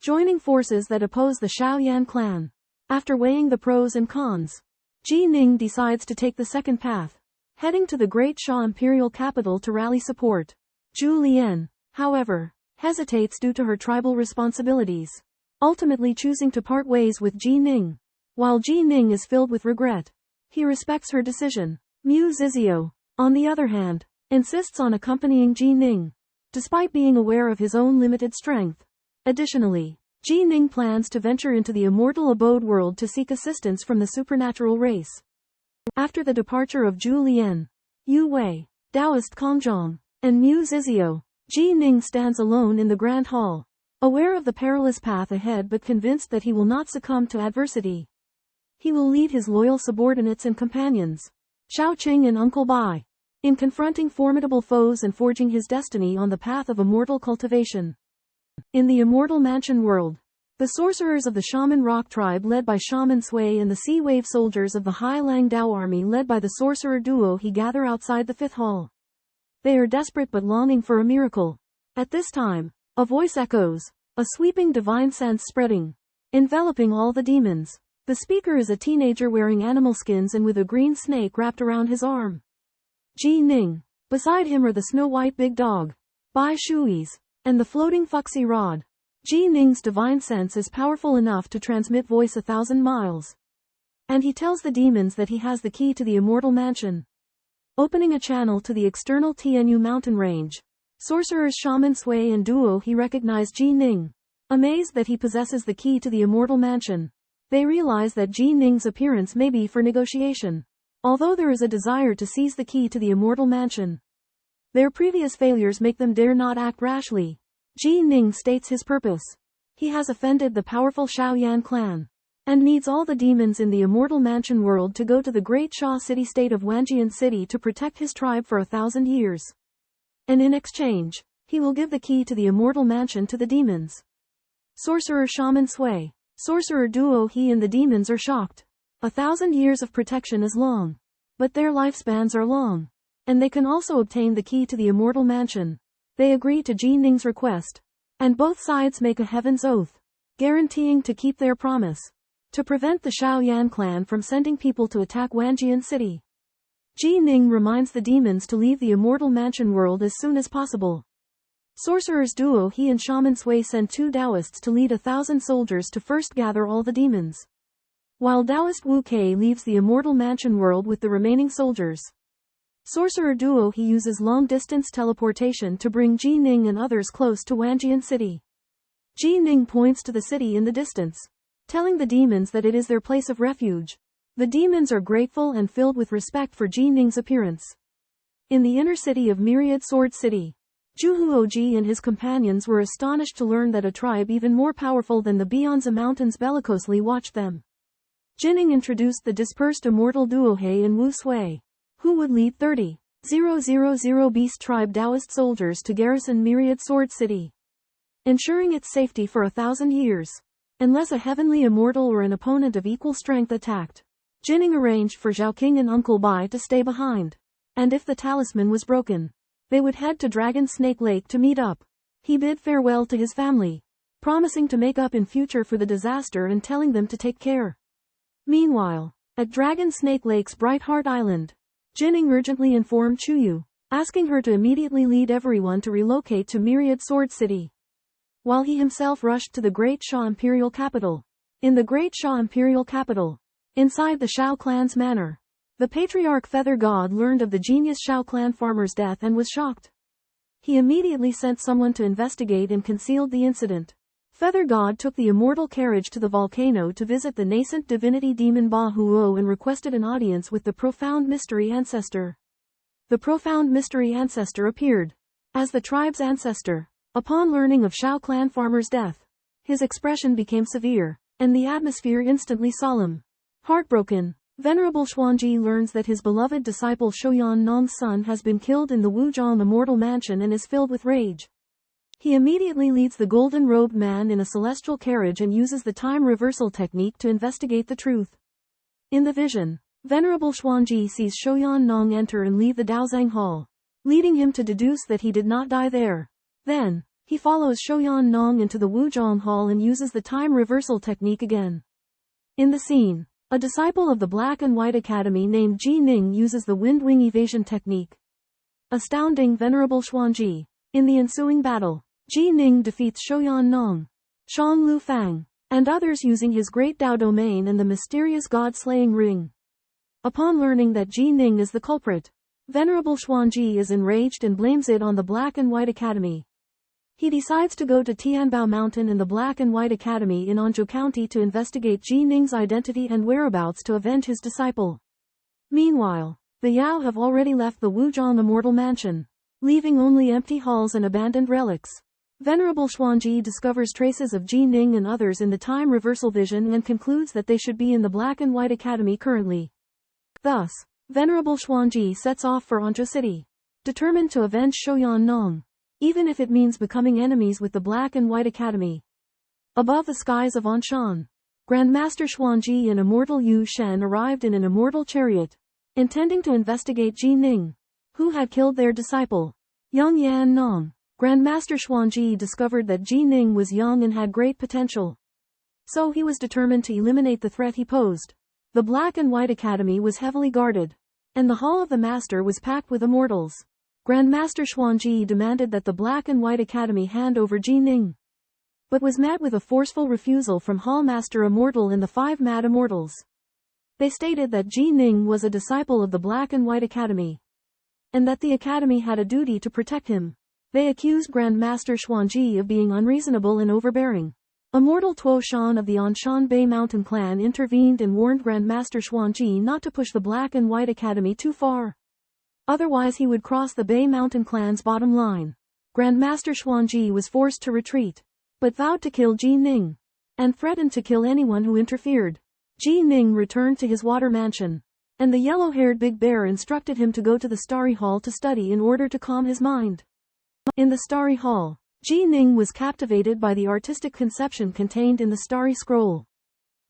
joining forces that oppose the Xiao Yan clan. After weighing the pros and cons, Ji Ning decides to take the second path, heading to the Great Sha imperial capital to rally support. Zhu Lian, however, hesitates due to her tribal responsibilities, ultimately choosing to part ways with Ji Ning. While Ji Ning is filled with regret, he respects her decision. Mu Zizio, on the other hand, insists on accompanying Ji Ning, despite being aware of his own limited strength. Additionally, Ji Ning plans to venture into the immortal abode world to seek assistance from the supernatural race. After the departure of Zhu Lian, Yu Wei, Taoist Kongzhong, and Mu Zizio, Ji Ning stands alone in the Grand Hall, aware of the perilous path ahead but convinced that he will not succumb to adversity. He will lead his loyal subordinates and companions, Xiao Qing and Uncle Bai, in confronting formidable foes and forging his destiny on the path of immortal cultivation. In the immortal mansion world, the sorcerers of the Shaman Rock tribe led by Shaman Sui and the Sea Wave soldiers of the Hai Lang Dao army led by the sorcerer duo He gather outside the fifth hall. They are desperate but longing for a miracle. At this time, a voice echoes, a sweeping divine sense spreading, enveloping all the demons. The speaker is a teenager wearing animal skins and with a green snake wrapped around his arm. Ji Ning. Beside him are the snow-white big dog, Bai Shui's, and the floating Fuxi rod. Ji Ning's divine sense is powerful enough to transmit voice 1,000 miles. And he tells the demons that he has the key to the immortal mansion, opening a channel to the external Tianyu mountain range. Sorcerers Shaman Sui and Duo He recognize Ji Ning. Amazed that he possesses the key to the immortal mansion, they realize that Ji Ning's appearance may be for negotiation. Although there is a desire to seize the key to the immortal mansion, their previous failures make them dare not act rashly. Ji Ning states his purpose. He has offended the powerful Xiao Yan clan, and needs all the demons in the immortal mansion world to go to the great Sha city-state of Wanjian City to protect his tribe for 1,000 years. And in exchange, he will give the key to the immortal mansion to the demons. Sorcerer Shaman Sui, Sorcerer Duo He and the demons are shocked. 1,000 years of protection is long, but their lifespans are long, and they can also obtain the key to the immortal mansion. They agree to Ji Ning's request, and both sides make a heaven's oath, guaranteeing to keep their promise. to prevent the Shaoyan clan from sending people to attack Wanjian City. Ji Ning reminds the demons to leave the immortal mansion world as soon as possible. Sorcerers duo He and Shaman Sui send 2 Taoists to lead 1,000 soldiers to first gather all the demons, while Taoist Wu Kei leaves the immortal mansion world with the remaining soldiers. Sorcerer duo He uses long-distance teleportation to bring Ji Ning and others close to Wanjian City. Ji Ning points to the city in the distance, telling the demons that it is their place of refuge. The demons are grateful and filled with respect for Ji Ning's appearance. In the inner city of Myriad Sword City, Zhuhuoji and his companions were astonished to learn that a tribe even more powerful than the Beyonza Mountains bellicosely watched them. Jining introduced the dispersed immortal Duohe and Wu Sui, who would lead 30,000 Beast Tribe Taoist soldiers to garrison Myriad Sword City, ensuring its safety for 1,000 years. Unless a heavenly immortal or an opponent of equal strength attacked, Jining arranged for Zhao King and Uncle Bai to stay behind. And if the talisman was broken, they would head to Dragon Snake Lake to meet up. He bid farewell to his family, promising to make up in future for the disaster and telling them to take care. Meanwhile, at Dragon Snake Lake's Bright Heart Island, Jining urgently informed Chuyu, asking her to immediately lead everyone to relocate to Myriad Sword City, while he himself rushed to the Great Sha Imperial Capital. In the Great Sha Imperial Capital, inside the Shao clan's manor, the patriarch Feather God learned of the genius Shao clan farmer's death and was shocked. He immediately sent someone to investigate and concealed the incident. Feather God took the immortal carriage to the volcano to visit the nascent divinity demon Ba Huo and requested an audience with the profound mystery ancestor. The profound mystery ancestor appeared as the tribe's ancestor. Upon learning of Shao clan farmer's death, his expression became severe, and the atmosphere instantly solemn. Heartbroken, Venerable Xuanji learns that his beloved disciple Shoyan Nong's son has been killed in the Wuzhong immortal mansion and is filled with rage. He immediately leads the golden-robed man in a celestial carriage and uses the time reversal technique to investigate the truth. In the vision, Venerable Xuanji sees Shoyan Nong enter and leave the Daozang Hall, leading him to deduce that he did not die there. Then, he follows Shoyan Nong into the Wuzhong Hall and uses the time reversal technique again. In the scene, a disciple of the Black and White Academy named Ji Ning uses the Wind Wing evasion technique, astounding Venerable Xuanji. In the ensuing battle, Ji Ning defeats Shoyan Nong, Shang Lu Fang, and others using his great Dao domain and the mysterious god-slaying ring. Upon learning that Ji Ning is the culprit, Venerable Xuanji is enraged and blames it on the Black and White Academy. He decides to go to Tianbao Mountain and the Black and White Academy in Anzhou County to investigate Ji Ning's identity and whereabouts to avenge his disciple. Meanwhile, the Yao have already left the Wuzhong immortal mansion, leaving only empty halls and abandoned relics. Venerable Xuanji discovers traces of Ji Ning and others in the time reversal vision and concludes that they should be in the Black and White Academy currently. Thus, Venerable Xuanji sets off for Anzhou City, determined to avenge Shoyan Nong, even if it means becoming enemies with the Black and White Academy. Above the skies of Anshan, Grandmaster Xuanji and Immortal Yu Shen arrived in an immortal chariot, intending to investigate Ji Ning, who had killed their disciple, Young Yan Nong. Grandmaster Xuanji discovered that Ji Ning was young and had great potential, so he was determined to eliminate the threat he posed. The Black and White Academy was heavily guarded, and the Hall of the Master was packed with immortals. Grandmaster Xuanji demanded that the Black and White Academy hand over Ji Ning, but was met with a forceful refusal from Hall Master Immortal and the 5 Mad Immortals. They stated that Ji Ning was a disciple of the Black and White Academy, and that the Academy had a duty to protect him. They accused Grandmaster Xuanji of being unreasonable and overbearing. Immortal Tuo Shan of the Anshan Bay Mountain clan intervened and warned Grandmaster Xuanji not to push the Black and White Academy too far. Otherwise he would cross the Bay Mountain clan's bottom line. Grandmaster Xuanji was forced to retreat, but vowed to kill Ji Ning, and threatened to kill anyone who interfered. Ji Ning returned to his water mansion, and the yellow-haired Big Bear instructed him to go to the Starry Hall to study in order to calm his mind. In the Starry Hall, Ji Ning was captivated by the artistic conception contained in the Starry Scroll,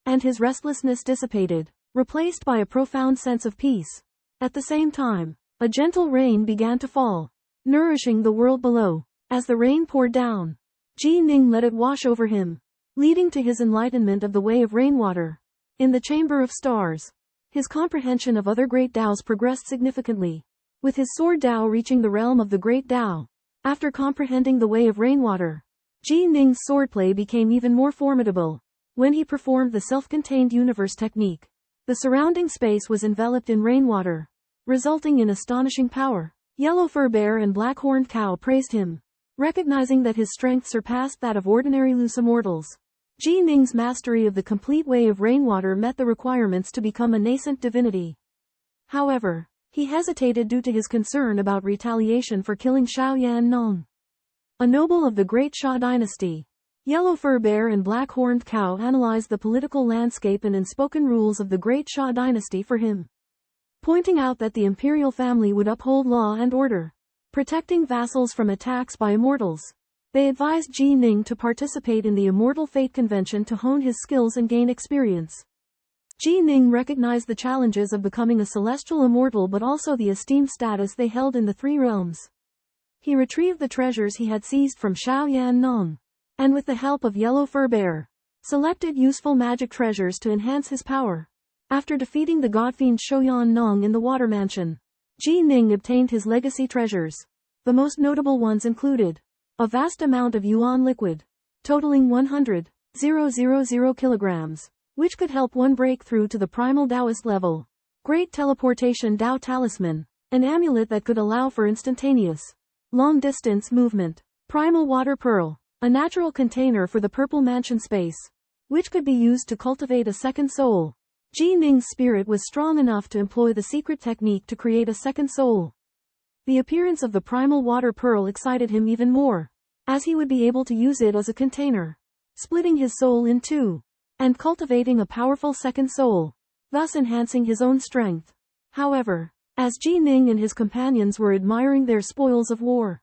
and his restlessness dissipated, replaced by a profound sense of peace. At the same time, a gentle rain began to fall, nourishing the world below. As the rain poured down, Ji Ning let it wash over him, leading to his enlightenment of the way of rainwater. In the Chamber of Stars, his comprehension of other great Taos progressed significantly, with his sword Tao reaching the realm of the great Tao. After comprehending the way of rainwater, Ji Ning's swordplay became even more formidable. When he performed the self-contained universe technique, the surrounding space was enveloped in rainwater, resulting in astonishing power. Yellow Fur Bear and Black Horned Cow praised him, recognizing that his strength surpassed that of ordinary loose immortals. Ji Ning's mastery of the complete way of rainwater met the requirements to become a nascent divinity. However, he hesitated due to his concern about retaliation for killing Xiao Yan Nong, a noble of the Great Xia dynasty. Yellow Fur Bear and Black Horned Cow analyzed the political landscape and unspoken rules of the Great Xia dynasty for him, pointing out that the imperial family would uphold law and order, protecting vassals from attacks by immortals. They advised Ji Ning to participate in the Immortal Fate Convention to hone his skills and gain experience. Ji Ning recognized the challenges of becoming a celestial immortal but also the esteemed status they held in the three realms. He retrieved the treasures he had seized from Xiao Yan Nong, and with the help of Yellow Fur Bear, selected useful magic treasures to enhance his power. After defeating the godfiend Shouyan Nong in the Water Mansion, Ji Ning obtained his legacy treasures. The most notable ones included a vast amount of yuan liquid, totaling 100,000 kilograms, which could help one break through to the primal Taoist level. Great Teleportation Tao Talisman, an amulet that could allow for instantaneous, long-distance movement. Primal Water Pearl, a natural container for the Purple Mansion space, which could be used to cultivate a second soul. Ji Ning's spirit was strong enough to employ the secret technique to create a second soul. The appearance of the primal water pearl excited him even more, as he would be able to use it as a container, splitting his soul in two, and cultivating a powerful second soul, thus enhancing his own strength. However, as Ji Ning and his companions were admiring their spoils of war,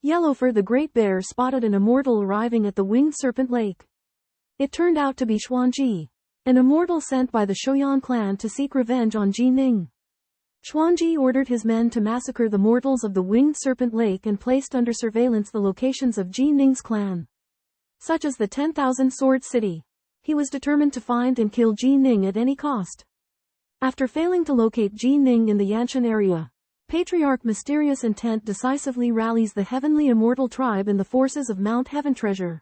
Yellowfur the Great Bear spotted an immortal arriving at the Winged Serpent Lake. It turned out to be Xuanji, an immortal sent by the Shouyan clan to seek revenge on Ji Ning. Xuanji ordered his men to massacre the mortals of the Winged Serpent Lake and placed under surveillance the locations of Ji Ning's clan, such as the 10,000 Sword City. He was determined to find and kill Ji Ning at any cost. After failing to locate Ji Ning in the Yanshan area, Patriarch Mysterious Intent decisively rallies the Heavenly Immortal Tribe and the forces of Mount Heaven Treasure,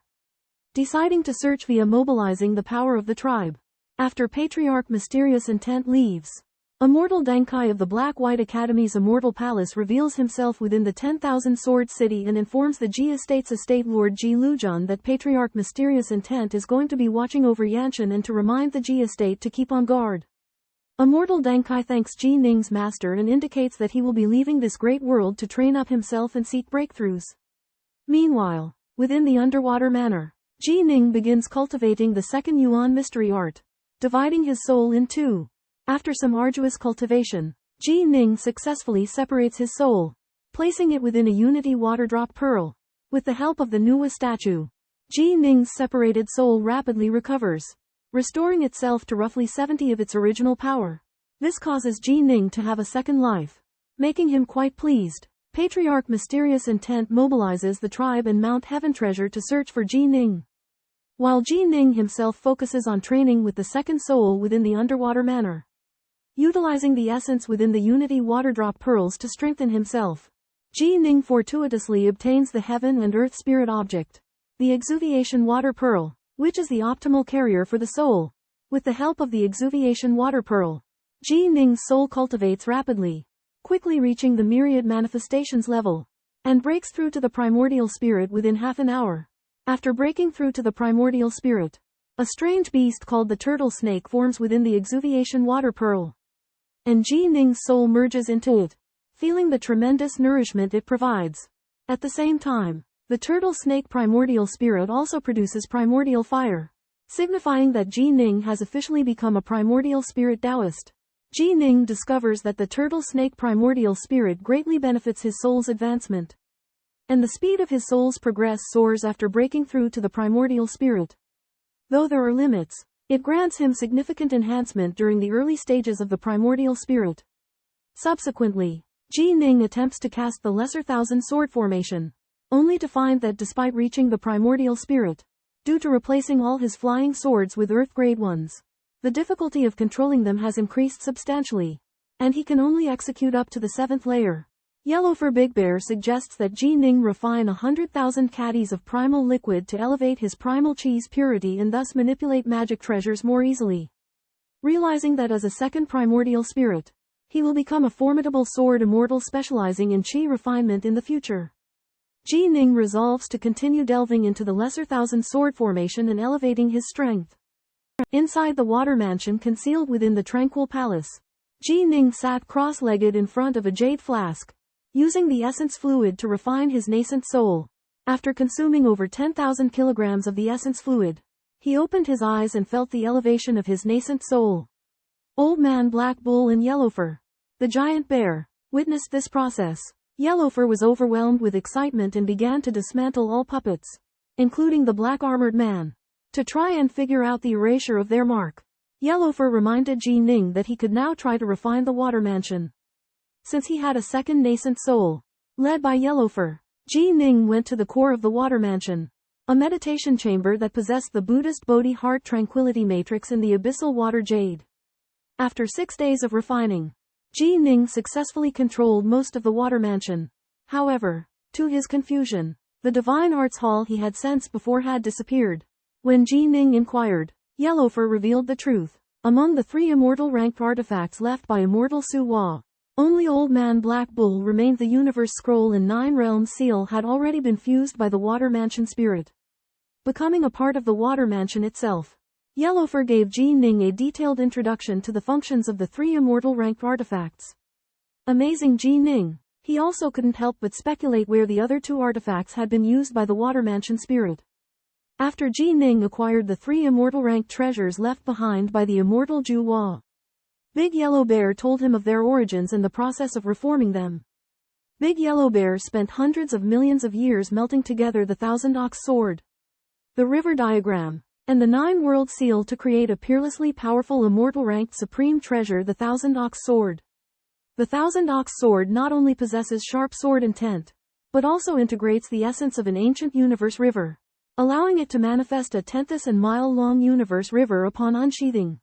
deciding to search via mobilizing the power of the tribe. After Patriarch Mysterious Intent leaves, Immortal Denkai of the Black-White Academy's Immortal Palace reveals himself within the 10,000 Sword City and informs the Ji Estate's Estate Lord Ji Lujun that Patriarch Mysterious Intent is going to be watching over Yanshan and to remind the Ji Estate to keep on guard. Immortal Denkai thanks Ji Ning's master and indicates that he will be leaving this great world to train up himself and seek breakthroughs. Meanwhile, within the underwater manor, Ji Ning begins cultivating the second Yuan mystery art, dividing his soul in two. After some arduous cultivation, Ji Ning successfully separates his soul, placing it within a Unity Water Drop Pearl. With the help of the Nuwa statue, Ji Ning's separated soul rapidly recovers, restoring itself to roughly 70 of its original power. This causes Ji Ning to have a second life, making him quite pleased. Patriarch Mysterious Intent mobilizes the tribe and Mount Heaven Treasure to search for Ji Ning, while Ji Ning himself focuses on training with the second soul within the underwater manor, utilizing the essence within the Unity Water Drop Pearls to strengthen himself. Ji Ning fortuitously obtains the Heaven and Earth Spirit object, the Exuviation Water Pearl, which is the optimal carrier for the soul. With the help of the Exuviation Water Pearl, Ji Ning's soul cultivates rapidly, quickly reaching the Myriad Manifestations level, and breaks through to the Primordial Spirit within half an hour. After breaking through to the Primordial Spirit, a strange beast called the Turtle Snake forms within the Exuviation Water Pearl, and Ji Ning's soul merges into it, feeling the tremendous nourishment it provides. At the same time, the Turtle Snake Primordial Spirit also produces primordial fire, signifying that Ji Ning has officially become a Primordial Spirit Taoist. Ji Ning discovers that the Turtle Snake Primordial Spirit greatly benefits his soul's advancement, and the speed of his soul's progress soars after breaking through to the Primordial Spirit. Though there are limits, it grants him significant enhancement during the early stages of the Primordial Spirit. Subsequently, Ji Ning attempts to cast the Lesser Thousand Sword formation, only to find that despite reaching the Primordial Spirit, due to replacing all his flying swords with Earth Grade ones, The difficulty of controlling them has increased substantially, and he can only execute up to the 7th layer. Yellowfur Big Bear suggests that Ji Ning refine 100,000 caddies of primal liquid to elevate his primal chi's purity and thus manipulate magic treasures more easily. Realizing that as a second primordial spirit, he will become a formidable sword immortal specializing in chi refinement in the future. Ji Ning resolves to continue delving into the lesser thousand sword formation and elevating his strength. Inside the water mansion concealed within the tranquil palace, Ji Ning sat cross-legged in front of a jade flask, using the essence fluid to refine his nascent soul. After consuming over 10,000 kilograms of the essence fluid, he opened his eyes and felt the elevation of his nascent soul. Old Man Black Bull and Yellowfur, the giant bear, witnessed this process. Yellowfur was overwhelmed with excitement and began to dismantle all puppets, including the black-armored man, to try and figure out the erasure of their mark. Yellowfur reminded Ji Ning that he could now try to refine the water mansion, since he had a second nascent soul. Led by Yellowfur, Ji Ning went to the core of the water mansion, a meditation chamber that possessed the Buddhist Bodhi heart tranquility matrix in the abyssal water jade. After 6 days of refining, Ji Ning successfully controlled most of the water mansion. However, to his confusion, the divine arts hall he had sensed before had disappeared. When Ji Ning inquired, Yellowfur revealed the truth. Among the 3 immortal ranked artifacts left by immortal Suwa, only Old Man Black Bull remained. The universe scroll and 9 realms seal had already been fused by the water mansion spirit, becoming a part of the water mansion itself. Yellowfur gave Ji Ning a detailed introduction to the functions of the 3 immortal ranked artifacts. Amazing Ji Ning, he also couldn't help but speculate where the other 2 artifacts had been used by the water mansion spirit. After Ji Ning acquired the 3 immortal ranked treasures left behind by the immortal Juwa, Big Yellow Bear told him of their origins and the process of reforming them. Big Yellow Bear spent hundreds of millions of years melting together the Thousand Ox Sword, the River Diagram, and the 9 World Seal to create a peerlessly powerful immortal ranked supreme treasure, the Thousand Ox Sword. The Thousand Ox Sword not only possesses sharp sword intent, but also integrates the essence of an ancient universe river, allowing it to manifest a 10,000-mile-long universe river upon unsheathing,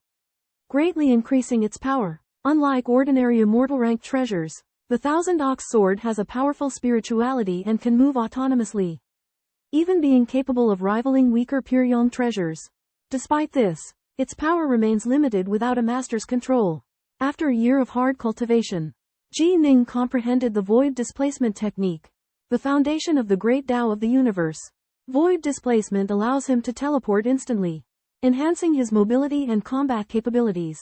greatly increasing its power. Unlike ordinary immortal ranked treasures, the Thousand Ox Sword has a powerful spirituality and can move autonomously, even being capable of rivaling weaker Pyryong treasures. Despite this, its power remains limited without a master's control. After a year of hard cultivation, Ji Ning comprehended the void displacement technique, the foundation of the great Tao of the universe. Void displacement allows him to teleport instantly, enhancing his mobility and combat capabilities.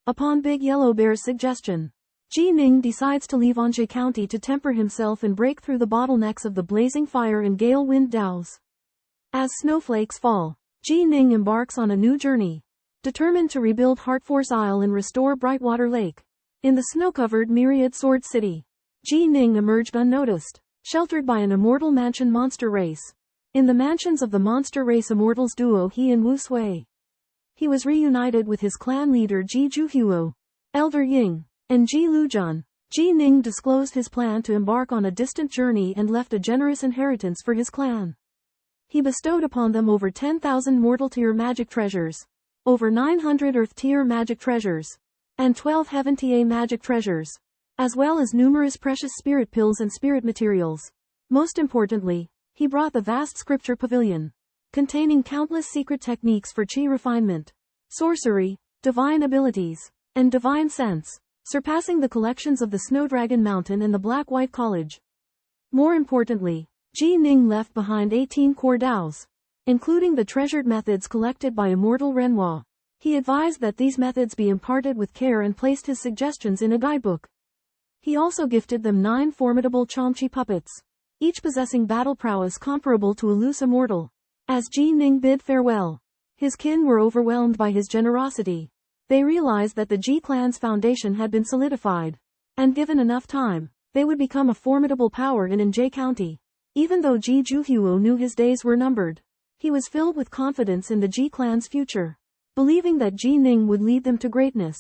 Upon Big Yellow Bear's suggestion, Ji Ning decides to leave Anjie County to temper himself and break through the bottlenecks of the blazing fire and gale wind Daos. As snowflakes fall, Ji Ning embarks on a new journey, determined to rebuild Heartforce Isle and restore Brightwater Lake. In the snow-covered Myriad Sword City, Ji Ning emerged unnoticed, sheltered by an immortal mansion monster race. In the mansions of the monster race immortals duo He and Wu Sui, he was reunited with his clan leader Ji Juhuo, Elder Ying, and Ji Lujun. Ji Ning disclosed his plan to embark on a distant journey and left a generous inheritance for his clan. He bestowed upon them over 10,000 mortal-tier magic treasures, over 900 earth-tier magic treasures, and 12 heaven-tier magic treasures, as well as numerous precious spirit pills and spirit materials. Most importantly, he brought the vast scripture pavilion, containing countless secret techniques for chi refinement, sorcery, divine abilities, and divine sense, surpassing the collections of the Snowdragon Mountain and the Black-White College. More importantly, Ji Ning left behind 18 core Daos, including the treasured methods collected by immortal Renhua. He advised that these methods be imparted with care and placed his suggestions in a guidebook. He also gifted them 9 formidable Chomchi puppets, each possessing battle prowess comparable to a loose immortal. As Ji Ning bid farewell, his kin were overwhelmed by his generosity. They realized that the Ji clan's foundation had been solidified, and given enough time, they would become a formidable power in Anjie County. Even though Ji Juhuo knew his days were numbered, he was filled with confidence in the Ji clan's future, believing that Ji Ning would lead them to greatness.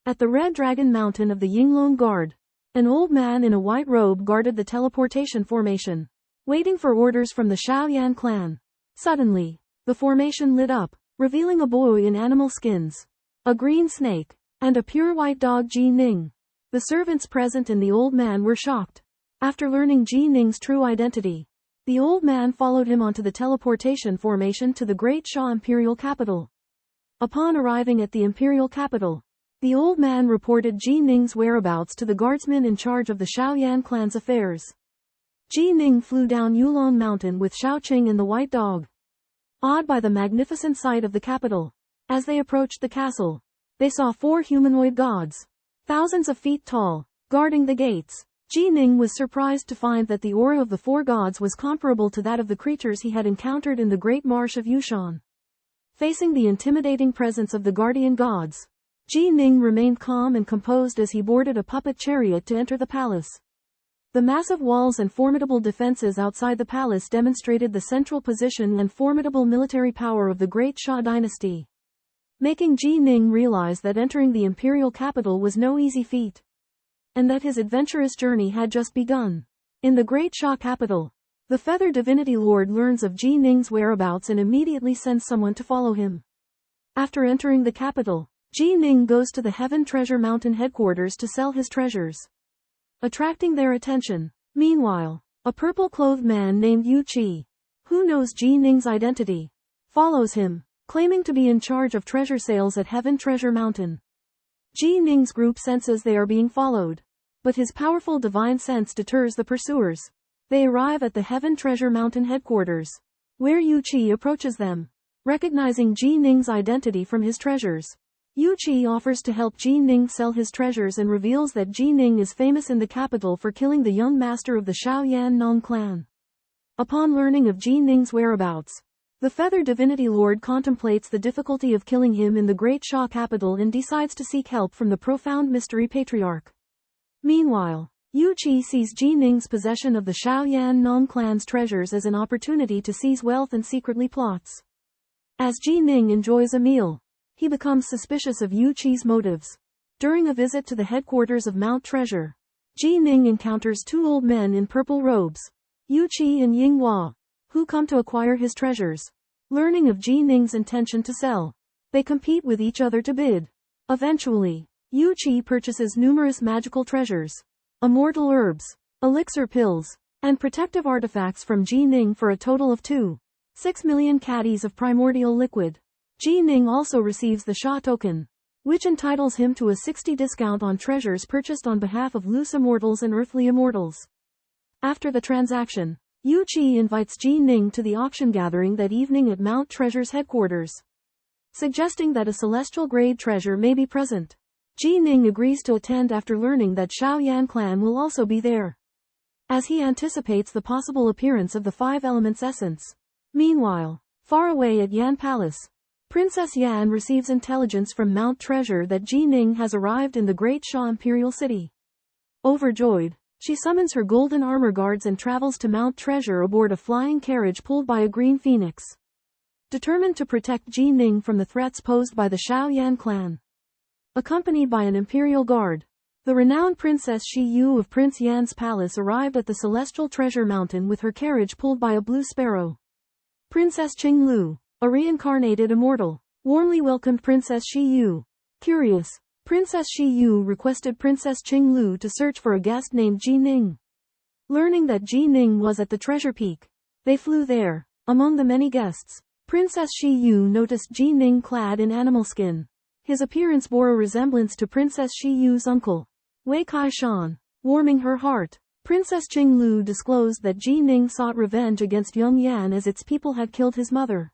At the Red Dragon Mountain of the Yinglong Guard, an old man in a white robe guarded the teleportation formation, waiting for orders from the Shaoyan clan. Suddenly, the formation lit up, revealing a boy in animal skins. a green snake, and a pure white dog Ji Ning. The servants present and the old man were shocked. After learning Ji Ning's true identity, the old man followed him onto the teleportation formation to the Great Sha imperial capital. Upon arriving at the imperial capital, the old man reported Ji Ning's whereabouts to the guardsmen in charge of the Shaoyan clan's affairs. Ji Ning flew down Yulong Mountain with Shaoqing and the white dog. Awed by the magnificent sight of the capital, as they approached the castle, they saw 4 humanoid gods, thousands of feet tall, guarding the gates. Ji Ning was surprised to find that the aura of the 4 gods was comparable to that of the creatures he had encountered in the Great Marsh of Yushan. Facing the intimidating presence of the guardian gods, Ji Ning remained calm and composed as he boarded a puppet chariot to enter the palace. The massive walls and formidable defenses outside the palace demonstrated the central position and formidable military power of the Great Sha dynasty, making Ji Ning realize that entering the imperial capital was no easy feat, and that his adventurous journey had just begun. In the Great Sha capital, the Feather Divinity Lord learns of Ji Ning's whereabouts and immediately sends someone to follow him. After entering the capital, Ji Ning goes to the Heaven Treasure Mountain headquarters to sell his treasures, attracting their attention. Meanwhile, a purple-clothed man named Yu Qi, who knows Ji Ning's identity, follows him, claiming to be in charge of treasure sales at Heaven Treasure Mountain. Ji Ning's group senses they are being followed, but his powerful divine sense deters the pursuers. They arrive at the Heaven Treasure Mountain headquarters, where Yu Qi approaches them. Recognizing Ji Ning's identity from his treasures, Yu Qi offers to help Ji Ning sell his treasures and reveals that Ji Ning is famous in the capital for killing the young master of the Shaoyan Nong clan. Upon learning of Ji Ning's whereabouts, the Feather Divinity Lord contemplates the difficulty of killing him in the Great Sha capital and decides to seek help from the Profound Mystery Patriarch. Meanwhile, Yu Qi sees Ji Ning's possession of the Shaoyan Nong clan's treasures as an opportunity to seize wealth and secretly plots. As Ji Ning enjoys a meal, he becomes suspicious of Yu Qi's motives. During a visit to the headquarters of Mount Treasure, Ji Ning encounters 2 old men in purple robes, Yu Qi and Ying Hua, who come to acquire his treasures. Learning of Ji Ning's intention to sell, they compete with each other to bid. Eventually, Yu Qi purchases numerous magical treasures, immortal herbs, elixir pills, and protective artifacts from Ji Ning for a total of 2.6 million caddies of primordial liquid. Ji Ning also receives the Sha token, which entitles him to a 60% discount on treasures purchased on behalf of loose immortals and earthly immortals. After the transaction, Yu Qi invites Ji Ning to the auction gathering that evening at Mount Treasure's headquarters, suggesting that a celestial grade treasure may be present. Ji Ning agrees to attend after learning that Shaoyan clan will also be there, as he anticipates the possible appearance of the 5 elements essence. Meanwhile, far away at Yan Palace, Princess Yan receives intelligence from Mount Treasure that Ji Ning has arrived in the Great Sha Imperial City. Overjoyed, she summons her golden armor guards and travels to Mount Treasure aboard a flying carriage pulled by a green phoenix, determined to protect Ji Ning from the threats posed by the Shaoyan clan. Accompanied by an imperial guard, the renowned Princess Shi Yu of Prince Yan's palace arrived at the Celestial Treasure Mountain with her carriage pulled by a blue sparrow. Princess Qing Lu, a reincarnated immortal, warmly welcomed Princess Shi Yu. Curious, Princess Shi Yu requested Princess Qing Lu to search for a guest named Ji Ning. Learning that Ji Ning was at the treasure peak, they flew there. Among the many guests, Princess Shi Yu noticed Ji Ning clad in animal skin. His appearance bore a resemblance to Princess Shi Yu's uncle, Wei Kai Shan. Warming her heart, Princess Qing Lu disclosed that Ji Ning sought revenge against Young Yan as its people had killed his mother.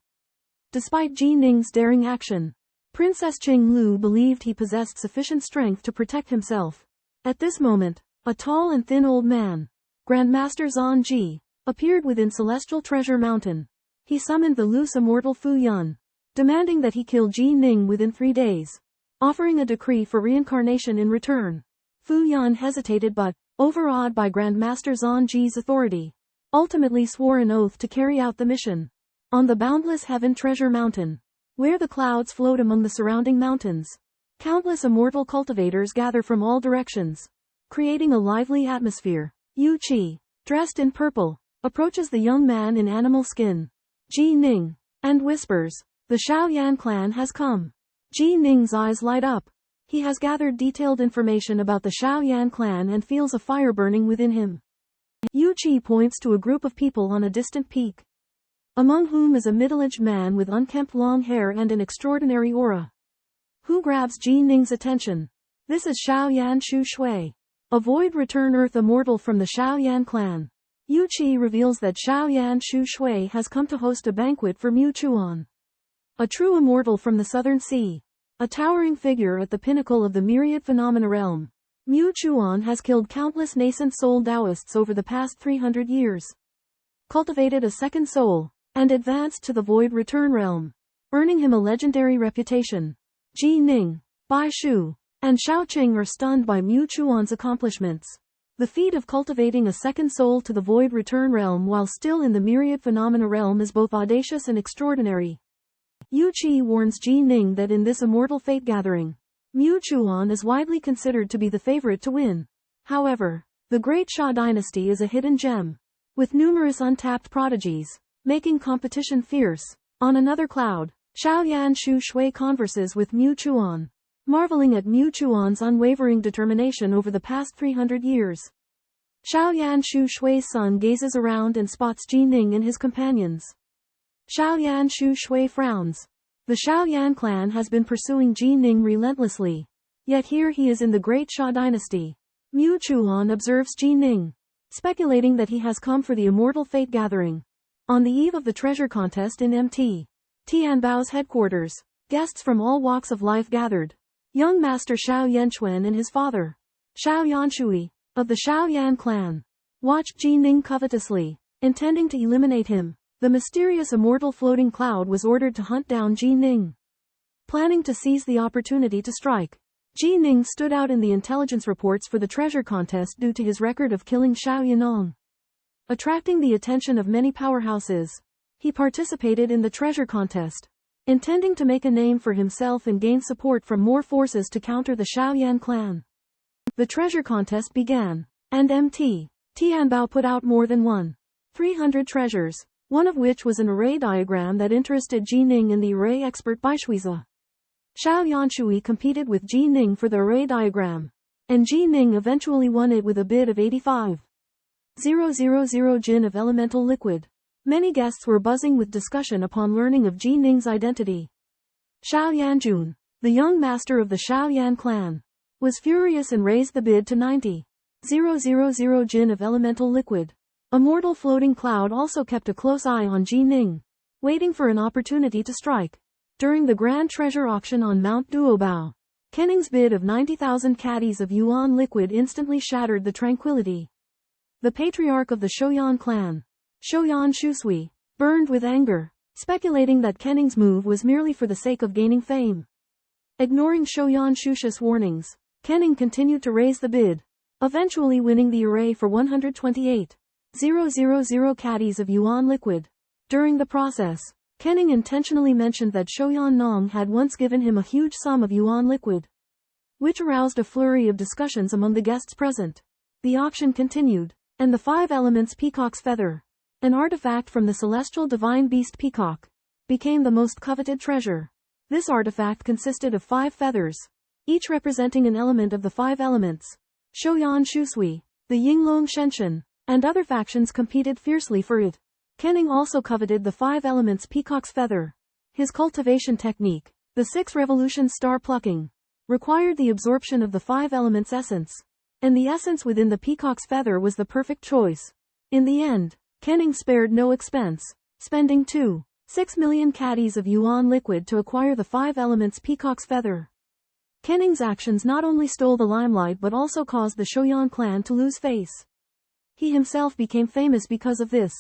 Despite Ji Ning's daring action, Princess Qing Lu believed he possessed sufficient strength to protect himself. At this moment, a tall and thin old man, Grandmaster Zan Ji, appeared within Celestial Treasure Mountain. He summoned the loose immortal Fu Yun, demanding that he kill Ji Ning within 3 days, offering a decree for reincarnation in return. Fu Yun hesitated but, overawed by Grandmaster Zan Ji's authority, ultimately swore an oath to carry out the mission. On the boundless Heaven Treasure Mountain, where the clouds float among the surrounding mountains, countless immortal cultivators gather from all directions, creating a lively atmosphere. Yu Qi, dressed in purple, approaches the young man in animal skin, Ji Ning, and whispers, "The Shaoyan clan has come." Ji Ning's eyes light up. He has gathered detailed information about the Shaoyan clan and feels a fire burning within him. Yu Qi points to a group of people on a distant peak, among whom is a middle-aged man with unkempt long hair and an extraordinary aura. Who grabs Ji Ning's attention? This is Shaoyan Shu Shui, a void return Earth immortal from the Shaoyan clan. Yu Qi reveals that Shaoyan Shu Shui has come to host a banquet for Mu Chuan, a true immortal from the Southern Sea, a towering figure at the pinnacle of the myriad phenomena realm. Mu Chuan has killed countless nascent soul Taoists over the past 300 years, cultivated a second soul, and advanced to the void return realm, earning him a legendary reputation. Ji Ning, Bai Shu, and Shaoqing are stunned by Mu Chuan's accomplishments. The feat of cultivating a second soul to the void return realm while still in the myriad phenomena realm is both audacious and extraordinary. Yu Qi warns Ji Ning that in this immortal fate gathering, Mu Chuan is widely considered to be the favorite to win. However, the Great Xia dynasty is a hidden gem, with numerous untapped prodigies, making competition fierce. On another cloud, Shaoyan Shu Shui converses with Mu Chuan, marveling at Mu Chuan's unwavering determination over the past 300 years. Shaoyan Shu Shui's son gazes around and spots Ji Ning and his companions. Shaoyan Shu Shui frowns. The Shaoyan clan has been pursuing Ji Ning relentlessly. Yet here he is in the Great Xia dynasty. Mu Chuan observes Ji Ning, speculating that he has come for the immortal fate gathering. On the eve of the treasure contest in Mt. Tianbao's headquarters, guests from all walks of life gathered. Young Master Shao Yanquan and his father, Shao Yanshui, of the Shaoyan clan, watched Ji Ning covetously, intending to eliminate him. The mysterious immortal floating cloud was ordered to hunt down Ji Ning. Planning to seize the opportunity to strike, Ji Ning stood out in the intelligence reports for the treasure contest due to his record of killing Shao Yanong. Attracting the attention of many powerhouses, he participated in the treasure contest, intending to make a name for himself and gain support from more forces to counter the Shaoyan clan. The treasure contest began, and Mt. Tianbao put out more than 300 treasures, one of which was an array diagram that interested Ji Ning and the array expert Baishuiza. Shao Yanshui competed with Ji Ning for the array diagram, and Ji Ning eventually won it with a bid of 85,000 jin of elemental liquid. Many guests were buzzing with discussion upon learning of Ji Ning's identity. Shao Yanjun, the young master of the Shaoyan clan, was furious and raised the bid to 90,000 jin of elemental liquid. A mortal floating cloud also kept a close eye on Ji Ning, waiting for an opportunity to strike. During the grand treasure auction on Mount Duobao, Kenning's bid of 90,000 caddies of yuan liquid instantly shattered the tranquility. The patriarch of the Shoyan clan, Shoyan Shusui, burned with anger, speculating that Kenning's move was merely for the sake of gaining fame. Ignoring Shoyan Shushu's warnings, Kenning continued to raise the bid, eventually winning the array for 128,000 caddies of yuan liquid. During the process, Kenning intentionally mentioned that Shoyan Nong had once given him a huge sum of yuan liquid, which aroused a flurry of discussions among the guests present. The auction continued, and the 5 elements peacock's feather, an artifact from the celestial divine beast peacock, became the most coveted treasure. This artifact consisted of 5 feathers, each representing an element of the 5 elements. Shoyan Shusui, the Yinglong Shenshen, and other factions competed fiercely for it. Kenning also coveted the 5 elements peacock's feather. His cultivation technique, the 6 revolution star plucking, required the absorption of the 5 elements essence, and the essence within the peacock's feather was the perfect choice. In the end, Kenning spared no expense, spending 6 million caddies of yuan liquid to acquire the 5 elements peacock's feather. Kenning's actions not only stole the limelight but also caused the Shoyan clan to lose face. He himself became famous because of this,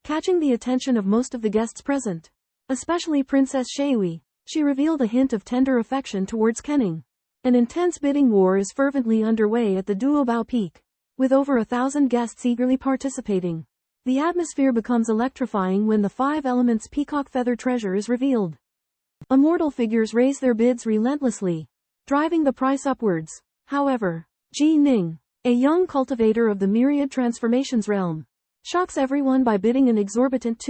catching the attention of most of the guests present, especially Princess Shui. She revealed a hint of tender affection towards Kenning. An intense bidding war is fervently underway at the Duobao Peak, with over 1,000 guests eagerly participating. The atmosphere becomes electrifying when the 5 elements peacock feather treasure is revealed. Immortal figures raise their bids relentlessly, driving the price upwards. However, Ji Ning, a young cultivator of the myriad transformations realm, shocks everyone by bidding an exorbitant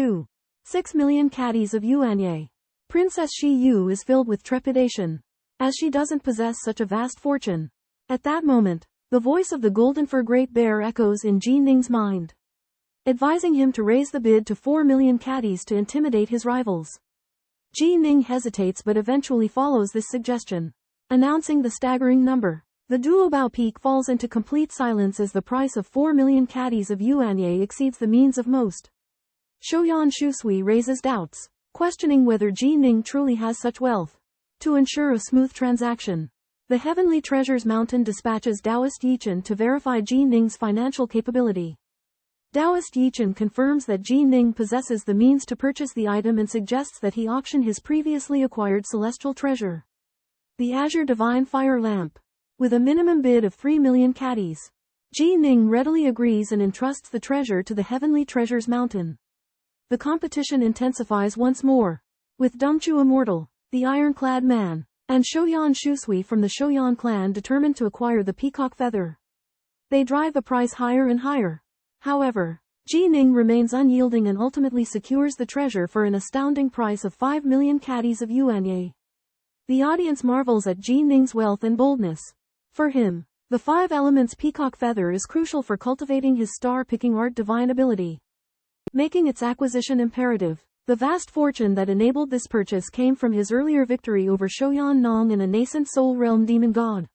6 million caddies of yuanye. Princess Shi Yu is filled with trepidation, as she doesn't possess such a vast fortune. At that moment, the voice of the Golden Fur Great Bear echoes in Ji Ning's mind, advising him to raise the bid to 4 million caddies to intimidate his rivals. Ji Ning hesitates but eventually follows this suggestion, announcing the staggering number. The Duobao Peak falls into complete silence as the price of 4 million caddies of yuanye exceeds the means of most. Shoyan Shusui raises doubts, questioning whether Ji Ning truly has such wealth. To ensure a smooth transaction, the Heavenly Treasures Mountain dispatches Taoist Yichen to verify Ji Ning's financial capability. Taoist Yichen confirms that Ji Ning possesses the means to purchase the item and suggests that he auction his previously acquired celestial treasure, the Azure Divine Fire Lamp, with a minimum bid of 3 million caddies. Ji Ning readily agrees and entrusts the treasure to the Heavenly Treasures Mountain. The competition intensifies once more, with Dumchu Immortal, the Ironclad Man, and Shoyan Shusui from the Shoyan clan determined to acquire the peacock feather. They drive the price higher and higher. However, Ji Ning remains unyielding and ultimately secures the treasure for an astounding price of 5 million caddies of yuanye. The audience marvels at Ji Ning's wealth and boldness. For him, the 5 elements peacock feather is crucial for cultivating his star-picking art divine ability, making its acquisition imperative. The vast fortune that enabled this purchase came from his earlier victory over Shoyan Nong and a nascent soul realm demon god.